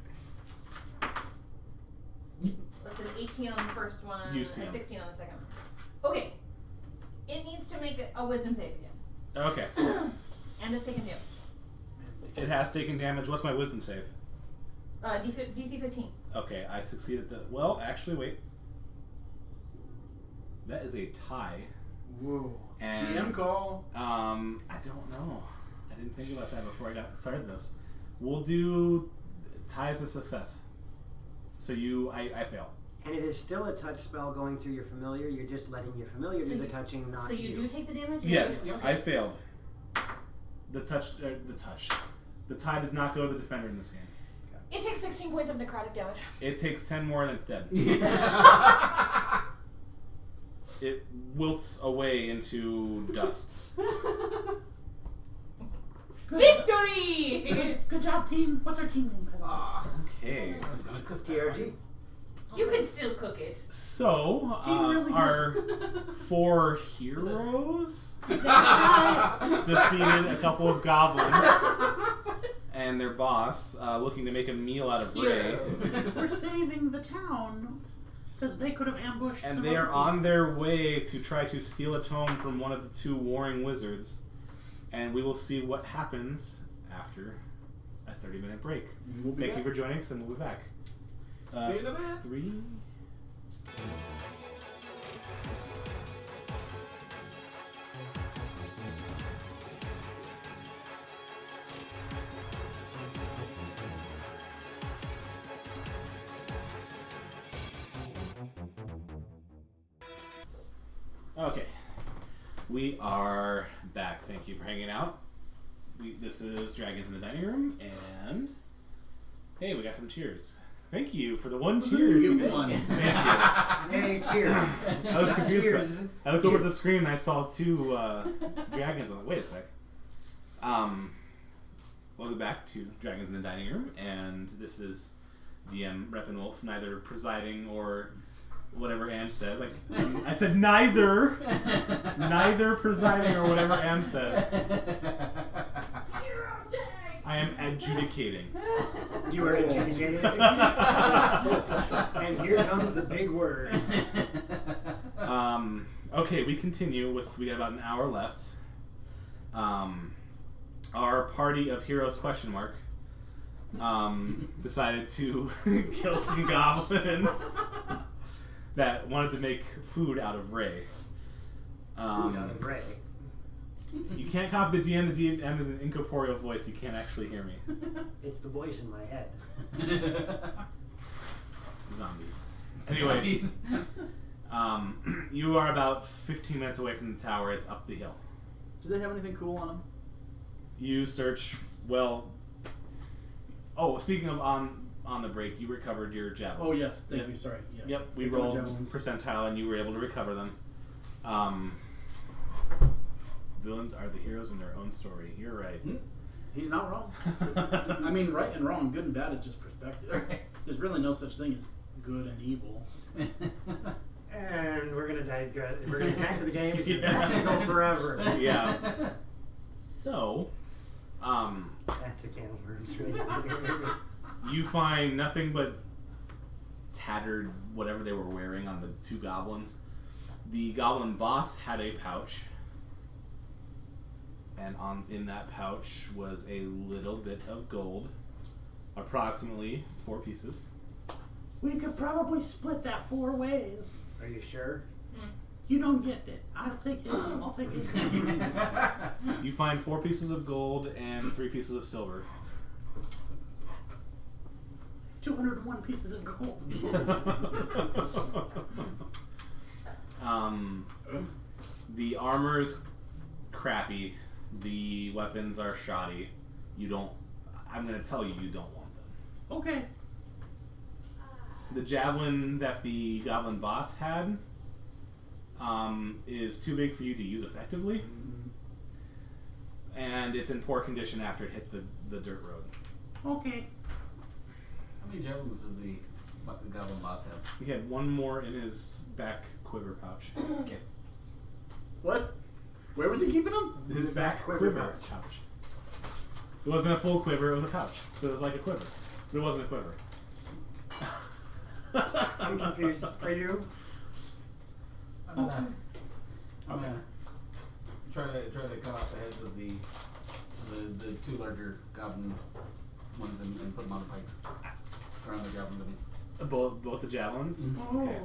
Speaker 2: That's an 18 on the first one,
Speaker 9: You
Speaker 2: a
Speaker 9: see him.
Speaker 2: 16 on the second one. Okay. It needs to make a wisdom save again.
Speaker 9: Okay.
Speaker 2: And it's taken damage.
Speaker 9: It has taken damage. What's my wisdom save?
Speaker 2: DC 15.
Speaker 9: Okay, I succeeded the... Well, actually, wait. That is a tie.
Speaker 5: Whoa.
Speaker 9: And,
Speaker 3: DM call.
Speaker 9: I don't know. I didn't think about that before I got started this. We'll do tie as a success. So I fail.
Speaker 5: And it is still a touch spell going through your familiar. You're just letting your familiar
Speaker 2: So
Speaker 5: do the
Speaker 2: you-
Speaker 5: touching, not
Speaker 2: So you do take the damage?
Speaker 9: Yes,
Speaker 2: Okay.
Speaker 9: I failed. The tie does not go to the defender in this game.
Speaker 2: It takes 16 points of necrotic damage.
Speaker 9: It takes 10 more and it's dead. It wilts away into dust.
Speaker 8: Good
Speaker 2: Victory!
Speaker 8: Good job, team. What's our team name?
Speaker 9: Okay.
Speaker 7: I was gonna cook
Speaker 5: TRG.
Speaker 2: You can still cook it.
Speaker 9: So,
Speaker 8: Team really good.
Speaker 9: our 4 heroes defeated a couple of goblins and their boss, looking to make a meal out of Ray.
Speaker 8: We're saving the town because they could have ambushed.
Speaker 9: And
Speaker 8: some
Speaker 9: they are
Speaker 8: other
Speaker 9: on their way to try to steal a tome from one of the 2 warring wizards. And we will see what happens after a 30-minute break.
Speaker 3: We'll be
Speaker 9: Thank you
Speaker 3: back.
Speaker 9: for joining us, and we'll be back.
Speaker 7: See you in a bit.
Speaker 9: 3. Okay. We are back. Thank you for hanging out. This is Dragons in the Dining Room, and hey, we got some cheers. Thank you for the one cheers.
Speaker 3: Give
Speaker 9: you
Speaker 3: me
Speaker 9: did.
Speaker 3: one.
Speaker 9: Thank you.
Speaker 5: Hey, cheers.
Speaker 9: I was confused.
Speaker 5: Cheers.
Speaker 9: I looked over at the screen and I saw 2 dragons. I'm like, wait a sec. Welcome back to Dragons in the Dining Room, and this is DM Reppenwolf, neither presiding or whatever Ange says. Like I said, neither presiding or whatever Ange says. I am adjudicating.
Speaker 5: You are adjudicated. And here comes the big words.
Speaker 9: Okay, we continue with. We got about an hour left.
Speaker 1: Our party of heroes decided to kill some goblins that wanted to make food out of Ray.
Speaker 5: Out of Ray.
Speaker 1: You can't copy the DM. The DM is an incorporeal voice. You can't actually hear me.
Speaker 5: It's the voice in my head.
Speaker 1: Zombies. Anyway, you are about 15 minutes away from the tower. It's up the hill.
Speaker 3: Do they have anything cool on them?
Speaker 1: You search. Well. Oh, speaking of on the break, you recovered your javelins.
Speaker 3: Oh yes, thank you. Sorry. Yes.
Speaker 1: Yep, we
Speaker 3: Recovered
Speaker 1: rolled
Speaker 3: javelins.
Speaker 1: percentile, and you were able to recover them. Villains are the heroes in their own story. You're right.
Speaker 3: He's not wrong. I mean, right and wrong, good and bad is just perspective. There's really no such thing as good and evil.
Speaker 5: And we're gonna digress. We're gonna get back to the game because that can go forever.
Speaker 1: Yeah. So,
Speaker 5: That's a can of worms, right?
Speaker 1: you find nothing but tattered whatever they were wearing on the two goblins. The goblin boss had a pouch, and in that pouch was a little bit of gold, approximately 4 pieces.
Speaker 8: We could probably split that 4 ways.
Speaker 5: Are you sure?
Speaker 8: You don't get it. I'll take it. I'll take it.
Speaker 1: You find 4 pieces of gold and 3 pieces of silver.
Speaker 8: 201 pieces of gold.
Speaker 1: The armor's crappy. The weapons are shoddy. I'm gonna tell you, you don't want them.
Speaker 8: Okay.
Speaker 1: The javelin that the goblin boss had is too big for you to use effectively. And it's in poor condition after it hit the dirt road.
Speaker 8: Okay.
Speaker 7: How many javelins does the goblin boss have?
Speaker 1: He had 1 more in his back quiver pouch.
Speaker 7: Okay.
Speaker 3: What? Where was he keeping them?
Speaker 1: His back quiver pouch. It wasn't a full quiver, it was a pouch. So it was like a quiver. But it wasn't a quiver.
Speaker 5: I'm confused. Are you?
Speaker 7: I'm gonna try to cut off the heads of the 2 larger goblin ones and put them on the pikes around the javelin to me.
Speaker 1: Both the javelins?
Speaker 8: Oh.
Speaker 1: Okay.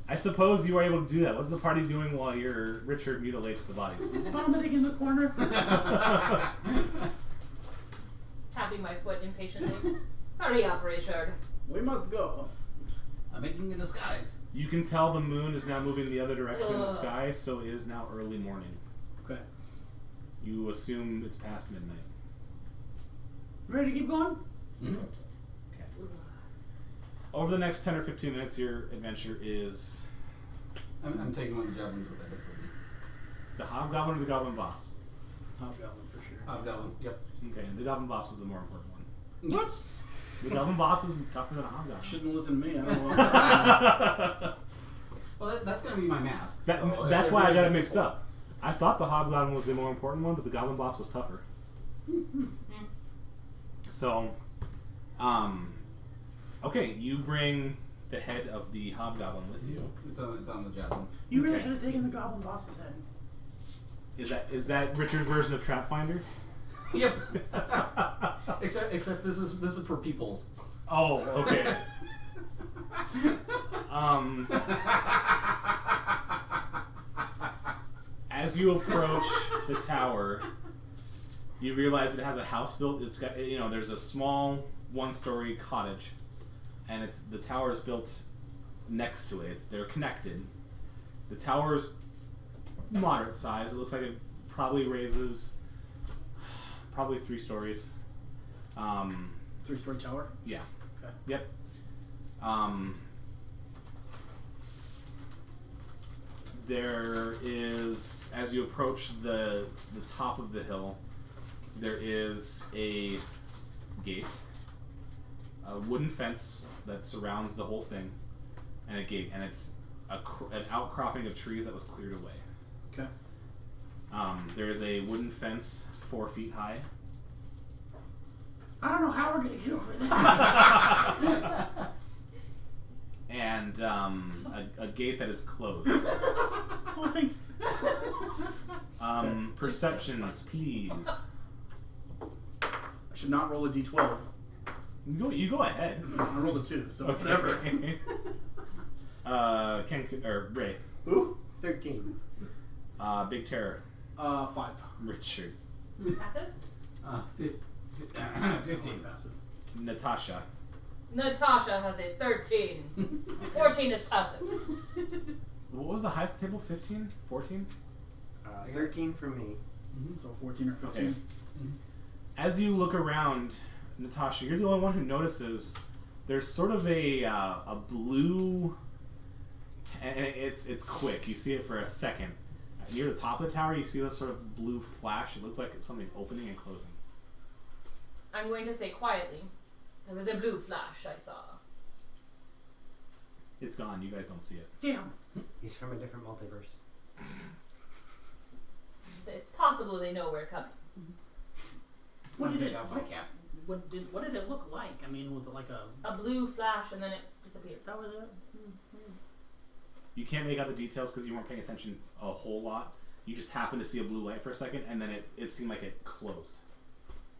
Speaker 1: I suppose you are able to do that. What's the party doing while Richard mutilates the bodies?
Speaker 8: Vomiting in the corner.
Speaker 2: Tapping my foot impatiently. Hurry up, Richard.
Speaker 3: We must go.
Speaker 7: I'm making a disguise.
Speaker 1: You can tell the moon is now moving the other direction in the sky, so it is now early morning.
Speaker 3: Okay.
Speaker 1: You assume it's past midnight.
Speaker 8: Ready to keep going?
Speaker 7: Mm-hmm.
Speaker 1: Okay. Over the next 10 or 15 minutes, your adventure is
Speaker 7: I'm taking one of the javelins with that with me.
Speaker 1: the hobgoblin or the goblin boss?
Speaker 3: Hobgoblin for sure.
Speaker 7: Hobgoblin. Yep.
Speaker 1: Okay, the goblin boss was the more important one.
Speaker 3: What?
Speaker 1: The goblin boss is tougher than a hobgoblin.
Speaker 3: Shouldn't listen to me. I don't know.
Speaker 7: Well, that's gonna be my mask.
Speaker 1: That's why I got it mixed up. I thought the hobgoblin was the more important one, but the goblin boss was tougher. So, okay, you bring the head of the hobgoblin with you.
Speaker 7: It's on the javelin.
Speaker 8: You really
Speaker 1: Okay.
Speaker 8: should have taken the goblin boss's head.
Speaker 1: Is that Richard's version of Trap Finder?
Speaker 7: Yep. except this is for peoples.
Speaker 1: Oh, okay. As you approach the tower, you realize it has a house built. It's got, there's a small 1-story cottage, and the tower is built next to it. They're connected. The tower is moderate size. It looks like it probably raises 3 stories.
Speaker 3: 3-story tower.
Speaker 1: Yeah.
Speaker 3: Okay.
Speaker 1: Yep. There is, as you approach the top of the hill, there is a gate, a wooden fence that surrounds the whole thing, and a gate, and it's an outcropping of trees that was cleared away.
Speaker 3: Okay.
Speaker 1: There is a wooden fence 4 feet high.
Speaker 8: I don't know how we're gonna get over that.
Speaker 1: And a gate that is closed.
Speaker 8: Oh, thanks.
Speaker 9: Perceptions, please.
Speaker 3: I should not roll a d12.
Speaker 9: You go ahead.
Speaker 3: I rolled a 2, so
Speaker 9: Okay.
Speaker 3: whatever.
Speaker 9: Ken or Ray.
Speaker 3: Ooh.
Speaker 5: 13.
Speaker 9: Big Terror.
Speaker 3: 5.
Speaker 9: Richard.
Speaker 2: Passive?
Speaker 7: 15.
Speaker 3: Passive.
Speaker 9: Natasha.
Speaker 2: Natasha has a 13. 14 is passive.
Speaker 9: What was the highest table? 15? 14?
Speaker 5: 13 for me.
Speaker 3: So 14 or 15.
Speaker 9: Okay. As you look around, Natasha, you're the only one who notices there's sort of a blue, and it's quick. You see it for a second. Near the top of the tower, you see this sort of blue flash. It looks like it's something opening and closing.
Speaker 2: I'm going to say quietly, there was a blue flash I saw.
Speaker 9: It's gone. You guys don't see it.
Speaker 8: Damn.
Speaker 5: He's from a different multiverse.
Speaker 2: It's possible they know we're coming.
Speaker 8: What did
Speaker 4: Take
Speaker 8: it?
Speaker 4: out my cap.
Speaker 8: What did it look like? I mean, was it like a?
Speaker 2: A blue flash and then it disappeared.
Speaker 8: That was it.
Speaker 9: You can't make out the details because you weren't paying attention a whole lot. You just happened to see a blue light for a second, and then it seemed like it closed.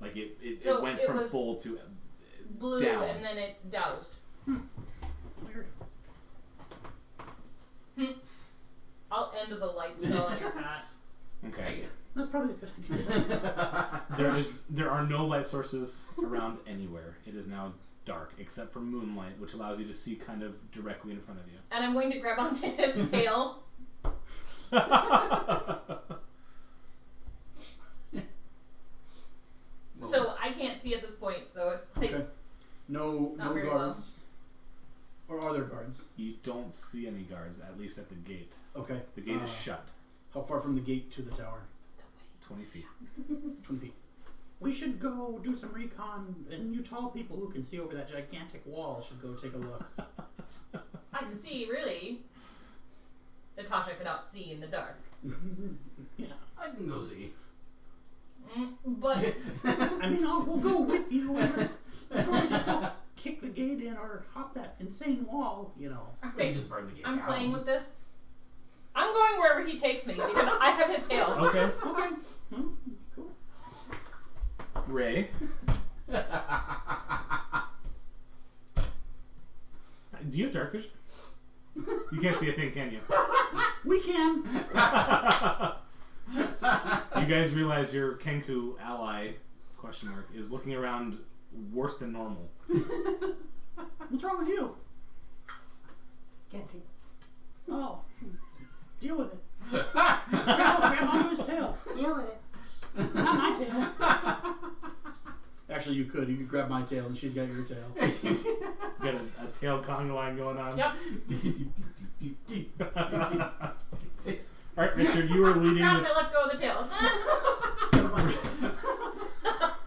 Speaker 9: Like it
Speaker 2: So
Speaker 9: went
Speaker 2: it
Speaker 9: from
Speaker 2: was
Speaker 9: full to
Speaker 2: Blue
Speaker 9: down.
Speaker 2: and then it doused.
Speaker 8: Weird.
Speaker 2: I'll end the light spell on your hat.
Speaker 9: Okay.
Speaker 8: That's probably a good idea.
Speaker 9: There are no light sources around anywhere. It is now dark, except for moonlight, which allows you to see kind of directly in front of you.
Speaker 2: And I'm going to grab onto his tail. So I can't see at this point, so it's like
Speaker 3: Okay. No
Speaker 2: Not very well.
Speaker 3: guards. Or are there guards?
Speaker 9: You don't see any guards, at least at the gate.
Speaker 3: Okay.
Speaker 9: The gate is shut.
Speaker 3: How far from the gate to the tower?
Speaker 9: 20 feet.
Speaker 3: 20 feet.
Speaker 8: We should go do some recon, and you tall people who can see over that gigantic wall should go take a look.
Speaker 2: I can see, really. Natasha cannot see in the dark.
Speaker 8: Yeah.
Speaker 7: I can go see.
Speaker 2: But
Speaker 8: I mean, we'll go with you before we just go kick the gate in or hop that insane wall, you know.
Speaker 7: We can just burn the gate
Speaker 2: I'm
Speaker 7: down.
Speaker 2: playing with this. I'm going wherever he takes me because I have his tail.
Speaker 9: Okay.
Speaker 8: Okay. Cool.
Speaker 9: Ray. Do you have dark vision? You can't see a thing, can you?
Speaker 8: We can.
Speaker 9: You guys realize your Kenku ally, question mark, is looking around worse than normal.
Speaker 8: What's wrong with you?
Speaker 5: Can't see.
Speaker 8: Oh. Deal with it. Grab onto his tail.
Speaker 5: Deal with it.
Speaker 8: Not my tail.
Speaker 3: Actually, you could grab my tail, and she's got your tail.
Speaker 9: Got a tail conga line going on.
Speaker 2: Yep.
Speaker 9: Alright, Richard, you were leading
Speaker 2: Crap,
Speaker 9: the,
Speaker 2: I let go of the tail.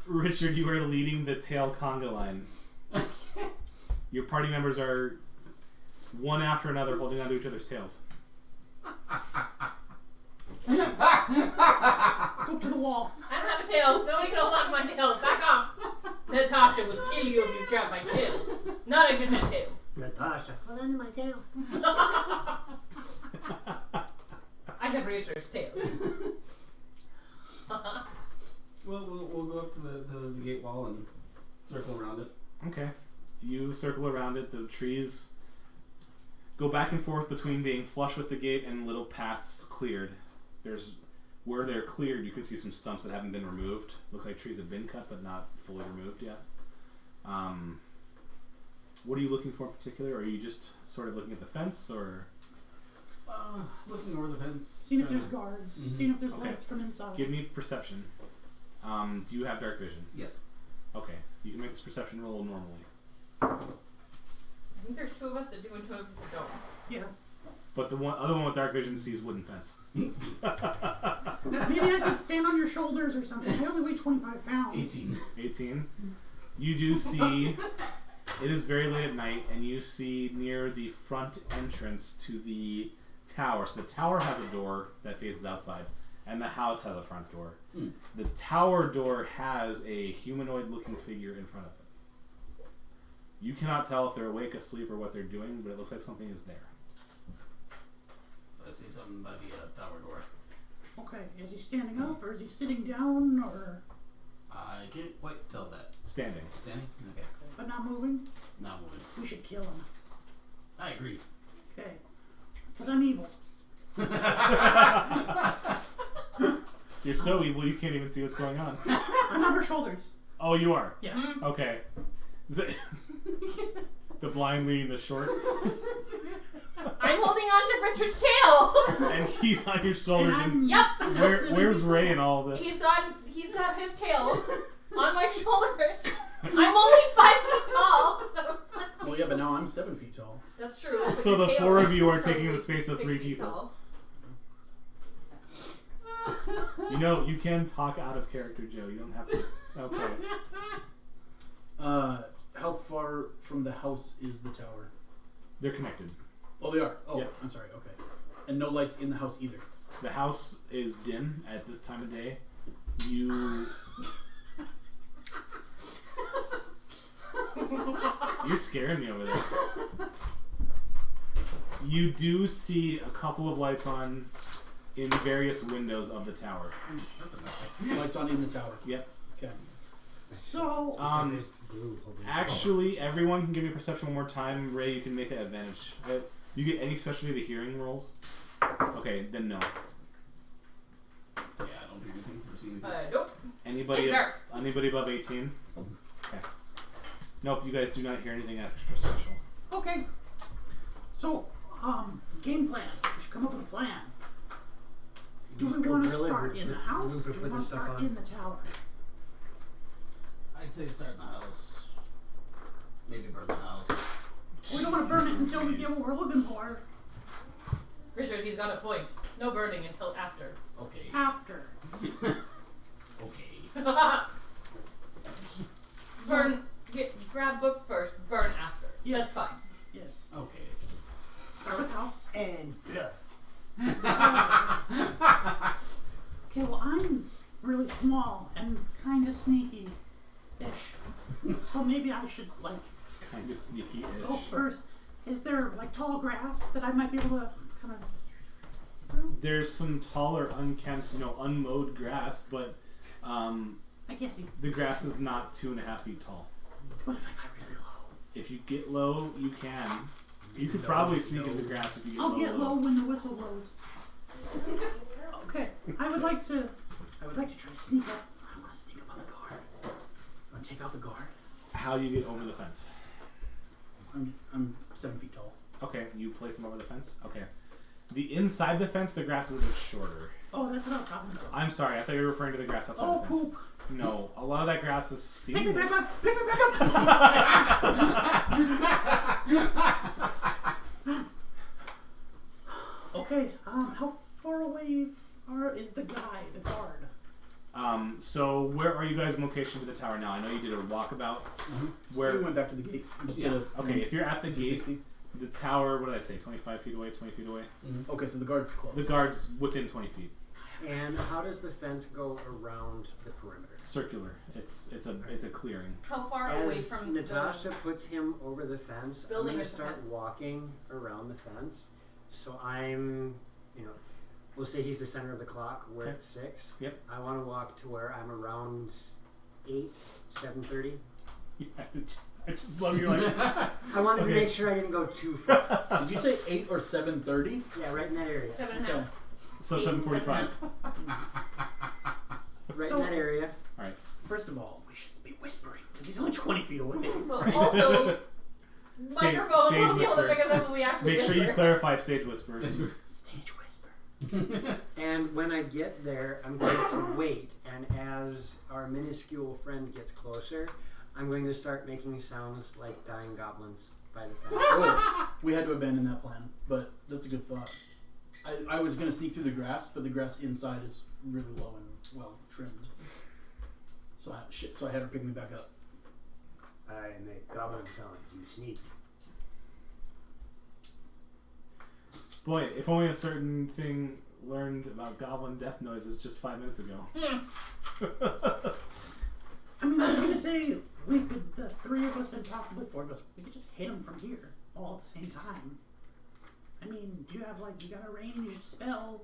Speaker 9: Richard, you were leading the tail conga line. Your party members are one after another holding onto each other's tails.
Speaker 8: Go to the wall.
Speaker 2: I don't have a tail. Nobody can hold on to my tail. Back off. Natasha would kill you if you grabbed my tail. Not a good tail.
Speaker 5: Natasha.
Speaker 6: Hold on to my tail.
Speaker 2: I have Razor's tail.
Speaker 7: We'll go up to the gate wall and circle around it.
Speaker 9: Okay. You circle around it. The trees go back and forth between being flush with the gate and little paths cleared. There's where they're cleared, you can see some stumps that haven't been removed. Looks like trees have been cut but not fully removed yet. What are you looking for in particular? Are you just sort of looking at the fence, or
Speaker 7: Looking over the fence.
Speaker 8: Seeing if there's guards.
Speaker 7: Mhm.
Speaker 8: Seeing if there's
Speaker 9: Okay.
Speaker 8: lights from inside.
Speaker 9: give me perception? Do you have dark vision?
Speaker 7: Yes.
Speaker 9: Okay, you can make this perception roll normally.
Speaker 2: I think there's two of us that do and two of us that don't.
Speaker 8: Yeah.
Speaker 9: But the other one with dark vision sees wooden fence.
Speaker 8: Maybe I could stand on your shoulders or something. I only weigh 25 pounds.
Speaker 7: 18.
Speaker 9: 18. You do see, it is very late at night, and you see near the front entrance to the tower. So the tower has a door that faces outside, and the house has a front door.
Speaker 7: Mm.
Speaker 9: The tower door has a humanoid-looking figure in front of it. You cannot tell if they're awake, asleep, or what they're doing, but it looks like something is there.
Speaker 7: So
Speaker 10: I see something by the tower door.
Speaker 8: Okay, is he standing up or is he sitting down or
Speaker 10: I can't quite tell that.
Speaker 9: Standing.
Speaker 10: Standing? Okay.
Speaker 8: but not moving?
Speaker 10: Not moving.
Speaker 8: We should kill him.
Speaker 10: I agree.
Speaker 8: Okay. Because I'm evil.
Speaker 9: You're so evil you can't even see what's going on.
Speaker 8: I'm on her shoulders.
Speaker 9: Oh, you are?
Speaker 8: Yeah.
Speaker 2: Mm-hmm.
Speaker 9: Okay. The blind leading the short.
Speaker 2: I'm holding on to Richard's tail.
Speaker 9: And he's on your shoulders. And
Speaker 2: Yep.
Speaker 9: where's Ray in all this?
Speaker 2: He's got his tail on my shoulders. I'm only 5 feet tall, so it's like,
Speaker 3: Well, yeah, but now I'm 7 feet tall.
Speaker 2: that's true.
Speaker 9: So the
Speaker 2: tail
Speaker 9: 4 of you are
Speaker 2: is
Speaker 9: taking
Speaker 2: probably
Speaker 9: the space of
Speaker 2: 6
Speaker 9: 3
Speaker 2: feet
Speaker 9: people.
Speaker 2: tall.
Speaker 9: You know, you can talk out of character, Joe. You don't have to. Okay.
Speaker 3: How far from the house is the tower?
Speaker 9: They're connected.
Speaker 3: Oh, they are. Oh,
Speaker 9: Yep.
Speaker 3: I'm sorry. Okay. And no lights in the house either.
Speaker 9: The house is dim at this time of day. You. You're scaring me over there. You do see a couple of lights on in various windows of the tower.
Speaker 3: Lights on in the tower.
Speaker 9: Yep.
Speaker 3: Okay.
Speaker 8: So,
Speaker 9: Actually, everyone can give me perception one more time. Ray, you can make that advantage. Do you get any specialty to hearing rolls? Okay, then no.
Speaker 10: Yeah, I don't do anything for seeing.
Speaker 2: Nope.
Speaker 9: Anybody?
Speaker 2: It's dark.
Speaker 9: Anybody above 18? Okay. Nope. You guys do not hear anything extra special.
Speaker 8: okay. So, game plan. We should come up with a plan. Do we want to start in the house? Do we want to start in the tower?
Speaker 10: I'd say start in the house. Maybe burn the house.
Speaker 8: We don't want to burn it until we get what we're looking for.
Speaker 2: Richard, he's got a point. No burning until after.
Speaker 10: Okay.
Speaker 8: After.
Speaker 10: Okay.
Speaker 2: Burn. Grab book first. Burn after.
Speaker 8: Yes.
Speaker 2: That's fine.
Speaker 8: Yes.
Speaker 10: Okay.
Speaker 8: Start with house.
Speaker 5: And
Speaker 8: Okay, well, I'm really small and kind of sneaky-ish. So maybe I should, like,
Speaker 9: Kind of sneaky-ish.
Speaker 8: go first. Is there, like, tall grass that I might be able to kind of...
Speaker 9: There's some taller, unkempt, unmowed grass, but
Speaker 8: I can't see.
Speaker 9: the grass is not 2.5 feet tall.
Speaker 8: What if I got really low?
Speaker 9: If you get low, you can. You could probably sneak in the grass if you get
Speaker 8: I'll
Speaker 9: low.
Speaker 8: get low when the whistle blows. Okay, I would like to try to sneak up. I want to sneak up on the guard. I want to take out the guard.
Speaker 9: How do you get over the fence?
Speaker 3: I'm 7 feet tall.
Speaker 9: Okay, you place them over the fence? Okay. The inside the fence, the grass is a bit shorter.
Speaker 8: Oh, that's what I was talking about.
Speaker 9: I'm sorry, I thought you were referring to the grass outside
Speaker 8: Oh,
Speaker 9: the fence.
Speaker 8: poop.
Speaker 9: No, a lot of that grass is
Speaker 8: Pick me
Speaker 9: seeded.
Speaker 8: back up! Pick me back up! Okay, how far away is the guard?
Speaker 9: So where are you guys in location to the tower now? I know you did a walkabout.
Speaker 3: So we went back to the gate. We just did a,
Speaker 9: Okay, if you're at the gate,
Speaker 3: 360.
Speaker 9: the tower, what did I say, 25 feet away, 20 feet away?
Speaker 3: Okay, so the guard's close.
Speaker 9: The guard's within 20 feet.
Speaker 5: And how does the fence go around the perimeter?
Speaker 9: Circular. It's a clearing.
Speaker 2: How far away
Speaker 5: As
Speaker 2: from
Speaker 5: Natasha puts him over the fence, I'm
Speaker 2: building
Speaker 5: going
Speaker 2: or
Speaker 5: to
Speaker 2: the
Speaker 5: start
Speaker 2: fence?
Speaker 5: walking around the fence. So I'm, we'll say he's the center of the clock. We're
Speaker 9: Okay.
Speaker 5: at 6.
Speaker 9: Yep.
Speaker 5: I want to walk to where I'm around 7:30.
Speaker 9: I just love your like.
Speaker 5: I wanted
Speaker 9: Okay.
Speaker 5: to make sure I didn't go too far.
Speaker 3: Did you say 8 or 7:30?
Speaker 5: Yeah, right in that area.
Speaker 2: 7.5.
Speaker 9: So 7:45.
Speaker 5: Right
Speaker 8: So-
Speaker 5: in that area.
Speaker 3: First of all, we should be whispering because he's only 20 feet away.
Speaker 2: Well, also, microphone
Speaker 9: stage
Speaker 2: won't be able to
Speaker 9: whisper.
Speaker 2: pick us up when we actually
Speaker 9: Make sure you
Speaker 2: whisper.
Speaker 9: clarify stage whisper.
Speaker 3: Stage whisper.
Speaker 5: And when I get there, I'm going to wait. And as our minuscule friend gets closer, I'm going to start making sounds like dying goblins by the fence.
Speaker 3: Oh, we had to abandon that plan, but that's a good thought. I was going to sneak through the grass, but the grass inside is really low and well trimmed. So I had her pick me back up.
Speaker 5: I make goblin sounds, you sneak.
Speaker 9: Boy, if only a certain thing learned about goblin death noises just 5 minutes ago.
Speaker 8: I mean, I was gonna say we could, the 3 of us and possibly 4 of us, we could just hit him from here all at the same time. I mean, do you have like, you got a ranged spell?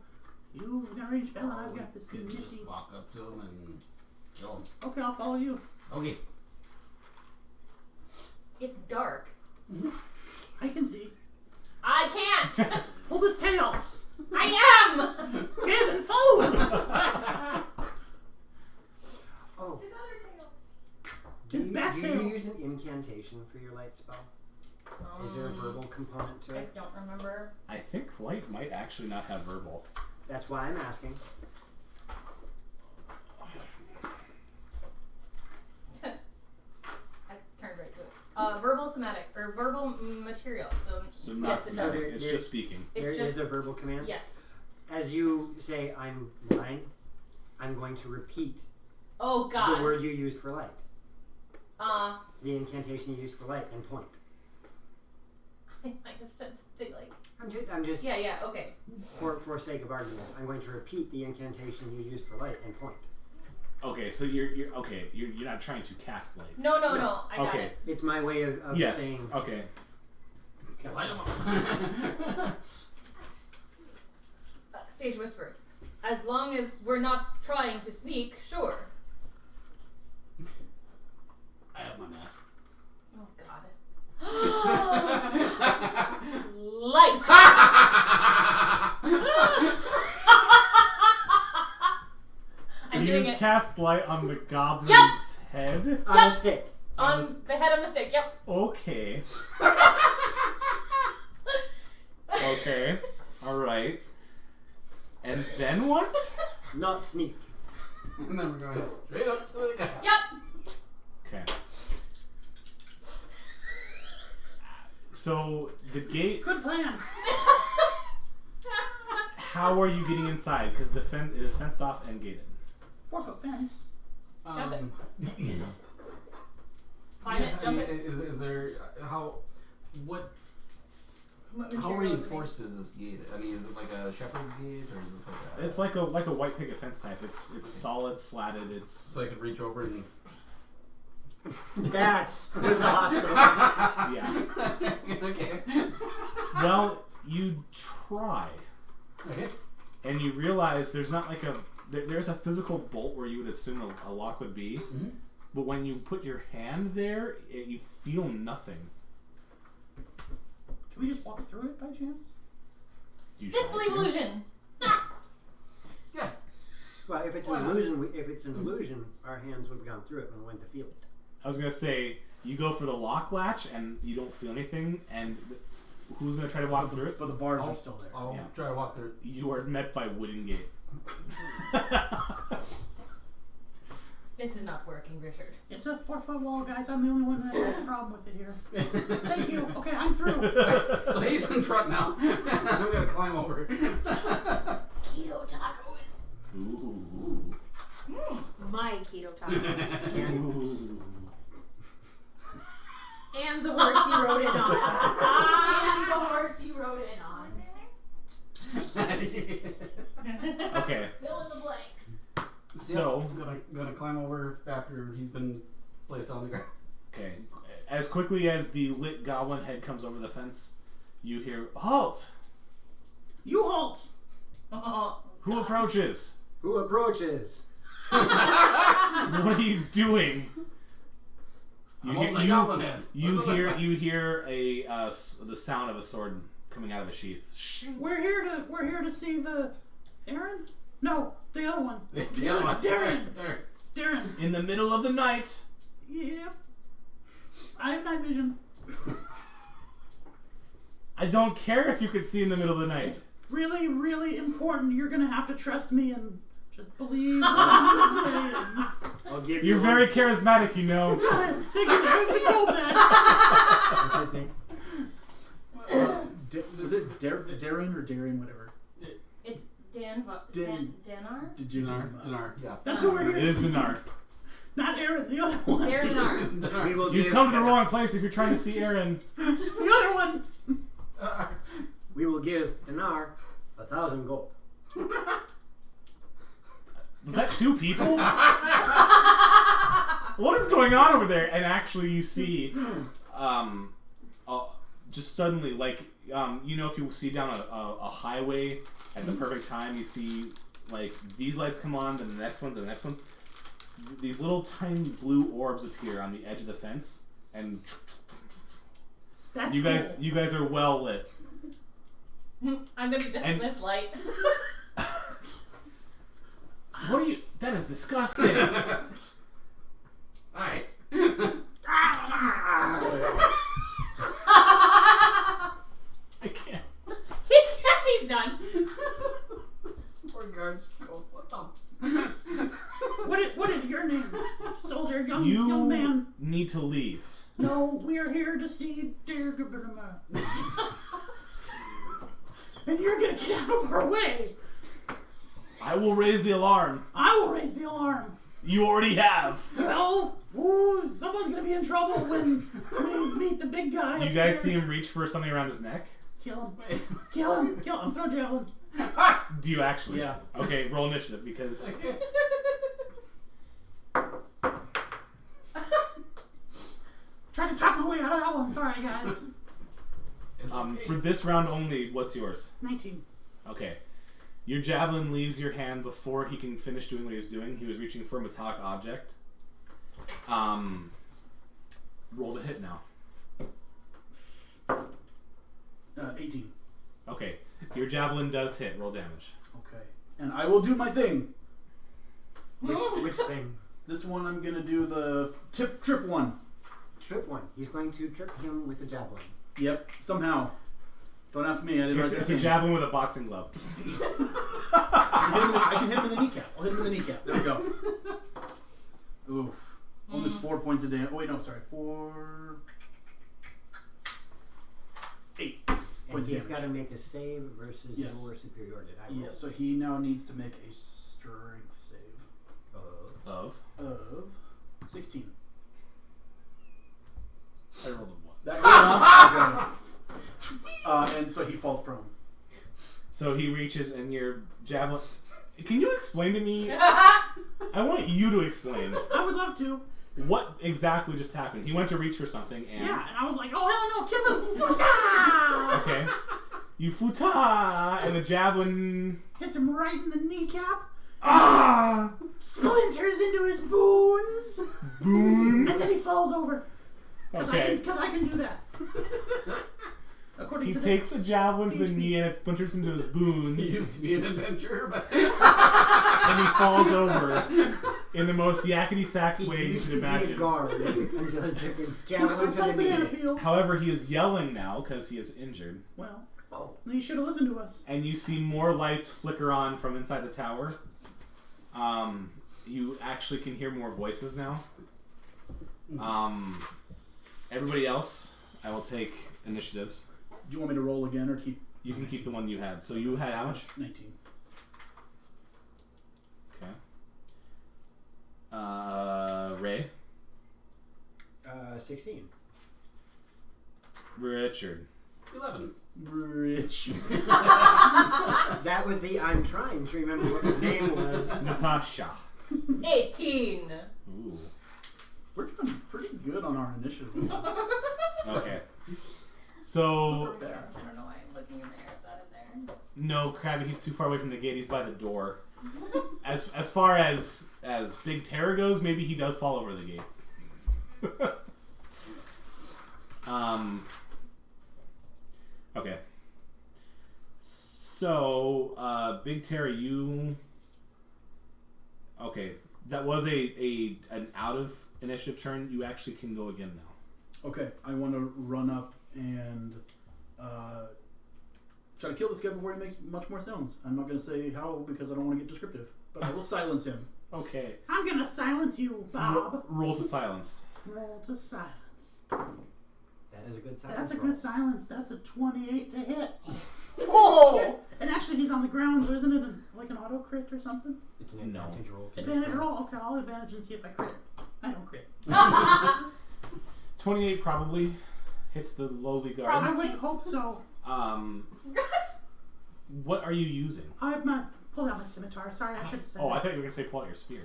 Speaker 8: You've got a ranged spell and I've got this
Speaker 10: Could
Speaker 8: nifty.
Speaker 10: just walk up to him and kill him.
Speaker 8: Okay, I'll follow you.
Speaker 10: Okay.
Speaker 2: It's dark.
Speaker 8: I can see.
Speaker 2: I can't.
Speaker 8: Hold his tail.
Speaker 2: I am.
Speaker 8: Okay, then follow him.
Speaker 5: Oh,
Speaker 6: His other tail.
Speaker 8: His back
Speaker 5: do
Speaker 8: tail.
Speaker 5: you use an incantation for your light spell? Is there a verbal component to
Speaker 2: I
Speaker 5: it?
Speaker 2: don't remember.
Speaker 9: I think light might actually not have verbal.
Speaker 5: That's why I'm asking.
Speaker 2: I turned right to it. Verbal somatic or verbal material.
Speaker 9: So
Speaker 2: yes,
Speaker 9: not
Speaker 2: it
Speaker 9: somatic,
Speaker 2: does.
Speaker 9: it's just speaking.
Speaker 5: There
Speaker 2: It's
Speaker 5: is
Speaker 2: just
Speaker 5: a verbal command.
Speaker 2: yes.
Speaker 5: As you say, I'm blind, I'm going to repeat
Speaker 2: Oh God.
Speaker 5: the word you used for light.
Speaker 2: The
Speaker 5: incantation you used for light and point.
Speaker 2: I might have said something like.
Speaker 5: I'm just
Speaker 2: Yeah. Okay.
Speaker 5: for sake of argument, I'm going to repeat the incantation you used for light and point.
Speaker 9: Okay, so you're okay. You're not trying to cast light.
Speaker 2: No. I got
Speaker 9: Okay.
Speaker 2: it.
Speaker 5: It's my way of
Speaker 9: Yes.
Speaker 5: saying.
Speaker 9: Okay.
Speaker 10: Light him up.
Speaker 2: Sage whispered. As long as we're not trying to sneak, sure.
Speaker 10: I have my mask.
Speaker 2: Oh God. Light.
Speaker 9: So
Speaker 2: I'm
Speaker 9: you
Speaker 2: doing it
Speaker 9: cast light on the goblin's head?
Speaker 5: On a stick.
Speaker 2: on the head on the stick. Yep.
Speaker 9: Okay. Okay. Alright. And then what?
Speaker 5: Not sneak.
Speaker 10: And then we're going straight up to the guy.
Speaker 2: Yep.
Speaker 9: Okay. So the gate.
Speaker 8: Good plan.
Speaker 9: How are you getting inside? Because it is fenced off and gated.
Speaker 8: 4-foot fence.
Speaker 2: Jump it.
Speaker 10: Yeah,
Speaker 2: Climb it.
Speaker 7: I
Speaker 2: Jump
Speaker 7: mean,
Speaker 2: it.
Speaker 7: is there how
Speaker 2: What
Speaker 7: how
Speaker 2: material is it?
Speaker 7: reinforced is this gate? I mean, is it like a shepherd's gate or is this like a?
Speaker 9: It's like a white picket fence type. It's solid, slatted. It's
Speaker 10: So I could reach over and.
Speaker 5: That was awesome.
Speaker 9: yeah.
Speaker 10: Okay.
Speaker 9: Well, you try,
Speaker 10: Okay.
Speaker 9: and you realize there's not like there's a physical bolt where you would assume a lock would be,
Speaker 10: Mm-hmm.
Speaker 9: but when you put your hand there, you feel nothing.
Speaker 8: Can we just walk through it by chance?
Speaker 9: You
Speaker 2: Fifth
Speaker 9: try to.
Speaker 2: illusion.
Speaker 10: Yeah.
Speaker 5: Well, if it's an illusion, our hands would have gone through it when we went to feel it.
Speaker 9: I was gonna say you go for the lock latch and you don't feel anything, and who's gonna try to walk through it?
Speaker 3: But the bars are still there.
Speaker 10: I'll
Speaker 9: Yeah.
Speaker 10: try to walk through.
Speaker 9: You are met by wooden gate.
Speaker 2: This is not working, Richard.
Speaker 8: It's a 4-foot wall, guys. I'm the only one that has a problem with it here. Thank you. Okay, I'm through.
Speaker 10: So he's in front now. I'm gonna climb over.
Speaker 2: Keto tacos.
Speaker 9: Ooh.
Speaker 6: My keto tacos.
Speaker 9: Ooh.
Speaker 6: And the horse you rode in on. And the horse you rode in on.
Speaker 9: Okay.
Speaker 6: Fill in the blanks.
Speaker 9: So.
Speaker 10: I'm gonna climb over after he's been placed on the ground.
Speaker 9: Okay. As quickly as the lit goblin head comes over the fence, you hear, "Halt!
Speaker 8: You halt.
Speaker 9: Who approaches?
Speaker 5: Who approaches?
Speaker 9: What are you doing?"
Speaker 10: I'm holding the goblin head.
Speaker 9: You
Speaker 10: What's it
Speaker 9: hear
Speaker 10: look like?
Speaker 9: you hear the sound of a sword coming out of a sheath.
Speaker 8: We're here to see the Aaron? No, the other one.
Speaker 10: The other one.
Speaker 8: Darren.
Speaker 10: There.
Speaker 8: Darren.
Speaker 9: In the middle of the night.
Speaker 8: Yep. I have night vision.
Speaker 9: I don't care if you could see in the middle of the night.
Speaker 8: Really, really important. You're gonna have to trust me and just believe what I'm saying.
Speaker 5: I'll give
Speaker 9: You're
Speaker 5: you
Speaker 9: very charismatic, you know.
Speaker 8: Thank you. I've been told that.
Speaker 5: What's his name?
Speaker 3: Was it Darren or Darren, whatever?
Speaker 2: It's Danar?
Speaker 10: Dinar. Yeah.
Speaker 8: That's who we're here
Speaker 9: It
Speaker 8: to
Speaker 9: is
Speaker 8: see.
Speaker 9: Dinar.
Speaker 8: Not Aaron, the other one.
Speaker 2: Danar.
Speaker 5: We will
Speaker 9: You've
Speaker 5: give
Speaker 9: come to the wrong place if you're trying to see Aaron.
Speaker 8: The other one.
Speaker 5: We will give Dinar 1,000 gold.
Speaker 9: Was that two people? What is going on over there? And actually, you see, just suddenly, like you know, if you see down a highway at the perfect time, you see like these lights come on, then the next ones, and the next ones. These little tiny blue orbs appear on the edge of the fence, and
Speaker 8: That's
Speaker 9: you
Speaker 8: cool.
Speaker 9: guys are well lit.
Speaker 2: I'm gonna dismiss light.
Speaker 9: What are you? That is disgusting.
Speaker 10: Alright.
Speaker 9: I can't.
Speaker 2: He's done.
Speaker 10: Poor guards go, what the?
Speaker 8: What is your name, soldier, young
Speaker 9: You
Speaker 8: man?
Speaker 9: need to leave.
Speaker 8: No, we are here to see dear Gabinama. And you're gonna get out of our way.
Speaker 9: I will raise the alarm.
Speaker 8: I will raise the alarm.
Speaker 9: You already have.
Speaker 8: Well, someone's gonna be in trouble when we meet the big guy.
Speaker 9: You guys
Speaker 8: upstairs.
Speaker 9: see him reach for something around his neck?
Speaker 8: Kill him. Kill him. Kill him. Throw javelin.
Speaker 9: Do you actually?
Speaker 3: Yeah.
Speaker 9: Okay, roll initiative because
Speaker 8: Tried to talk my way out of that one. Sorry, guys.
Speaker 10: It's okay.
Speaker 9: for this round only, what's yours?
Speaker 8: 19.
Speaker 9: Okay. Your javelin leaves your hand before he can finish doing what he was doing. He was reaching for a metallic object. Roll the hit now.
Speaker 3: 18.
Speaker 9: Okay. Your javelin does hit. Roll damage.
Speaker 3: Okay. And I will do my thing.
Speaker 5: Which thing?
Speaker 3: This one I'm gonna do the trip one.
Speaker 5: Trip one. He's going to trip him with the javelin.
Speaker 3: Yep. Somehow. Don't ask me. I didn't.
Speaker 9: It's a javelin with a boxing glove.
Speaker 3: I can hit him in the kneecap. I'll hit him in the kneecap. There we go. Oof. Only 4 points a damage. Oh, wait, no, sorry. 8
Speaker 5: And
Speaker 3: points of
Speaker 5: he's
Speaker 3: damage.
Speaker 5: got to make a save versus
Speaker 3: Yes.
Speaker 5: your superiority. I roll.
Speaker 3: Yes, so he now needs to make a strength save
Speaker 9: Of?
Speaker 3: of 16.
Speaker 9: I rolled a 1.
Speaker 3: That okay. And so he falls prone.
Speaker 9: So he reaches and your javelin... Can you explain to me? I want you to explain.
Speaker 8: I would love to.
Speaker 9: What exactly just happened? He went to reach for something and...
Speaker 8: Yeah, and I was like, oh, hell no, kill him. Futa!
Speaker 9: Okay. You futa and the javelin...
Speaker 8: Hits him right in the kneecap.
Speaker 9: Ah!
Speaker 8: Splinters into his bones.
Speaker 9: Boom!
Speaker 8: And then he falls over.
Speaker 9: Okay.
Speaker 8: Because I can do that. According
Speaker 9: He
Speaker 8: to
Speaker 9: takes a javelin to the
Speaker 8: HP.
Speaker 9: knee and it splinters into his boons.
Speaker 10: He used to be an adventurer, but
Speaker 9: And he falls over in the most yakety sax
Speaker 5: He
Speaker 9: way you
Speaker 5: used
Speaker 9: could
Speaker 5: to be a
Speaker 9: imagine.
Speaker 5: guard until he took a
Speaker 8: He
Speaker 5: javelin
Speaker 8: slips
Speaker 5: to the
Speaker 8: like banana
Speaker 5: knee.
Speaker 8: peel.
Speaker 9: However, he is yelling now because he is injured.
Speaker 8: Well,
Speaker 5: Oh.
Speaker 8: you should have listened to us.
Speaker 9: And you see more lights flicker on from inside the tower. You actually can hear more voices now. Everybody else, I will take initiatives.
Speaker 3: Do you want me to roll again or keep
Speaker 9: You can keep the one you had. So you had how much?
Speaker 3: 19?
Speaker 9: Okay. Ray.
Speaker 5: 16.
Speaker 9: Richard.
Speaker 10: 11.
Speaker 3: Rich.
Speaker 5: That was the I'm trying to remember what the name was.
Speaker 9: Natasha.
Speaker 2: 18.
Speaker 9: Ooh.
Speaker 3: We're doing pretty good on our initiative.
Speaker 9: Okay.
Speaker 3: What's
Speaker 9: So
Speaker 3: up there?
Speaker 2: I don't know why I'm looking in there. It's out of there.
Speaker 9: no, Krabby, he's too far away from the gate. He's by the door. As far as Big Terror goes, maybe he does fall over the gate. Okay. So, Big Terror, you... Okay, that was an out of initiative turn. You actually can go again now.
Speaker 3: Okay, I want to run up and try to kill this guy before he makes much more sounds. I'm not going to say how because I don't want to get descriptive, but I will silence him.
Speaker 9: Okay.
Speaker 8: I'm going to silence you, Bob.
Speaker 9: Roll to silence.
Speaker 8: Roll to silence.
Speaker 5: That is a good silence.
Speaker 8: That's a
Speaker 5: roll.
Speaker 8: good silence. That's a 28 to hit.
Speaker 2: Oh!
Speaker 8: And actually, he's on the ground, so isn't it like an auto crit or something?
Speaker 5: It's an
Speaker 9: No.
Speaker 5: advantage roll.
Speaker 8: Advantage roll? Okay, I'll advantage and see if I crit. I don't crit.
Speaker 9: 28 probably hits the lowly
Speaker 8: I
Speaker 9: guard.
Speaker 8: would hope so.
Speaker 9: What are you using?
Speaker 8: I'm not pull out my scimitar. Sorry, I should have said.
Speaker 9: Oh, I
Speaker 8: that.
Speaker 9: thought you were gonna say pull out your spear.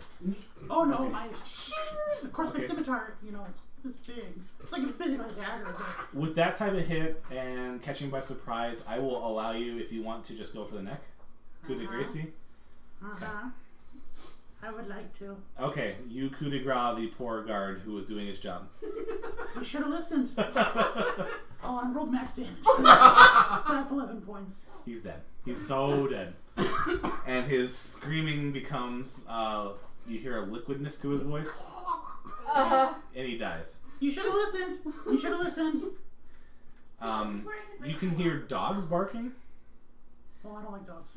Speaker 8: Oh no,
Speaker 9: Okay.
Speaker 8: my. Of course, my
Speaker 9: Okay.
Speaker 8: scimitar. You know, it's this big. It's like basically a dagger. But
Speaker 9: With that type of hit and catching by surprise, I will allow you if you want to just go for the neck. Coup de grace.
Speaker 8: I would like to.
Speaker 9: Okay, you coup de grace the poor guard who was doing his job.
Speaker 8: You should have listened. Oh, I rolled max damage. So that's 11 points.
Speaker 9: He's dead. He's so dead. And his screaming becomes, you hear a liquidness to his voice, and he dies.
Speaker 8: You should have listened. You should have listened.
Speaker 9: You can hear dogs barking,
Speaker 8: Oh, I don't like dogs.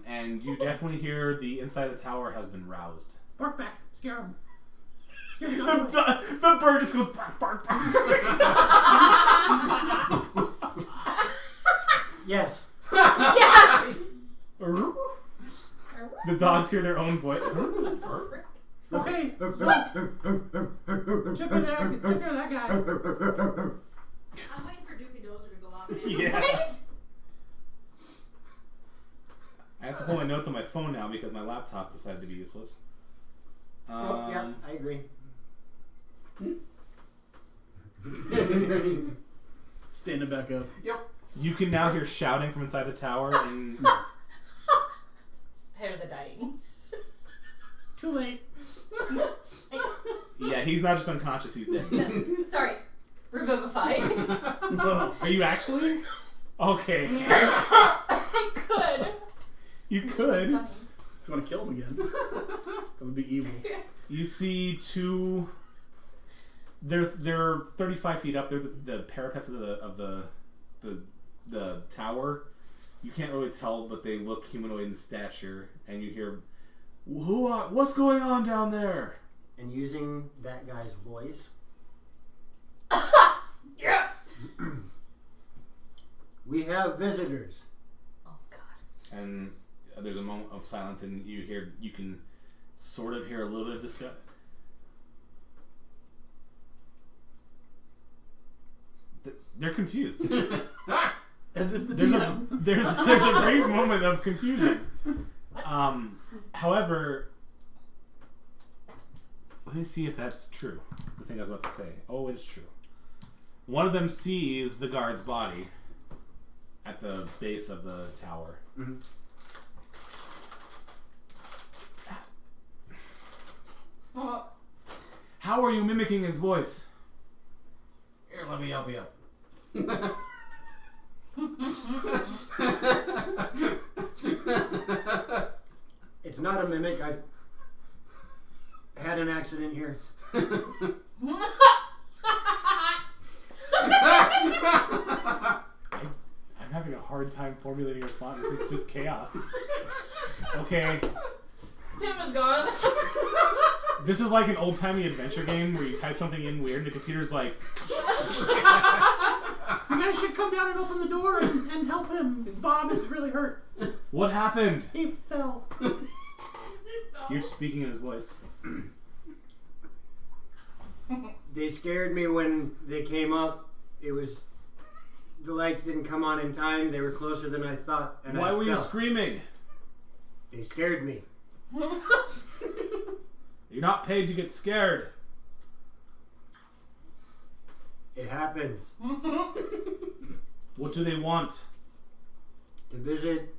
Speaker 9: and you definitely hear the inside of the tower has been roused.
Speaker 8: Bark back. Scare him. Scare the
Speaker 9: The,
Speaker 8: dog away.
Speaker 9: the bird just goes bark, bark, bark.
Speaker 5: Yes.
Speaker 2: Yes!
Speaker 9: The dogs hear their own voice.
Speaker 8: Okay. Took care of that guy.
Speaker 6: I'm waiting for Dookie Dozer to go out.
Speaker 9: Yeah.
Speaker 2: Right?
Speaker 9: I have to pull my notes on my phone now because my laptop decided to be useless.
Speaker 5: Oh, yeah, I agree.
Speaker 3: Standing back up.
Speaker 4: Yep.
Speaker 9: You can now hear shouting from inside the tower, and
Speaker 2: Spare the dying.
Speaker 8: Too late.
Speaker 9: yeah, he's not just unconscious; he's dead.
Speaker 2: Sorry. Revivify.
Speaker 9: Are you actually? Okay,
Speaker 2: I could.
Speaker 9: you could.
Speaker 3: If you want to kill him again, that would be evil.
Speaker 9: You see two. They're 35 feet up. They're the parapets of the tower. You can't really tell, but they look humanoid in stature, and you hear, "What's going on down there?"
Speaker 5: And using that guy's voice,
Speaker 2: Yes!
Speaker 5: we have visitors.
Speaker 2: Oh, God.
Speaker 9: And there's a moment of silence, and you can sort of hear a little bit of discussion. They're confused.
Speaker 3: As is the
Speaker 9: There's
Speaker 3: DM.
Speaker 9: there's a brief moment of confusion. However, let me see if that's true. The thing I was about to say. Oh, it's true. One of them sees the guard's body at the base of the tower.
Speaker 5: Mm-hmm.
Speaker 9: How are you mimicking his voice?
Speaker 10: Here, let me help you.
Speaker 5: It's not a mimic. I had an accident here.
Speaker 9: I'm having a hard time formulating a response. This is just chaos. Okay.
Speaker 2: Tim is gone.
Speaker 9: This is like an old-timey adventure game where you type something in weird and the computer's like,
Speaker 8: You guys should come down and open the door and help him. Bob is really hurt.
Speaker 9: what happened?
Speaker 8: He fell.
Speaker 9: You're speaking in his voice.
Speaker 5: They scared me when they came up. It was the lights didn't come on in time. They were closer than I thought. And
Speaker 9: Why
Speaker 5: I
Speaker 9: were you
Speaker 5: fell.
Speaker 9: screaming?
Speaker 5: They scared me.
Speaker 9: You're not paid to get scared.
Speaker 5: It happens.
Speaker 9: What do they want?
Speaker 5: To visit.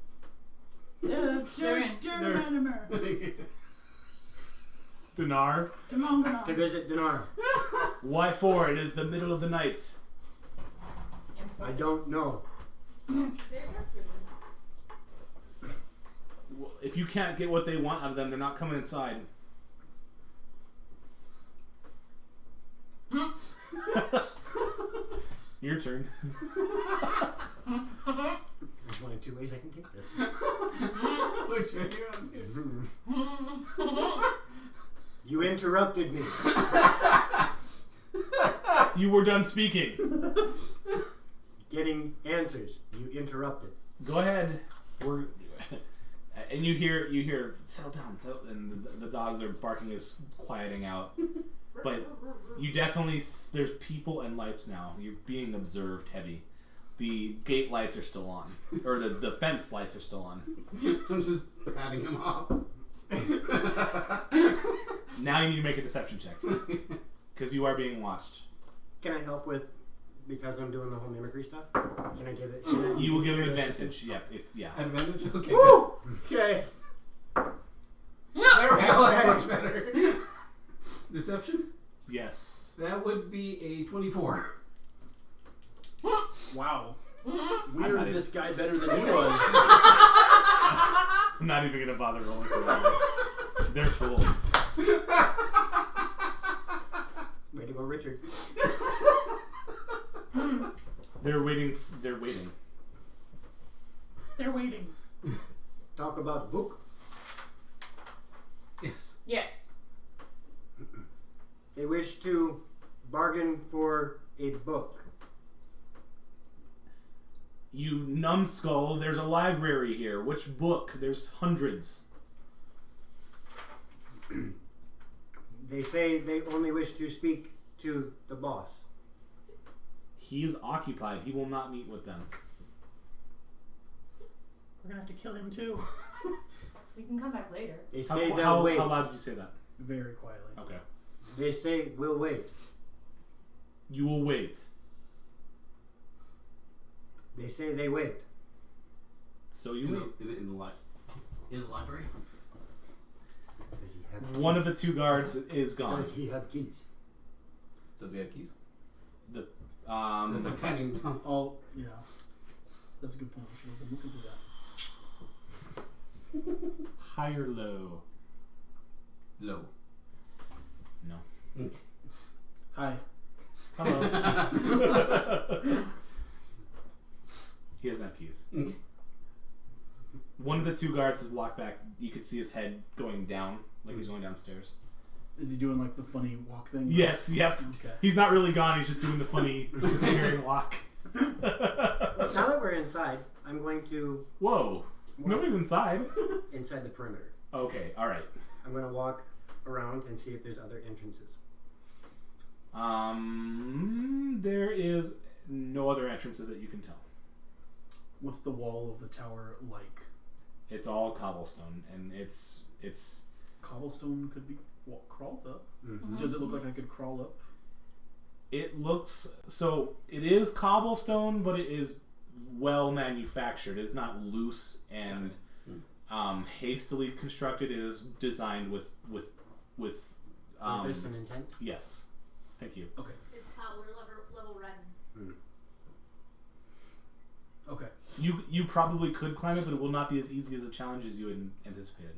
Speaker 9: Dinar?
Speaker 5: To visit Dinar.
Speaker 9: Why for? It is the middle of the night.
Speaker 5: I don't know.
Speaker 9: Well, if you can't get what they want out of them, they're not coming inside. Your turn.
Speaker 5: There's one of two ways I can take this.
Speaker 4: Which way you on?
Speaker 5: You interrupted me.
Speaker 9: You were done speaking.
Speaker 5: Getting answers. You interrupted.
Speaker 9: Go ahead. And you hear settle down, and the dogs are barking is quieting out. But you definitely there's people and lights now. You're being observed heavy. the gate lights are still on, or the fence lights are still on.
Speaker 4: I'm just patting him off.
Speaker 9: Now you need to make a deception check because you are being watched.
Speaker 5: Can I help with, because I'm doing the whole mimicry stuff? Can I give it?
Speaker 9: You will give him advantage. Yep. Yeah.
Speaker 4: Advantage? Okay.
Speaker 3: Woo! Okay.
Speaker 4: There we go. That's much better. Deception?
Speaker 9: Yes.
Speaker 4: That would be a 24.
Speaker 3: Wow.
Speaker 9: I'm
Speaker 3: Weird.
Speaker 9: not
Speaker 3: This guy better than he was.
Speaker 9: I'm not even gonna bother rolling for that. They're full.
Speaker 5: Way to go, Richard.
Speaker 9: They're waiting. They're waiting.
Speaker 8: They're waiting.
Speaker 5: Talk about book.
Speaker 4: Yes.
Speaker 2: Yes.
Speaker 5: They wish to bargain for a book.
Speaker 9: You numbskull, there's a library here. Which book? There's hundreds.
Speaker 5: They say they only wish to speak to the boss.
Speaker 9: He is occupied. He will not meet with them.
Speaker 8: We're gonna have to kill him too.
Speaker 2: We can come back later.
Speaker 5: They say they'll wait.
Speaker 9: How loud did you say that?
Speaker 3: Very quietly.
Speaker 9: Okay.
Speaker 5: They say we'll wait.
Speaker 9: You will wait.
Speaker 5: They say they wait.
Speaker 9: So you wait.
Speaker 7: In the library.
Speaker 5: Does he have keys?
Speaker 9: One of the two guards is gone.
Speaker 5: Does he have keys?
Speaker 7: Does he have keys?
Speaker 4: That's a cunning.
Speaker 3: Oh, yeah. That's a good point. We should have been looking through that.
Speaker 9: High or low?
Speaker 7: Low.
Speaker 9: No.
Speaker 3: Hi.
Speaker 9: Hello. He doesn't have keys. One of the two guards has walked back. You could see his head going down, like he's going downstairs.
Speaker 3: Is he doing like the funny walk thing?
Speaker 9: Yes, yep.
Speaker 3: Okay.
Speaker 9: He's not really gone, he's just doing the funny disappearing walk.
Speaker 5: Now that we're inside, I'm going to
Speaker 9: Whoa. Nobody's inside.
Speaker 5: inside the perimeter.
Speaker 9: Okay, alright.
Speaker 5: I'm going to walk around and see if there's other entrances.
Speaker 9: There is no other entrances that you can tell.
Speaker 3: What's the wall of the tower like?
Speaker 9: It's all cobblestone, and it's
Speaker 3: Cobblestone could be crawled up.
Speaker 5: Mm-hmm.
Speaker 3: Does it look like I could crawl up?
Speaker 9: It looks so. It is cobblestone, but it is well manufactured. It's not loose and hastily constructed. It is designed with
Speaker 5: Purpose and intent?
Speaker 9: Yes. Thank you.
Speaker 3: Okay.
Speaker 6: It's power level red.
Speaker 3: Okay.
Speaker 9: You probably could climb it, but it will not be as easy as a challenge as you had anticipated.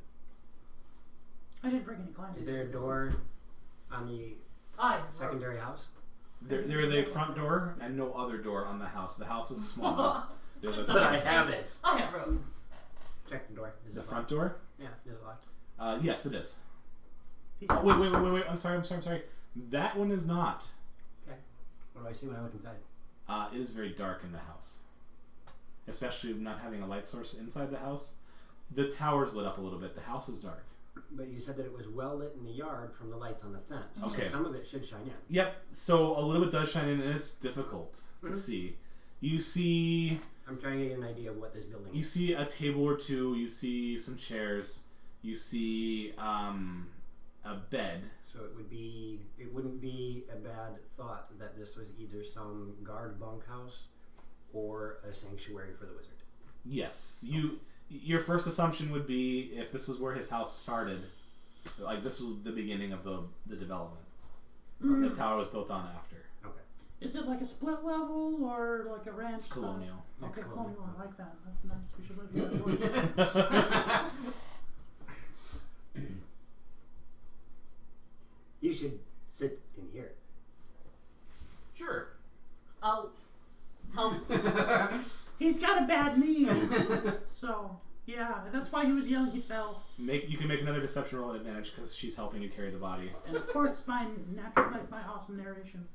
Speaker 8: I didn't bring any climbing.
Speaker 5: Is there a door on the secondary house?
Speaker 9: There is a front door and no other door on the house. The house is small.
Speaker 3: But I have it.
Speaker 2: I have rope.
Speaker 5: Check the door. Is
Speaker 9: The
Speaker 5: it
Speaker 9: front
Speaker 5: locked?
Speaker 9: door?
Speaker 5: Yeah, is it locked?
Speaker 9: Yes, it is.
Speaker 8: These
Speaker 9: Oh, wait. I'm sorry. That one is not.
Speaker 5: Okay. What do I see when I look inside?
Speaker 9: It is very dark in the house. Especially not having a light source inside the house. The tower's lit up a little bit. The house is dark.
Speaker 5: But you said that it was well lit in the yard from the lights on the fence.
Speaker 9: Okay.
Speaker 5: So some of it should shine in.
Speaker 9: Yep, so a little bit does shine in, and it's difficult to see. You see...
Speaker 5: I'm trying to get an idea of what this building
Speaker 9: You
Speaker 5: is.
Speaker 9: see a table or two, you see some chairs, you see a bed.
Speaker 5: So it wouldn't be a bad thought that this was either some guard bunkhouse or a sanctuary for the wizard.
Speaker 9: Yes, your first assumption would be if this is where his house started, like this was the beginning of the development. The tower was built on after.
Speaker 5: Okay.
Speaker 8: Is it like a split level or like a ranch?
Speaker 9: It's colonial.
Speaker 8: Okay,
Speaker 5: Yeah,
Speaker 8: colonial. I like that. That's nice. We should live here.
Speaker 5: You should sit in here.
Speaker 4: Sure.
Speaker 2: I'll help.
Speaker 8: He's got a bad knee. So, yeah, that's why he was young. He fell.
Speaker 9: You can make another deception roll at advantage because she's helping you carry the body.
Speaker 8: And of course, my natural, like my awesome narration.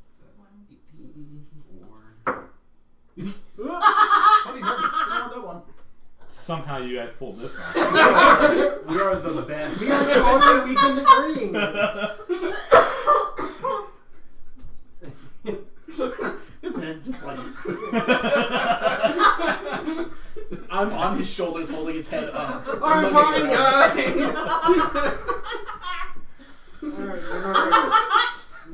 Speaker 7: 18 or
Speaker 3: 20's hard. I want that one.
Speaker 9: Somehow you guys pulled this off.
Speaker 3: We are the best.
Speaker 5: We are the only weekend agreeing.
Speaker 3: His head's just funny. I'm on his shoulders, holding his head up.
Speaker 4: I'm fine, guys.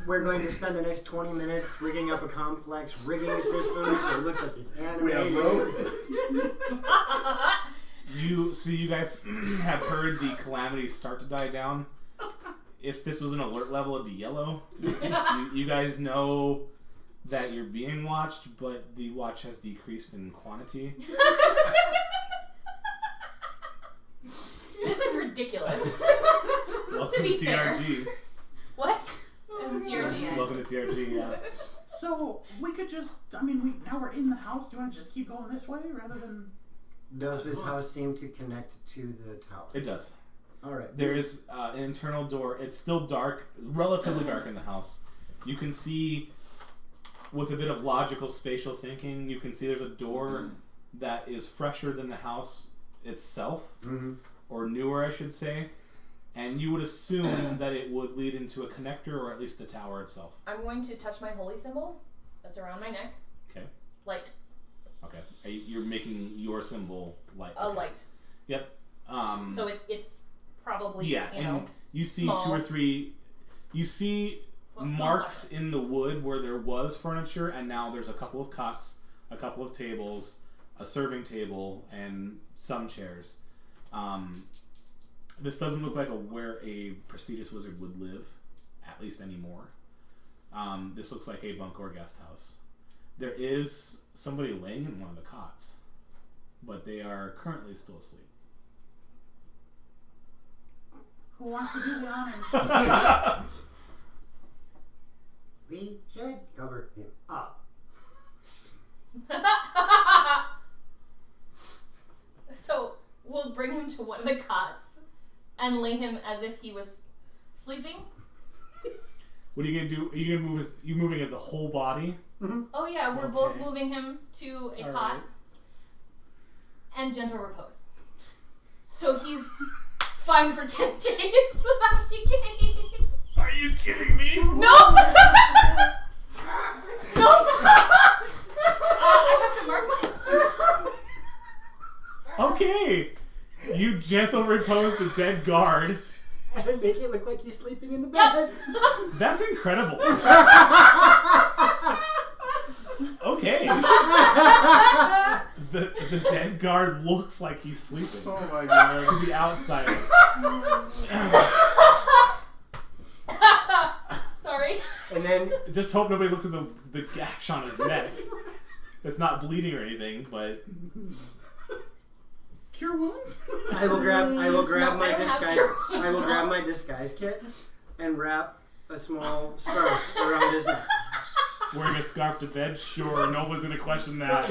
Speaker 5: We're going to spend the next 20 minutes rigging up a complex rigging system so it looks like it's animated.
Speaker 3: We have rope.
Speaker 9: You guys have heard the calamity start to die down. If this was an alert level, it'd be yellow. You guys know that you're being watched, but the watch has decreased in quantity.
Speaker 2: This is ridiculous.
Speaker 9: Welcome
Speaker 2: To be
Speaker 9: to
Speaker 2: fair.
Speaker 9: TRG.
Speaker 2: What? This is TRG.
Speaker 9: Welcome to TRG, yeah.
Speaker 8: So we could just, now we're in the house. Do you want to just keep going this way rather than...
Speaker 5: Does this house seem to connect to the tower?
Speaker 9: It does.
Speaker 5: Alright.
Speaker 9: There is an internal door. It's still dark, relatively dark in the house. You can see, with a bit of logical spatial thinking, you can see there's a door that is fresher than the house itself, or newer, I should say. And you would assume that it would lead into a connector, or at least the tower itself.
Speaker 2: I'm going to touch my holy symbol that's around my neck.
Speaker 9: Okay.
Speaker 2: Light.
Speaker 9: Okay. You're making your symbol light.
Speaker 2: A
Speaker 9: Okay.
Speaker 2: light.
Speaker 9: Yep.
Speaker 2: So it's probably,
Speaker 9: Yeah,
Speaker 2: you know,
Speaker 9: and you see
Speaker 2: small.
Speaker 9: 2 or 3. You see
Speaker 2: Well, small
Speaker 9: marks in the wood where there was furniture, and now there's a couple of cots, a couple of tables, a serving table, and some chairs. This doesn't look like where a prestigious wizard would live, at least anymore. This looks like a bunk or guest house. There is somebody laying in one of the cots, but they are currently still asleep.
Speaker 8: Who wants to do the honors?
Speaker 5: We should cover him up.
Speaker 2: So we'll bring him to one of the cots and lay him as if he was sleeping.
Speaker 9: What are you gonna do? Are you gonna move you moving the whole body?
Speaker 2: Oh yeah, we're both moving him to a
Speaker 9: All
Speaker 2: cot
Speaker 9: right.
Speaker 2: and gentle repose. So he's fine for 10 days without decaying.
Speaker 9: Are you kidding me?
Speaker 2: Nope! Nope! I have to mark my...
Speaker 9: Okay. You gentle repose the dead guard.
Speaker 5: And make it look like he's sleeping in the bed.
Speaker 9: That's incredible. Okay. The dead guard looks like he's sleeping.
Speaker 3: Oh my god.
Speaker 9: To the outsider.
Speaker 2: Sorry.
Speaker 5: And then
Speaker 9: Just hope nobody looks at the gash on his neck. It's not bleeding or anything, but
Speaker 8: Cure wounds?
Speaker 5: I will grab
Speaker 2: No,
Speaker 5: my
Speaker 2: I don't have
Speaker 5: disguise.
Speaker 2: cure
Speaker 5: I will grab my disguise kit and wrap a small scarf around his neck.
Speaker 9: wearing a scarf to bed, sure, no one's gonna question that.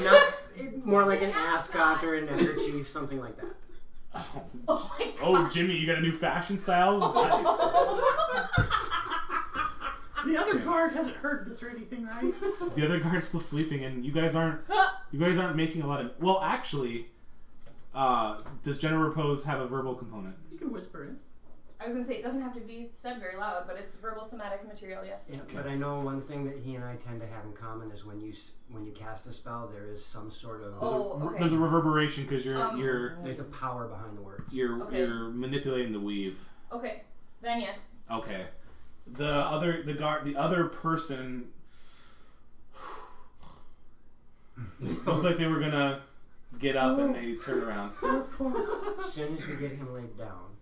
Speaker 5: More like an ascot or a neckerchief, something like that.
Speaker 2: Oh my god.
Speaker 9: Oh, Jimmy, you got a new fashion style? Nice.
Speaker 8: The other guard hasn't heard this or anything, right?
Speaker 9: The other guard's still sleeping, and you guys aren't making a lot of. Well, actually, does general repose have a verbal component?
Speaker 3: You can whisper it.
Speaker 2: I was gonna say it doesn't have to be said very loud, but it's verbal somatic material, yes.
Speaker 5: Yeah, but I know one thing that he and I tend to have in common is when you cast a spell, there is some sort of
Speaker 9: There's a reverberation because you're
Speaker 5: there's a power behind the words.
Speaker 9: you're manipulating the weave.
Speaker 2: Okay, then yes.
Speaker 9: Okay. The other person looks like they were gonna get up and they turn around.
Speaker 8: That was close.
Speaker 5: As soon as we get him laid down,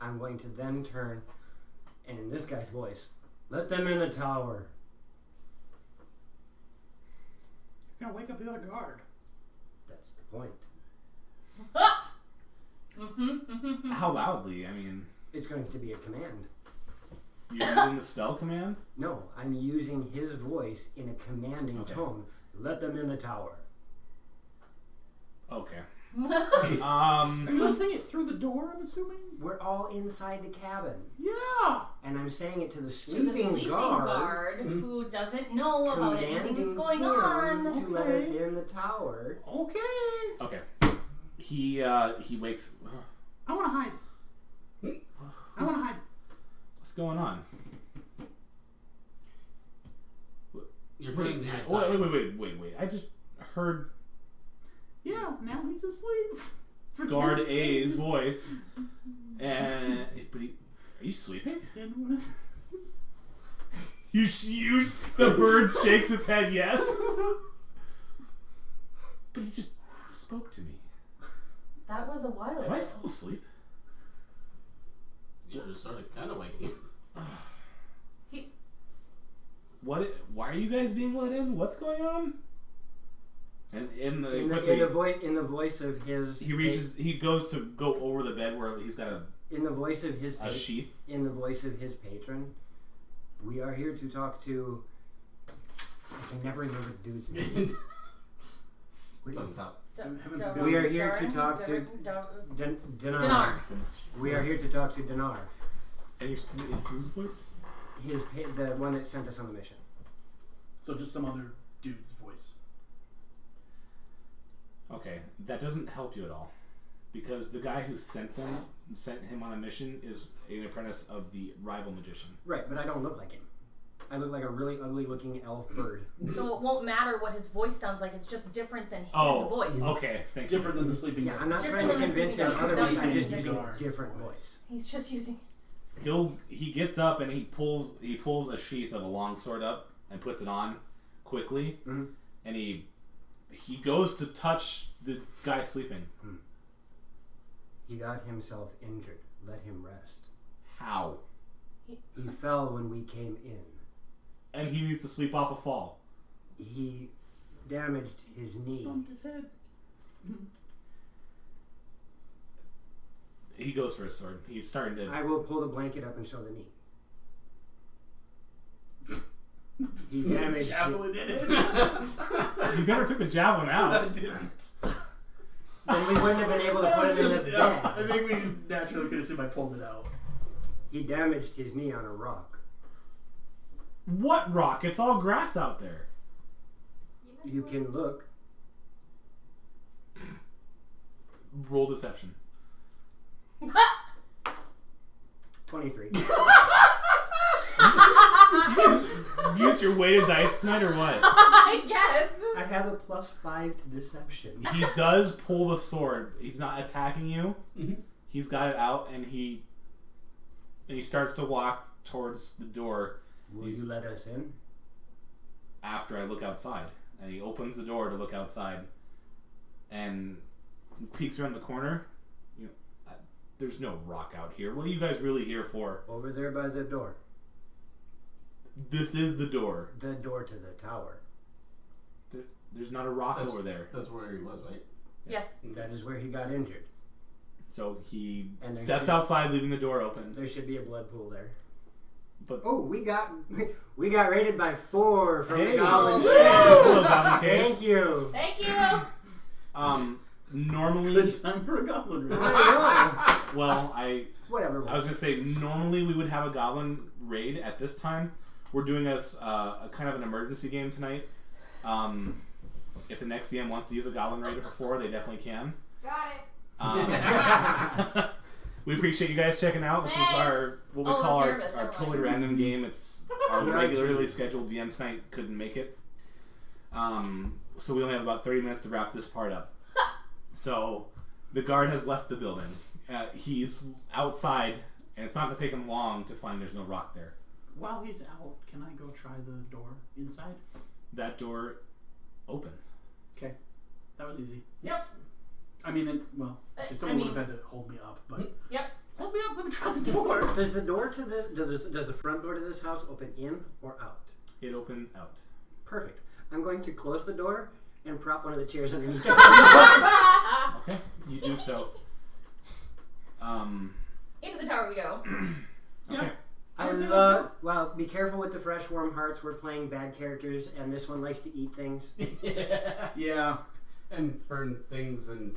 Speaker 5: I'm going to then turn, and in this guy's voice, let them in the tower.
Speaker 8: You're gonna wake up the other guard.
Speaker 5: That's the point.
Speaker 9: How loudly? I mean,
Speaker 5: It's going to be a command.
Speaker 9: you're using the spell command?
Speaker 5: No, I'm using his voice in a commanding
Speaker 9: Okay.
Speaker 5: tone. Let them in the tower.
Speaker 9: Okay.
Speaker 8: Are you not saying it through the door, I'm assuming?
Speaker 5: We're all inside the cabin.
Speaker 8: Yeah!
Speaker 5: And I'm saying it to the
Speaker 2: To
Speaker 5: sleeping,
Speaker 2: the sleeping guard who doesn't know about anything
Speaker 5: commanding
Speaker 2: that's going
Speaker 5: him
Speaker 2: on.
Speaker 5: to let us in the tower.
Speaker 8: Okay.
Speaker 9: Okay. He wakes.
Speaker 8: I wanna hide. I wanna hide.
Speaker 9: What's going on?
Speaker 10: Your friends are just
Speaker 9: Wait. I just heard
Speaker 8: Yeah, now he's asleep. For
Speaker 9: Guard
Speaker 8: 10
Speaker 9: A's
Speaker 8: days.
Speaker 9: voice. And are you sleeping?
Speaker 8: And what is
Speaker 9: The bird shakes its head yes. But he just spoke to me.
Speaker 2: That was a while ago.
Speaker 9: Am I still asleep?
Speaker 10: You're sort of kind of waking.
Speaker 9: What? Why are you guys being let in? What's going on? And in
Speaker 5: the voice of his,
Speaker 9: he goes to go over the bed where he's got
Speaker 5: in the voice of his
Speaker 9: a sheath.
Speaker 5: In the voice of his patron, we are here to talk to. I can never remember the dude's name.
Speaker 10: What's on top?
Speaker 5: We are here to talk to Dinar. We are here to talk to Dinar.
Speaker 9: And whose voice?
Speaker 5: The one that sent us on the mission.
Speaker 3: So just some other dude's voice.
Speaker 9: Okay, that doesn't help you at all, because the guy who sent him on a mission is an apprentice of the rival magician.
Speaker 5: Right, but I don't look like him. I look like a really ugly-looking elf bird.
Speaker 2: So it won't matter what his voice sounds like. It's just different than his voice.
Speaker 9: Okay, thank you.
Speaker 3: Different than the sleeping.
Speaker 5: Yeah, I'm not
Speaker 2: Different
Speaker 5: trying to
Speaker 2: than the
Speaker 5: convince him
Speaker 2: sleeping
Speaker 5: otherwise.
Speaker 2: dog.
Speaker 5: I'm just
Speaker 2: Different
Speaker 5: using a
Speaker 3: dog's
Speaker 5: different
Speaker 3: voice.
Speaker 5: voice.
Speaker 2: He's just using.
Speaker 9: He gets up and he pulls a sheath of a longsword up and puts it on quickly, and he goes to touch the guy sleeping.
Speaker 5: He got himself injured. Let him rest.
Speaker 9: How?
Speaker 5: He fell when we came in.
Speaker 9: And he needs to sleep off a fall.
Speaker 5: He damaged his knee.
Speaker 8: bumped his head?
Speaker 9: He goes for his sword. He's starting to.
Speaker 5: I will pull the blanket up and show the knee. He damaged
Speaker 3: Javelin in it.
Speaker 9: You never took the javelin out.
Speaker 3: I didn't.
Speaker 5: Then we wouldn't have been able to put it in the bag.
Speaker 3: I think we naturally could assume I pulled it out.
Speaker 5: He damaged his knee on a rock.
Speaker 9: What rock? It's all grass out there.
Speaker 5: You can look.
Speaker 9: Roll deception.
Speaker 5: 23.
Speaker 9: You guys use your weighted dice tonight or what?
Speaker 2: I guess.
Speaker 5: I have a +5 to deception.
Speaker 9: He does pull the sword. He's not attacking you.
Speaker 10: Mm-hmm.
Speaker 9: He's got it out, and he starts to walk towards the door.
Speaker 5: Will you let us in?
Speaker 9: After I look outside, and he opens the door to look outside, and peeks around the corner. There's no rock out here. What are you guys really here for?
Speaker 5: Over there by the door.
Speaker 9: This is the door.
Speaker 5: The door to the tower.
Speaker 9: There's not a rock over there.
Speaker 10: That's where he was, right?
Speaker 2: Yes.
Speaker 5: That is where he got injured.
Speaker 9: So he
Speaker 5: And
Speaker 9: steps outside, leaving the door open.
Speaker 5: There should be a blood pool there.
Speaker 9: But
Speaker 5: we got raided by 4 from
Speaker 9: hey,
Speaker 5: the Goblin
Speaker 2: Woo!
Speaker 5: Cave.
Speaker 9: Hello, Goblin Cave.
Speaker 5: Thank you.
Speaker 2: Thank you.
Speaker 9: Normally,
Speaker 3: Good time for a goblin raid.
Speaker 9: well,
Speaker 5: Whatever.
Speaker 9: I was gonna say normally we would have a goblin raid at this time. We're doing a kind of an emergency game tonight. If the next DM wants to use a goblin raid for 4, they definitely can.
Speaker 6: Got it.
Speaker 9: We appreciate you guys checking out. This is our what we call our totally random game. It's our regularly scheduled DM tonight couldn't make it. So we only have about 30 minutes to wrap this part up. So the guard has left the building. He's outside, and it's not going to take him long to find there's no rock there.
Speaker 3: While he's out, can I go try the door inside?
Speaker 9: That door opens.
Speaker 3: Okay. That was easy.
Speaker 2: Yep.
Speaker 3: I mean, someone would have had to hold me up, but...
Speaker 2: Yep.
Speaker 3: Hold me up, let me try the door!
Speaker 5: Does the door to this does the front door to this house open in or out?
Speaker 9: It opens out.
Speaker 5: Perfect. I'm going to close the door and prop one of the chairs underneath.
Speaker 9: Okay, you do so.
Speaker 2: Into the tower we go.
Speaker 9: Okay.
Speaker 5: Well, be careful with the fresh warm hearts. We're playing bad characters, and this one likes to eat things.
Speaker 3: Yeah.
Speaker 10: And burn things and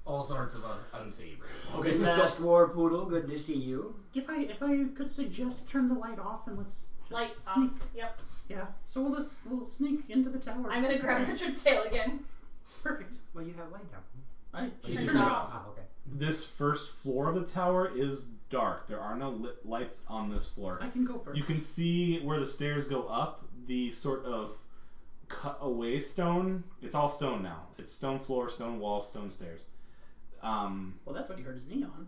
Speaker 10: all sorts of unsavory.
Speaker 3: Okay,
Speaker 5: Last War Poodle, good to see you.
Speaker 8: If I could suggest turn the light off and let's just
Speaker 2: Light
Speaker 8: sneak.
Speaker 2: off. Yep.
Speaker 8: Yeah. So we'll sneak into the tower.
Speaker 2: I'm gonna grab Richard's tail again.
Speaker 8: Perfect.
Speaker 5: Well, you have light down.
Speaker 8: Just
Speaker 2: Turn
Speaker 8: turn
Speaker 2: it
Speaker 8: it
Speaker 2: off.
Speaker 8: off.
Speaker 5: Oh, okay.
Speaker 9: This first floor of the tower is dark. There are no lit lights on this floor.
Speaker 8: I can go first.
Speaker 9: You can see where the stairs go up. the sort of cut away stone. It's all stone now. It's stone floor, stone walls, stone stairs.
Speaker 3: Well, that's what he heard his knee on.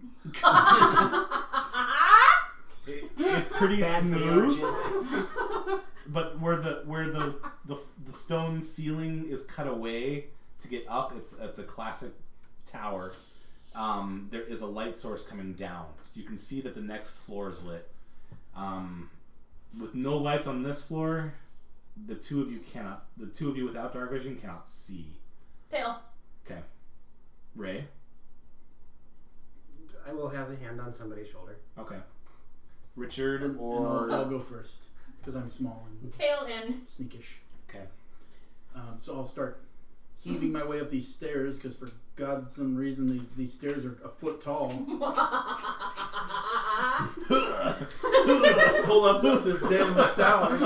Speaker 9: It's pretty
Speaker 5: Bad for the
Speaker 9: smooth,
Speaker 5: arches.
Speaker 9: but where the stone ceiling is cut away to get up, it's a classic tower. There is a light source coming down, so you can see that the next floor is lit. With no lights on this floor, the two of you without dark vision cannot see.
Speaker 2: Tail.
Speaker 9: Okay, Ray.
Speaker 5: I will have a hand on somebody's shoulder.
Speaker 9: Okay, Richard
Speaker 3: And
Speaker 9: or
Speaker 3: I'll go first because I'm small and
Speaker 2: Tail end.
Speaker 3: sneakish.
Speaker 9: okay.
Speaker 3: So I'll start heaving my way up these stairs because for God's some reason these stairs are a foot tall. Pull up this damn tower.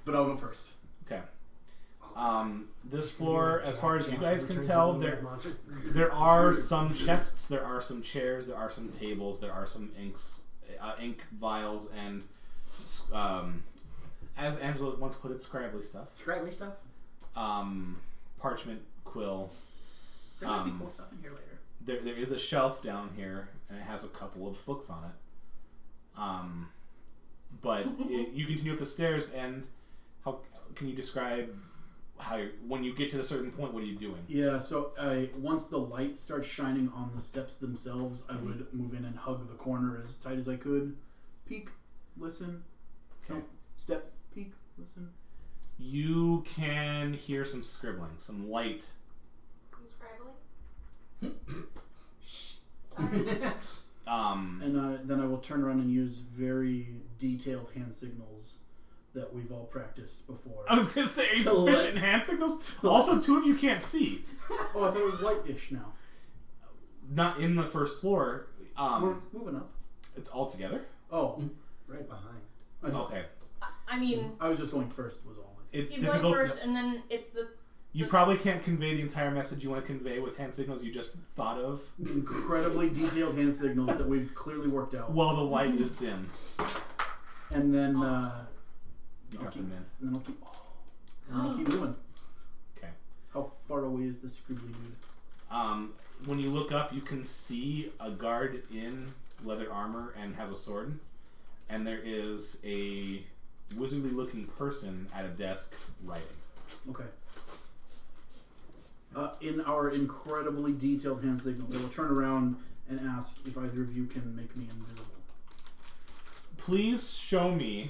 Speaker 3: But I'll go first.
Speaker 9: Okay. This floor, as far as you guys can tell, there are some chests, there are some chairs, there are some tables, there are some ink vials, and as Angela once put it, scrabbly stuff.
Speaker 5: Scrabbly stuff?
Speaker 9: Parchment, quill.
Speaker 3: There might be cool stuff in here later.
Speaker 9: There is a shelf down here, and it has a couple of books on it. But you continue up the stairs, and how can you describe how when you get to a certain point, what are you doing?
Speaker 3: Yeah, so once the light starts shining on the steps themselves, I would move in and hug the corner as tight as I could. Peek, listen.
Speaker 9: Okay.
Speaker 3: No, step, peek, listen.
Speaker 9: You can hear some scribbling, some light.
Speaker 6: Some scribbling?
Speaker 3: And then I will turn around and use very detailed hand signals that we've all practiced before.
Speaker 9: I was gonna say
Speaker 3: So
Speaker 9: efficient hand signals. Also, two of you can't see.
Speaker 3: Oh, I thought it was light-ish now.
Speaker 9: Not in the first floor.
Speaker 3: We're moving up.
Speaker 9: It's all together.
Speaker 3: Oh,
Speaker 5: Right behind.
Speaker 3: I thought-
Speaker 9: Okay.
Speaker 2: I mean,
Speaker 3: I was just going first was all.
Speaker 9: It's
Speaker 2: he's
Speaker 9: difficult.
Speaker 2: going first, and then it's the.
Speaker 9: You probably can't convey the entire message you want to convey with hand signals you just thought of.
Speaker 3: Incredibly detailed hand signals that we've clearly worked out.
Speaker 9: While the light is dim.
Speaker 3: And then
Speaker 9: You
Speaker 3: I'll
Speaker 9: got
Speaker 3: keep,
Speaker 9: them in.
Speaker 3: and then I'll keep moving.
Speaker 9: Okay.
Speaker 3: How far away is the scribbly dude?
Speaker 9: When you look up, you can see a guard in leather armor and has a sword. And there is a wizardly-looking person at a desk writing.
Speaker 3: Okay. In our incredibly detailed hand signals, I will turn around and ask if either of you can make me invisible.
Speaker 9: Please show me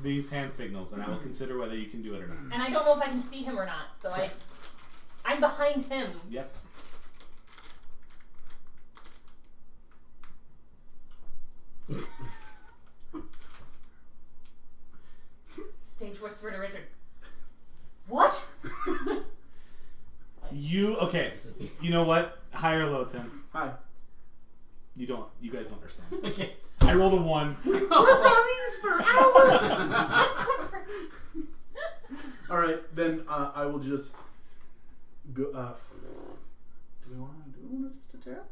Speaker 9: these hand signals, and I will consider whether you can do it or not.
Speaker 2: And I don't know if I can see him or not, so I'm behind him.
Speaker 9: Yep.
Speaker 2: Stage whisper to Richard. What?
Speaker 9: Okay. You know what? High or low, Tim?
Speaker 3: Hi.
Speaker 9: You guys don't understand.
Speaker 10: Okay.
Speaker 9: I rolled a 1.
Speaker 10: We've worked on these for hours.
Speaker 3: All right, then I will just go. Do we want to just attack?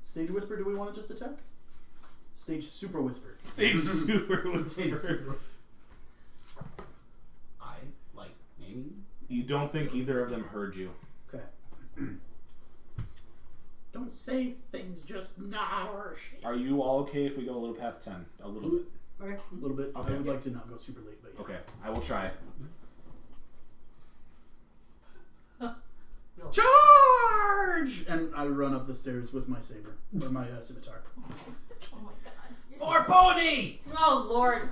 Speaker 3: Stage whisper. Do we want to just attack? Stage super whisper.
Speaker 9: Stage super whisper.
Speaker 10: I like naming.
Speaker 9: You don't think either of them heard you.
Speaker 3: Okay.
Speaker 8: Don't say things just now or shit.
Speaker 9: Are you all okay if we go a little past 10? A little bit.
Speaker 3: Okay. A little bit.
Speaker 9: Okay.
Speaker 3: I would like to not go super late, but yeah.
Speaker 9: Okay. I will try.
Speaker 3: Charge! And I run up the stairs with my saber or my scimitar.
Speaker 2: Oh my god.
Speaker 10: For pony.
Speaker 2: Oh lord.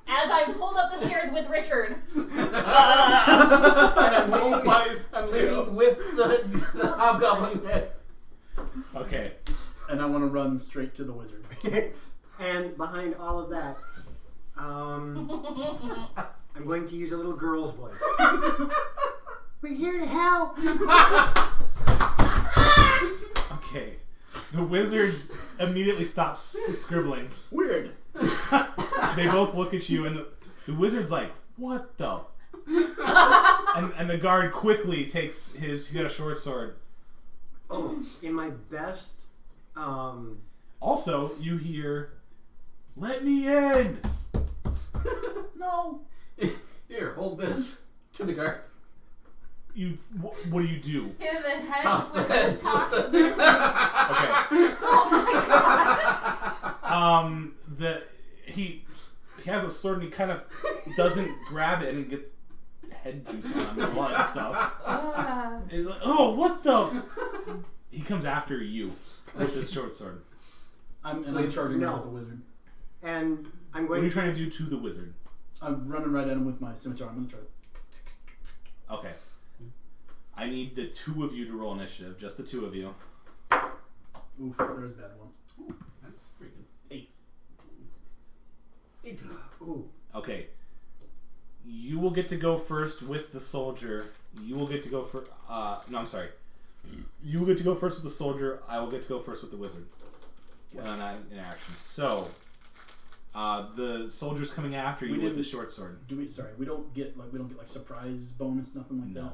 Speaker 2: As I pulled up the stairs with Richard.
Speaker 10: And I'm leading with the hobgoblin head.
Speaker 9: Okay.
Speaker 3: And I want to run straight to the wizard.
Speaker 5: And behind all of that, I'm going to use a little girl's voice. We're here to help.
Speaker 9: Okay. The wizard immediately stops scribbling.
Speaker 3: Weird.
Speaker 9: They both look at you, and the wizard's like, "What the?" and the guard quickly takes he's got a short sword.
Speaker 5: Oh, in my best.
Speaker 9: Also, you hear, "Let me in!"
Speaker 3: No.
Speaker 10: Here, hold this to the guard.
Speaker 1: What do you do?
Speaker 2: Hit the head
Speaker 10: Toss the
Speaker 2: with
Speaker 10: head.
Speaker 2: the tops of
Speaker 1: Okay.
Speaker 2: Oh my god.
Speaker 1: He has a sword and he kind of doesn't grab it and it gets head juice on him and blood and stuff. He's like, oh, what the? He comes after you with his short sword.
Speaker 3: I'm charging
Speaker 5: No.
Speaker 3: right at the wizard.
Speaker 5: And I'm
Speaker 1: What are
Speaker 5: going
Speaker 1: you trying to do to the wizard?
Speaker 3: I'm running right at him with my scimitar. I'm gonna try.
Speaker 1: Okay. I need the two of you to roll initiative. Just the two of you.
Speaker 3: Oof, there's a bad one.
Speaker 10: Ooh, that's pretty good. 18.
Speaker 5: Ooh.
Speaker 1: Okay. You will get to go first with the soldier. You will get to go first. No, I'm sorry. You will get to go first with the soldier. I will get to go first with the wizard. That interaction. So, the soldier's coming after you with the short sword.
Speaker 3: We don't get like surprise bonus, nothing like
Speaker 1: No.
Speaker 3: that.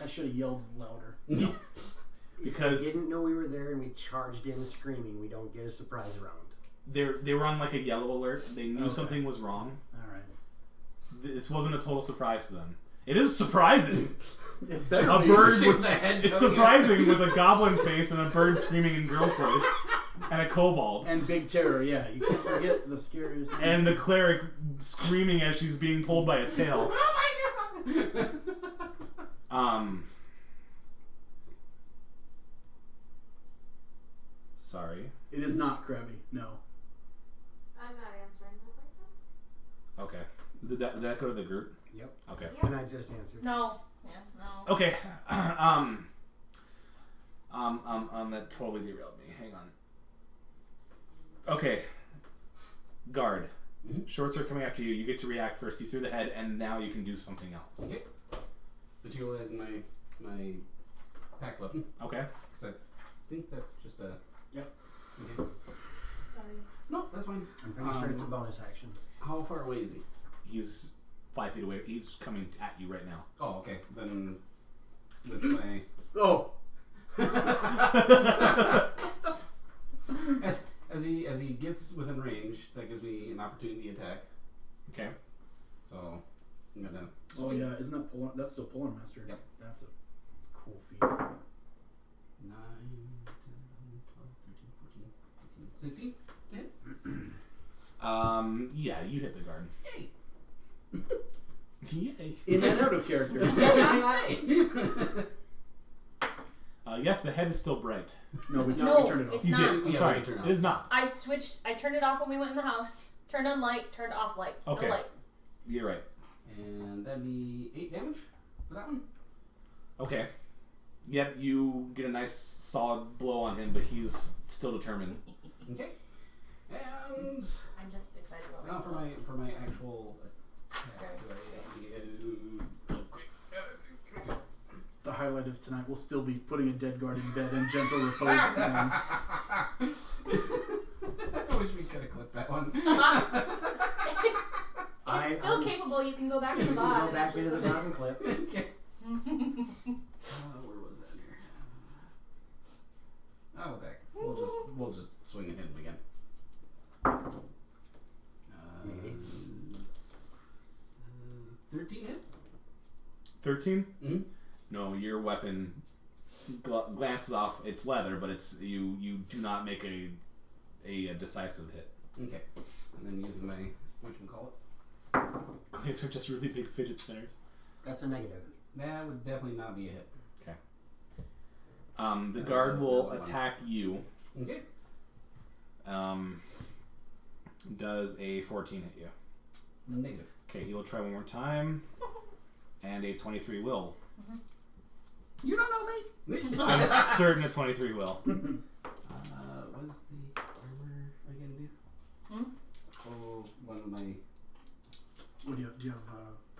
Speaker 3: I should have yelled louder.
Speaker 1: No.
Speaker 5: If
Speaker 1: Because
Speaker 5: they didn't know we were there and we charged in screaming, we don't get a surprise round.
Speaker 1: they were on like a yellow alert. They knew
Speaker 3: Okay.
Speaker 1: something was wrong.
Speaker 3: All right.
Speaker 1: This wasn't a total surprise to them. It is surprising.
Speaker 3: It better
Speaker 1: A
Speaker 3: be.
Speaker 1: bird
Speaker 10: Especially
Speaker 1: with
Speaker 10: with the head
Speaker 1: It's
Speaker 10: coming
Speaker 1: surprising with a goblin face and a bird screaming in girl's voice and a kobold
Speaker 3: And Big Terror, yeah. You can't forget the scariest.
Speaker 1: and the cleric screaming as she's being pulled by a tail.
Speaker 10: Oh my god!
Speaker 1: Sorry.
Speaker 3: It is not crabby. No.
Speaker 6: I'm not answering that right now.
Speaker 1: Okay. Did that go to the group?
Speaker 5: Yep.
Speaker 1: Okay.
Speaker 5: And I just answered.
Speaker 2: No. Yeah, no.
Speaker 1: Okay. That totally derailed me. Hang on. Okay. Guard.
Speaker 10: Mhm.
Speaker 1: Short sword coming after you. You get to react first. You threw the head, and now you can do something else.
Speaker 10: Okay. Materializing my pack weapon.
Speaker 1: Okay.
Speaker 10: Because I think that's just a.
Speaker 5: Yep.
Speaker 10: Okay.
Speaker 2: Sorry.
Speaker 10: No, that's fine.
Speaker 5: I'm pretty sure it's a bonus action.
Speaker 10: How far away is he?
Speaker 1: He's 5 feet away. He's coming at you right now.
Speaker 10: Oh, okay. Then with my
Speaker 3: Oh.
Speaker 10: as he gets within range, that gives me an opportunity attack.
Speaker 1: Okay.
Speaker 10: So I'm gonna.
Speaker 3: Oh yeah, isn't that Polar? That's still Polar Master.
Speaker 10: Yep.
Speaker 3: That's a cool feat.
Speaker 10: 9, 10, 11, 12, 13, 14, 15, 16.
Speaker 1: Yeah, you hit the guard.
Speaker 10: Yay!
Speaker 1: Yay.
Speaker 3: In and out of character.
Speaker 1: Yes, the head is still bright.
Speaker 3: No, we
Speaker 2: No,
Speaker 3: turned it off.
Speaker 2: it's
Speaker 1: You
Speaker 2: not.
Speaker 1: did. I'm
Speaker 10: Yeah,
Speaker 1: sorry.
Speaker 10: we can turn it
Speaker 1: It is not.
Speaker 2: I switched. I turned it off when we went in the house. Turned on light. Turned off light.
Speaker 1: Okay.
Speaker 2: No light.
Speaker 1: You're right.
Speaker 10: And that'd be 8 damage for that one.
Speaker 1: Okay. Yep, you get a nice solid blow on him, but he's still determined.
Speaker 10: Okay. And
Speaker 2: I'm just excited about
Speaker 10: now
Speaker 2: myself.
Speaker 10: for my actual attack.
Speaker 3: The highlight of tonight will still be putting a dead guard in bed and gentle repose.
Speaker 10: I wish we could have clipped that one.
Speaker 2: It's still capable. You can go back to the
Speaker 5: Go
Speaker 2: bottom.
Speaker 5: back into the bottom clip.
Speaker 10: Okay. Where was that here? Oh, back. We'll just swing and hit him again.
Speaker 5: Maybe.
Speaker 10: 13 hit.
Speaker 1: 13?
Speaker 10: Mm-hmm.
Speaker 1: No, your weapon glances off. It's leather, but it's you do not make a decisive hit.
Speaker 10: Okay. And then using my whatchamacallit.
Speaker 1: Glaives are just really big fidget spinners.
Speaker 5: That's a negative.
Speaker 10: That would definitely not be a hit.
Speaker 1: Okay. The guard will
Speaker 10: there's one.
Speaker 1: attack you.
Speaker 10: Okay.
Speaker 1: Does a 14 hit you?
Speaker 10: Negative.
Speaker 1: Okay, he will try one more time. And a 23 will.
Speaker 3: You don't know me.
Speaker 1: I'm certain a 23 will.
Speaker 10: What's the armor again, dude? Oh, one of my.
Speaker 3: What do you have?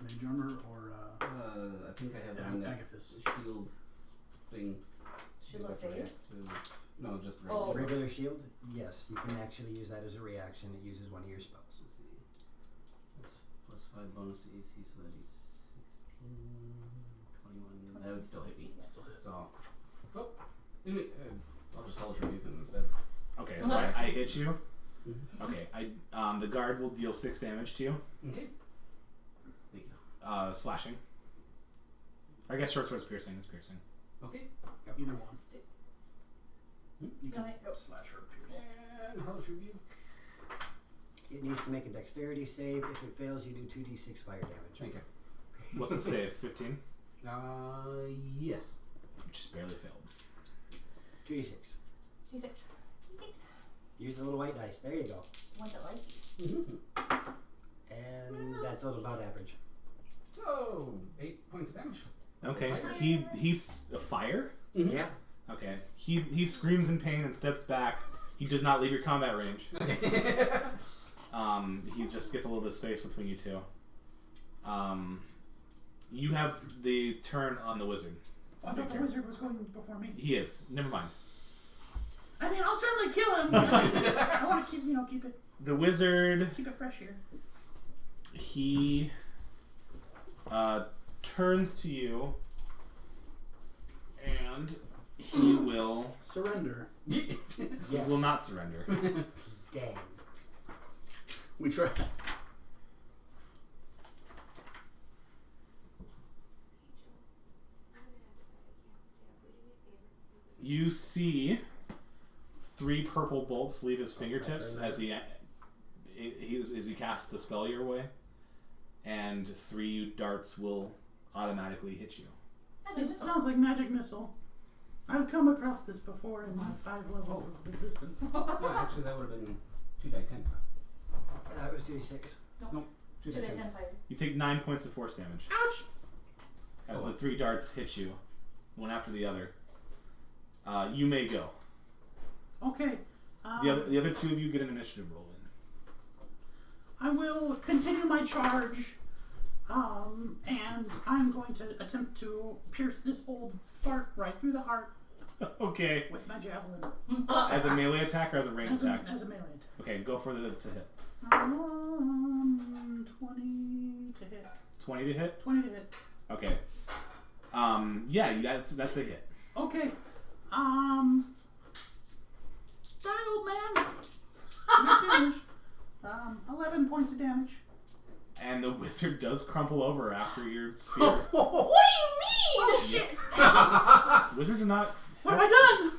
Speaker 3: Mage armor or
Speaker 10: I think I have one that
Speaker 3: Agathis?
Speaker 10: shield thing.
Speaker 2: Shield of
Speaker 10: That's what I
Speaker 2: faith?
Speaker 10: have to- No, just
Speaker 2: Oh.
Speaker 10: regular.
Speaker 5: Regular shield? Yes, you can actually use that as a reaction. It uses one of your spells.
Speaker 10: Let's see. That's +5 bonus to AC, so that'd be 16, 21. That would still hit me.
Speaker 3: Still hit.
Speaker 10: So, oh, anyway, I'll just hold your weapon instead.
Speaker 1: Okay, so I hit you.
Speaker 10: Mm-hmm.
Speaker 1: Okay, the guard will deal 6 damage to you.
Speaker 10: Okay.
Speaker 9: slashing. I guess short sword's piercing. It's piercing.
Speaker 7: Okay.
Speaker 3: Either one. You can
Speaker 2: Alright, go.
Speaker 3: slash or pierce.
Speaker 7: And Hellish Rebuke.
Speaker 5: It needs to make a dexterity save. If it fails, you do 2d6 fire damage.
Speaker 7: Okay.
Speaker 9: What's the save? 15?
Speaker 7: Yes.
Speaker 9: Just barely failed.
Speaker 5: 2d6.
Speaker 2: D6.
Speaker 5: Use the little white dice. There you go.
Speaker 2: Ones that like you.
Speaker 5: And that's all about average.
Speaker 7: So 8 points of damage.
Speaker 9: Okay. He's a fire?
Speaker 7: Mm-hmm.
Speaker 5: Yeah.
Speaker 9: Okay. He screams in pain and steps back. He does not leave your combat range. He just gets a little bit of space between you two. You have the turn on the wizard.
Speaker 8: I thought the wizard was going before me.
Speaker 9: He is. Never mind.
Speaker 8: I mean, I'll certainly kill him. But I want to keep it
Speaker 9: The wizard,
Speaker 8: fresh here.
Speaker 9: he turns to you and he will
Speaker 3: Surrender.
Speaker 9: he will not surrender.
Speaker 5: Damn.
Speaker 3: We try.
Speaker 9: You see 3 purple bolts leave his fingertips as he casts the spell your way, and 3 darts will automatically hit you.
Speaker 8: This sounds like magic missile. I've come across this before in my 5 levels of existence.
Speaker 7: No, actually, that would have been 2d10.
Speaker 5: That was 2d6.
Speaker 7: Nope.
Speaker 2: 2 by 10 fire.
Speaker 9: You take 9 points of force damage
Speaker 8: Ouch!
Speaker 9: as the 3 darts hit you, one after the other. You may go.
Speaker 8: Okay.
Speaker 9: The other 2 of you get an initiative roll in.
Speaker 8: I will continue my charge, and I'm going to attempt to pierce this old fart right through the heart
Speaker 9: Okay.
Speaker 8: with my javelin.
Speaker 9: As a melee attack or as a ranged attack?
Speaker 8: As a melee attack.
Speaker 9: Okay, go for the to hit.
Speaker 8: 20 to hit.
Speaker 9: 20 to hit?
Speaker 8: 20 to hit.
Speaker 9: Okay. Yeah, that's a hit.
Speaker 8: Okay. Die, old man. Max damage. 11 points of damage.
Speaker 9: And the wizard does crumple over after your spear.
Speaker 2: What do you mean?
Speaker 8: Oh shit!
Speaker 9: Wizards are not...
Speaker 8: What have I done?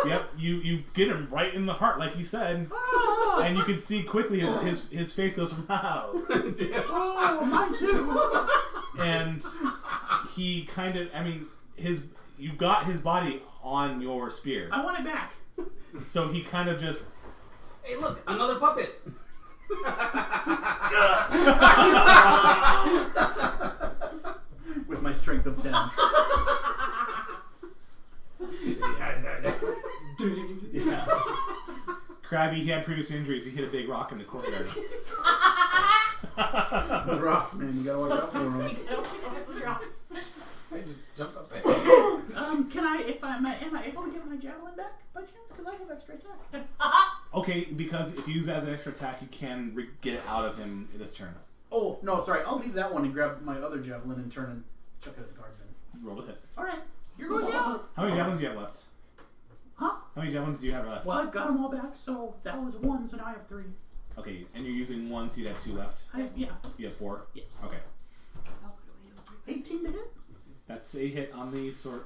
Speaker 9: Yep, you get him right in the heart, like you said.
Speaker 8: Oh,
Speaker 9: And you can see quickly his face goes, wow.
Speaker 8: oh mine too.
Speaker 9: And he kind of, you got his body on your spear.
Speaker 8: I want it back.
Speaker 9: So he kind of just...
Speaker 7: Hey, look, another puppet.
Speaker 3: With my strength of 10.
Speaker 9: Yeah. Krabby, he had previous injuries. He hit a big rock in the courtyard.
Speaker 3: Those rocks, man, you gotta watch out for them.
Speaker 7: I just jumped up there.
Speaker 8: Am I able to get my javelin back by chance? Because I have extra attack.
Speaker 9: Okay, because if you use it as an extra attack, you can get it out of him this turn.
Speaker 3: Oh, no, sorry. I'll leave that one and grab my other javelin and turn and chuck it at the guard then.
Speaker 9: Roll to hit.
Speaker 8: Alright, you're going down.
Speaker 9: How many javelins do you have left?
Speaker 8: Huh?
Speaker 9: How many javelins do you have left?
Speaker 8: Well, I got them all back, so that was 1, so now I have 3.
Speaker 9: Okay, and you're using 1, so you have 2 left.
Speaker 8: Yeah.
Speaker 9: You have 4?
Speaker 8: Yes.
Speaker 9: Okay.
Speaker 8: 18 to hit?
Speaker 9: That's a hit on the sword.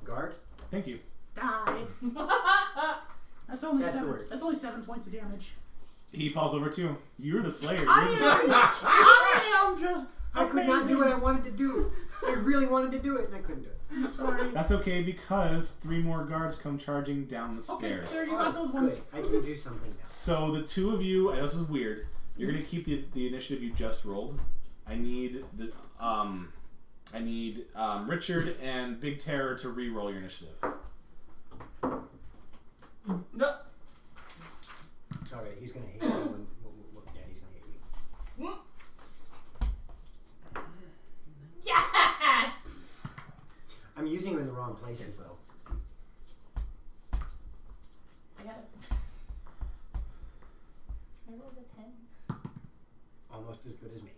Speaker 5: Guard?
Speaker 9: Thank you.
Speaker 8: Die. That's only
Speaker 5: That's the
Speaker 8: 7.
Speaker 5: word.
Speaker 8: That's only 7 points of damage.
Speaker 9: He falls over too. You're the slayer.
Speaker 8: I am just.
Speaker 5: I could not do what I wanted to do. I really wanted to do it, and I couldn't do it.
Speaker 8: I'm sorry.
Speaker 9: That's okay because 3 more guards come charging down the
Speaker 8: Okay,
Speaker 9: stairs.
Speaker 8: there you got those ones.
Speaker 5: Good. I can do something now.
Speaker 9: So the 2 of you, and this is weird. You're gonna keep the initiative you just rolled. I need Richard and Big Terror to re-roll your initiative.
Speaker 2: No.
Speaker 5: It's alright, he's gonna hate me when Daddy's gonna hate me.
Speaker 2: Yes!
Speaker 5: I'm using him in the wrong places though.
Speaker 2: I got it. I rolled a 10.
Speaker 5: Almost as good as me.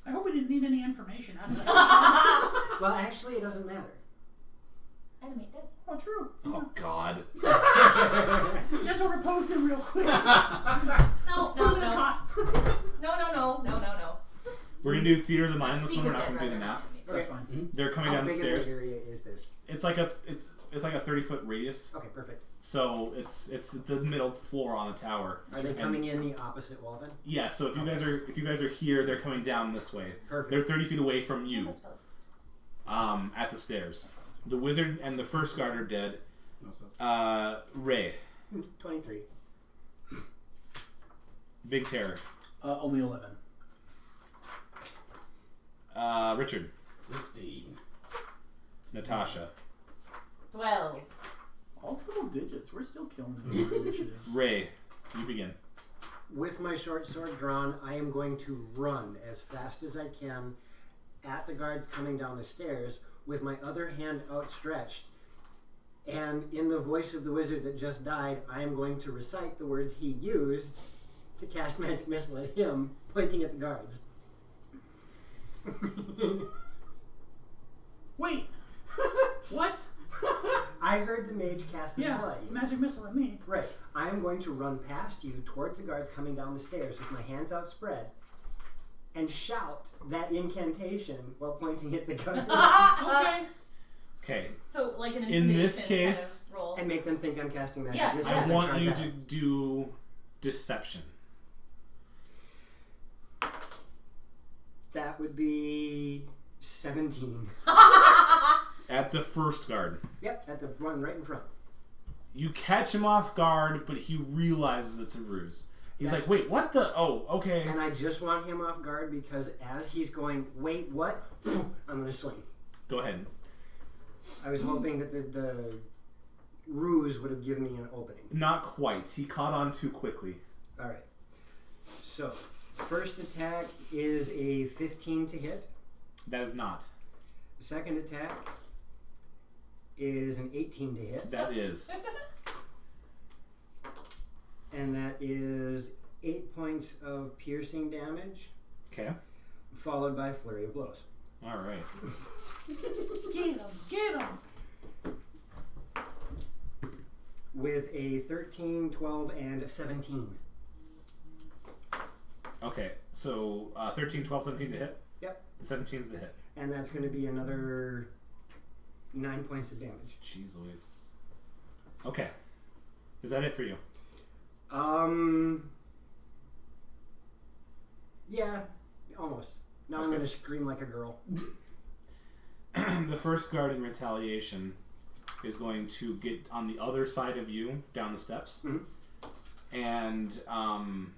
Speaker 8: I hope we didn't need any information out of that.
Speaker 5: Well, actually, it doesn't matter.
Speaker 2: Animate dead.
Speaker 8: Oh, true.
Speaker 9: Oh God.
Speaker 8: Gentle repose him real quick.
Speaker 2: No,
Speaker 8: Let's put him in a
Speaker 2: no.
Speaker 8: cot.
Speaker 2: No.
Speaker 9: We're gonna do Theater of the Mind this
Speaker 2: Speak
Speaker 9: one. We're
Speaker 2: with
Speaker 9: not gonna do
Speaker 2: Dead
Speaker 9: the
Speaker 2: rather
Speaker 9: nap.
Speaker 2: than
Speaker 3: That's
Speaker 5: Okay.
Speaker 3: fine.
Speaker 9: They're coming
Speaker 5: How
Speaker 9: down the
Speaker 5: big
Speaker 9: stairs.
Speaker 5: of an area is this?
Speaker 9: It's like a 30-foot radius.
Speaker 5: Okay, perfect.
Speaker 9: So it's the middle floor on the tower.
Speaker 5: Are they
Speaker 9: And-
Speaker 5: coming in the opposite wall then?
Speaker 9: Yeah. So if you guys are here, they're coming down this way.
Speaker 5: Perfect.
Speaker 9: They're 30 feet away from you.
Speaker 2: What spell is this?
Speaker 9: At the stairs. The wizard and the first guard are dead.
Speaker 7: No spells.
Speaker 9: Ray,
Speaker 5: 23.
Speaker 9: Big Terror.
Speaker 3: Only 11.
Speaker 9: Richard,
Speaker 7: 16.
Speaker 9: Natasha,
Speaker 2: 12.
Speaker 3: All double digits. We're still killing it in our initiatives.
Speaker 9: Ray. You begin.
Speaker 5: With my short sword drawn, I am going to run as fast as I can at the guards coming down the stairs with my other hand outstretched. And in the voice of the wizard that just died, I am going to recite the words he used to cast magic missile at him, pointing at the guards.
Speaker 8: Wait. What?
Speaker 5: I heard the mage cast the
Speaker 8: Yeah,
Speaker 5: spell at you.
Speaker 8: magic missile at me.
Speaker 5: Right. I am going to run past you towards the guards coming down the stairs with my hands outspread and shout that incantation while pointing at the guards
Speaker 8: Okay.
Speaker 9: Okay.
Speaker 2: So, like an
Speaker 9: In
Speaker 2: intimidation
Speaker 9: this case-
Speaker 2: kind of roll.
Speaker 5: and make them think I'm casting magic
Speaker 2: Yeah,
Speaker 5: missile.
Speaker 9: I
Speaker 5: as
Speaker 9: want
Speaker 5: charge
Speaker 9: you
Speaker 5: at
Speaker 9: to
Speaker 5: them.
Speaker 9: do deception.
Speaker 5: That would be 17.
Speaker 9: At the first guard.
Speaker 5: Yep, at the one right in front.
Speaker 9: You catch him off guard, but he realizes it's a ruse. He's
Speaker 5: That's-
Speaker 9: like, wait, what the? Oh, okay.
Speaker 5: And I just want him off guard because as he's going, wait, what? I'm going to swing.
Speaker 9: Go ahead.
Speaker 5: I was hoping that the ruse would have given me an opening.
Speaker 9: Not quite. He caught on too quickly.
Speaker 5: Alright. So, first attack is a 15 to hit.
Speaker 9: That is not.
Speaker 5: Second attack is an 18 to hit.
Speaker 9: That is.
Speaker 5: And that is 8 points of piercing damage,
Speaker 9: Okay.
Speaker 5: followed by flurry of blows.
Speaker 9: All right.
Speaker 8: Get him. Get him.
Speaker 5: With a 13, 12, and 17.
Speaker 9: Okay. So 13, 12, 17 to hit?
Speaker 5: Yep.
Speaker 9: 17's the hit.
Speaker 5: And that's going to be another 9 points of damage.
Speaker 9: Jeez Louise. Okay. Is that it for you?
Speaker 5: Yeah, almost. Now I'm
Speaker 9: Okay.
Speaker 5: going to scream like a girl.
Speaker 9: The first guard in retaliation is going to get on the other side of you down the steps.
Speaker 5: Mhm.
Speaker 9: And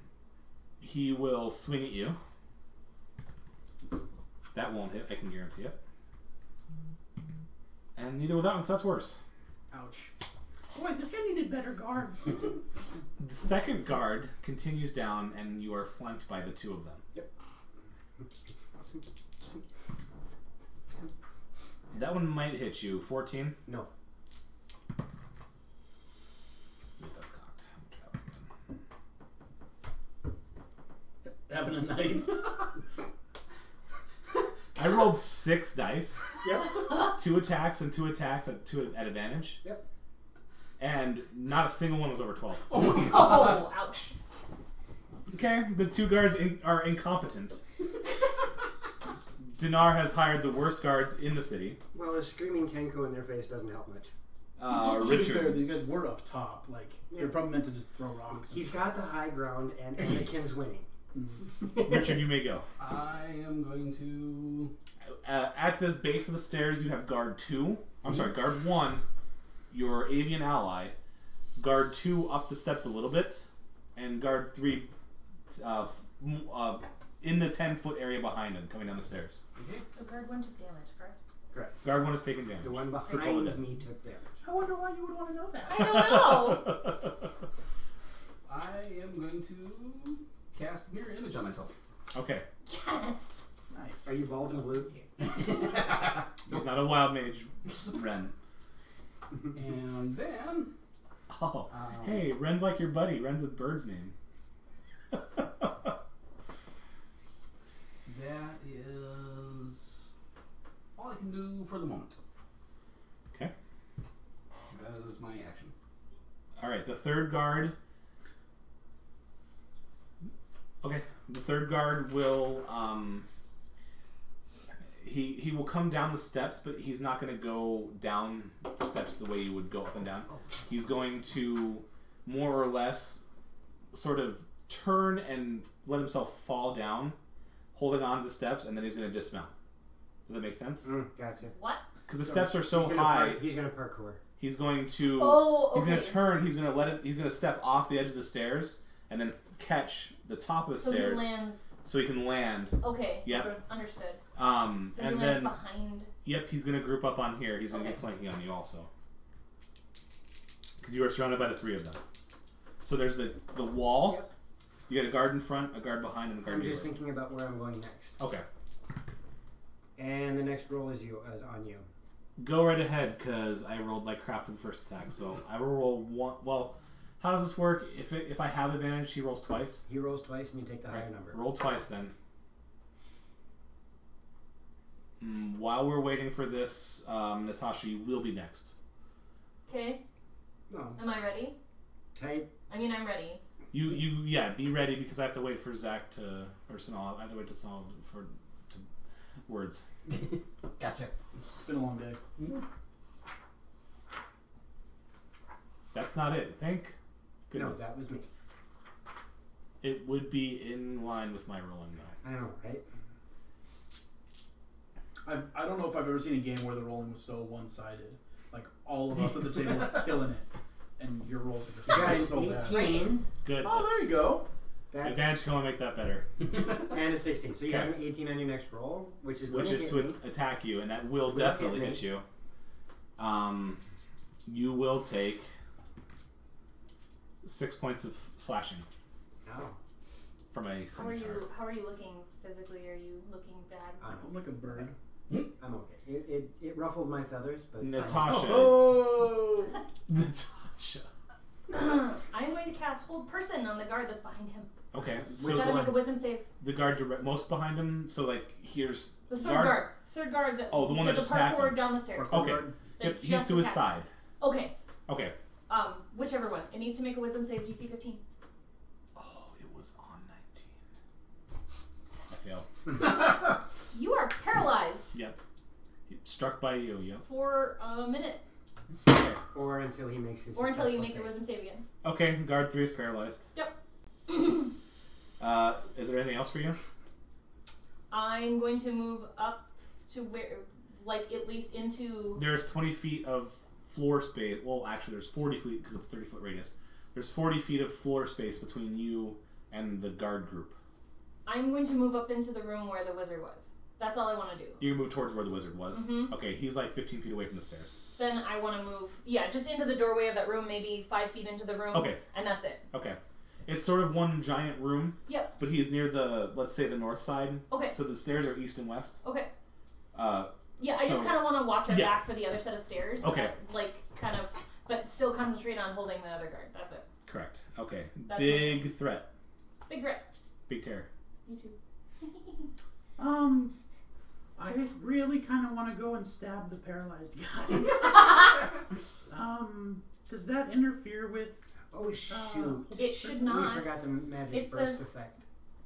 Speaker 9: he will swing at you. That won't hit, I can guarantee it. And neither will that one, because that's worse.
Speaker 3: Ouch.
Speaker 8: Oh, wait, this guy needed better guards.
Speaker 9: The second guard continues down, and you are flanked by the two of them.
Speaker 5: Yep.
Speaker 9: That one might hit you. 14?
Speaker 5: No.
Speaker 9: Wait, that's cocked. Try that again.
Speaker 3: Having a night.
Speaker 9: I rolled 6 dice.
Speaker 5: Yep.
Speaker 9: 2 attacks and 2 attacks at advantage.
Speaker 5: Yep.
Speaker 9: And not a single one was over 12.
Speaker 2: Oh, ouch.
Speaker 9: Okay, the 2 guards are incompetent. Dinar has hired the worst guards in the city.
Speaker 5: Well, a screaming Kenko in their face doesn't help much.
Speaker 3: To be fair,
Speaker 9: Richard.
Speaker 3: these guys were up top. Like,
Speaker 5: Yeah.
Speaker 3: they're probably meant to just throw rocks. and
Speaker 5: He's
Speaker 3: stuff.
Speaker 5: got the high ground, and Anakin's winning.
Speaker 9: Richard, you may go.
Speaker 7: I am going to.
Speaker 9: At the base of the stairs, you have guard 2. I'm sorry, guard 1, your avian ally. Guard 2 up the steps a little bit. And guard 3 in the 10-foot area behind him, coming down the stairs.
Speaker 7: Okay.
Speaker 2: So guard 1 took damage, correct?
Speaker 5: Correct.
Speaker 9: Guard 1 is taking damage.
Speaker 5: The one
Speaker 9: For total
Speaker 5: behind
Speaker 9: damage.
Speaker 5: me took damage.
Speaker 8: I wonder why you would want to know that.
Speaker 2: I don't know.
Speaker 7: I am going to cast mirror image on myself.
Speaker 9: Okay.
Speaker 2: Yes.
Speaker 3: Nice.
Speaker 5: Are you bald and blue?
Speaker 9: He's not a wild mage, Ren.
Speaker 7: And then.
Speaker 9: Oh, hey, Ren's like your buddy. Ren's a bird's name.
Speaker 7: That is all I can do for the moment.
Speaker 9: Okay.
Speaker 7: That is my action.
Speaker 9: All right. The third guard. Okay. The third guard will he will come down the steps, but he's not going to go down the steps the way you would go up and down. He's going to more or less sort of turn and let himself fall down, holding on to the steps, and then he's going to dismount. Does that make sense?
Speaker 5: Gotcha.
Speaker 2: What?
Speaker 9: Because the steps are so
Speaker 5: He's gonna
Speaker 9: high.
Speaker 5: He's gonna parkour.
Speaker 9: He's going to.
Speaker 2: Oh, okay.
Speaker 9: He's going to turn. He's going to let it. He's going to step off the edge of the stairs and then catch the top of the
Speaker 2: So
Speaker 9: stairs,
Speaker 2: he lands.
Speaker 9: so he can land.
Speaker 2: Okay.
Speaker 9: Yep.
Speaker 2: Understood. So
Speaker 9: And
Speaker 2: he lands
Speaker 9: then.
Speaker 2: behind.
Speaker 9: Yep. He's going to group up on here. He's going to
Speaker 2: Okay.
Speaker 9: be flanking on you also. Because you are surrounded by the three of them. So there's the wall.
Speaker 5: Yep.
Speaker 9: You got a guard in front, a guard behind, and a guard
Speaker 5: I'm
Speaker 9: in
Speaker 5: just
Speaker 9: front.
Speaker 5: thinking about where I'm going next.
Speaker 9: Okay.
Speaker 5: And the next roll is on you.
Speaker 9: Go right ahead, because I rolled like crap for the first attack. So I will roll one. Well, how does this work? If I have advantage, he rolls twice.
Speaker 5: He rolls twice, and you take the higher number.
Speaker 9: Roll twice then. While we're waiting for this, Natasha, you will be next.
Speaker 2: Okay.
Speaker 5: No.
Speaker 2: Am I ready?
Speaker 5: Type.
Speaker 2: I mean, I'm ready.
Speaker 9: Yeah, be ready because I have to wait for Zach to or Sanal. I have to wait to Sanal for words.
Speaker 10: Gotcha.
Speaker 3: It's been a long day.
Speaker 9: That's not it. Thank goodness.
Speaker 5: No, that was me.
Speaker 9: It would be in line with my rolling though.
Speaker 5: I know, right?
Speaker 3: I don't know if I've ever seen a game where the rolling was so one-sided. Like all of us at the table are killing it, and your rolls are
Speaker 5: You got
Speaker 3: just
Speaker 5: an
Speaker 3: so bad.
Speaker 5: 18.
Speaker 9: Good.
Speaker 3: Oh, there you go.
Speaker 5: That's
Speaker 9: Advantage can only make that better.
Speaker 5: and a 16. So you have
Speaker 9: Okay.
Speaker 5: an 18 on your next roll, which is
Speaker 9: Which
Speaker 5: gonna
Speaker 9: is
Speaker 5: hit
Speaker 9: to
Speaker 5: me.
Speaker 9: attack you, and that will
Speaker 5: Will
Speaker 9: definitely
Speaker 5: hit me.
Speaker 9: hit you. You will take 6 points of slashing
Speaker 5: Oh.
Speaker 9: from a scimitar.
Speaker 2: How are you looking physically? Are you looking bad?
Speaker 3: I'm like a bird.
Speaker 5: I'm okay. It ruffled my feathers, but
Speaker 9: Natasha.
Speaker 3: Oh!
Speaker 9: Natasha.
Speaker 2: I'm going to cast Hold Person on the guard that's behind him.
Speaker 9: Okay,
Speaker 2: Which
Speaker 9: so
Speaker 2: gotta make a wisdom save.
Speaker 9: the guard most behind him. So like here's
Speaker 2: The third guard. Third guard that
Speaker 9: Oh, the one
Speaker 2: did
Speaker 9: that
Speaker 2: the
Speaker 9: just attacked
Speaker 2: parkour
Speaker 9: him.
Speaker 2: down the stairs.
Speaker 3: Parkour
Speaker 9: Okay.
Speaker 3: guard?
Speaker 2: That
Speaker 9: Yep, he's
Speaker 2: just
Speaker 9: to his
Speaker 2: attacked.
Speaker 9: side.
Speaker 2: Okay.
Speaker 9: Okay.
Speaker 2: Whichever one. It needs to make a wisdom save DC 15.
Speaker 9: Oh, it was on 19. I failed.
Speaker 2: You are paralyzed
Speaker 9: Yep. Struck by you. Yep.
Speaker 2: for a minute.
Speaker 9: Okay.
Speaker 5: or until he makes his
Speaker 2: Or until you
Speaker 5: successful
Speaker 2: make
Speaker 5: save.
Speaker 2: your wisdom save again.
Speaker 9: Okay. Guard 3 is paralyzed.
Speaker 2: Yep.
Speaker 9: Is there anything else for you?
Speaker 2: I'm going to move up to where, like, at least into.
Speaker 9: There's 20 feet of floor space. Well, actually, there's 40 feet because it's a 30-foot radius. There's 40 feet of floor space between you and the guard group.
Speaker 2: I'm going to move up into the room where the wizard was. That's all I want to do.
Speaker 9: You can move towards where the wizard was.
Speaker 2: Mhm.
Speaker 9: Okay, he's like 15 feet away from the stairs.
Speaker 2: Then I want to move, just into the doorway of that room, maybe 5 feet into the room.
Speaker 9: Okay.
Speaker 2: And that's it.
Speaker 9: Okay. It's sort of one giant room.
Speaker 2: Yep.
Speaker 9: But he's near the, let's say, the north side.
Speaker 2: Okay.
Speaker 9: So the stairs are east and west.
Speaker 2: Okay.
Speaker 9: Uh,
Speaker 2: Yeah, I
Speaker 9: So-
Speaker 2: just kind of want to watch our
Speaker 9: Yeah.
Speaker 2: back for the other set of stairs.
Speaker 9: Okay.
Speaker 2: But still concentrate on holding the other guard. That's it.
Speaker 9: correct. Okay.
Speaker 2: That's
Speaker 9: Big threat.
Speaker 2: Big threat.
Speaker 9: Big terror.
Speaker 2: You too.
Speaker 8: I really kind of want to go and stab the paralyzed guy. Does that interfere with?
Speaker 5: Oh shoot!
Speaker 2: It should
Speaker 5: We
Speaker 2: not.
Speaker 5: forgot the magic
Speaker 2: It
Speaker 5: burst
Speaker 2: says-
Speaker 5: effect.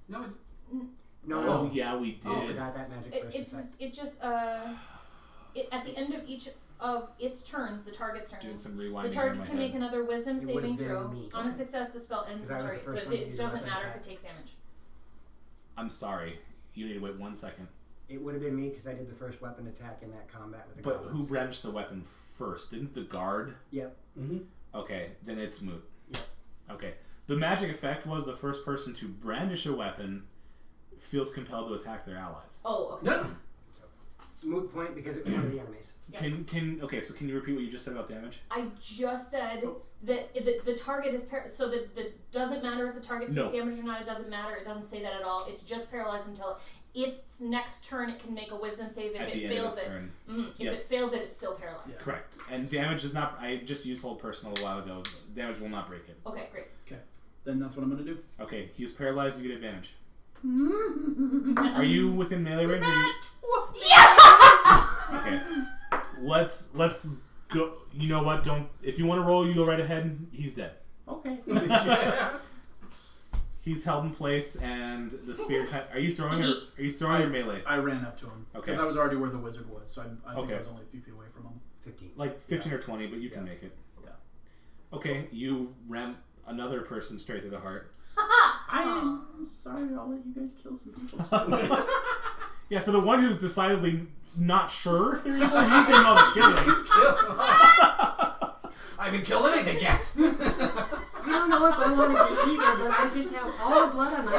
Speaker 7: No,
Speaker 5: No,
Speaker 9: Oh,
Speaker 5: no.
Speaker 9: yeah, we did.
Speaker 5: I forgot that magic burst effect.
Speaker 2: It just at the end of each of its turns, the target's turn,
Speaker 9: Doing some rewinding
Speaker 2: the
Speaker 9: in my
Speaker 2: target can
Speaker 9: head.
Speaker 2: make another wisdom
Speaker 5: It
Speaker 2: saving
Speaker 5: would've been
Speaker 2: throw.
Speaker 5: me.
Speaker 2: On a
Speaker 5: Okay.
Speaker 2: success, the spell ends
Speaker 5: 'Cause
Speaker 2: the
Speaker 5: I was the
Speaker 2: target,
Speaker 5: first
Speaker 2: so
Speaker 5: one to
Speaker 2: it
Speaker 5: use
Speaker 2: doesn't
Speaker 5: weapon
Speaker 2: matter
Speaker 5: attack.
Speaker 2: if it takes damage.
Speaker 9: I'm sorry. You need to wait 1 second.
Speaker 5: It would have been me because I did the first weapon attack in that combat with the
Speaker 9: But who
Speaker 5: goblins.
Speaker 9: brandished the weapon first? Didn't the guard?
Speaker 5: Yep.
Speaker 10: Mm-hmm.
Speaker 9: Okay, then it's moot.
Speaker 5: Yep.
Speaker 9: Okay. The magic effect was the first person to brandish a weapon feels compelled to attack their allies.
Speaker 2: Oh, okay.
Speaker 5: Moot point because it was one of the enemies.
Speaker 2: Yeah.
Speaker 9: So can you repeat what you just said about damage?
Speaker 2: I just said that the target is so that doesn't matter if the target takes
Speaker 9: No.
Speaker 2: damage or not. It doesn't matter. It doesn't say that at all. It's just paralyzed until its next turn. It can make a wisdom save. If
Speaker 9: At
Speaker 2: it
Speaker 9: the end of
Speaker 2: fails
Speaker 9: its
Speaker 2: it,
Speaker 9: turn.
Speaker 2: if
Speaker 9: Yep.
Speaker 2: it fails it, it's still paralyzed.
Speaker 3: Yeah.
Speaker 9: Correct. And damage does not. I just used hold person a little while ago. Damage will not break it.
Speaker 2: Okay, great.
Speaker 3: Then that's what I'm gonna do.
Speaker 9: Okay, he's paralyzed. You get advantage. Are you within melee range? Okay. Let's go. You know what? Don't. If you want to roll, you go right ahead. He's dead.
Speaker 8: Okay.
Speaker 9: He's held in place, and the spear. Are you throwing or your melee?
Speaker 3: I ran up to him
Speaker 9: Okay.
Speaker 3: because I was already where the wizard was, so I think
Speaker 9: Okay.
Speaker 3: I was only a few feet away from him.
Speaker 5: 15.
Speaker 9: Like 15 or 20, but you can make it.
Speaker 3: Yeah.
Speaker 9: Okay, you ram another person straight through the heart.
Speaker 8: I'm sorry. I'll let you guys kill some people.
Speaker 9: Yeah, for the one who's decidedly not sure if they're evil, he's doing all the killing.
Speaker 4: I haven't killed anything yet.
Speaker 5: I don't know if I want to be evil, but I just have all the blood on my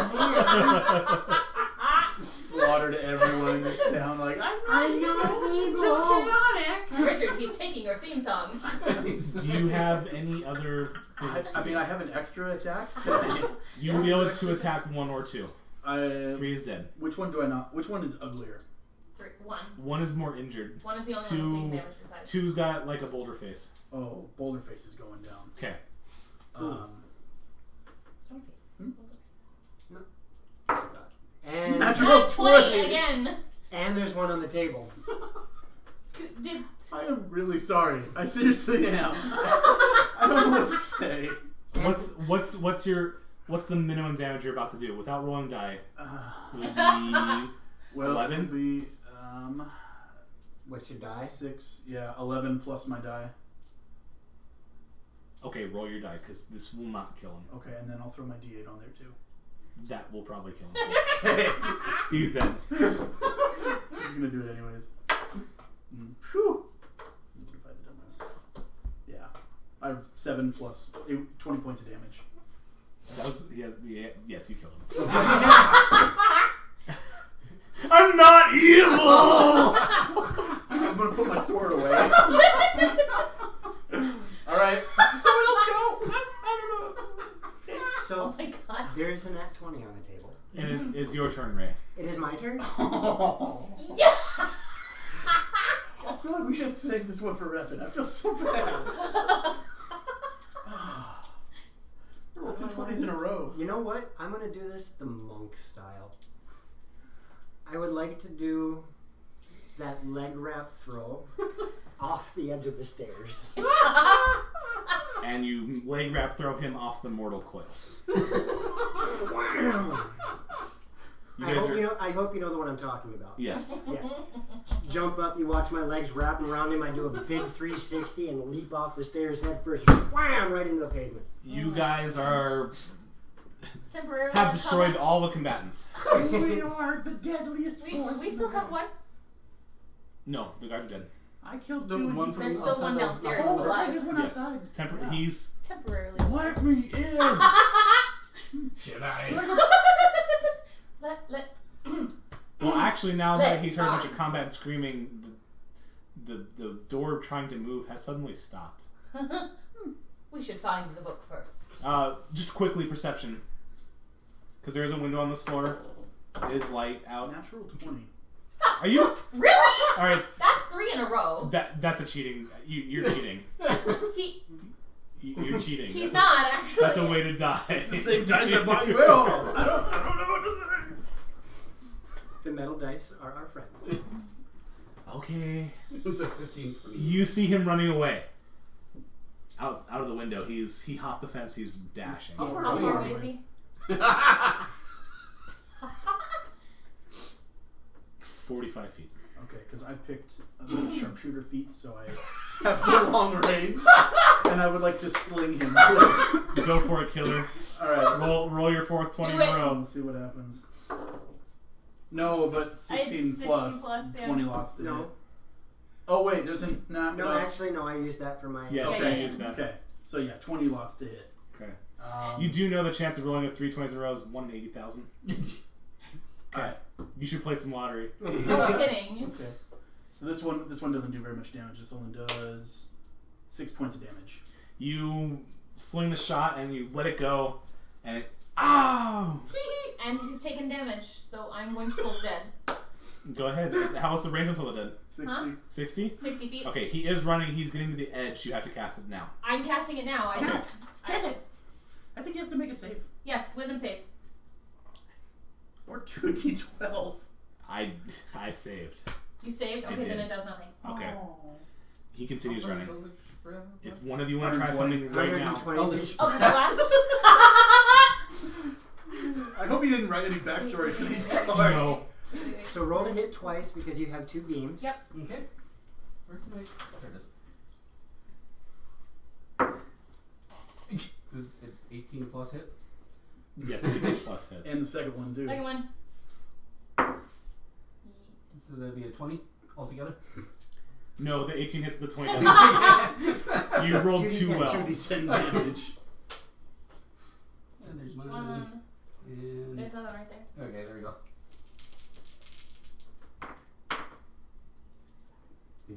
Speaker 5: hands.
Speaker 3: Slaughtered everyone in this town. Like
Speaker 5: I'm not evil.
Speaker 8: Just chaotic.
Speaker 2: Richard, he's taking your theme song.
Speaker 9: Do you have any other things to
Speaker 3: I mean,
Speaker 9: do?
Speaker 3: I have an extra attack.
Speaker 9: You will be able to attack 1 or 2. 3 is dead.
Speaker 3: Which one do I not? Which one is uglier?
Speaker 2: 1.
Speaker 9: 1 is more injured.
Speaker 2: 1 is the only one that's taking damage besides.
Speaker 9: 2's got like a boulder face.
Speaker 3: Oh, Boulder Face is going down.
Speaker 9: Okay.
Speaker 2: Stone face.
Speaker 5: And
Speaker 3: Natural
Speaker 2: 20 again.
Speaker 5: and there's one on the table.
Speaker 2: Did
Speaker 3: I am really sorry. I seriously am. I don't know what to say.
Speaker 9: What's the minimum damage you're about to do without rolling die? Would be
Speaker 3: Well,
Speaker 9: 11?
Speaker 3: it'll be
Speaker 5: What's your die?
Speaker 3: 6. Yeah, 11 plus my die.
Speaker 9: okay. Roll your die because this will not kill him.
Speaker 3: Okay, and then I'll throw my D8 on there too.
Speaker 9: That will probably kill him.
Speaker 3: Okay.
Speaker 9: He's dead.
Speaker 3: He's gonna do it anyways. Phew. If I had done this. Yeah. I have 7 plus 20 points of damage.
Speaker 9: That was yes, you killed him. I'm not evil.
Speaker 3: I'm gonna put my sword away. Alright. Someone else go! I don't know.
Speaker 5: So
Speaker 2: oh my god.
Speaker 5: there's an at 20 on the table.
Speaker 9: And it's your turn, Ray.
Speaker 5: It is my turn.
Speaker 2: Yeah.
Speaker 3: I feel like we should save this one for Reppin. I feel so bad. I rolled 2 20s in a row.
Speaker 5: You know what? I'm gonna do this the monk style. I would like to do that leg wrap throw off the edge of the stairs.
Speaker 9: And you leg wrap throw him off the mortal coil.
Speaker 5: I hope you know the one I'm talking about.
Speaker 9: Yes.
Speaker 5: Yeah. Jump up, you watch my legs wrapping around him, I do a big 360 and leap off the stairs head first, wham, right into the pavement.
Speaker 9: You guys
Speaker 2: Temporarily.
Speaker 9: have destroyed all the combatants.
Speaker 8: We are the deadliest force.
Speaker 2: We still have one.
Speaker 9: No, the guards are dead.
Speaker 8: I killed
Speaker 3: The
Speaker 8: 2.
Speaker 3: one
Speaker 8: and
Speaker 3: from
Speaker 2: There's still one downstairs.
Speaker 8: Oh, that's right.
Speaker 2: alive.
Speaker 8: There's one
Speaker 9: Yes.
Speaker 8: outside.
Speaker 9: He's
Speaker 2: Temporarily.
Speaker 9: let me in.
Speaker 4: Should I?
Speaker 2: Let.
Speaker 9: Well, actually, now that
Speaker 2: Let's
Speaker 9: he's heard a bunch
Speaker 2: fine.
Speaker 9: of combat and screaming, the door trying to move has suddenly stopped.
Speaker 2: We should find the book first.
Speaker 9: Just quickly, perception, because there is a window on this floor. It is light out.
Speaker 3: Natural 20.
Speaker 9: Are you?
Speaker 2: Really?
Speaker 9: All right.
Speaker 2: That's 3 in a row.
Speaker 9: That's a cheating. You're cheating. You're cheating.
Speaker 2: He's not actually.
Speaker 9: That's a way to die.
Speaker 3: It's the same dice I bought you at all. I don't know what to say.
Speaker 5: The metal dice are our friends.
Speaker 9: Okay.
Speaker 10: It was a 15 for me.
Speaker 9: You see him running away. Out of the window. He hopped the fence. He's dashing.
Speaker 10: How far
Speaker 2: How
Speaker 10: away
Speaker 2: far
Speaker 10: is
Speaker 2: away
Speaker 10: he?
Speaker 2: is he?
Speaker 9: 45 feet.
Speaker 3: Okay, because I picked sharpshooter feet, so I have the long range, and I would like to sling him.
Speaker 9: Go for it, killer.
Speaker 3: All right,
Speaker 9: Roll your fourth 20 in
Speaker 2: Do
Speaker 9: a
Speaker 2: it.
Speaker 9: row.
Speaker 3: we'll see what happens. No, but 16
Speaker 2: 16
Speaker 3: plus,
Speaker 2: plus, yeah.
Speaker 3: 20 lots to
Speaker 5: No.
Speaker 3: hit. Oh wait, there's a
Speaker 5: No, actually, no, I used that for my...
Speaker 9: Yes,
Speaker 2: Yeah,
Speaker 9: you
Speaker 2: yeah,
Speaker 9: use that.
Speaker 3: Okay, so yeah, 20 lots to hit.
Speaker 9: Okay.
Speaker 3: You
Speaker 9: You do know the chance of rolling a 3 20s in a row is 1 in 80,000.
Speaker 3: Okay.
Speaker 9: You should play some lottery.
Speaker 2: No kidding.
Speaker 3: Okay. So this one doesn't do very much damage. This only does 6 points of damage.
Speaker 9: You sling the shot and you let it go, and it. Ow!
Speaker 2: And he's taken damage, so I'm going to pull dead.
Speaker 9: Go ahead. How is the range until the dead?
Speaker 3: 60.
Speaker 2: Huh?
Speaker 9: 60?
Speaker 2: 60 feet.
Speaker 9: Okay, he is running. He's getting to the edge. You have to cast it now.
Speaker 2: I'm casting it now. I just.
Speaker 8: I think he has to make a save.
Speaker 2: Yes, wisdom save.
Speaker 3: Or 2d12.
Speaker 9: I saved.
Speaker 2: You saved?
Speaker 9: I
Speaker 2: Okay, then
Speaker 9: did.
Speaker 2: it does nothing.
Speaker 9: Okay.
Speaker 8: Oh.
Speaker 9: He continues
Speaker 7: How far
Speaker 9: running.
Speaker 7: is Eldritch Breath?
Speaker 9: If one of you want to try something right now,
Speaker 5: 120
Speaker 7: Eldritch
Speaker 2: Oh, the last.
Speaker 3: I hope you didn't write any backstory for these cards.
Speaker 9: no.
Speaker 5: So roll to hit twice because you have 2 beams.
Speaker 2: Yep.
Speaker 7: Okay. Where's my... There it is. This is an 18 plus hit.
Speaker 9: Yes, he did plus hits.
Speaker 3: And the second one, too.
Speaker 2: Second one.
Speaker 7: So that'd be a 20 altogether.
Speaker 9: No, the 18 hits with the 20. You rolled
Speaker 5: 2d10,
Speaker 9: too well.
Speaker 3: 2d10 damage.
Speaker 7: And there's one.
Speaker 2: One.
Speaker 7: And...
Speaker 2: There's another right there.
Speaker 7: Okay, there we go.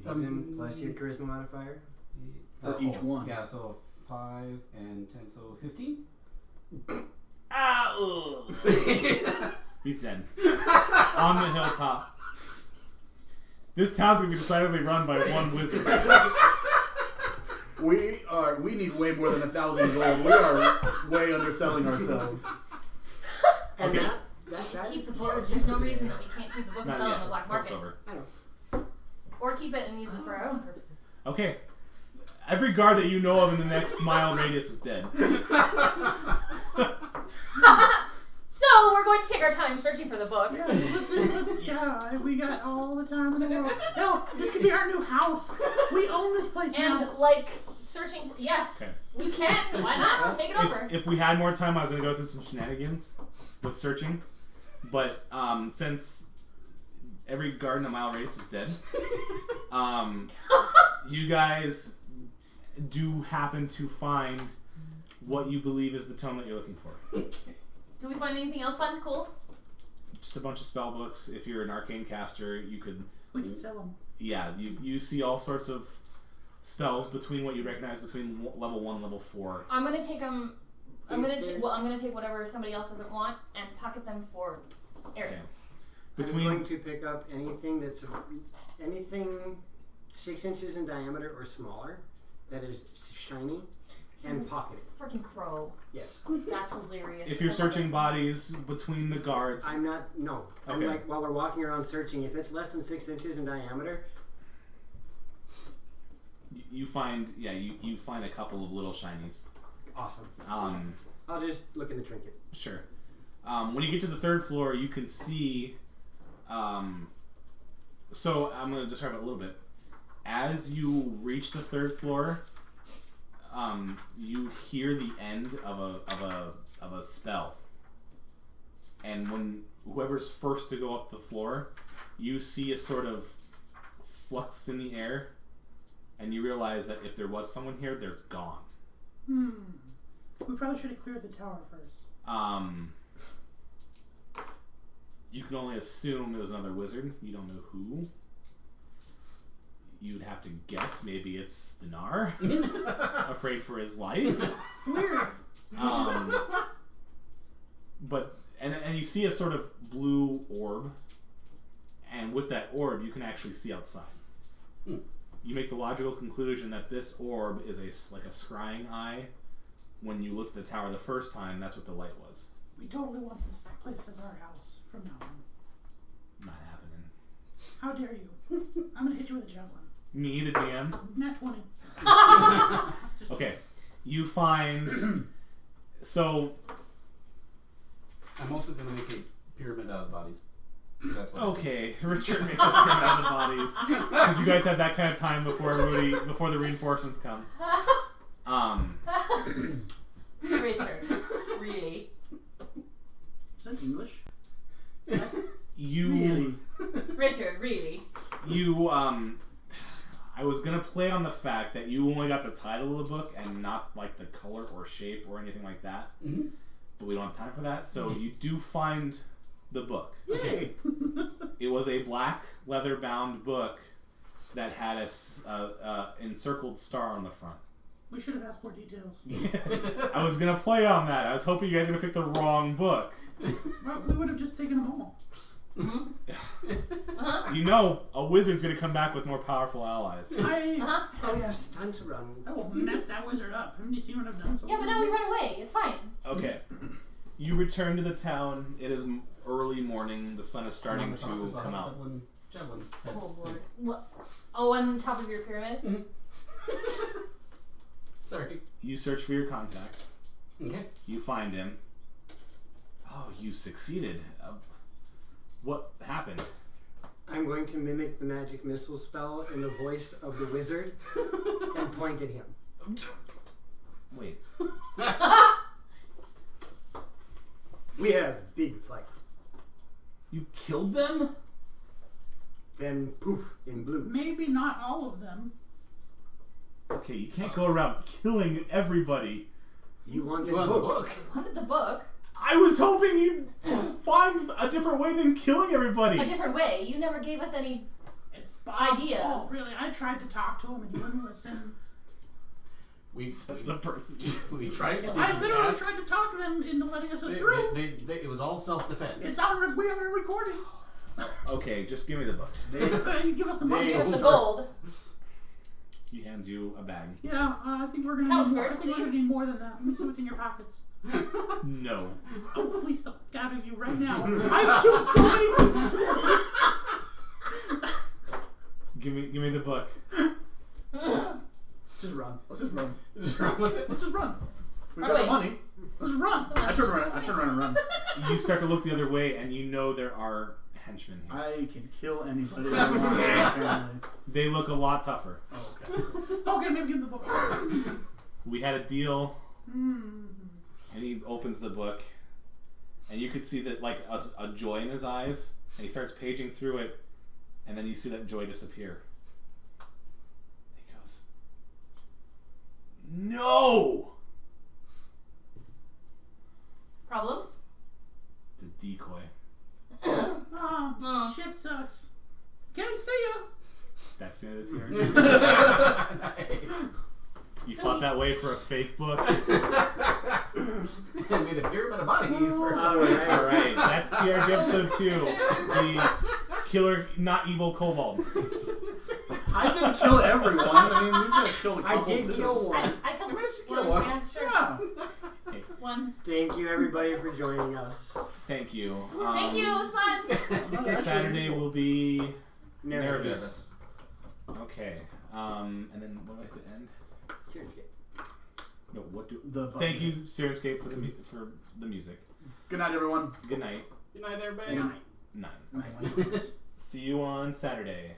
Speaker 5: 7 plus your charisma modifier.
Speaker 3: For each one.
Speaker 7: Yeah, so 5 and 10, so 15.
Speaker 9: He's dead. On the hilltop. This town's gonna be decidedly run by one wizard.
Speaker 3: We need way more than 1,000 gold. We are way underselling ourselves.
Speaker 5: And
Speaker 9: Okay.
Speaker 5: that
Speaker 2: Keep
Speaker 5: is
Speaker 2: the book.
Speaker 5: TRG.
Speaker 2: There's no reason that we can't keep the book and
Speaker 9: Not
Speaker 2: sell it
Speaker 9: yet.
Speaker 2: on the black
Speaker 9: Talk's
Speaker 2: market.
Speaker 9: over.
Speaker 5: I know.
Speaker 2: Or keep it and use it for our own purposes.
Speaker 9: Okay. Every guard that you know of in the next mile radius is dead.
Speaker 2: So we're going to take our time searching for the book.
Speaker 8: Yeah, we got all the time in the world. Hell, this could be our new house. We own this place
Speaker 2: And
Speaker 8: now.
Speaker 2: like searching. Yes,
Speaker 9: Okay.
Speaker 2: we can. Why not? Take it over.
Speaker 9: If we had more time, I was gonna go through some shenanigans with searching, but since every guard in a mile radius is dead, you guys do happen to find what you believe is the tome that you're looking for.
Speaker 2: Do we find anything else fun? Cool.
Speaker 9: Just a bunch of spell books. If you're an arcane caster, you could.
Speaker 8: We can sell them.
Speaker 9: Yeah, you see all sorts of spells between what you recognize between level 1 and level 4.
Speaker 2: I'm gonna take them. I'm gonna take whatever somebody else doesn't want and pocket them for Eric.
Speaker 9: Okay.
Speaker 5: I'm going to pick up anything 6 inches in diameter or smaller that is shiny and pocket it.
Speaker 2: Freaking crow.
Speaker 5: Yes.
Speaker 2: That's hilarious.
Speaker 9: If you're searching bodies between the guards,
Speaker 5: I'm not. No. I'm
Speaker 9: Okay.
Speaker 5: like while we're walking around searching. If it's less than 6 inches in diameter,
Speaker 9: you find you find a couple of little shinies.
Speaker 5: awesome. I'll just look in the trinket.
Speaker 9: Sure. When you get to the 3rd floor, you can see. So I'm going to describe it a little bit. As you reach the 3rd floor, you hear the end of a spell, and when whoever's first to go up the floor, you see a sort of flux in the air, and you realize that if there was someone here, they're gone.
Speaker 8: We probably should have cleared the tower first.
Speaker 9: You can only assume it was another wizard. You don't know who. You'd have to guess. Maybe it's Dinar, afraid for his life.
Speaker 8: Weird.
Speaker 9: But you see a sort of blue orb, and with that orb, you can actually see outside. You make the logical conclusion that this orb is like a scrying eye. When you looked at the tower the first time, that's what the light was.
Speaker 8: We totally want this place as our house from now on.
Speaker 9: Not happening.
Speaker 8: How dare you? I'm gonna hit you with a javelin.
Speaker 9: Me, the DM.
Speaker 8: Nat 20.
Speaker 9: Okay, you find. So.
Speaker 7: I'm also going to make a pyramid out of the bodies. That's what
Speaker 9: Okay, Richard makes a pyramid out of the bodies because you guys have that kind of time before the reinforcements come.
Speaker 2: Richard, really?
Speaker 3: Is that English?
Speaker 9: You.
Speaker 2: Richard, really?
Speaker 9: You. I was gonna play on the fact that you only got the title of the book and not like the color or shape or anything like that.
Speaker 7: Mm-hmm.
Speaker 9: But we don't have time for that, so you do find the book.
Speaker 3: Yay!
Speaker 9: It was a black leather-bound book that had a encircled star on the front.
Speaker 8: We should have asked more details.
Speaker 9: I was gonna play on that. I was hoping you guys were gonna pick the wrong book.
Speaker 8: Well, we would have just taken them all.
Speaker 9: You know, a wizard's gonna come back with more powerful allies.
Speaker 5: Oh yes, time to run.
Speaker 8: I will mess that wizard up. Haven't you seen what I've done so
Speaker 2: Yeah, but now we run away. It's fine.
Speaker 9: Okay. You return to the town. It is early morning. The sun is starting to come out.
Speaker 10: Javelin.
Speaker 2: Oh lord. What? Oh, on top of your pyramid?
Speaker 10: Sorry.
Speaker 1: You search for your contact.
Speaker 10: Okay.
Speaker 1: You find him. Oh, you succeeded. What happened?
Speaker 5: I'm going to mimic the magic missile spell in the voice of the wizard and point at him.
Speaker 1: Wait.
Speaker 5: We have big fight.
Speaker 1: You killed them?
Speaker 5: Then poof in blue.
Speaker 8: Maybe not all of them.
Speaker 1: Okay, you can't go around killing everybody.
Speaker 5: You wanted
Speaker 10: You want the
Speaker 5: book.
Speaker 10: book?
Speaker 2: Wanted the book.
Speaker 1: I was hoping you'd find a different way than killing everybody.
Speaker 2: A different way. You never gave us any.
Speaker 8: It's Bob's
Speaker 2: Ideas.
Speaker 8: fault, really. I tried to talk to him and he wouldn't listen.
Speaker 1: The person.
Speaker 10: We tried
Speaker 8: I literally
Speaker 10: at-
Speaker 8: tried to talk to them into letting us
Speaker 10: They,
Speaker 8: through.
Speaker 10: it was all self-defense.
Speaker 8: It's on. We have it recorded.
Speaker 1: Okay, just give me the book.
Speaker 8: You give us the money.
Speaker 2: Give us the gold.
Speaker 1: He hands you a bag.
Speaker 8: Yeah, I think we're gonna
Speaker 2: Count
Speaker 8: need more.
Speaker 2: first,
Speaker 8: I think we're gonna
Speaker 2: please.
Speaker 8: need more than that. Let me see what's in your pockets.
Speaker 1: No.
Speaker 8: I will fleece the out of you right now. I've killed so many people.
Speaker 1: Give me the book.
Speaker 3: Just run. Let's just run.
Speaker 10: Just run with it.
Speaker 3: Let's just run. We've
Speaker 2: Run
Speaker 3: got the
Speaker 2: away.
Speaker 3: money. Let's just run. I turn around and run.
Speaker 1: You start to look the other way, and you know there are henchmen here.
Speaker 3: I can kill anybody I want. Apparently.
Speaker 1: They look a lot tougher.
Speaker 3: Oh, okay.
Speaker 8: Okay, maybe give him the book.
Speaker 1: We had a deal,
Speaker 8: Hmm.
Speaker 1: and he opens the book, and you could see that like a joy in his eyes, and he starts paging through it, and then you see that joy disappear. He goes, "No!"
Speaker 2: Problems?
Speaker 1: It's a decoy.
Speaker 8: Oh, shit sucks. Can't see ya.
Speaker 1: That's the end of the TRG. You fought that way for a fake book.
Speaker 10: And made a pyramid of bodies. For
Speaker 1: Alright, that's TRG episode 2. The killer, not evil kobold.
Speaker 3: I didn't kill everyone. I mean, these guys killed a couple
Speaker 5: I did
Speaker 3: too.
Speaker 5: kill one.
Speaker 2: I killed
Speaker 10: kill
Speaker 2: one.
Speaker 10: one.
Speaker 2: Yeah, sure.
Speaker 3: Yeah.
Speaker 2: One.
Speaker 5: Thank you everybody for joining us.
Speaker 1: Thank you.
Speaker 2: Thank you. It was fun.
Speaker 1: Saturday will be
Speaker 5: Nervous.
Speaker 1: nervous. Okay. And then what do I have to end?
Speaker 5: Syrinscape.
Speaker 1: No, what do?
Speaker 3: The
Speaker 1: Thank you, Syrinscape, for the music.
Speaker 3: Good night, everyone.
Speaker 1: Good night.
Speaker 10: Good night, everybody.
Speaker 3: Good night.
Speaker 1: 9.
Speaker 3: Night.
Speaker 1: See you on Saturday.